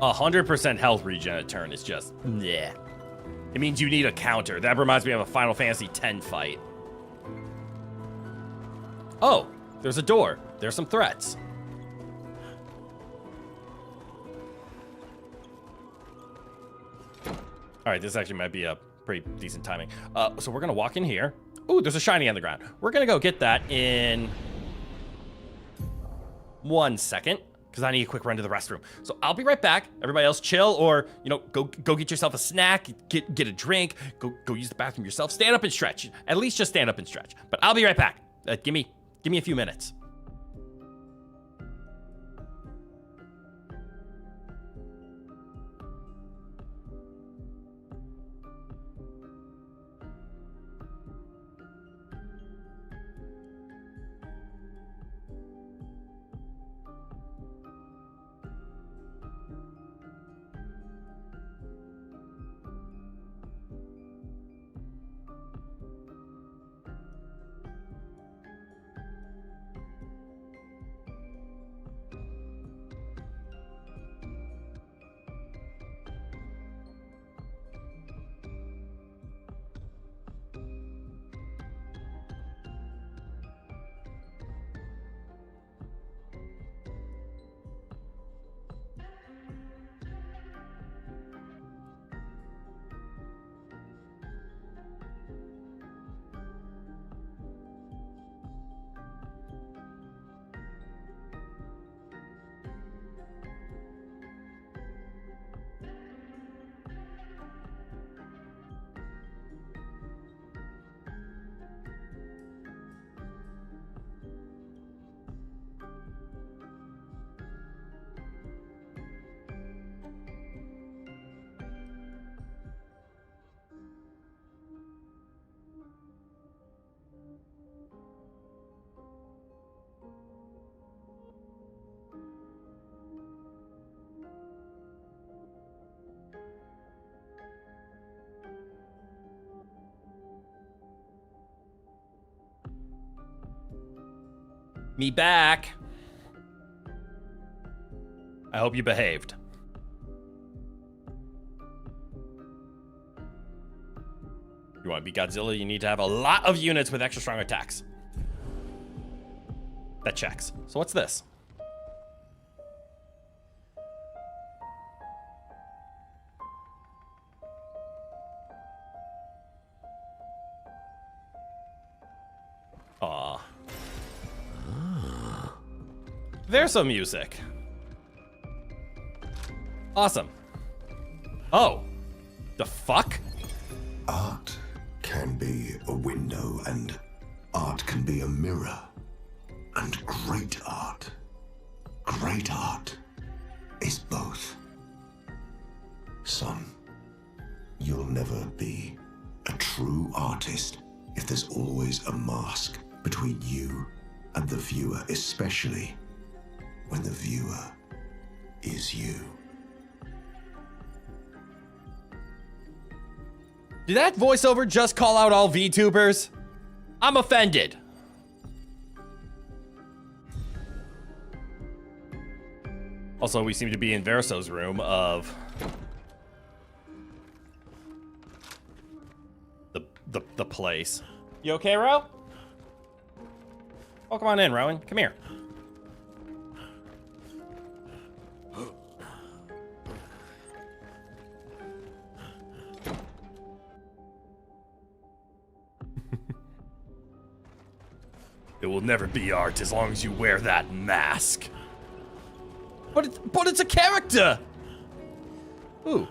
100% health regen a turn is just... yeah. It means you need a counter. That reminds me of a Final Fantasy X fight. Oh, there's a door. There's some threats. All right, this actually might be a pretty decent timing. So we're gonna walk in here. Ooh, there's a shiny on the ground. We're gonna go get that in 1 second, because I need a quick run to the restroom. So I'll be right back. Everybody else chill, or you know, go get yourself a snack, get a drink, go use the bathroom yourself. Stand up and stretch. At least just stand up and stretch. But I'll be right back. Give me a few minutes. Me back. I hope you behaved. You want to be Godzilla, you need to have a lot of units with extra strong attacks. That checks. So what's this? Aw. There's some music. Awesome. Oh. The fuck? Art can be a window, and art can be a mirror. And great art is both. Son, you'll never be a true artist if there's always a mask between you and the viewer, especially when the viewer is you. Did that voiceover just call out all VTubers? I'm offended. Also, we seem to be in Verso's room of the place. You okay, Ro? Oh, come on in, Rowan. Come here. It will never be art as long as you wear that mask. But it's a character! Ooh.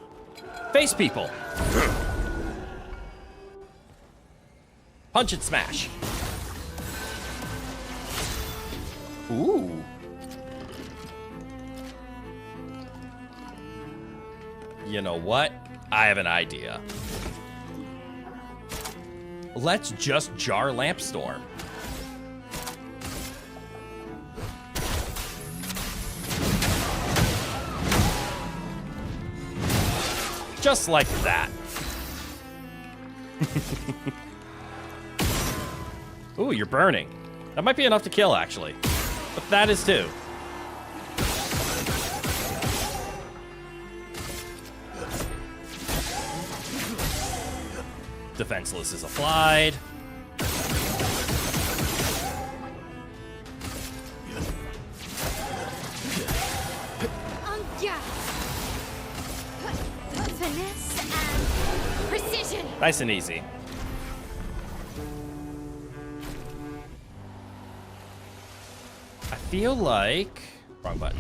Face people. Punch and smash. Ooh. You know what? I have an idea. Let's just jar Lampstorm. Just like that. Ooh, you're burning. That might be enough to kill, actually. But that is too. Defenseless is applied. Finesse and precision. Nice and easy. I feel like... Wrong button.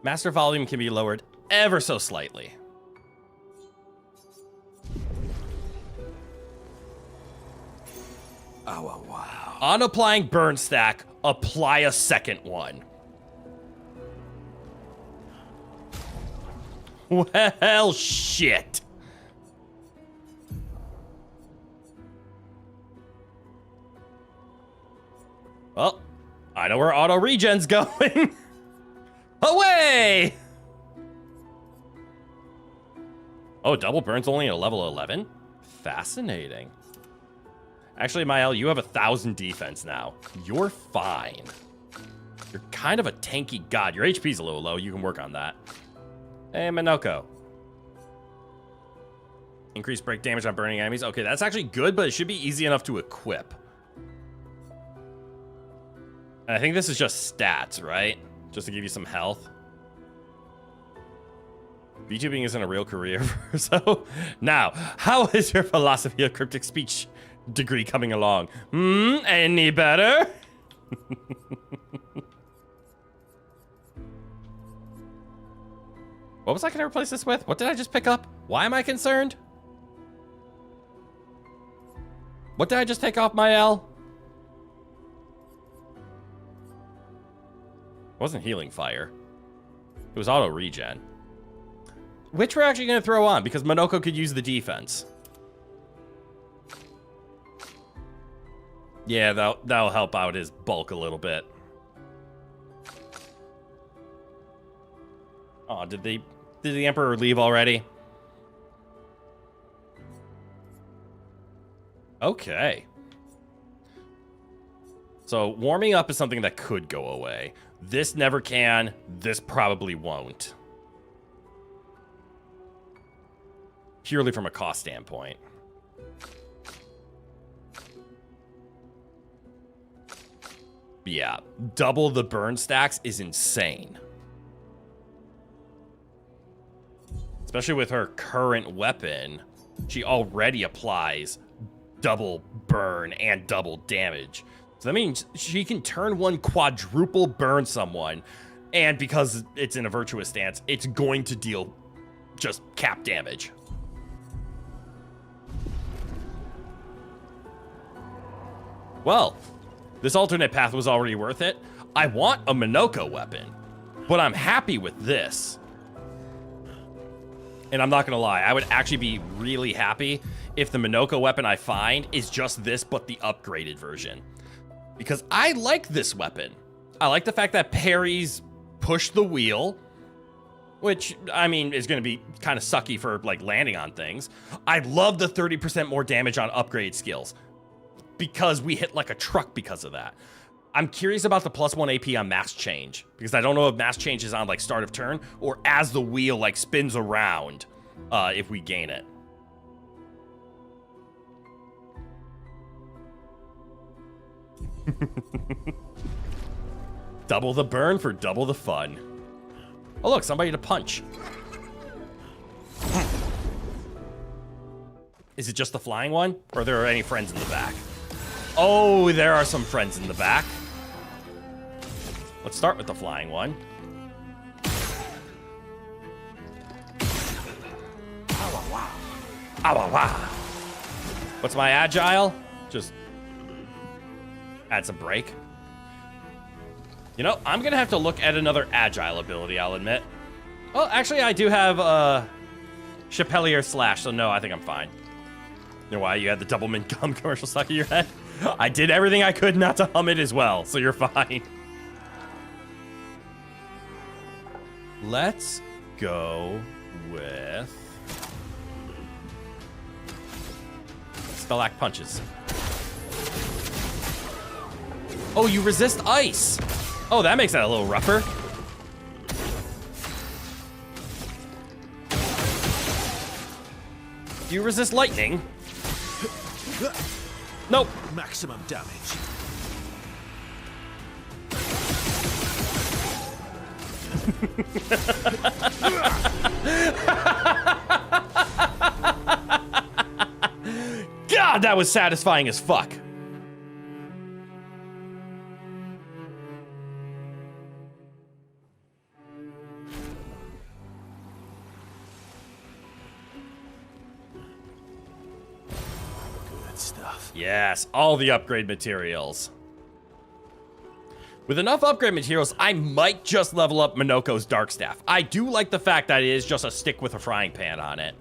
Master volume can be lowered ever so slightly. Oh, wow. On applying burn stack, apply a second one. Well, shit. Well, I know where auto regen's going. Away! Oh, double burn's only at level 11? Fascinating. Actually, Mael, you have 1,000 defense now. You're fine. You're kind of a tanky god. Your HP's a little low. You can work on that. Hey, Minoko. Increase break damage on burning enemies. Okay, that's actually good, but it should be easy enough to equip. And I think this is just stats, right? Just to give you some health. VTubing isn't a real career, so now, how is your philosophy of cryptic speech degree coming along? Any better? What was I gonna replace this with? What did I just pick up? Why am I concerned? What did I just take off my L? It wasn't healing fire. It was auto regen. Which we're actually gonna throw on because Minoko could use the defense. Yeah, that'll help out his bulk a little bit. Oh, did the Emperor leave already? Okay. So warming up is something that could go away. This never can. This probably won't. Purely from a cost standpoint. Yeah, double the burn stacks is insane. Especially with her current weapon, she already applies double burn and double damage. So that means she can turn one, quadruple burn someone, and because it's in a virtuous stance, it's going to deal just cap damage. Well, this alternate path was already worth it. I want a Minoko weapon, but I'm happy with this. And I'm not gonna lie, I would actually be really happy if the Minoko weapon I find is just this, but the upgraded version. Because I like this weapon. I like the fact that parries push the wheel. which, I mean, is going to be kind of sucky for, like, landing on things. I love the 30% more damage on upgrade skills, because we hit like a truck because of that. I'm curious about the +1 AP on mass change, because I don't know if mass change is on, like, start of turn, or as the wheel, like, spins around, if we gain it. Double the burn for double the fun. Oh, look, somebody to punch. Is it just the flying one? Or are there any friends in the back? Oh, there are some friends in the back. Let's start with the flying one. What's my agile? Just add some break. You know, I'm gonna have to look at another agile ability, I'll admit. Well, actually, I do have Chapelier Slash, so no, I think I'm fine. You know why? You had the double mint gum commercial stuck in your head? I did everything I could not to hum it as well, so you're fine. Let's go with Stellac Punches. Oh, you resist ice. Oh, that makes that a little rougher. Do you resist lightning? Nope. Maximum damage. God, that was satisfying as fuck. Yes, all the upgrade materials. With enough upgrade materials, I might just level up Minoko's Dark Staff. I do like the fact that it is just a stick with a frying pan on it.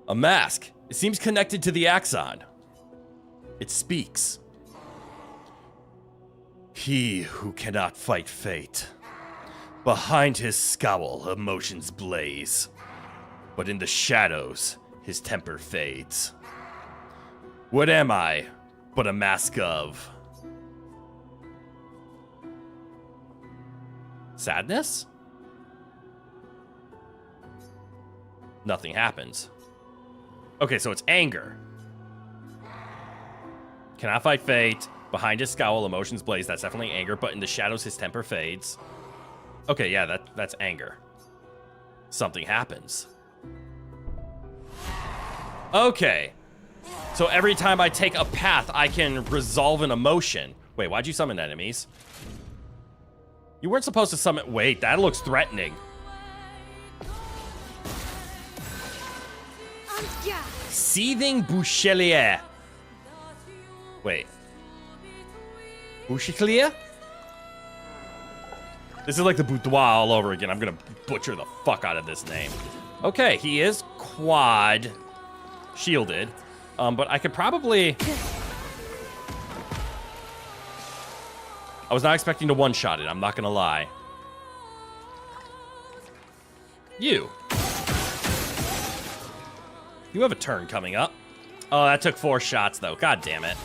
A mask. It seems connected to the Axon. It speaks. He who cannot fight fate. Behind his scowl, emotions blaze. But in the shadows, his temper fades. What am I but a mask of sadness? Nothing happens. Okay, so it's anger. Cannot fight fate. Behind his scowl, emotions blaze. That's definitely anger, but in the shadows, his temper fades. Okay, yeah, that's anger. Something happens. Okay. So every time I take a path, I can resolve an emotion. Wait, why'd you summon enemies? You weren't supposed to summon... Wait, that looks threatening. Seething Bouchelier. Wait. Bouchelier? This is like the boudoir all over again. I'm gonna butcher the fuck out of this name. Okay, he is quad shielded. But I could probably... I was not expecting to one-shot it, I'm not gonna lie. You have a turn coming up. Oh, that took 4 shots, though. God damn it.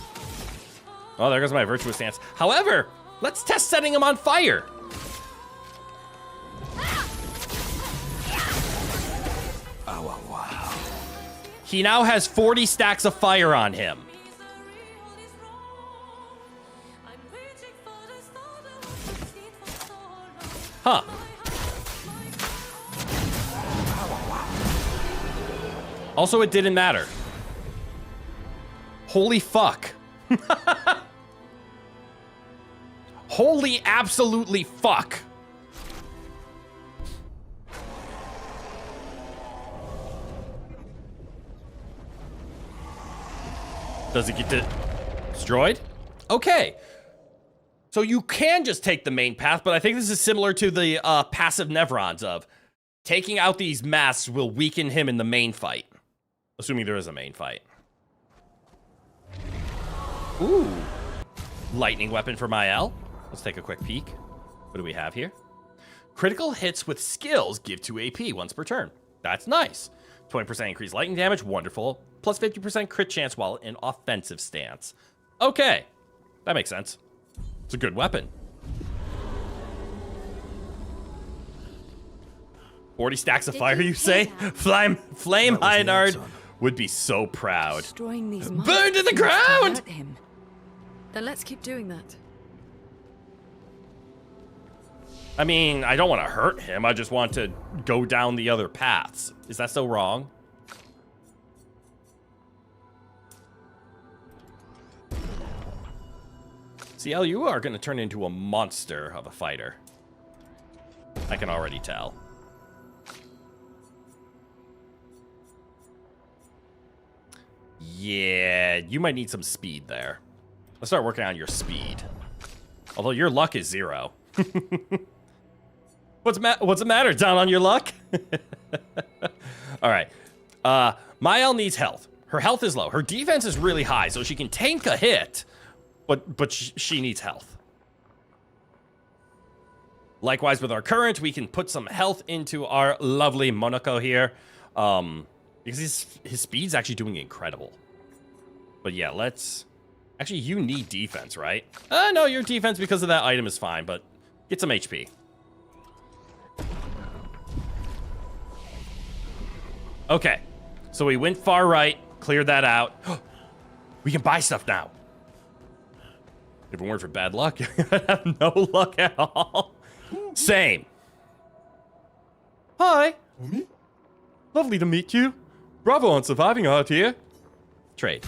Oh, there goes my virtuous stance. However, let's test setting him on fire. Oh, wow. He now has 40 stacks of fire on him. Huh. Also, it didn't matter. Holy fuck. Holy absolutely fuck. Does it get destroyed? Okay. So you can just take the main path, but I think this is similar to the passive Nevrons of taking out these masks will weaken him in the main fight. Assuming there is a main fight. Ooh. Lightning weapon for Mael. Let's take a quick peek. What do we have here? Critical hits with skills give 2 AP once per turn. That's nice. 20% increased lightning damage, wonderful. Plus 50% crit chance while in offensive stance. Okay, that makes sense. It's a good weapon. 40 stacks of fire, you say? Flame Heinard would be so proud. Destroying these Burn to the ground! Then let's keep doing that. I mean, I don't want to hurt him. I just want to go down the other paths. Is that so wrong? CL, you are going to turn into a monster of a fighter. I can already tell. Yeah, you might need some speed there. Let's start working on your speed. Although your luck is 0. What's the matter? Down on your luck? All right. Mael needs health. Her health is low. Her defense is really high, so she can tank a hit, but she needs health. Likewise with our current, we can put some health into our lovely Monaco here, because his speed's actually doing incredible. But yeah, let's... Actually, you need defense, right? No, your defense because of that item is fine, but get some HP. Okay, so we went far right, cleared that out. We can buy stuff now. If it weren't for bad luck, I'd have no luck at all. Same. Hi. Lovely to meet you. Bravo on surviving out here. Trade.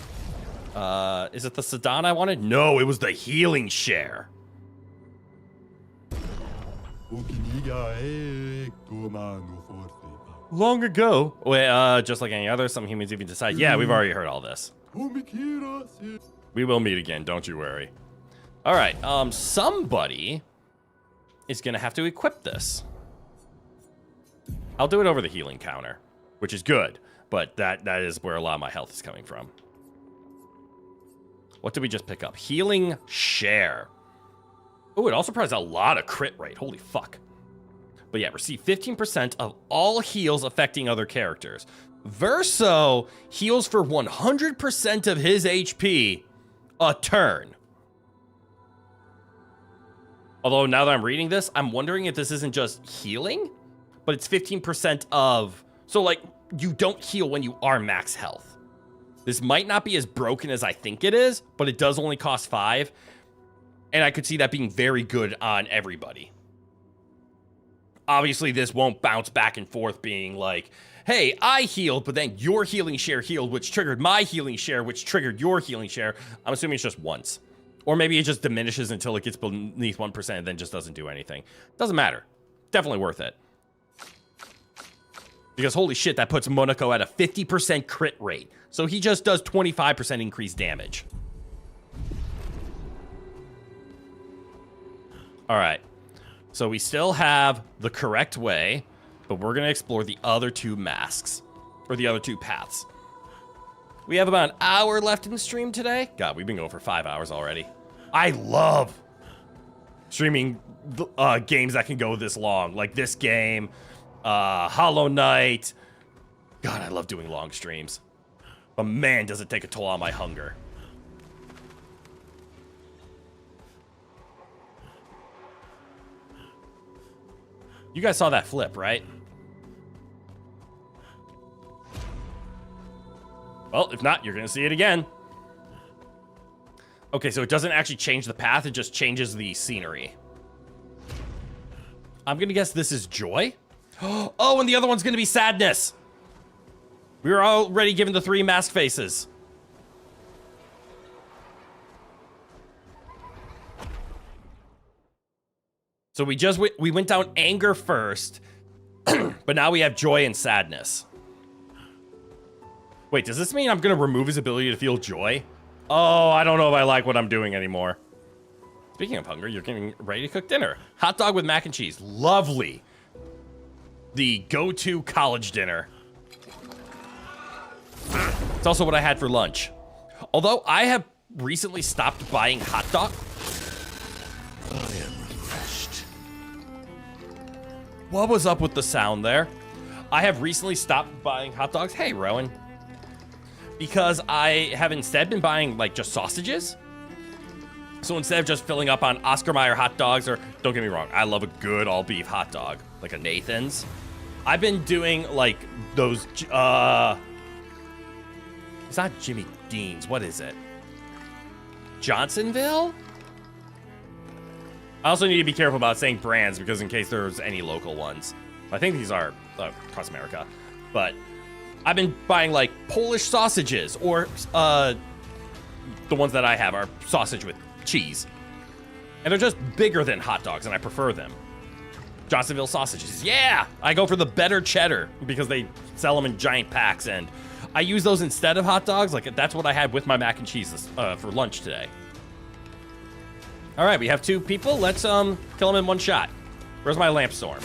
Is it the Sedan I wanted? No, it was the healing share. Long ago. Wait, just like any other, some humans even decide, yeah, we've already heard all this. We will meet again, don't you worry. All right, somebody is gonna have to equip this. I'll do it over the healing counter, which is good, but that is where a lot of my health is coming from. What did we just pick up? Healing share. Oh, it also provides a lot of crit rate. Holy fuck. But yeah, receive 15% of all heals affecting other characters. Verso heals for 100% of his HP a turn. Although now that I'm reading this, I'm wondering if this isn't just healing, but it's 15% of... So like, you don't heal when you are max health. This might not be as broken as I think it is, but it does only cost 5. And I could see that being very good on everybody. Obviously, this won't bounce back and forth being like, hey, I healed, but then your healing share healed, which triggered my healing share, which triggered your healing share. I'm assuming it's just once. Or maybe it just diminishes until it gets beneath 1% and then just doesn't do anything. Doesn't matter. Definitely worth it. Because holy shit, that puts Monaco at a 50% crit rate. So he just does 25% increased damage. All right. So we still have the correct way, but we're going to explore the other 2 masks. Or the other 2 paths. We have about an hour left in the stream today. God, we've been going for 5 hours already. I love streaming games that can go this long. Like this game, Hollow Knight. God, I love doing long streams. But man, does it take a toll on my hunger. You guys saw that flip, right? Well, if not, you're going to see it again. Okay, so it doesn't actually change the path. It just changes the scenery. I'm going to guess this is joy. Oh, and the other one's going to be sadness. We were already given the 3 mask faces. So we went down anger first, but now we have joy and sadness. Wait, does this mean I'm going to remove his ability to feel joy? Oh, I don't know if I like what I'm doing anymore. Speaking of hunger, you're getting ready to cook dinner. Hot dog with mac and cheese. Lovely. The go-to college dinner. It's also what I had for lunch. Although I have recently stopped buying hot dog. I am refreshed. What was up with the sound there? I have recently stopped buying hot dogs. Hey, Rowan. Because I have instead been buying, like, just sausages. So instead of just filling up on Oscar Mayer hot dogs, or, don't get me wrong, I love a good all-beef hot dog, like a Nathan's. I've been doing, like, those, it's not Jimmy Dean's, what is it? Johnsonville? I also need to be careful about saying brands, because in case there's any local ones. I think these are across America. But I've been buying, like, Polish sausages, or, the ones that I have are sausage with cheese. And they're just bigger than hot dogs, and I prefer them. Johnsonville sausages. Yeah! I go for the better cheddar because they sell them in giant packs, and I use those instead of hot dogs. Like, that's what I had with my mac and cheese for lunch today. All right, we have 2 people. Let's kill them in one shot. Where's my lamp storm?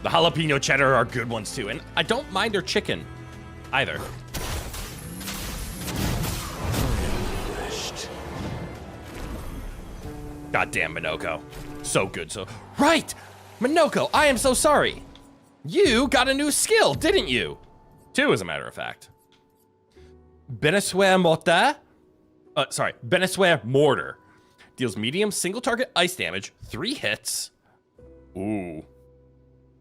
The jalapeno cheddar are good ones, too, and I don't mind their chicken either. Goddamn Minoko. So good, so... Right! Minoko, I am so sorry. You got a new skill, didn't you? 2, as a matter of fact. Beneswear Mortar? Beneswear Mortar. Deals medium single-target ice damage, 3 hits. Ooh.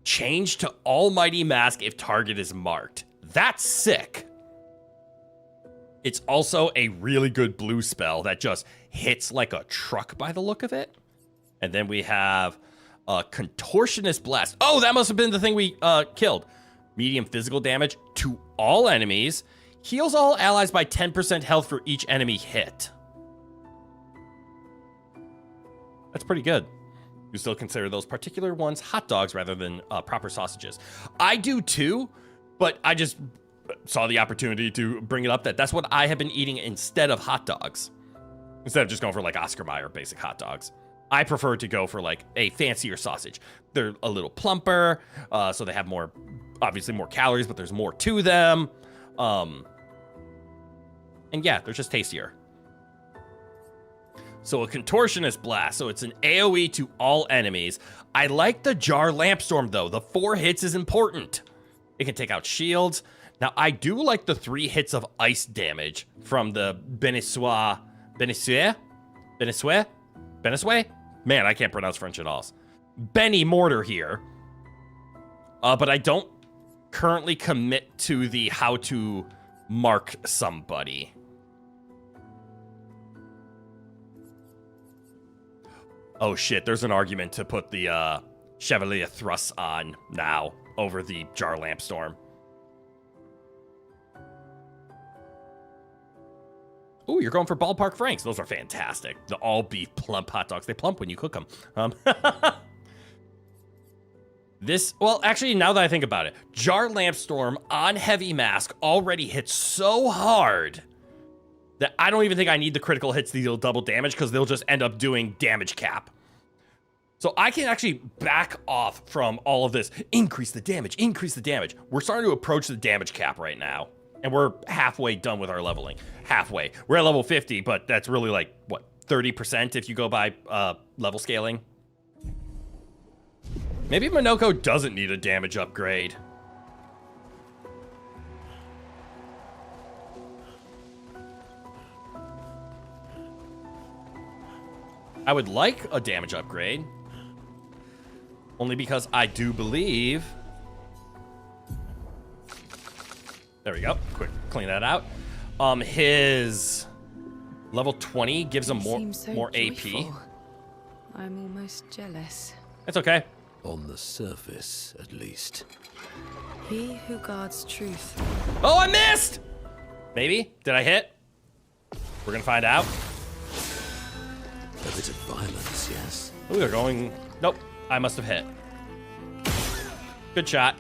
Change to Almighty Mask if target is marked. That's sick. It's also a really good blue spell that just hits like a truck by the look of it. And then we have Contortionist Blast. Oh, that must have been the thing we killed. Medium physical damage to all enemies. Heals all allies by 10% health for each enemy hit. That's pretty good. You still consider those particular ones hot dogs rather than proper sausages. I do too, but I just saw the opportunity to bring it up that's what I have been eating instead of hot dogs. Instead of just going for like Oscar Mayer basic hot dogs. I prefer to go for like a fancier sausage. They're a little plumper, so they have more, obviously more calories, but there's more to them. And yeah, they're just tastier. So a Contortionist Blast, so it's an AoE to all enemies. I like the Jar Lampstorm though, the 4 hits is important. It can take out shields. Now I do like the 3 hits of ice damage from the Beneswear? Man, I can't pronounce French at all. Benny Mortar here. But I don't currently commit to the how to mark somebody. Oh shit, there's an argument to put the Chevalier Thrusts on now over the Jar Lampstorm. Ooh, you're going for Ballpark Franks. Those are fantastic. The all-beef plump hot dogs. They plump when you cook them. Well, actually, now that I think about it, Jar Lampstorm on Heavy Mask already hits so hard that I don't even think I need the critical hits to deal double damage because they'll just end up doing damage cap. So I can actually back off from all of this. Increase the damage, increase the damage. We're starting to approach the damage cap right now. And we're halfway done with our leveling. Halfway. We're at level 50, but that's really like, what, 30% if you go by level scaling? Maybe Minoko doesn't need a damage upgrade. I would like a damage upgrade. Only because I do believe... There we go. Quick, clean that out. His level 20 gives him more AP. I'm almost jealous. It's okay. On the surface, at least. He who guards truth. Oh, I missed! Maybe? Did I hit? We're gonna find out. A bit of violence, yes. Ooh, they're going... Nope. I must have hit. Good shot.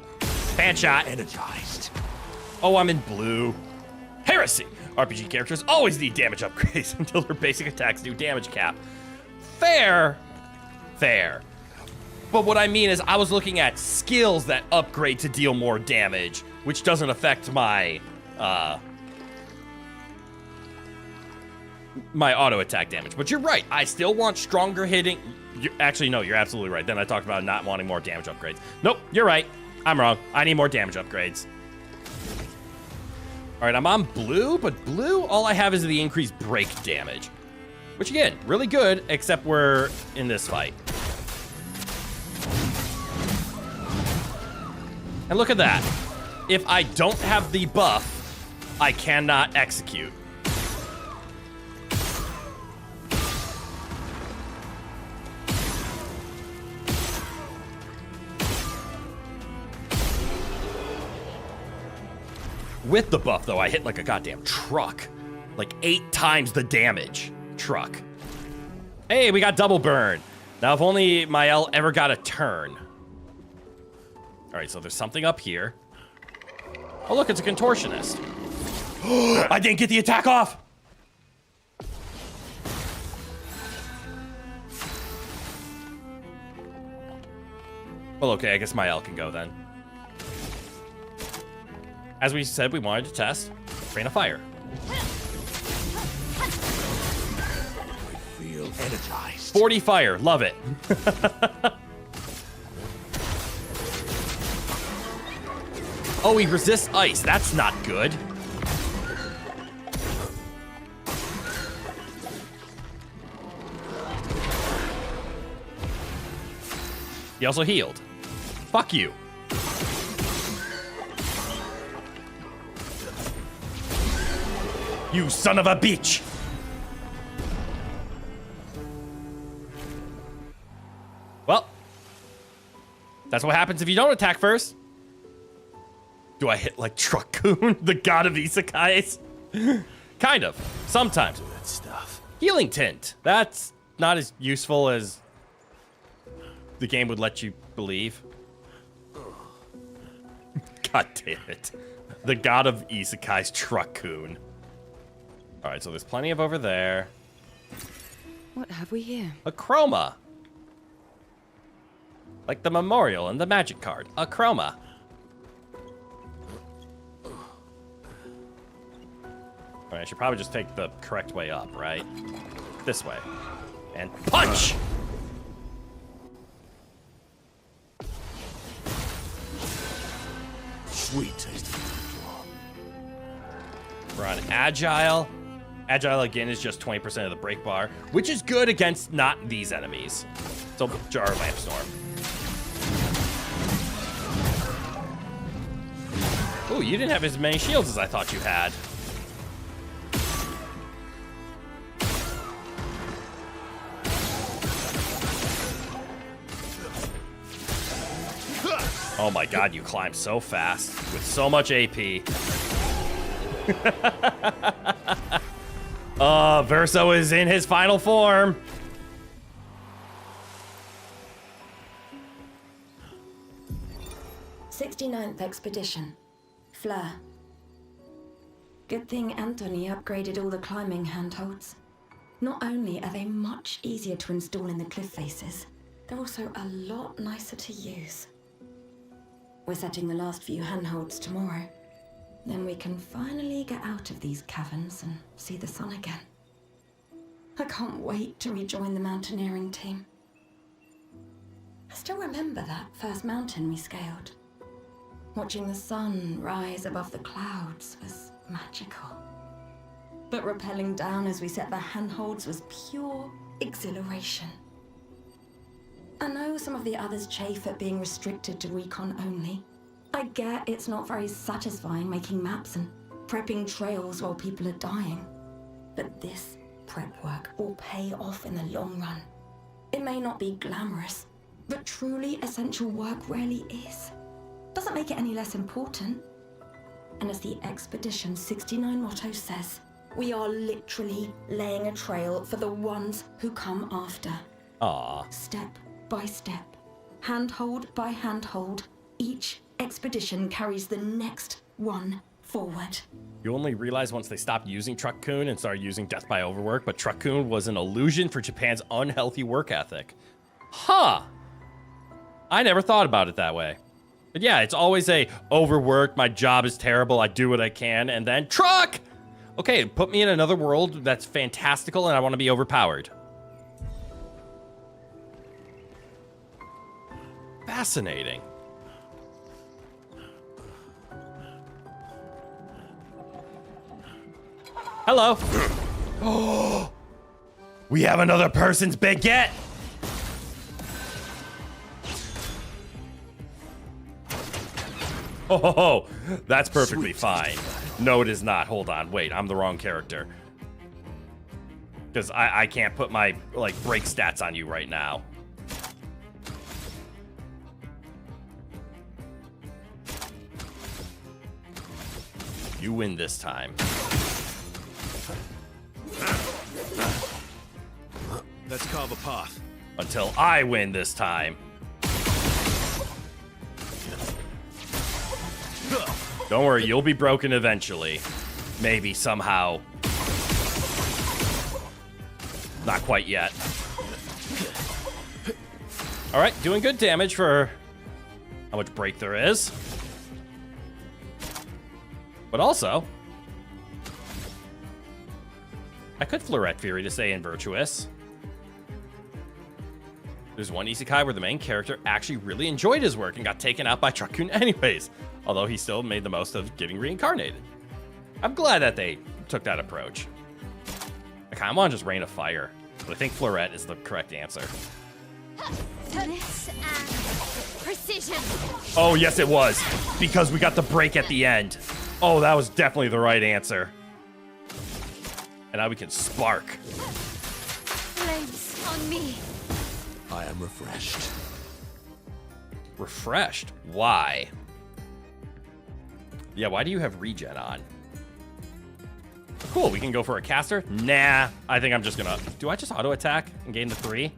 Fan shot. Energized. Oh, I'm in blue. Heresy! RPG characters always need damage upgrades until their basic attacks do damage cap. Fair. Fair. But what I mean is I was looking at skills that upgrade to deal more damage, which doesn't affect my, my auto attack damage. But you're right. I still want stronger hitting actually, no, you're absolutely right. Then I talked about not wanting more damage upgrades. Nope, you're right. I'm wrong. I need more damage upgrades. All right, I'm on blue, but blue, all I have is the increased break damage. Which, again, really good, except we're in this fight. And look at that. If I don't have the buff, I cannot execute. With the buff, though, I hit like a goddamn truck. Like 8 times the damage. Truck. Hey, we got double burn. Now, if only my L ever got a turn. All right, so there's something up here. Oh, look, it's a contortionist. I didn't get the attack off. Well, okay, I guess my L can go then. As we said, we wanted to test Rain of Fire. I feel energized. 40 fire, love it. Oh, he resists ice. That's not good. He also healed. Fuck you. You son of a bitch! Well, that's what happens if you don't attack first. Do I hit like Truckcoon, the god of isekais? Kind of. Sometimes. That stuff. Healing Tint. That's not as useful as the game would let you believe. God damn it. The god of isekais, Truckcoon. All right, so there's plenty of over there. What have we here? A chroma. Like the memorial and the magic card. A chroma. All right, I should probably just take the correct way up, right? This way. And punch! Sweet tasting. We're on agile. Agile, again, is just 20% of the break bar, which is good against not these enemies. So, Jar Lamp Storm. Ooh, you didn't have as many shields as I thought you had. Oh my god, you climb so fast with so much AP. Verso is in his final form. '69th Expedition. Fleur. Good thing Anthony upgraded all the climbing handholds. Not only are they much easier to install in the cliff faces, they're also a lot nicer to use. We're setting the last few handholds tomorrow. Then we can finally get out of these caverns and see the sun again. I can't wait to rejoin the mountaineering team. I still remember that first mountain we scaled. Watching the sun rise above the clouds was magical. But rappelling down as we set the handholds was pure exhilaration. I know some of the others chafe at being restricted to recon only. I get it's not very satisfying making maps and prepping trails while people are dying. But this prep work will pay off in the long run. It may not be glamorous, but truly essential work rarely is. Doesn't make it any less important. And as the Expedition 69 motto says, we are literally laying a trail for the ones who come after. Aww. Step by step, handhold by handhold, each expedition carries the next one forward. You only realize once they stopped using Truckcoon and started using Death by Overwork, but Truckcoon was an illusion for Japan's unhealthy work ethic. Huh. I never thought about it that way. But yeah, it's always a overworked, my job is terrible, I do what I can, and then truck! Okay, put me in another world that's fantastical and I want to be overpowered. fascinating. Hello. Oh, we have another person's baguette. Oh, that's perfectly fine. No, it is not. Hold on. Wait, I'm the wrong character. Because I can't put my, like, break stats on you right now. You win this time. Let's carve a path. Until I win this time. Don't worry, you'll be broken eventually. Maybe, somehow. Not quite yet. Alright, doing good damage for how much break there is. But also, I could Florette Fury to stay in Virtuous. There's one isekai where the main character actually really enjoyed his work and got taken out by Truckun anyways, although he still made the most of getting reincarnated. I'm glad that they took that approach. I kind of want to just Rain of Fire, but I think Florette is the correct answer. This and precision. Oh, yes, it was, because we got the break at the end. Oh, that was definitely the right answer. And now we can spark. Flames on me. I am refreshed. Refreshed? Why? Yeah, why do you have regen on? Cool, we can go for a caster? Nah, I think I'm just gonna... Do I just auto attack and gain the 3?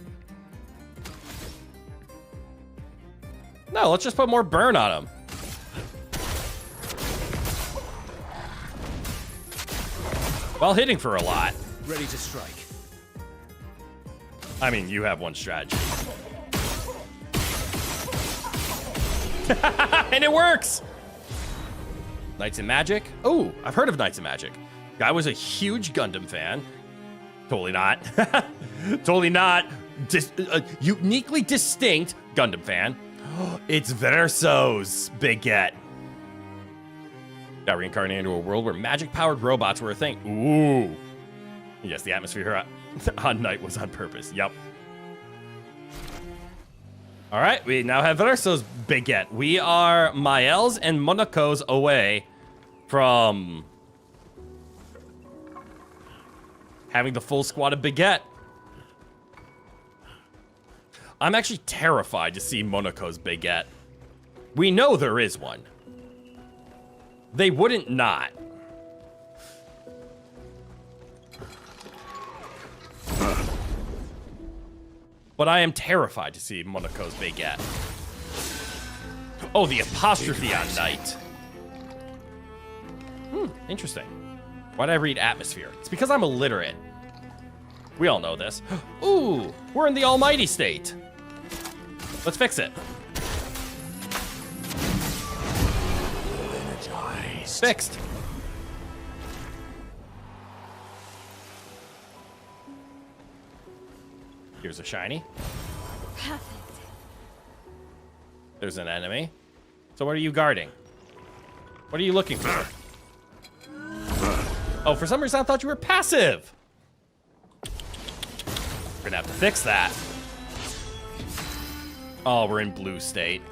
No, let's just put more burn on him. While hitting for a lot. Ready to strike. I mean, you have one strategy. And it works! Knights and Magic? Oh, I've heard of Knights and Magic. Guy was a huge Gundam fan. Totally not. Totally not. Uniquely distinct Gundam fan. It's Verso's baguette. Got reincarnated into a world where magic-powered robots were a thing. Ooh. Yes, the atmosphere on night was on purpose. Yup. All right, we now have Verso's baguette. We are Mael's and Monaco's away from having the full squad of baguette. I'm actually terrified to see Monaco's baguette. We know there is one. They wouldn't not. But I am terrified to see Monaco's baguette. Oh, the apostrophe on night. Interesting. Why did I read atmosphere? It's because I'm illiterate. We all know this. Ooh, we're in the almighty state. Let's fix it. Fixed. Here's a shiny. Perfect. There's an enemy. So what are you guarding? What are you looking for? Oh, for some reason I thought you were passive. We're gonna have to fix that. Oh, we're in blue state.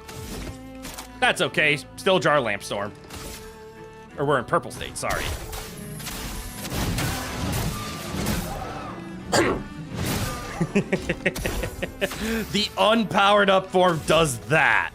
That's okay. Still Jar Lampstorm. Or we're in purple state, sorry. The unpowered up form does that.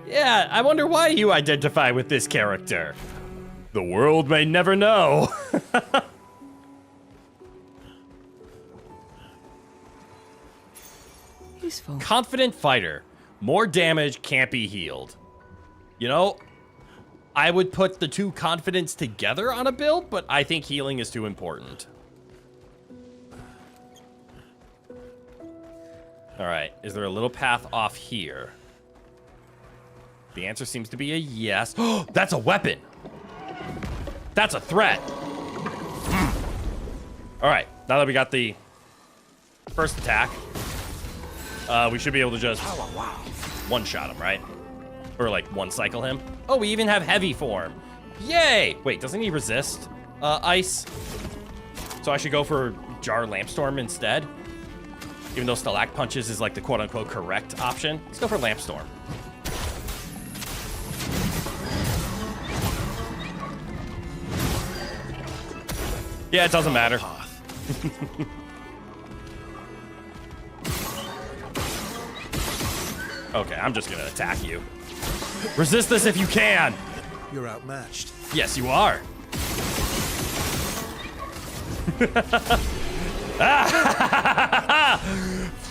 Yeah, I wonder why you identify with this character. The world may never know. Useful. Confident fighter. More damage can't be healed. You know, I would put the two confidence together on a build, but I think healing is too important. All right, is there a little path off here? The answer seems to be a yes. Oh, that's a weapon. That's a threat. All right, now that we got the first attack, we should be able to just one-shot him, right? Or like one-cycle him. Oh, we even have heavy form. Yay! Wait, doesn't he resist ice? So I should go for Jar Lampstorm instead? Even though Stalag Punches is like the quote-unquote correct option. Let's go for Lampstorm. Yeah, it doesn't matter. Okay, I'm just gonna attack you. Resist this if you can! You're outmatched. Yes, you are.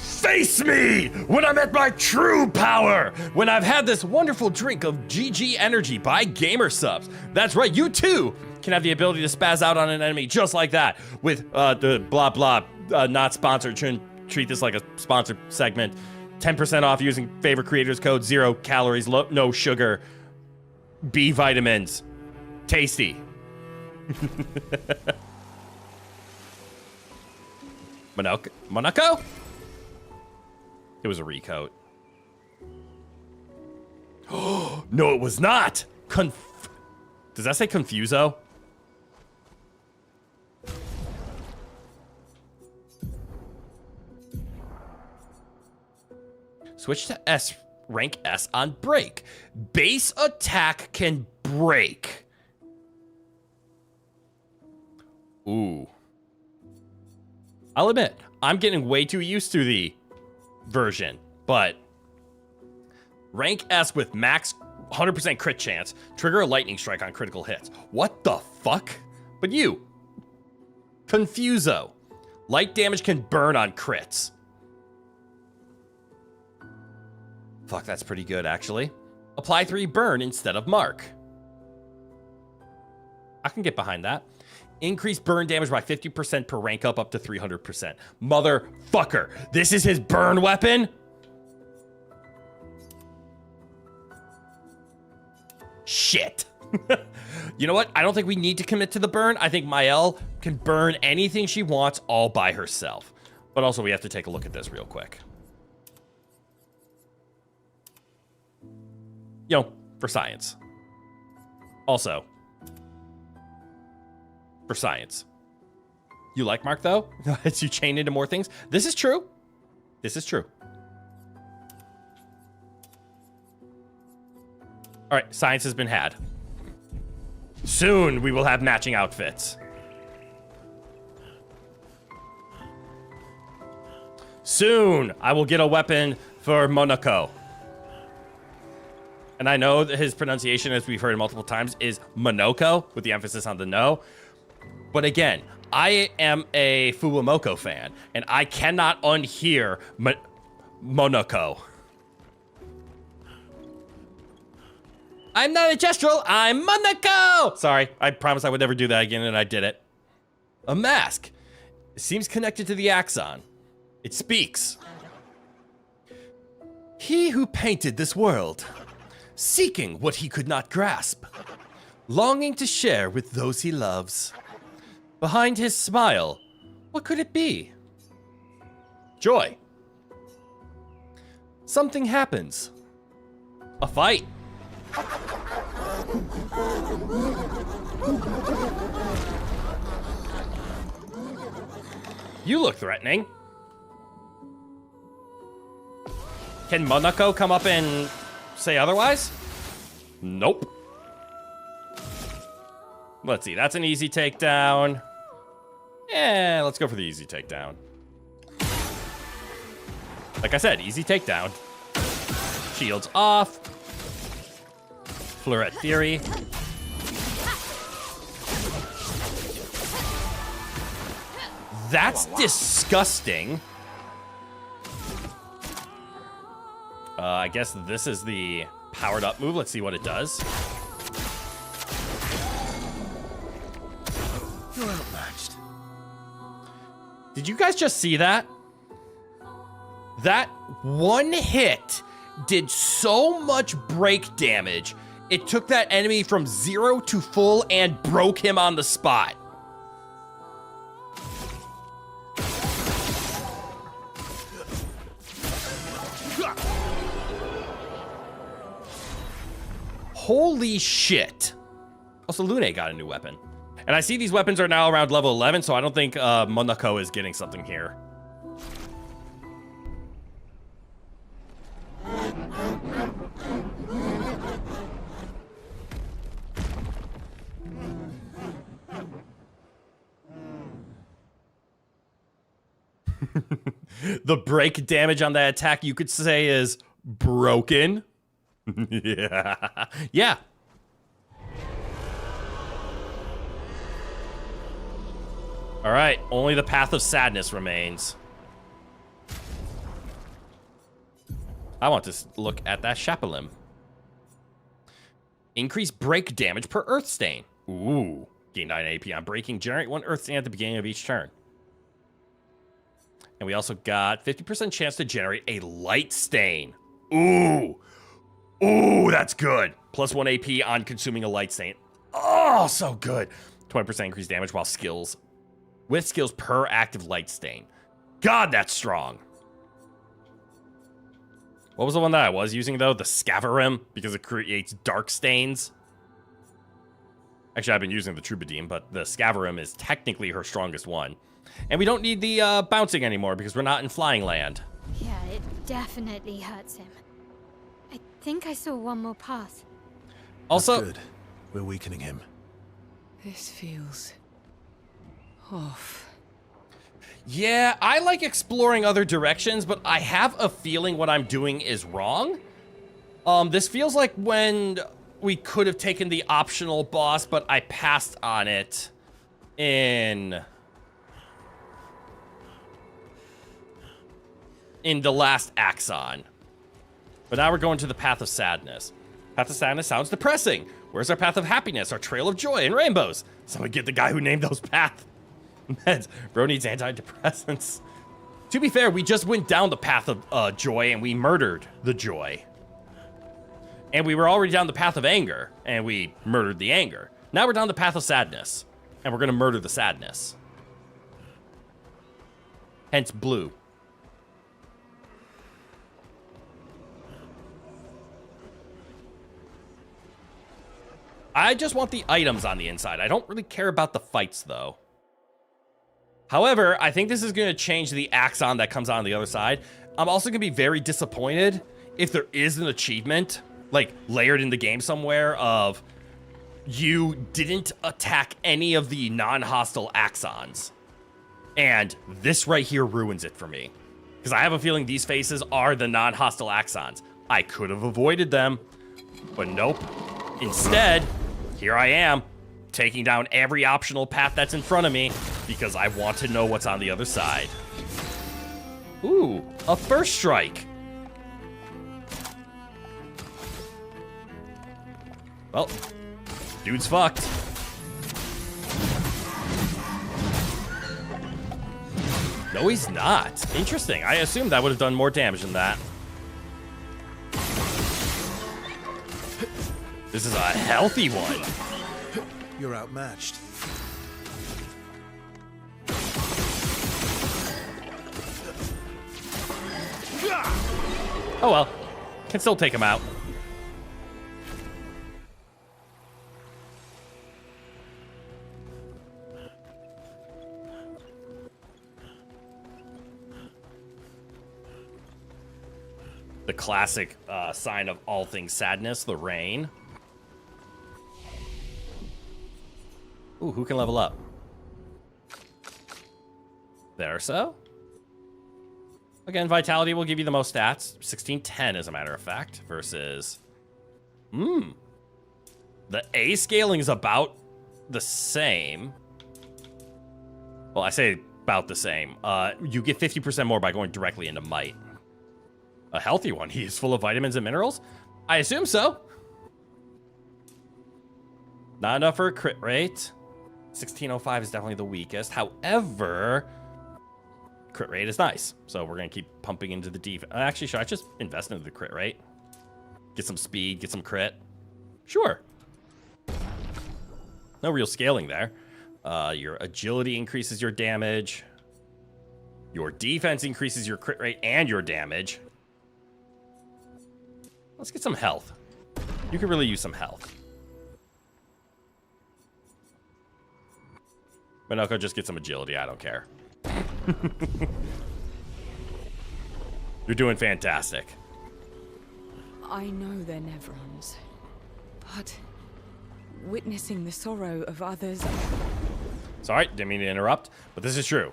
Face me when I'm at my true power! When I've had this wonderful drink of GG energy by Gamer Subs. That's right, you too can have the ability to spaz out on an enemy just like that with the blah blah, not sponsored. Shouldn't treat this like a sponsored segment. 10% off using favorite creators code, 0 calories, no sugar, B vitamins. Tasty. Monaco? It was a recoat. Oh, no, it was not. Does that say Confuso? Switch to S, rank S on break. Base attack can break. Ooh. I'll admit, I'm getting way too used to the version, but rank S with max 100% crit chance, trigger a lightning strike on critical hits. What the fuck? But you, Confuso. Light damage can burn on crits. Fuck, that's pretty good, actually. Apply 3 burn instead of mark. I can get behind that. Increase burn damage by 50% per rank up to 300%. Motherfucker, this is his burn weapon? Shit. You know what? I don't think we need to commit to the burn. I think Mael can burn anything she wants all by herself. But also, we have to take a look at this real quick. You know, for science. Also, for science. You like Mark, though? As you chain into more things? This is true. This is true. All right, science has been had. Soon we will have matching outfits. Soon I will get a weapon for Monaco. And I know that his pronunciation, as we've heard multiple times, is Monoko, with the emphasis on the no. But again, I am a Fuwamoko fan, and I cannot unhear Monoko. I'm not a gestural, I'm Monoko! Sorry, I promised I would never do that again, and I did it. A mask. It seems connected to the axon. It speaks. He who painted this world, seeking what he could not grasp, longing to share with those he loves. Behind his smile, what could it be? Joy. Something happens. A fight. You look threatening. Can Monaco come up and say otherwise? Nope. Let's see, that's an easy takedown. Yeah, let's go for the easy takedown. Like I said, easy takedown. Shields off. Fleuret Theory. That's disgusting. I guess this is the powered up move. Let's see what it does. Did you guys just see that? That one hit did so much break damage, it took that enemy from 0 to full and broke him on the spot. Holy shit. Also, Lune got a new weapon. And I see these weapons are now around level 11, so I don't think Monaco is getting something here. The break damage on that attack, you could say, is broken. Yeah. Yeah. All right, only the Path of Sadness remains. I want to look at that Chapelim. Increase break damage per Earth Stain. Ooh. Gain 9 AP on breaking. Generate 1 Earth Stain at the beginning of each turn. And we also got 50% chance to generate a Light Stain. Ooh. Ooh, that's good. Plus 1 AP on consuming a Light Stain. Oh, so good. 20% increased damage while skills. With skills per active Light Stain. God, that's strong. What was the one that I was using, though? The Scaverim, because it creates dark stains. Actually, I've been using the Troubadour, but the Scaverim is technically her strongest one. And we don't need the bouncing anymore because we're not in Flying Land. Yeah, it definitely hurts him. I think I saw one more path. Also, that's good. We're weakening him. This feels off. Yeah, I like exploring other directions, but I have a feeling what I'm doing is wrong. This feels like when we could have taken the optional boss, but I passed on it in the last Axon. But now we're going to the Path of Sadness. Path of Sadness sounds depressing. Where's our Path of Happiness, our Trail of Joy and Rainbows? Someone get the guy who named those paths. Meds. Bro needs antidepressants. To be fair, we just went down the path of joy and we murdered the joy. And we were already down the path of anger and we murdered the anger. Now we're down the path of sadness and we're going to murder the sadness. Hence blue. I just want the items on the inside. I don't really care about the fights, though. However, I think this is going to change the Axon that comes on the other side. I'm also going to be very disappointed if there is an achievement, like, layered in the game somewhere of you didn't attack any of the non-hostile Axons. And this right here ruins it for me. Because I have a feeling these faces are the non-hostile Axons. I could have avoided them, but nope. Instead, here I am, taking down every optional path that's in front of me because I want to know what's on the other side. Ooh, a first strike. Well, dude's fucked. No, he's not. Interesting. I assumed that would have done more damage than that. This is a healthy one. You're outmatched. Oh well. Can still take him out. The classic sign of all things sadness, the rain. Ooh, who can level up? There, so. Again, Vitality will give you the most stats. 1610, as a matter of fact, versus... The A scaling is about the same. Well, I say about the same. You get 50% more by going directly into Might. A healthy one. He is full of vitamins and minerals? I assume so. Not enough for a crit rate. 1605 is definitely the weakest. However, crit rate is nice. So we're going to keep pumping into the defense. Actually, should I just invest into the crit rate? Get some speed, get some crit? Sure. No real scaling there. Your agility increases your damage. Your defense increases your crit rate and your damage. Let's get some health. You could really use some health. Chroneco, just get some agility. I don't care. You're doing fantastic. I know they're Nevrons, but witnessing the sorrow of others... Sorry, didn't mean to interrupt, but this is true.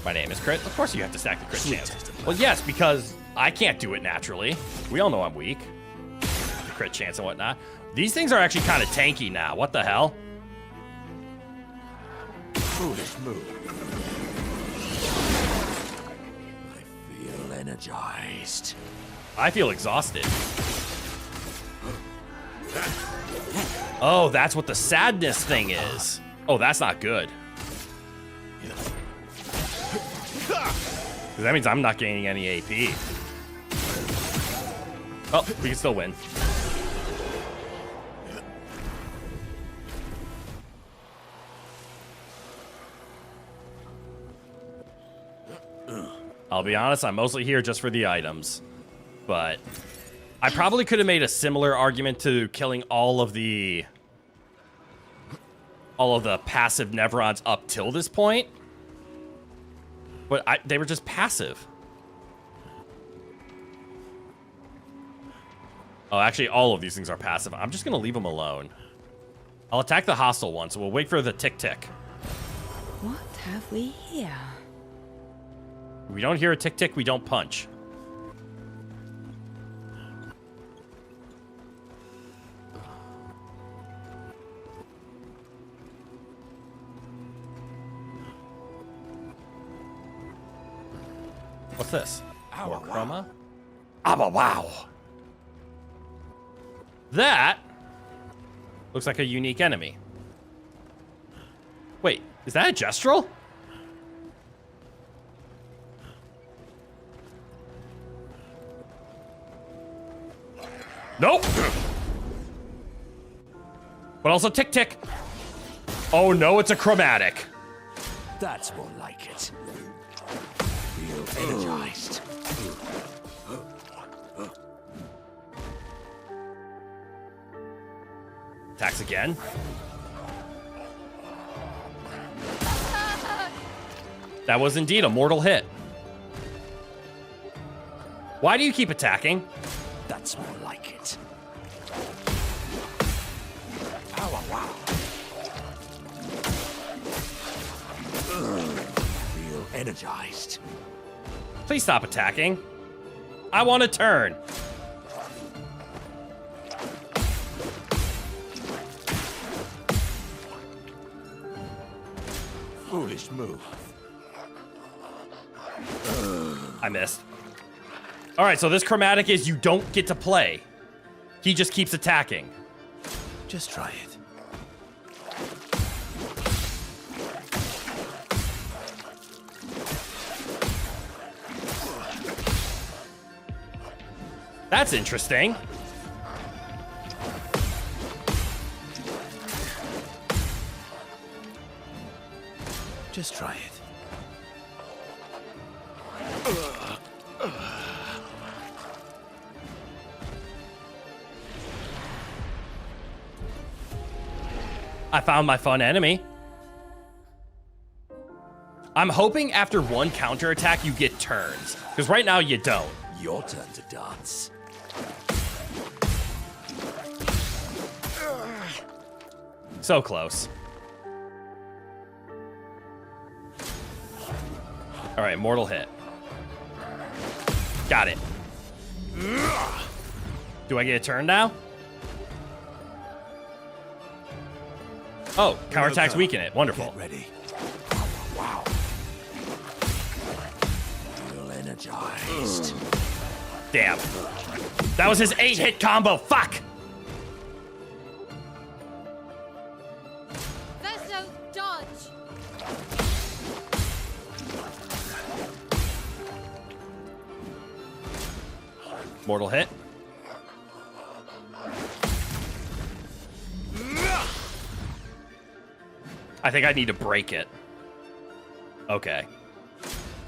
My name is Crit. Of course you have to stack the crit chance. Well, yes, because I can't do it naturally. We all know I'm weak. The crit chance and whatnot. These things are actually kind of tanky now. What the hell? Foolish move. I feel energized. I feel exhausted. Oh, that's what the sadness thing is. Oh, that's not good. That means I'm not gaining any AP. Oh, we can still win. I'll be honest, I'm mostly here just for the items. But I probably could have made a similar argument to killing all of the passive Nevrons up till this point. But they were just passive. Oh, actually, all of these things are passive. I'm just going to leave them alone. I'll attack the hostile one, so we'll wait for the tick-tick. What have we here? We don't hear a tick-tick, we don't punch. What's this? More chroma? Wow. That looks like a unique enemy. Wait, is that a Gestrel? Nope. But also tick-tick. Oh no, it's a chromatic. That's more like it. Feel energized. Attacks again. That was indeed a mortal hit. Why do you keep attacking? That's more like it. Wow. Feel energized. Please stop attacking. I want to turn. Foolish move. I missed. All right, so this chromatic is you don't get to play. He just keeps attacking. Just try it. That's interesting. Just try it. I found my fun enemy. I'm hoping after one counterattack you get turns, because right now you don't. Your turn to dance. So close. All right, mortal hit. Got it. Do I get a turn now? Oh, counterattacks weaken it. Wonderful. Get ready. Wow. Feel energized. Damn. That was his 8-hit combo. Fuck. Verso, dodge. Mortal hit. I think I need to break it. Okay.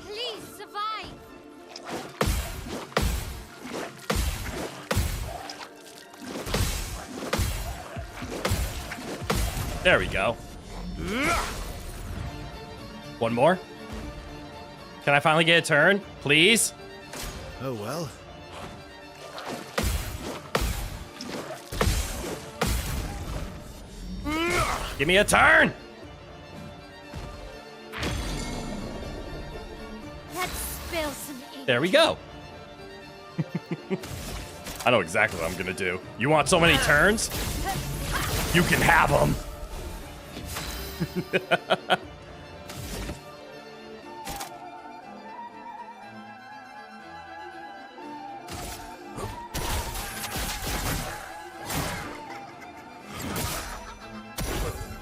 Please survive. There we go. One more. Can I finally get a turn? Please? Oh well. Give me a turn! Let's spill some ink. There we go. I know exactly what I'm gonna do. You want so many turns? You can have them.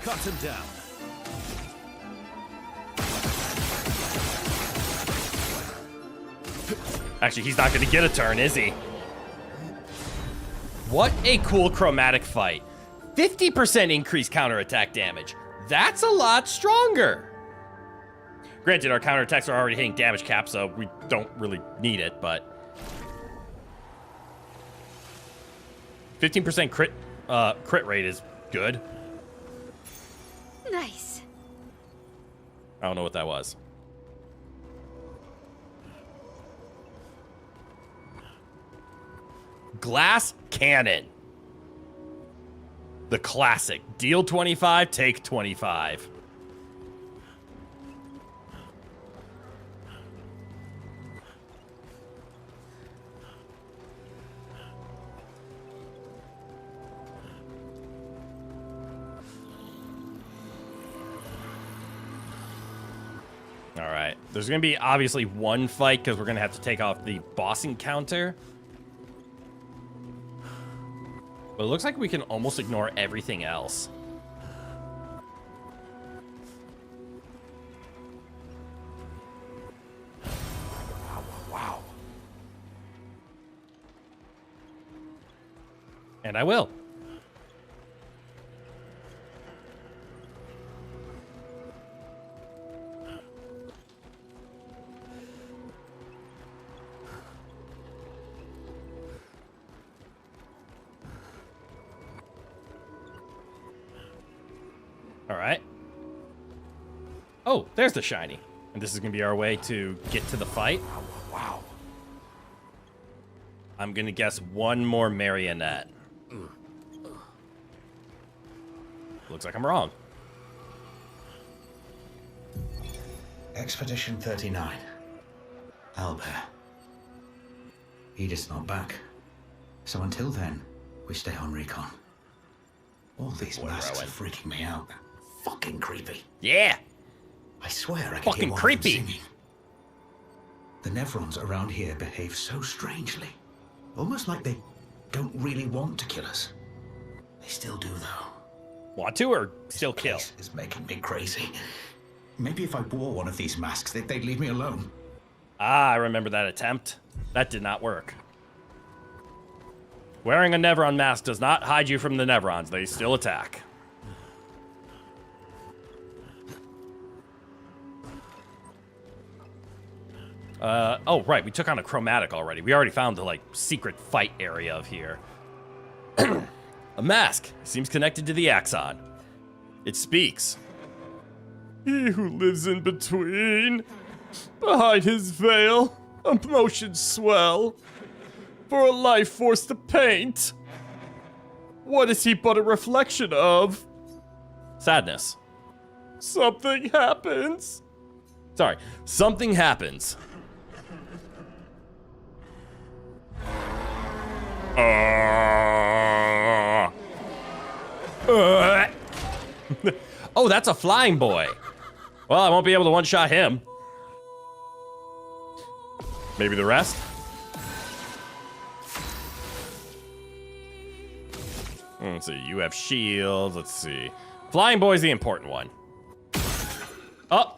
Cut him down. Actually, he's not gonna get a turn, is he? What a cool chromatic fight. 50% increased counterattack damage. That's a lot stronger. Granted, our counterattacks are already hitting damage cap, so we don't really need it, but 15% crit rate is good. Nice. I don't know what that was. Glass cannon. The classic. Deal 25, take 25. All right. There's going to be obviously one fight because we're going to have to take off the boss encounter. But it looks like we can almost ignore everything else. Wow. And I will. All right. Oh, there's the shiny. And this is going to be our way to get to the fight. Wow. I'm going to guess one more marionette. Looks like I'm wrong. Expedition 39. Albert. Edith's not back. So until then, we stay on recon. All these masks are freaking me out. Fucking creepy. Yeah. I swear I can Fucking hear one creepy. of them singing. The Nevrons around here behave so strangely. Almost like they don't really want to kill us. They still do, though. Want to or still kill? This is making me crazy. Maybe if I wore one of these masks, they'd leave me alone. Ah, I remember that attempt. That did not work. Wearing a Nevron mask does not hide you from the Nevrons. They still attack. Oh, right. We took on a chromatic already. We already found the, like, secret fight area of here. A mask. Seems connected to the Axon. It speaks. He who lives in between, behind his veil, emotions swell, for a life forced to paint. What is he but a reflection of? Sadness. Something happens. Sorry. Something happens. Oh, that's a flying boy. Well, I won't be able to one-shot him. Maybe the rest? Let's see. You have shields. Let's see. Flying boy's the important one. Oh.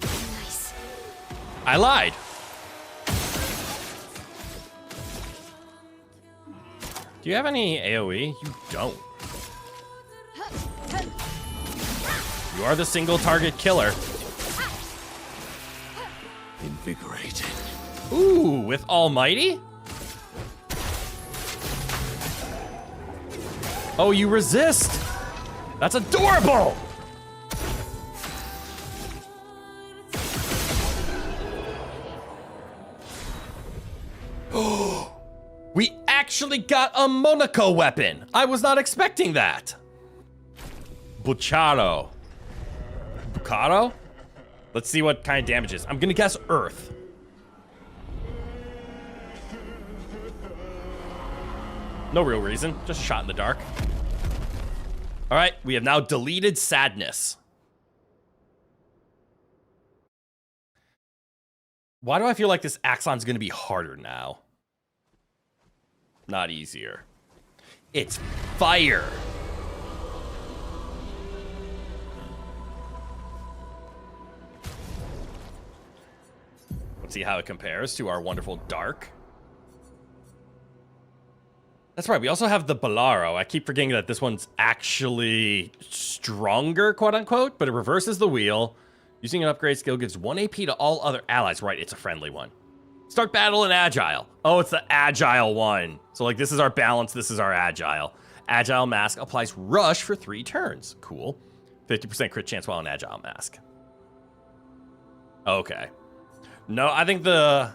Nice. I lied. Do you have any AoE? You don't. You are the single target killer. Invigorating. Ooh, with Almighty? Oh, you resist. That's adorable. We actually got a Monaco weapon. I was not expecting that. Bucharo. Bucaro? Let's see what kind of damage is. I'm gonna guess Earth. No real reason, just a shot in the dark. All right, we have now deleted Sadness. Why do I feel like this Axon's gonna be harder now? Not easier. It's fire. Let's see how it compares to our wonderful Dark. That's right, we also have the Bolaro. I keep forgetting that this one's actually stronger, quote unquote, but it reverses the wheel. Using an upgrade skill gives 1 AP to all other allies. Right, it's a friendly one. Start battle in Agile. Oh, it's the Agile one. So like this is our balance, this is our Agile. Agile Mask applies Rush for 3 turns. Cool. 50% crit chance while in Agile Mask. Okay. No, I think the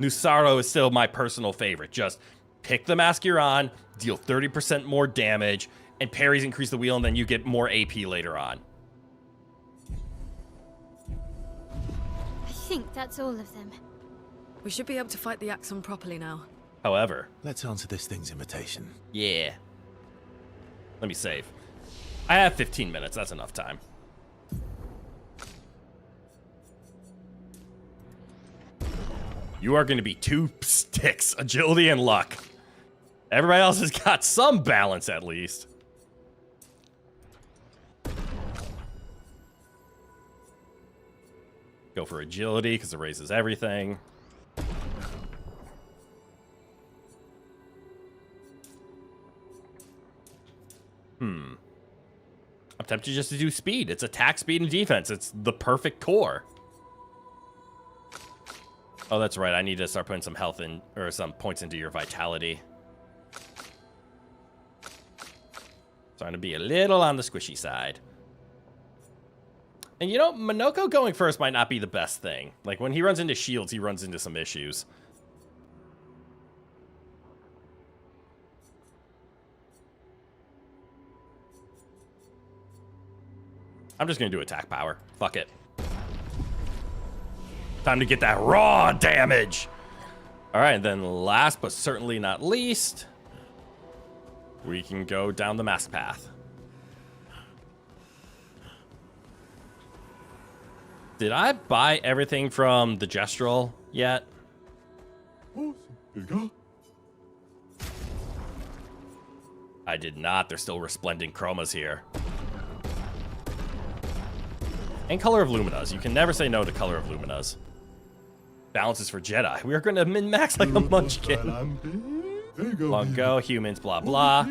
Nusaro is still my personal favorite. Just pick the mask you're on, deal 30% more damage, and parries increase the wheel, and then you get more AP later on. I think that's all of them. We should be able to fight the Axon properly now. However, let's answer this thing's invitation. Yeah. Let me save. I have 15 minutes. That's enough time. You are going to be 2 sticks, agility and luck. Everybody else has got some balance at least. Go for agility because it raises everything. I'm tempted just to do speed. It's attack, speed, and defense. It's the perfect core. Oh, that's right. I need to start putting some health in, or some points into your vitality. Starting to be a little on the squishy side. And you know, Monoko going first might not be the best thing. Like, when he runs into shields, he runs into some issues. I'm just gonna do attack power. Fuck it. Time to get that raw damage. All right, and then last but certainly not least, we can go down the mask path. Did I buy everything from the Gestural yet? I did not. There's still resplendent chromas here. And Color of Luminas. You can never say no to Color of Luminas. Balance is for Jedi. We are going to min-max like a munchkin. Long go, humans, blah, blah.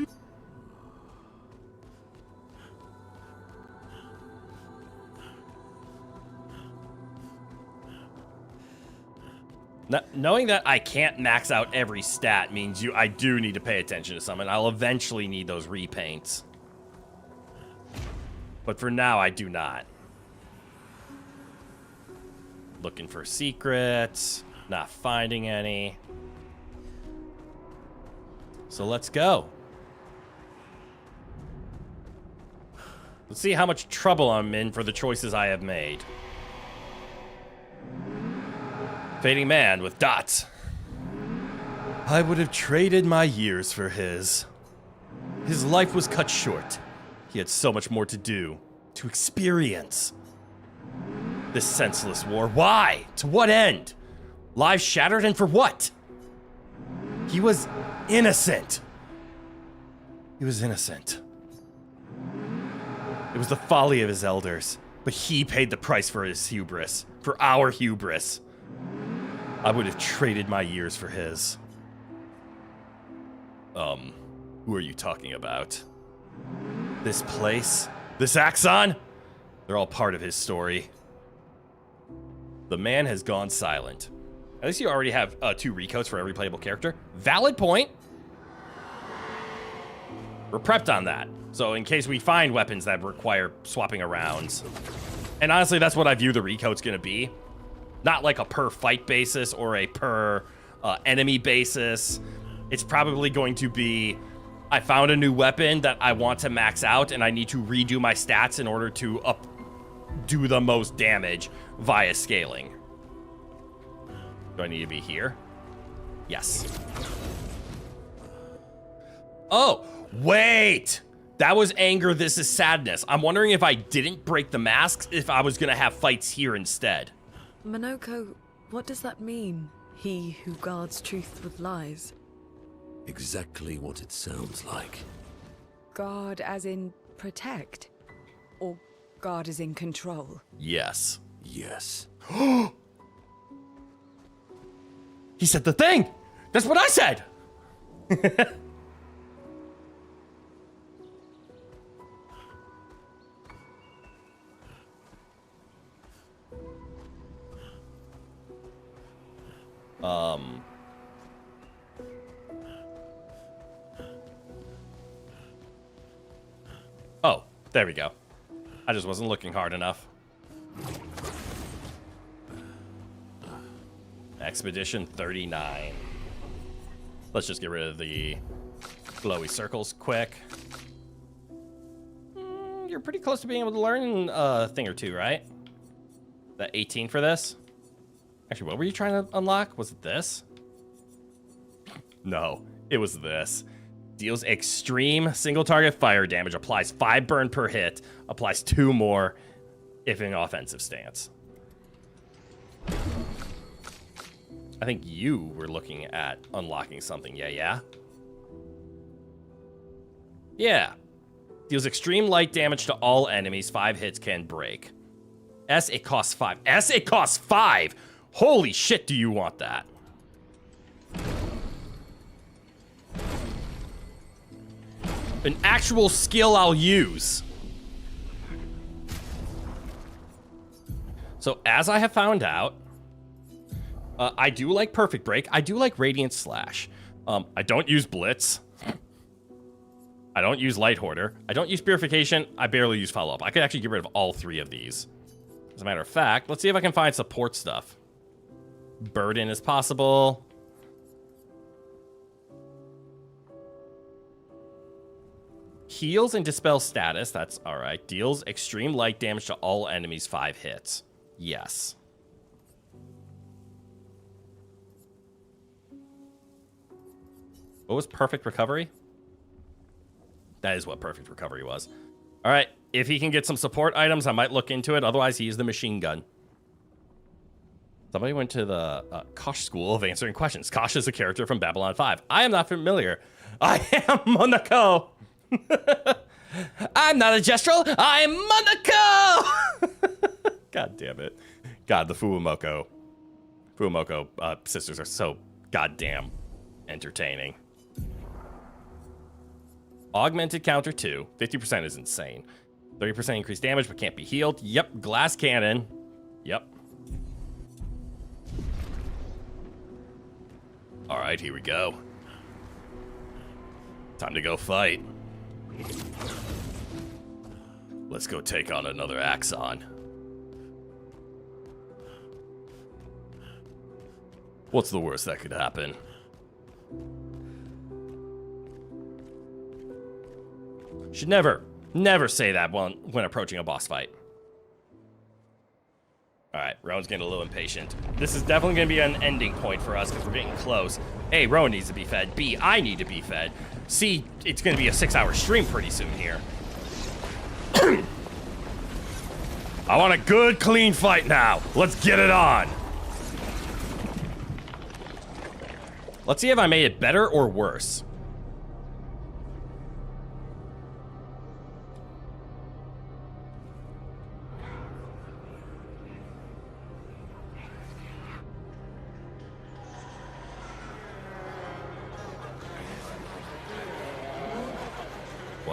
Now, knowing that I can't max out every stat means I do need to pay attention to some, and I'll eventually need those repaints. But for now, I do not. Looking for secrets, not finding any. So let's go. Let's see how much trouble I'm in for the choices I have made. Fading man with dots. I would have traded my years for his. His life was cut short. He had so much more to do, to experience. This senseless war. Why? To what end? Lives shattered, and for what? He was innocent. He was innocent. It was the folly of his elders, but he paid the price for his hubris, for our hubris. I would have traded my years for his. Who are you talking about? This place? This Axon? They're all part of his story. The man has gone silent. At least you already have 2 recoats for every playable character. Valid point. We're prepped on that. So in case we find weapons that require swapping around. And honestly, that's what I view the recoat's gonna be. Not like a per fight basis or a per enemy basis. It's probably going to be, I found a new weapon that I want to max out and I need to redo my stats in order to do the most damage via scaling. Do I need to be here? Yes. Oh, wait! That was anger, this is sadness. I'm wondering if I didn't break the masks, if I was gonna have fights here instead. Chroneco, what does that mean? He who guards truth with lies. Exactly what it sounds like. Guard as in protect? Or guard as in control? Yes. Yes. He said the thing! That's what I said! Oh, there we go. I just wasn't looking hard enough. Expedition 39. Let's just get rid of the glowy circles quick. You're pretty close to being able to learn a thing or two, right? That 18 for this? Actually, what were you trying to unlock? Was it this? No, it was this. Deals extreme single target fire damage, applies 5 burn per hit, applies 2 more if in offensive stance. I think you were looking at unlocking something, yeah? Yeah. Deals extreme light damage to all enemies, 5 hits can break. S, it costs 5. S, it costs 5! Holy shit, do you want that? An actual skill I'll use. So, as I have found out, I do like Perfect Break. I do like Radiant Slash. I don't use Blitz. I don't use Light Hoarder. I don't use Purification. I barely use Follow Up. I could actually get rid of all 3 of these. As a matter of fact, let's see if I can find support stuff. Burden is possible. Heals and dispel status. That's all right. Deals extreme light damage to all enemies, 5 hits. Yes. What was Perfect Recovery? That is what Perfect Recovery was. All right. If he can get some support items, I might look into it. Otherwise, he is the machine gun. Somebody went to the Kosh School of Answering Questions. Kosh is a character from Babylon 5. I am not familiar. I am Monaco. I'm not a Gestrel. I'm Monaco. God damn it. God, the Fuumoko sisters are so goddamn entertaining. Augmented counter 2. 50% is insane. 30% increased damage but can't be healed. Yep. Glass cannon. Yep. All right, here we go. Time to go fight. Let's go take on another Axon. What's the worst that could happen? Should never say that when approaching a boss fight. All right, Rowan's getting a little impatient. This is definitely going to be an ending point for us because we're getting close. A, Rowan needs to be fed. B, I need to be fed. C, it's going to be a 6-hour stream pretty soon here. I want a good, clean fight now. Let's get it on. Let's see if I made it better or worse.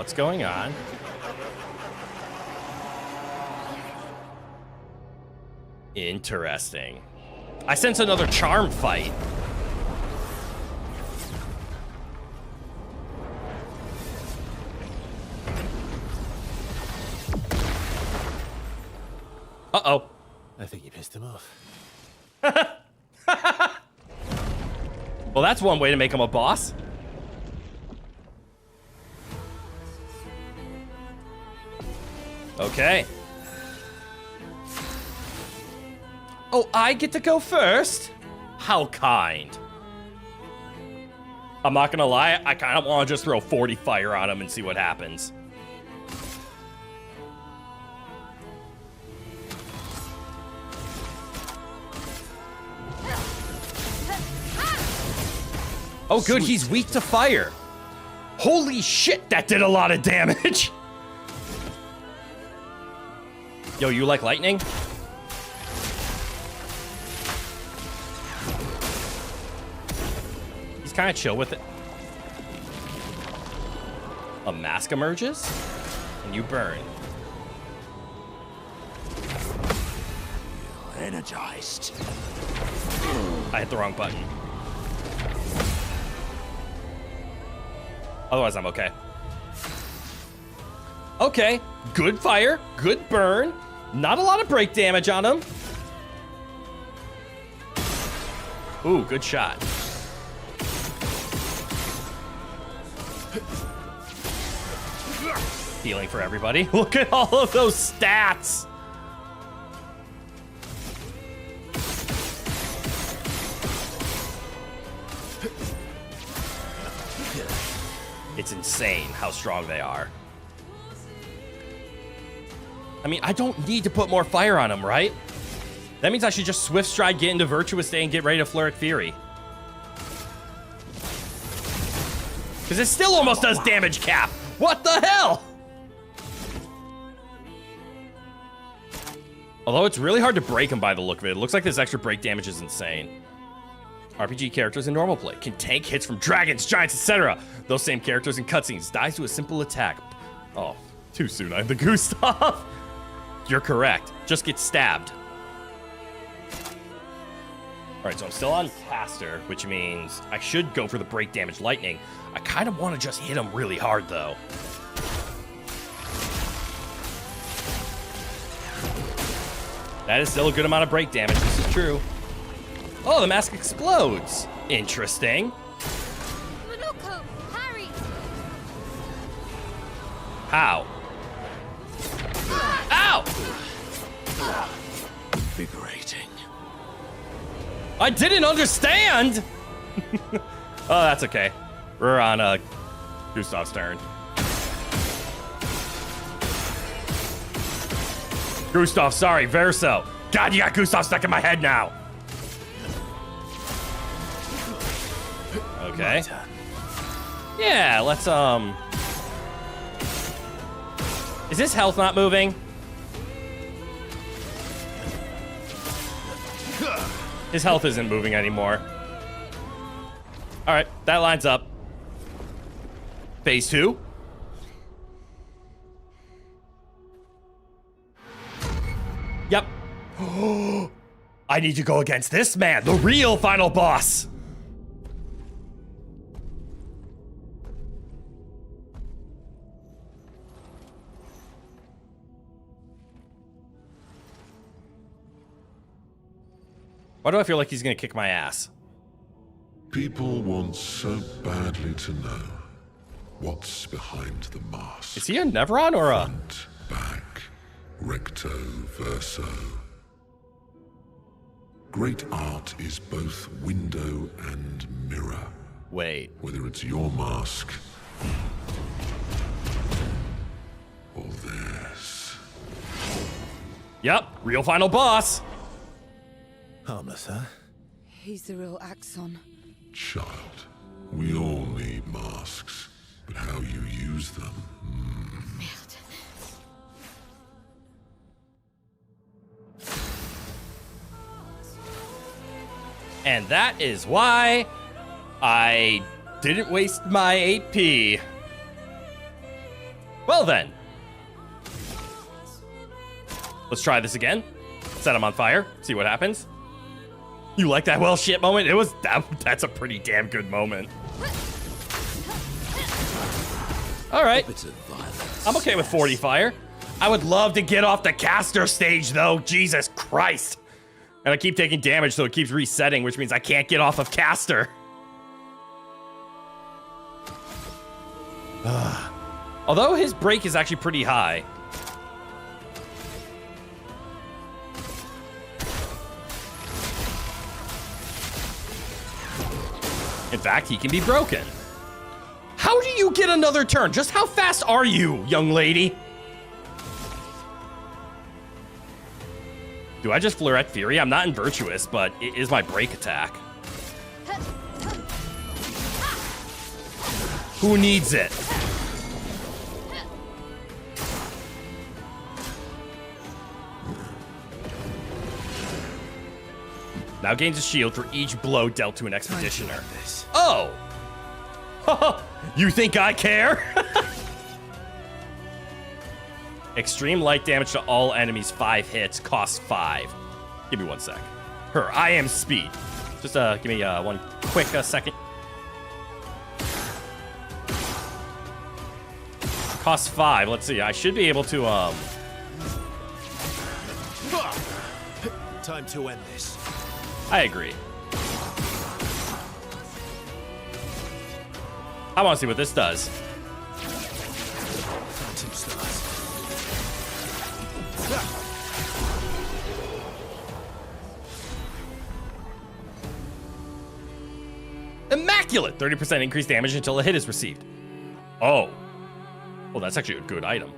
What's going on? Interesting. I sense another charm fight. Uh-oh. I think you pissed him off. Well, that's one way to make him a boss. Okay. Oh, I get to go first? How kind. I'm not gonna lie, I kind of want to just throw 40 fire on him and see what happens. Oh, good, he's weak to fire. Holy shit, that did a lot of damage. Yo, you like lightning? He's kind of chill with it. A mask emerges, and you burn. Energized. I hit the wrong button. Otherwise, I'm okay. Okay, good fire, good burn. Not a lot of break damage on him. Ooh, good shot. Healing for everybody. Look at all of those stats. It's insane how strong they are. I mean, I don't need to put more fire on him, right? That means I should just Swift Stride, get into Virtuous Day, and get ready to Fluric Fury. Because it still almost does damage cap. What the hell? Although it's really hard to break him by the look of it. It looks like this extra break damage is insane. RPG characters in normal play can tank hits from dragons, giants, etc. Those same characters in cutscenes dies to a simple attack. Oh, too soon. I have the Gustav. You're correct. Just get stabbed. All right, so I'm still on caster, which means I should go for the break damage lightning. I kind of want to just hit him really hard, though. That is still a good amount of break damage. This is true. Oh, the mask explodes. Interesting. Chroneco, Harry. How? Ow! Invigorating. I didn't understand! Oh, that's okay. We're on Gustav's turn. Gustav, sorry, Verso. God, you got Gustav stuck in my head now. Okay. Yeah, let's, Is his health not moving? His health isn't moving anymore. All right, that lines up. Phase 2. Yep. I need to go against this man, the real final boss. Why do I feel like he's gonna kick my ass? People want so badly to know what's behind the mask. Is he a Nevron or a... Front, back, recto, verso. Great art is both window and mirror. Wait. Whether it's your mask or theirs. Yep, real final boss. Harmless, huh? He's the real Axon. Child, we all need masks, but how you use them. And that is why I didn't waste my AP. Well then. Let's try this again. Set him on fire. See what happens. You like that well shit moment? It was that's a pretty damn good moment. All right. I'm okay with 40 fire. I would love to get off the caster stage though. Jesus Christ. And I keep taking damage, so it keeps resetting, which means I can't get off of caster. Although his break is actually pretty high. In fact, he can be broken. How do you get another turn? Just how fast are you, young lady? Do I just Fleuret Fury? I'm not in Virtuous, but it is my break attack. Who needs it? Now gains a shield for each blow dealt to an expeditioner. Oh! You think I care? Extreme light damage to all enemies, 5 hits, costs 5. Give me 1 sec. I am speed. Just give me one quick second. Costs 5. Let's see. I should be able to Time to end this. I agree. I want to see what this does. Immaculate! 30% increased damage until a hit is received. Oh. Well, that's actually a good item.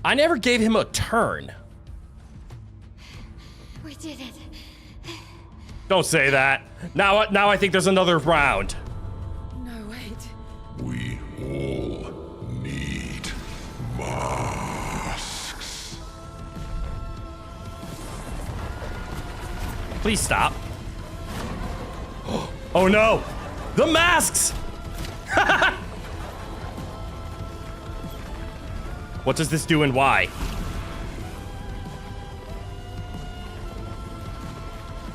I never gave him a turn. We did it. Don't say that. Now I think there's another round. No, wait. We all need masks. Please stop. Oh no! The masks! What does this do and why?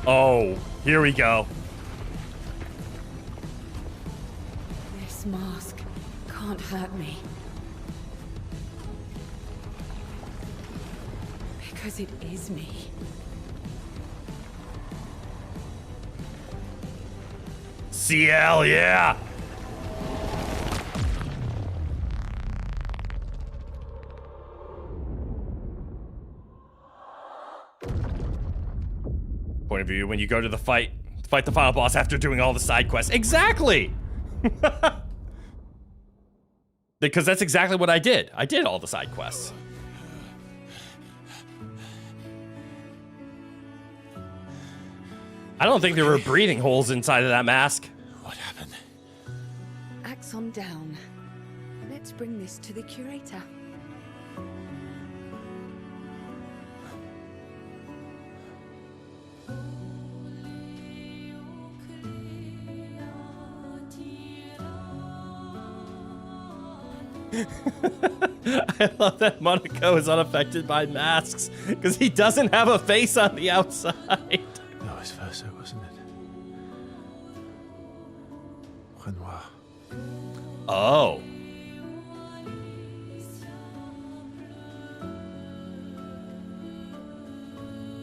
Oh, here we go. This mask can't hurt me. Because it is me. CL, yeah! Point of view when you go to the fight the final boss after doing all the side quests. Exactly! Because that's exactly what I did. I did all the side quests. I don't think there were breathing holes inside of that mask. What happened? Axon down. Let's bring this to the curator. I love that Monaco is unaffected by masks because he doesn't have a face on the outside. That was Verso, wasn't it? Renoir. Oh.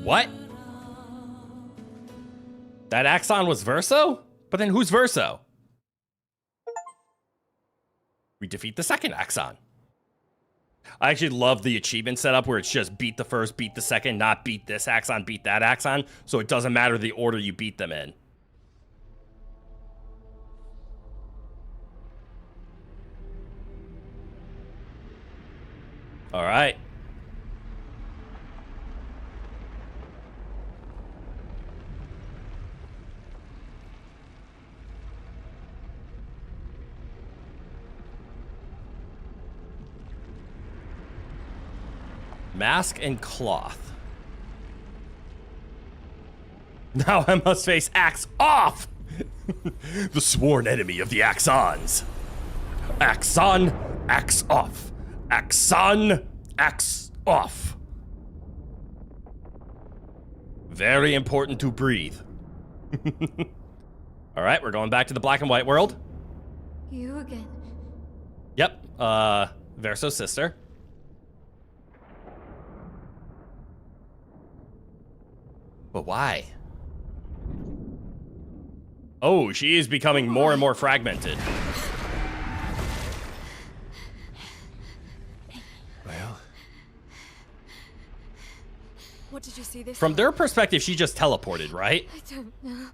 What? That Axon was Verso? But then who's Verso? We defeat the second Axon. I actually love the achievement setup where it's just beat the first, beat the second, not beat this Axon, beat that Axon, so it doesn't matter the order you beat them in. All right. Mask and cloth. Now I must face Axe off! The sworn enemy of the Axons. Axe on, axe off. Axe on, axe off. Very important to breathe. All right, we're going back to the black and white world. You again. Yep, Verso's sister. But why? Oh, she is becoming more and more fragmented. Well, What did you see this from time? their perspective, she just teleported, right? I don't know.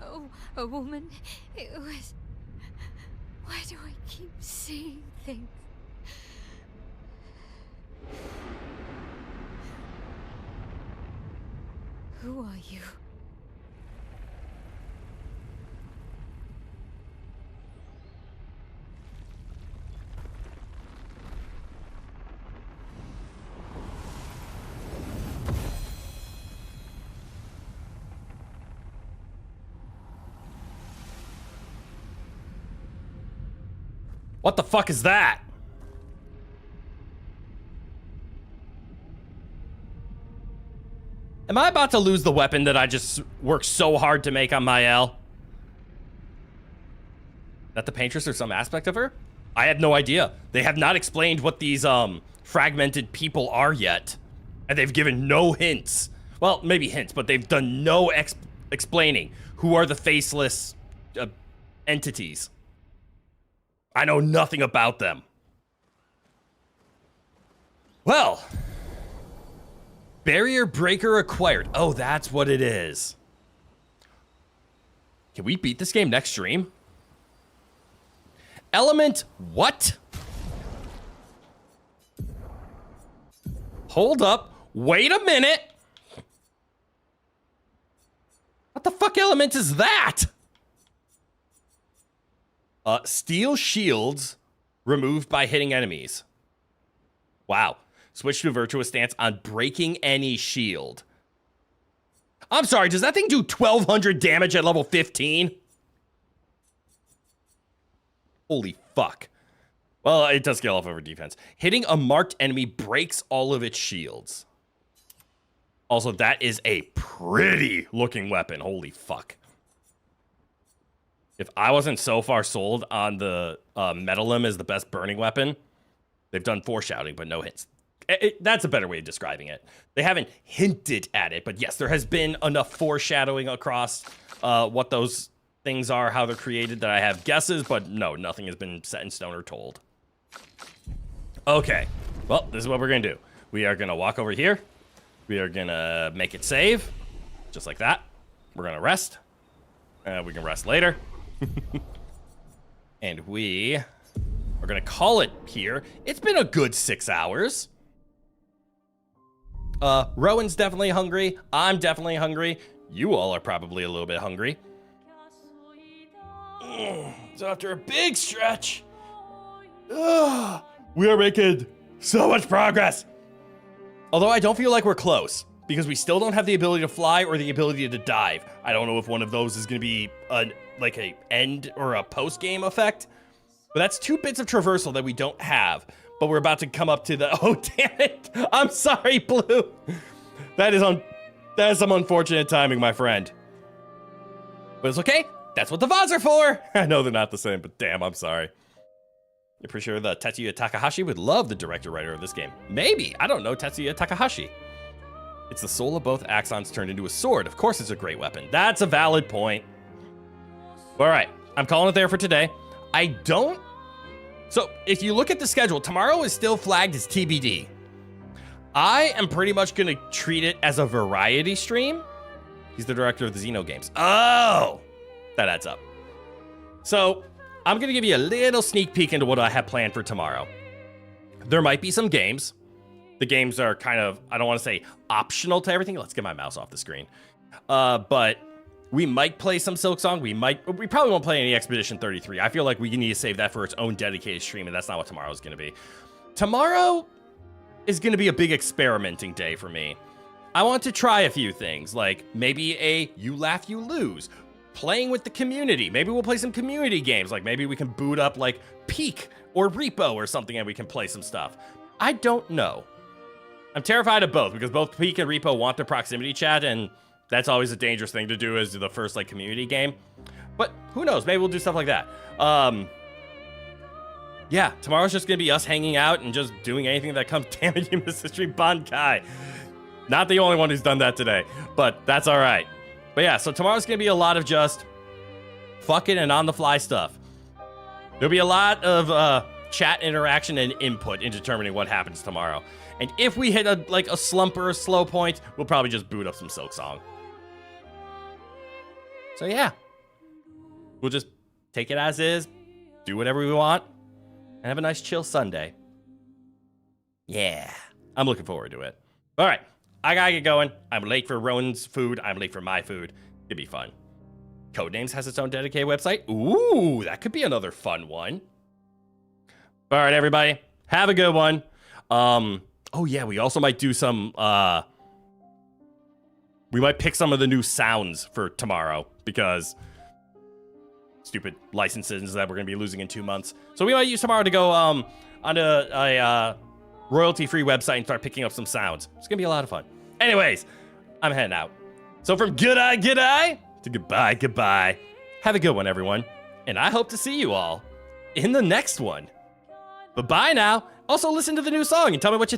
Oh, a woman. It was. Why do I keep seeing things? Who are you? What the fuck is that? Am I about to lose the weapon that I just worked so hard to make on Mael? That the paintress or some aspect of her? I had no idea. They have not explained what these fragmented people are yet. And they've given no hints. Well, maybe hints, but they've done no explaining who are the faceless entities. I know nothing about them. Well, barrier breaker acquired. Oh, that's what it is. Can we beat this game next stream? Element what? Hold up. Wait a minute. What the fuck element is that? Steel shields removed by hitting enemies. Wow. Switch to virtuous stance on breaking any shield. I'm sorry, does that thing do 1200 damage at level 15? Holy fuck. Well, it does scale off over defense. Hitting a marked enemy breaks all of its shields. Also, that is a pretty looking weapon. Holy fuck. If I wasn't so far sold on the Metalum as the best burning weapon, they've done foreshadowing, but no hints. That's a better way of describing it. They haven't hinted at it, but yes, there has been enough foreshadowing across what those things are, how they're created, that I have guesses, but no, nothing has been set in stone or told. Okay, well, this is what we're gonna do. We are gonna walk over here. We are gonna make it save, just like that. We're gonna rest. We can rest later. And we are gonna call it here. It's been a good 6 hours. Rowan's definitely hungry. I'm definitely hungry. You all are probably a little bit hungry. So after a big stretch, we are making so much progress. Although I don't feel like we're close, because we still don't have the ability to fly or the ability to dive. I don't know if one of those is going to be like a end or a post-game effect. But that's 2 bits of traversal that we don't have. But we're about to come up to the... Oh, damn it! I'm sorry, Blue! That is some unfortunate timing, my friend. But it's okay. That's what the VODs are for! I know they're not the same, but damn, I'm sorry. I'm pretty sure that Tetsuya Takahashi would love the director-writer of this game. Maybe. I don't know Tetsuya Takahashi. It's the soul of both axons turned into a sword. Of course it's a great weapon. That's a valid point. All right. I'm calling it there for today. So if you look at the schedule, tomorrow is still flagged as TBD. I am pretty much going to treat it as a variety stream. He's the director of the Xeno games. Oh, that adds up. So I'm going to give you a little sneak peek into what I have planned for tomorrow. There might be some games. The games are kind of, I don't want to say optional to everything. Let's get my mouse off the screen. But we might play some Silksong. We probably won't play any Expedition 33. I feel like we need to save that for its own dedicated stream, and that's not what tomorrow is going to be. Tomorrow is going to be a big experimenting day for me. I want to try a few things, like maybe a you laugh, you lose. playing with the community. Maybe we'll play some community games. Like maybe we can boot up like Peak or Repo or something and we can play some stuff. I don't know. I'm terrified of both because both Peak and Repo want their proximity chat, and that's always a dangerous thing to do as the first like community game. But who knows? Maybe we'll do stuff like that. Yeah, tomorrow's just gonna be us hanging out and just doing anything that comes. Damn it, you missed the stream, Bankai. Not the only one who's done that today, but that's all right. But yeah, so tomorrow's gonna be a lot of just fucking and on the fly stuff. There'll be a lot of chat interaction and input in determining what happens tomorrow. And if we hit a slump or a slow point, we'll probably just boot up some Silksong. So yeah, we'll just take it as is, do whatever we want, and have a nice chill Sunday. Yeah, I'm looking forward to it. All right, I gotta get going. I'm late for Rowan's food. I'm late for my food. It'd be fun. Codenames has its own dedicated website. Ooh, that could be another fun one. All right, everybody, have a good one. Oh yeah, we also might do some, we might pick some of the new sounds for tomorrow because stupid licenses that we're going to be losing in 2 months. So we might use tomorrow to go on a royalty-free website and start picking up some sounds. It's going to be a lot of fun. Anyways, I'm heading out. So from good eye to goodbye. Have a good one, everyone. And I hope to see you all in the next one. Bye-bye now. Also, listen to the new song and tell me what you think.